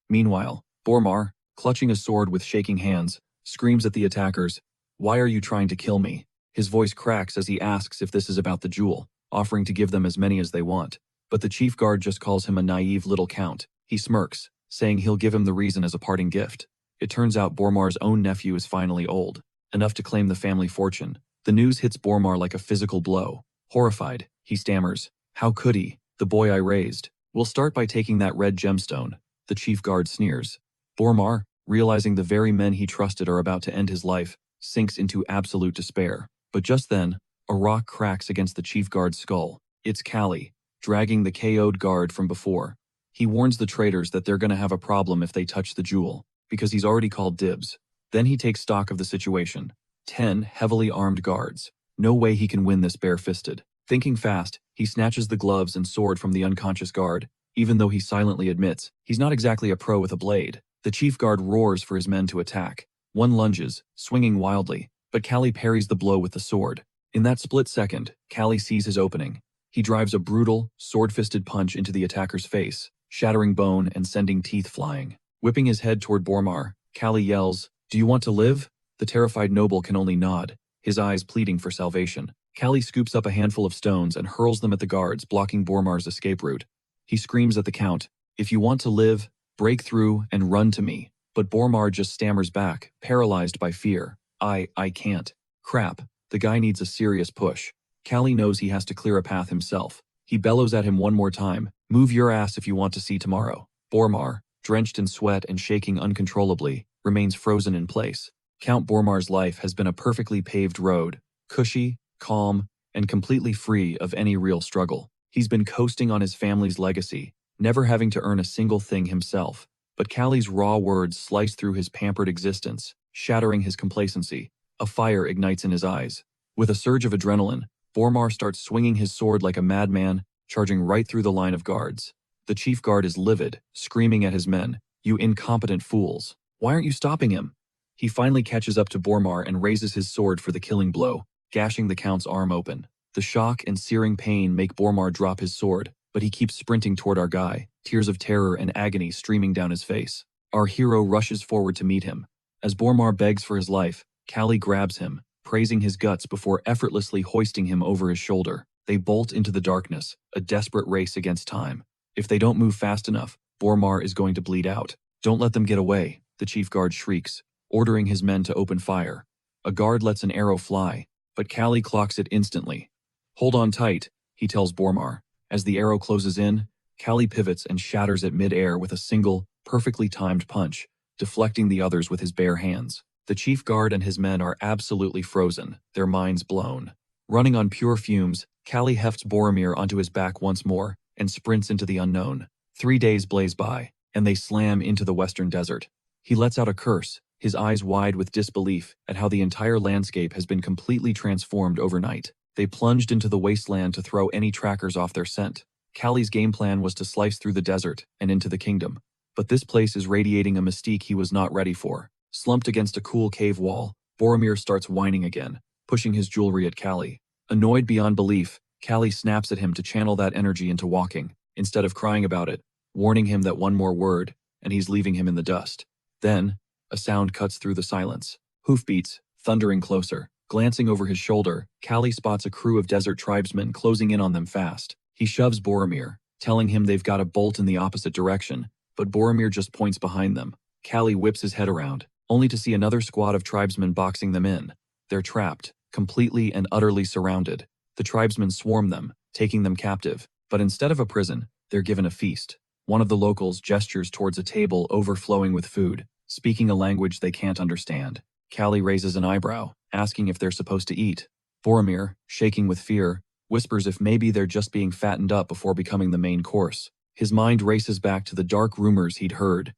Speaker 1: Meanwhile, Boromir, clutching a sword with shaking hands, screams at the attackers, "Why are you trying to kill me?" His voice cracks as he asks if this is about the jewel, offering to give them as many as they want. But the chief guard just calls him a naive little count. He smirks, saying he'll give him the reason as a parting gift. It turns out Boromir's own nephew is finally old. enough to claim the family fortune. The news hits Bormar like a physical blow. Horrified, he stammers, "How could he? The boy I raised. We'll start by taking that red gemstone." The chief guard sneers. Bormar, realizing the very men he trusted are about to end his life, sinks into absolute despair. But just then, a rock cracks against the chief guard's skull. It's Callie, dragging the KO'd guard from before. He warns the traitors that they're gonna have a problem if they touch the jewel, because he's already called dibs. Then he takes stock of the situation. 10 heavily armed guards. No way he can win this bare-fisted. Thinking fast, he snatches the gloves and sword from the unconscious guard, even though he silently admits he's not exactly a pro with a blade. The chief guard roars for his men to attack. One lunges, swinging wildly, but Callie parries the blow with the sword. In that split second, Callie sees his opening. He drives a brutal, sword-fisted punch into the attacker's face, shattering bone and sending teeth flying. Whipping his head toward Bormar, Callie yells, "Do you want to live?" The terrified noble can only nod, his eyes pleading for salvation. Callie scoops up a handful of stones and hurls them at the guards, blocking Bormar's escape route. He screams at the count, "If you want to live, break through and run to me." But Bormar just stammers back, paralyzed by fear. I can't. Crap, the guy needs a serious push. Callie knows he has to clear a path himself. He bellows at him one more time, "Move your ass if you want to see tomorrow." Bormar, drenched in sweat and shaking uncontrollably, remains frozen in place. Count Bormar's life has been a perfectly paved road, cushy, calm, and completely free of any real struggle. He's been coasting on his family's legacy, never having to earn a single thing himself. But Callie's raw words slice through his pampered existence, shattering his complacency. A fire ignites in his eyes. With a surge of adrenaline, Bormar starts swinging his sword like a madman, charging right through the line of guards. The chief guard is livid, screaming at his men, "You incompetent fools! Why aren't you stopping him?" He finally catches up to Bormar and raises his sword for the killing blow, gashing the count's arm open. The shock and searing pain make Bormar drop his sword, but he keeps sprinting toward our guy, tears of terror and agony streaming down his face. Our hero rushes forward to meet him. As Bormar begs for his life, Callie grabs him, praising his guts before effortlessly hoisting him over his shoulder. They bolt into the darkness, a desperate race against time. If they don't move fast enough, Bormar is going to bleed out. "Don't let them get away," the chief guard shrieks, ordering his men to open fire. A guard lets an arrow fly, but Callie clocks it instantly. "Hold on tight," he tells Bormar. As the arrow closes in, Callie pivots and shatters it mid-air with a single, perfectly timed punch, deflecting the others with his bare hands. The chief guard and his men are absolutely frozen, their minds blown. Running on pure fumes, Callie hefts Boromir onto his back once more and sprints into the unknown. 3 days blaze by, and they slam into the western desert. He lets out a curse, his eyes wide with disbelief at how the entire landscape has been completely transformed overnight. They plunged into the wasteland to throw any trackers off their scent. Callie's game plan was to slice through the desert and into the kingdom. But this place is radiating a mystique he was not ready for. Slumped against a cool cave wall, Boromir starts whining again, pushing his jewelry at Callie. Annoyed beyond belief, Callie snaps at him to channel that energy into walking, instead of crying about it, warning him that one more word, and he's leaving him in the dust. Then, a sound cuts through the silence. Hoofbeats, thundering closer. Glancing over his shoulder, Callie spots a crew of desert tribesmen closing in on them fast. He shoves Boromir, telling him they've got to bolt in the opposite direction, but Boromir just points behind them. Callie whips his head around, only to see another squad of tribesmen boxing them in. They're trapped, completely and utterly surrounded. The tribesmen swarm them, taking them captive, but instead of a prison, they're given a feast. One of the locals gestures towards a table overflowing with food, speaking a language they can't understand. Callie raises an eyebrow, asking if they're supposed to eat. Boromir, shaking with fear, whispers if maybe they're just being fattened up before becoming the main course. His mind races back to the dark rumors he'd heard,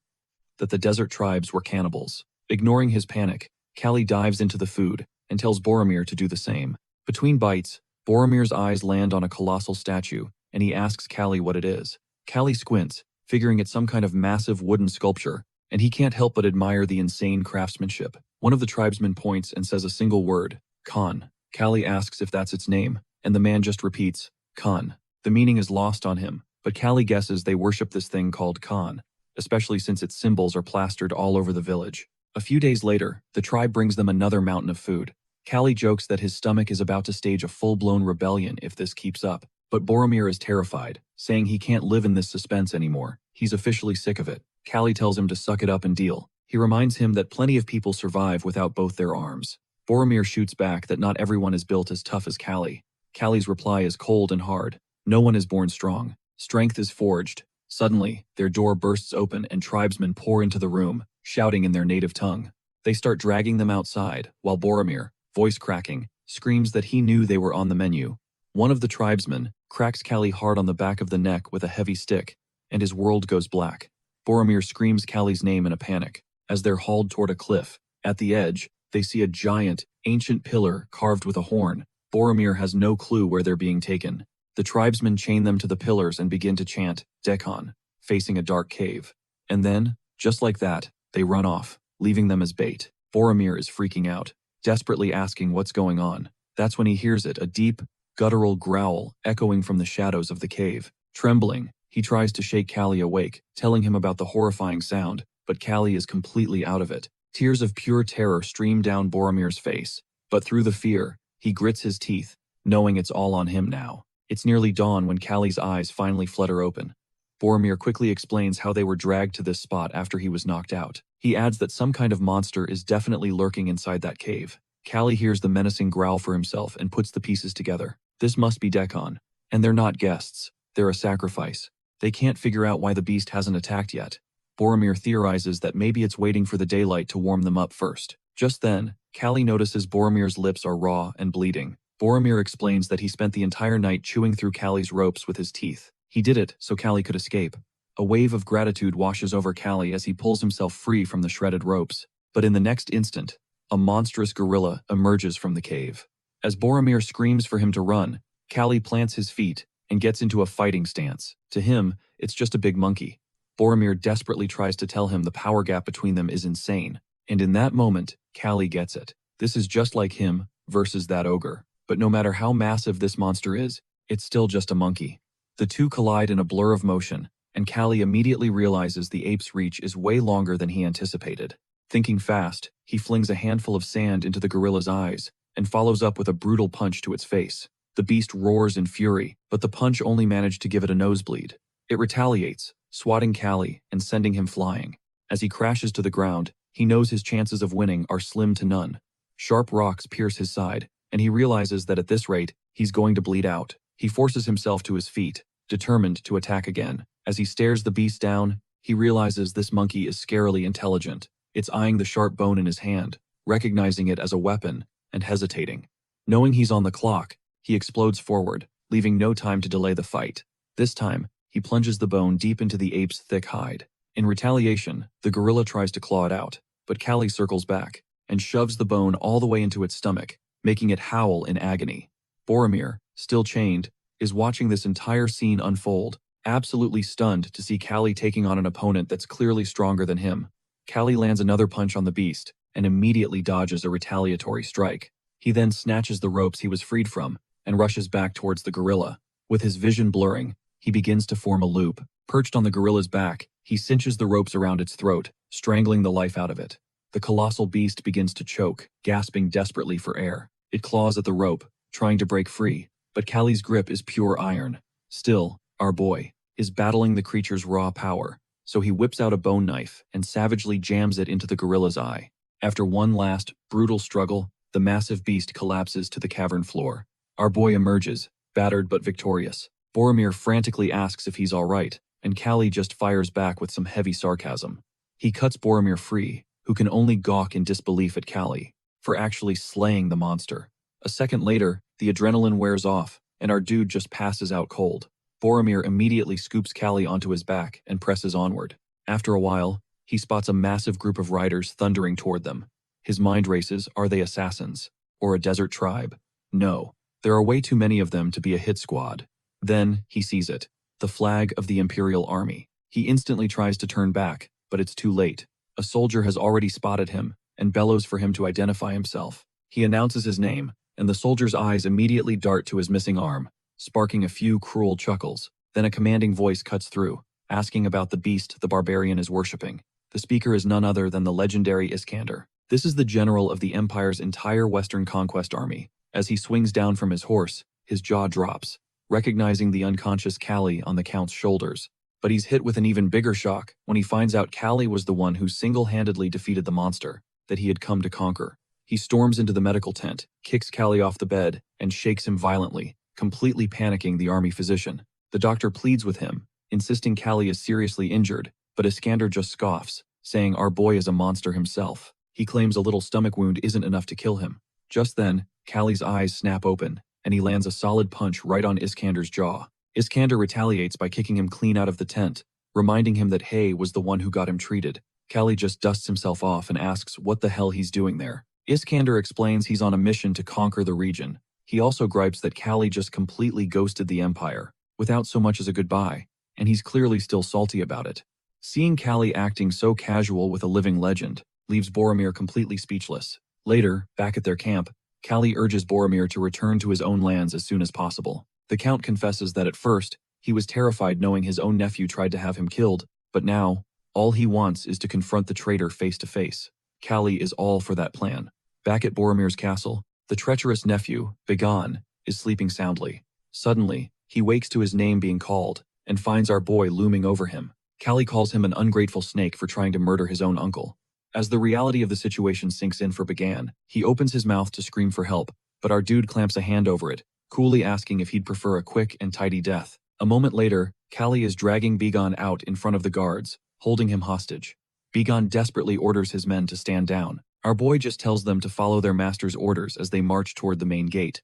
Speaker 1: that the desert tribes were cannibals. Ignoring his panic, Callie dives into the food and tells Boromir to do the same. Between bites, Boromir's eyes land on a colossal statue, and he asks Callie what it is. Callie squints, figuring it's some kind of massive wooden sculpture, and he can't help but admire the insane craftsmanship. One of the tribesmen points and says a single word, Khan. Callie asks if that's its name, and the man just repeats, Khan. The meaning is lost on him, but Callie guesses they worship this thing called Khan, especially since its symbols are plastered all over the village. A few days later, the tribe brings them another mountain of food. Callie jokes that his stomach is about to stage a full-blown rebellion if this keeps up, but Boromir is terrified, saying he can't live in this suspense anymore. He's officially sick of it. Callie tells him to suck it up and deal. He reminds him that plenty of people survive without both their arms. Boromir shoots back that not everyone is built as tough as Callie. Callie's reply is cold and hard. No one is born strong. Strength is forged. Suddenly, their door bursts open and tribesmen pour into the room, shouting in their native tongue. They start dragging them outside, while Boromir, voice cracking, screams that he knew they were on the menu. One of the tribesmen cracks Callie hard on the back of the neck with a heavy stick, and his world goes black. Boromir screams Callie's name in a panic. As they're hauled toward a cliff, at the edge, they see a giant, ancient pillar carved with a horn. Boromir has no clue where they're being taken. The tribesmen chain them to the pillars and begin to chant, Dekon, facing a dark cave. And then, just like that, they run off, leaving them as bait. Boromir is freaking out, desperately asking what's going on. That's when he hears it, a deep, guttural growl echoing from the shadows of the cave. Trembling, he tries to shake Callie awake, telling him about the horrifying sound, but Callie is completely out of it. Tears of pure terror stream down Boromir's face, but through the fear, he grits his teeth, knowing it's all on him now. It's nearly dawn when Callie's eyes finally flutter open. Boromir quickly explains how they were dragged to this spot after he was knocked out. He adds that some kind of monster is definitely lurking inside that cave. Callie hears the menacing growl for himself and puts the pieces together. This must be Dekon. And they're not guests, they're a sacrifice. They can't figure out why the beast hasn't attacked yet. Boromir theorizes that maybe it's waiting for the daylight to warm them up first. Just then, Callie notices Boromir's lips are raw and bleeding. Boromir explains that he spent the entire night chewing through Callie's ropes with his teeth. He did it so Callie could escape. A wave of gratitude washes over Callie as he pulls himself free from the shredded ropes. But in the next instant, a monstrous gorilla emerges from the cave. As Boromir screams for him to run, Callie plants his feet and gets into a fighting stance. To him, it's just a big monkey. Boromir desperately tries to tell him the power gap between them is insane. And in that moment, Callie gets it. This is just like him versus that ogre. But no matter how massive this monster is, it's still just a monkey. The two collide in a blur of motion, and Callie immediately realizes the ape's reach is way longer than he anticipated. Thinking fast, he flings a handful of sand into the gorilla's eyes, and follows up with a brutal punch to its face. The beast roars in fury, but the punch only managed to give it a nosebleed. It retaliates, swatting Callie and sending him flying. As he crashes to the ground, he knows his chances of winning are slim to none. Sharp rocks pierce his side, and he realizes that at this rate, he's going to bleed out. He forces himself to his feet, determined to attack again. As he stares the beast down, he realizes this monkey is scarily intelligent. It's eyeing the sharp bone in his hand, recognizing it as a weapon, and hesitating. Knowing he's on the clock, he explodes forward, leaving no time to delay the fight. This time, he plunges the bone deep into the ape's thick hide. In retaliation, the gorilla tries to claw it out, but Callie circles back and shoves the bone all the way into its stomach, making it howl in agony. Boromir, still chained, is watching this entire scene unfold, absolutely stunned to see Callie taking on an opponent that's clearly stronger than him. Callie lands another punch on the beast and immediately dodges a retaliatory strike. He then snatches the ropes he was freed from and rushes back towards the gorilla. With his vision blurring, he begins to form a loop. Perched on the gorilla's back, he cinches the ropes around its throat, strangling the life out of it. The colossal beast begins to choke, gasping desperately for air. It claws at the rope, trying to break free, but Callie's grip is pure iron. Still, our boy is battling the creature's raw power, so he whips out a bone knife and savagely jams it into the gorilla's eye. After one last, brutal struggle, the massive beast collapses to the cavern floor. Our boy emerges, battered but victorious. Boromir frantically asks if he's all right, and Callie just fires back with some heavy sarcasm. He cuts Boromir free, who can only gawk in disbelief at Callie for actually slaying the monster. A second later, the adrenaline wears off, and our dude just passes out cold. Boromir immediately scoops Callie onto his back and presses onward. After a while, he spots a massive group of riders thundering toward them. His mind races, are they assassins? Or a desert tribe? No, there are way too many of them to be a hit squad. Then, he sees it, the flag of the Imperial Army. He instantly tries to turn back, but it's too late. A soldier has already spotted him and bellows for him to identify himself. He announces his name, and the soldier's eyes immediately dart to his missing arm, sparking a few cruel chuckles. Then a commanding voice cuts through, asking about the beast the barbarian is worshipping. The speaker is none other than the legendary Iskander. This is the general of the Empire's entire Western conquest army. As he swings down from his horse, his jaw drops, recognizing the unconscious Callie on the Count's shoulders. But he's hit with an even bigger shock when he finds out Callie was the one who single-handedly defeated the monster that he had come to conquer. He storms into the medical tent, kicks Callie off the bed, and shakes him violently, completely panicking the army physician. The doctor pleads with him, insisting Callie is seriously injured, but Iskander just scoffs, saying our boy is a monster himself. He claims a little stomach wound isn't enough to kill him. Just then, Callie's eyes snap open, and he lands a solid punch right on Iskander's jaw. Iskander retaliates by kicking him clean out of the tent, reminding him that Hay was the one who got him treated. Callie just dusts himself off and asks what the hell he's doing there. Iskander explains he's on a mission to conquer the region. He also gripes that Callie just completely ghosted the Empire, without so much as a goodbye, and he's clearly still salty about it. Seeing Callie acting so casual with a living legend leaves Boromir completely speechless. Later, back at their camp, Callie urges Boromir to return to his own lands as soon as possible. The Count confesses that at first, he was terrified knowing his own nephew tried to have him killed, but now, all he wants is to confront the traitor face to face. Callie is all for that plan. Back at Boromir's castle, the treacherous nephew, Begon, is sleeping soundly. Suddenly, he wakes to his name being called, and finds our boy looming over him. Callie calls him an ungrateful snake for trying to murder his own uncle. As the reality of the situation sinks in for Began, he opens his mouth to scream for help, but our dude clamps a hand over it, coolly asking if he'd prefer a quick and tidy death. A moment later, Callie is dragging Begon out in front of the guards, holding him hostage. Begon desperately orders his men to stand down. Our boy just tells them to follow their master's orders as they march toward the main gate.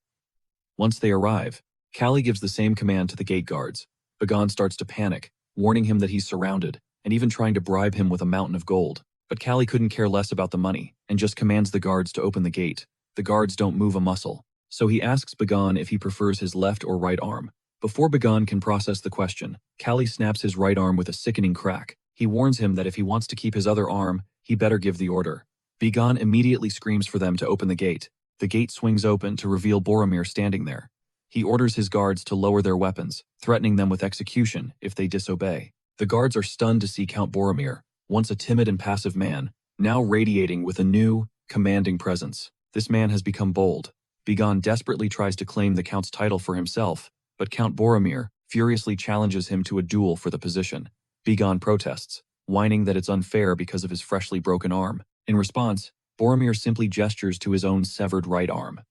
Speaker 1: Once they arrive, Callie gives the same command to the gate guards. Begon starts to panic, warning him that he's surrounded, and even trying to bribe him with a mountain of gold. But Callie couldn't care less about the money, and just commands the guards to open the gate. The guards don't move a muscle, so he asks Begon if he prefers his left or right arm. Before Begon can process the question, Callie snaps his right arm with a sickening crack. He warns him that if he wants to keep his other arm, he better give the order. Begon immediately screams for them to open the gate. The gate swings open to reveal Boromir standing there. He orders his guards to lower their weapons, threatening them with execution if they disobey. The guards are stunned to see Count Boromir, once a timid and passive man, now radiating with a new, commanding presence. This man has become bold. Begon desperately tries to claim the Count's title for himself, but Count Boromir furiously challenges him to a duel for the position. Begon protests, whining that it's unfair because of his freshly broken arm. In response, Boromir simply gestures to his own severed right arm.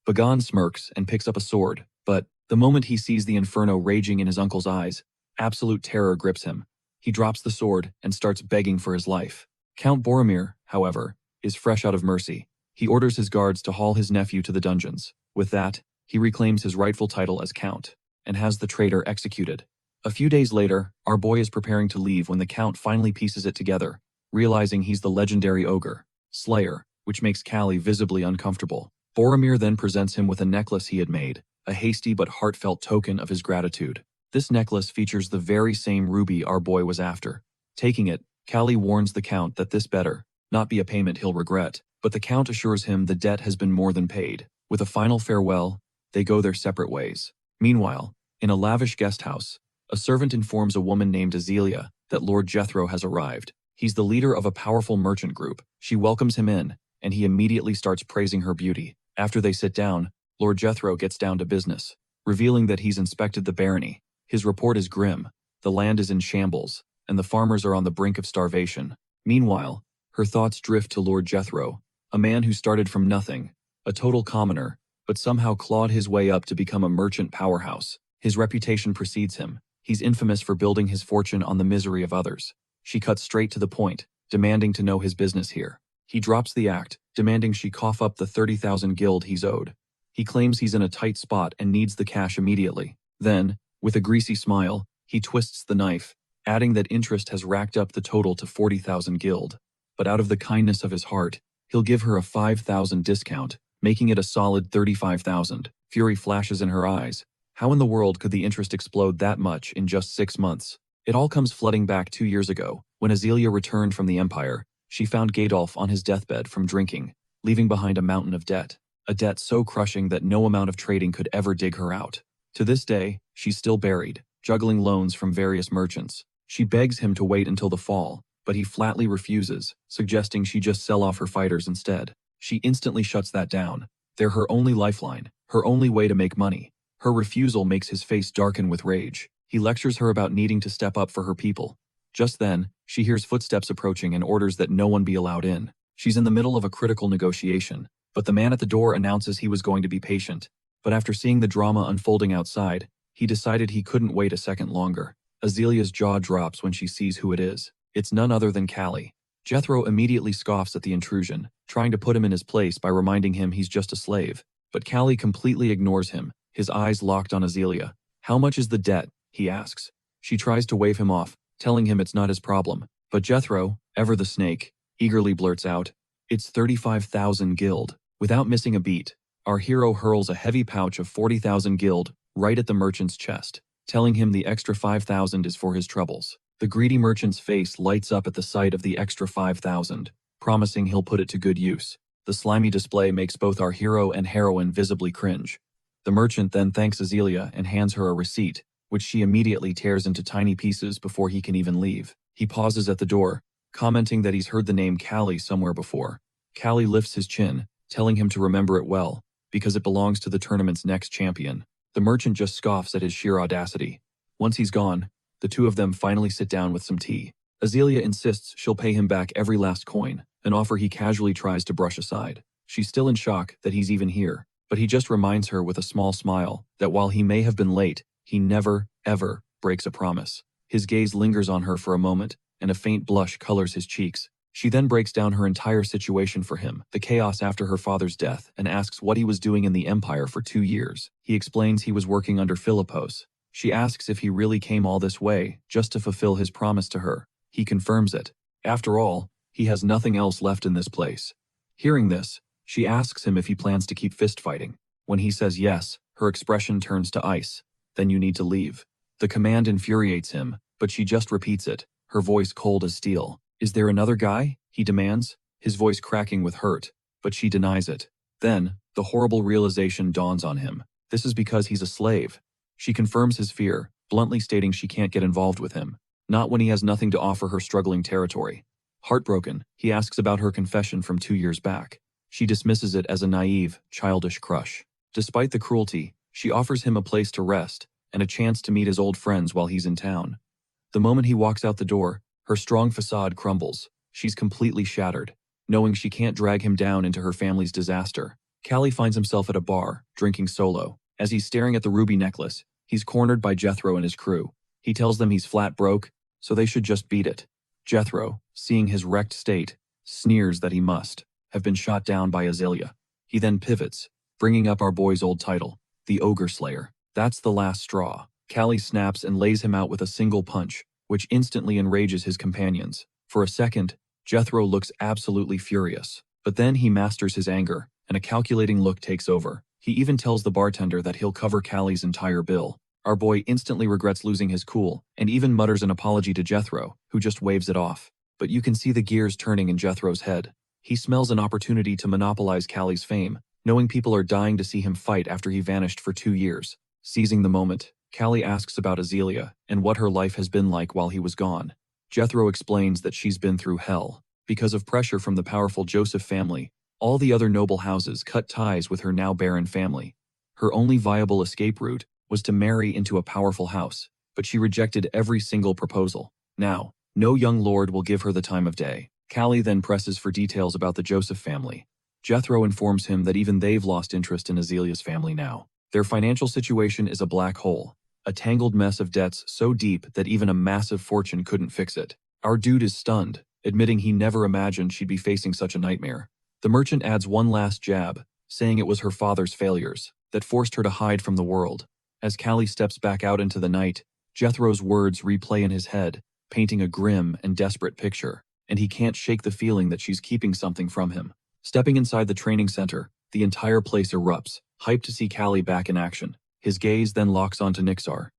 Speaker 1: Begon smirks and picks up a sword, but the moment he sees the inferno raging in his uncle's eyes, absolute terror grips him. He drops the sword and starts begging for his life. Count Boromir, however, is fresh out of mercy. He orders his guards to haul his nephew to the dungeons. With that, he reclaims his rightful title as Count, and has the traitor executed. A few days later, our boy is preparing to leave when the Count finally pieces it together, realizing he's the legendary ogre, Slayer, which makes Callie visibly uncomfortable. Boromir then presents him with a necklace he had made, a hasty but heartfelt token of his gratitude. This necklace features the very same ruby our boy was after. Taking it, Callie warns the Count that this better not be a payment he'll regret, but the Count assures him the debt has been more than paid. With a final farewell, they go their separate ways. Meanwhile, in a lavish guest house, a servant informs a woman named Azelia that Lord Jethro has arrived. He's the leader of a powerful merchant group. She welcomes him in, and he immediately starts praising her beauty. After they sit down, Lord Jethro gets down to business, revealing that he's inspected the barony. His report is grim. The land is in shambles, and the farmers are on the brink of starvation. Meanwhile, her thoughts drift to Lord Jethro, a man who started from nothing, a total commoner, but somehow clawed his way up to become a merchant powerhouse. His reputation precedes him. He's infamous for building his fortune on the misery of others. She cuts straight to the point, demanding to know his business here. He drops the act, demanding she cough up the 30,000 guild he's owed. He claims he's in a tight spot and needs the cash immediately. Then, with a greasy smile, he twists the knife, adding that interest has racked up the total to 40,000 guild. But out of the kindness of his heart, he'll give her a 5,000 discount, making it a solid 35,000. Fury flashes in her eyes. How in the world could the interest explode that much in just 6 months? It all comes flooding back 2 years ago. When Azelia returned from the Empire, she found Gadolf on his deathbed from drinking, leaving behind a mountain of debt. A debt so crushing that no amount of trading could ever dig her out. To this day, she's still buried, juggling loans from various merchants. She begs him to wait until the fall, but he flatly refuses, suggesting she just sell off her fighters instead. She instantly shuts that down. They're her only lifeline, her only way to make money. Her refusal makes his face darken with rage. He lectures her about needing to step up for her people. Just then, she hears footsteps approaching and orders that no one be allowed in. She's in the middle of a critical negotiation, but the man at the door announces he was going to be patient. But after seeing the drama unfolding outside, he decided he couldn't wait a second longer. Azalea's jaw drops when she sees who it is. It's none other than Callie. Jethro immediately scoffs at the intrusion, trying to put him in his place by reminding him he's just a slave. But Callie completely ignores him, his eyes locked on Azalea. "How much is the debt?" he asks. She tries to wave him off, telling him it's not his problem. But Jethro, ever the snake, eagerly blurts out, "It's 35,000 gild." Without missing a beat, our hero hurls a heavy pouch of 40,000 gild right at the merchant's chest, telling him the extra 5,000 is for his troubles. The greedy merchant's face lights up at the sight of the extra 5,000, promising he'll put it to good use. The slimy display makes both our hero and heroine visibly cringe. The merchant then thanks Azalea and hands her a receipt, which she immediately tears into tiny pieces before he can even leave. He pauses at the door, commenting that he's heard the name Callie somewhere before. Callie lifts his chin, telling him to remember it well, because it belongs to the tournament's next champion. The merchant just scoffs at his sheer audacity. Once he's gone, the two of them finally sit down with some tea. Azalea insists she'll pay him back every last coin, an offer he casually tries to brush aside. She's still in shock that he's even here, but he just reminds her with a small smile that while he may have been late, he never, ever breaks a promise. His gaze lingers on her for a moment, and a faint blush colors his cheeks. She then breaks down her entire situation for him, the chaos after her father's death, and asks what he was doing in the Empire for 2 years. He explains he was working under Philippos. She asks if he really came all this way just to fulfill his promise to her. He confirms it. After all, he has nothing else left in this place. Hearing this, she asks him if he plans to keep fist fighting. When he says yes, her expression turns to ice. "Then you need to leave." The command infuriates him, but she just repeats it, her voice cold as steel. "Is there another guy?" he demands, his voice cracking with hurt, but she denies it. Then, the horrible realization dawns on him. This is because he's a slave. She confirms his fear, bluntly stating she can't get involved with him, not when he has nothing to offer her struggling territory. Heartbroken, he asks about her confession from 2 years back. She dismisses it as a naive, childish crush. Despite the cruelty, she offers him a place to rest and a chance to meet his old friends while he's in town. The moment he walks out the door, her strong facade crumbles. She's completely shattered, knowing she can't drag him down into her family's disaster. Callie finds himself at a bar, drinking solo. As he's staring at the ruby necklace, he's cornered by Jethro and his crew. He tells them he's flat broke, so they should just beat it. Jethro, seeing his wrecked state, sneers that he must have been shot down by Azalea. He then pivots, bringing up our boy's old title, the Ogre Slayer. That's the last straw. Callie snaps and lays him out with a single punch, which instantly enrages his companions. For a second, Jethro looks absolutely furious, but then he masters his anger, and a calculating look takes over. He even tells the bartender that he'll cover Callie's entire bill. Our boy instantly regrets losing his cool, and even mutters an apology to Jethro, who just waves it off. But you can see the gears turning in Jethro's head. He smells an opportunity to monopolize Callie's fame, knowing people are dying to see him fight after he vanished for 2 years. Seizing the moment, Callie asks about Azalea and what her life has been like while he was gone. Jethro explains that she's been through hell. Because of pressure from the powerful Joseph family, all the other noble houses cut ties with her now barren family. Her only viable escape route was to marry into a powerful house, but she rejected every single proposal. Now, no young lord will give her the time of day. Callie then presses for details about the Joseph family. Jethro informs him that even they've lost interest in Azalea's family now. Their financial situation is a black hole, a tangled mess of debts so deep that even a massive fortune couldn't fix it. Our dude is stunned, admitting he never imagined she'd be facing such a nightmare. The merchant adds one last jab, saying it was her father's failures that forced her to hide from the world. As Callie steps back out into the night, Jethro's words replay in his head, painting a grim and desperate picture, and he can't shake the feeling that she's keeping something from him. Stepping inside the training center, the entire place erupts, hyped to see Callie back in action. His gaze then locks onto Nixar,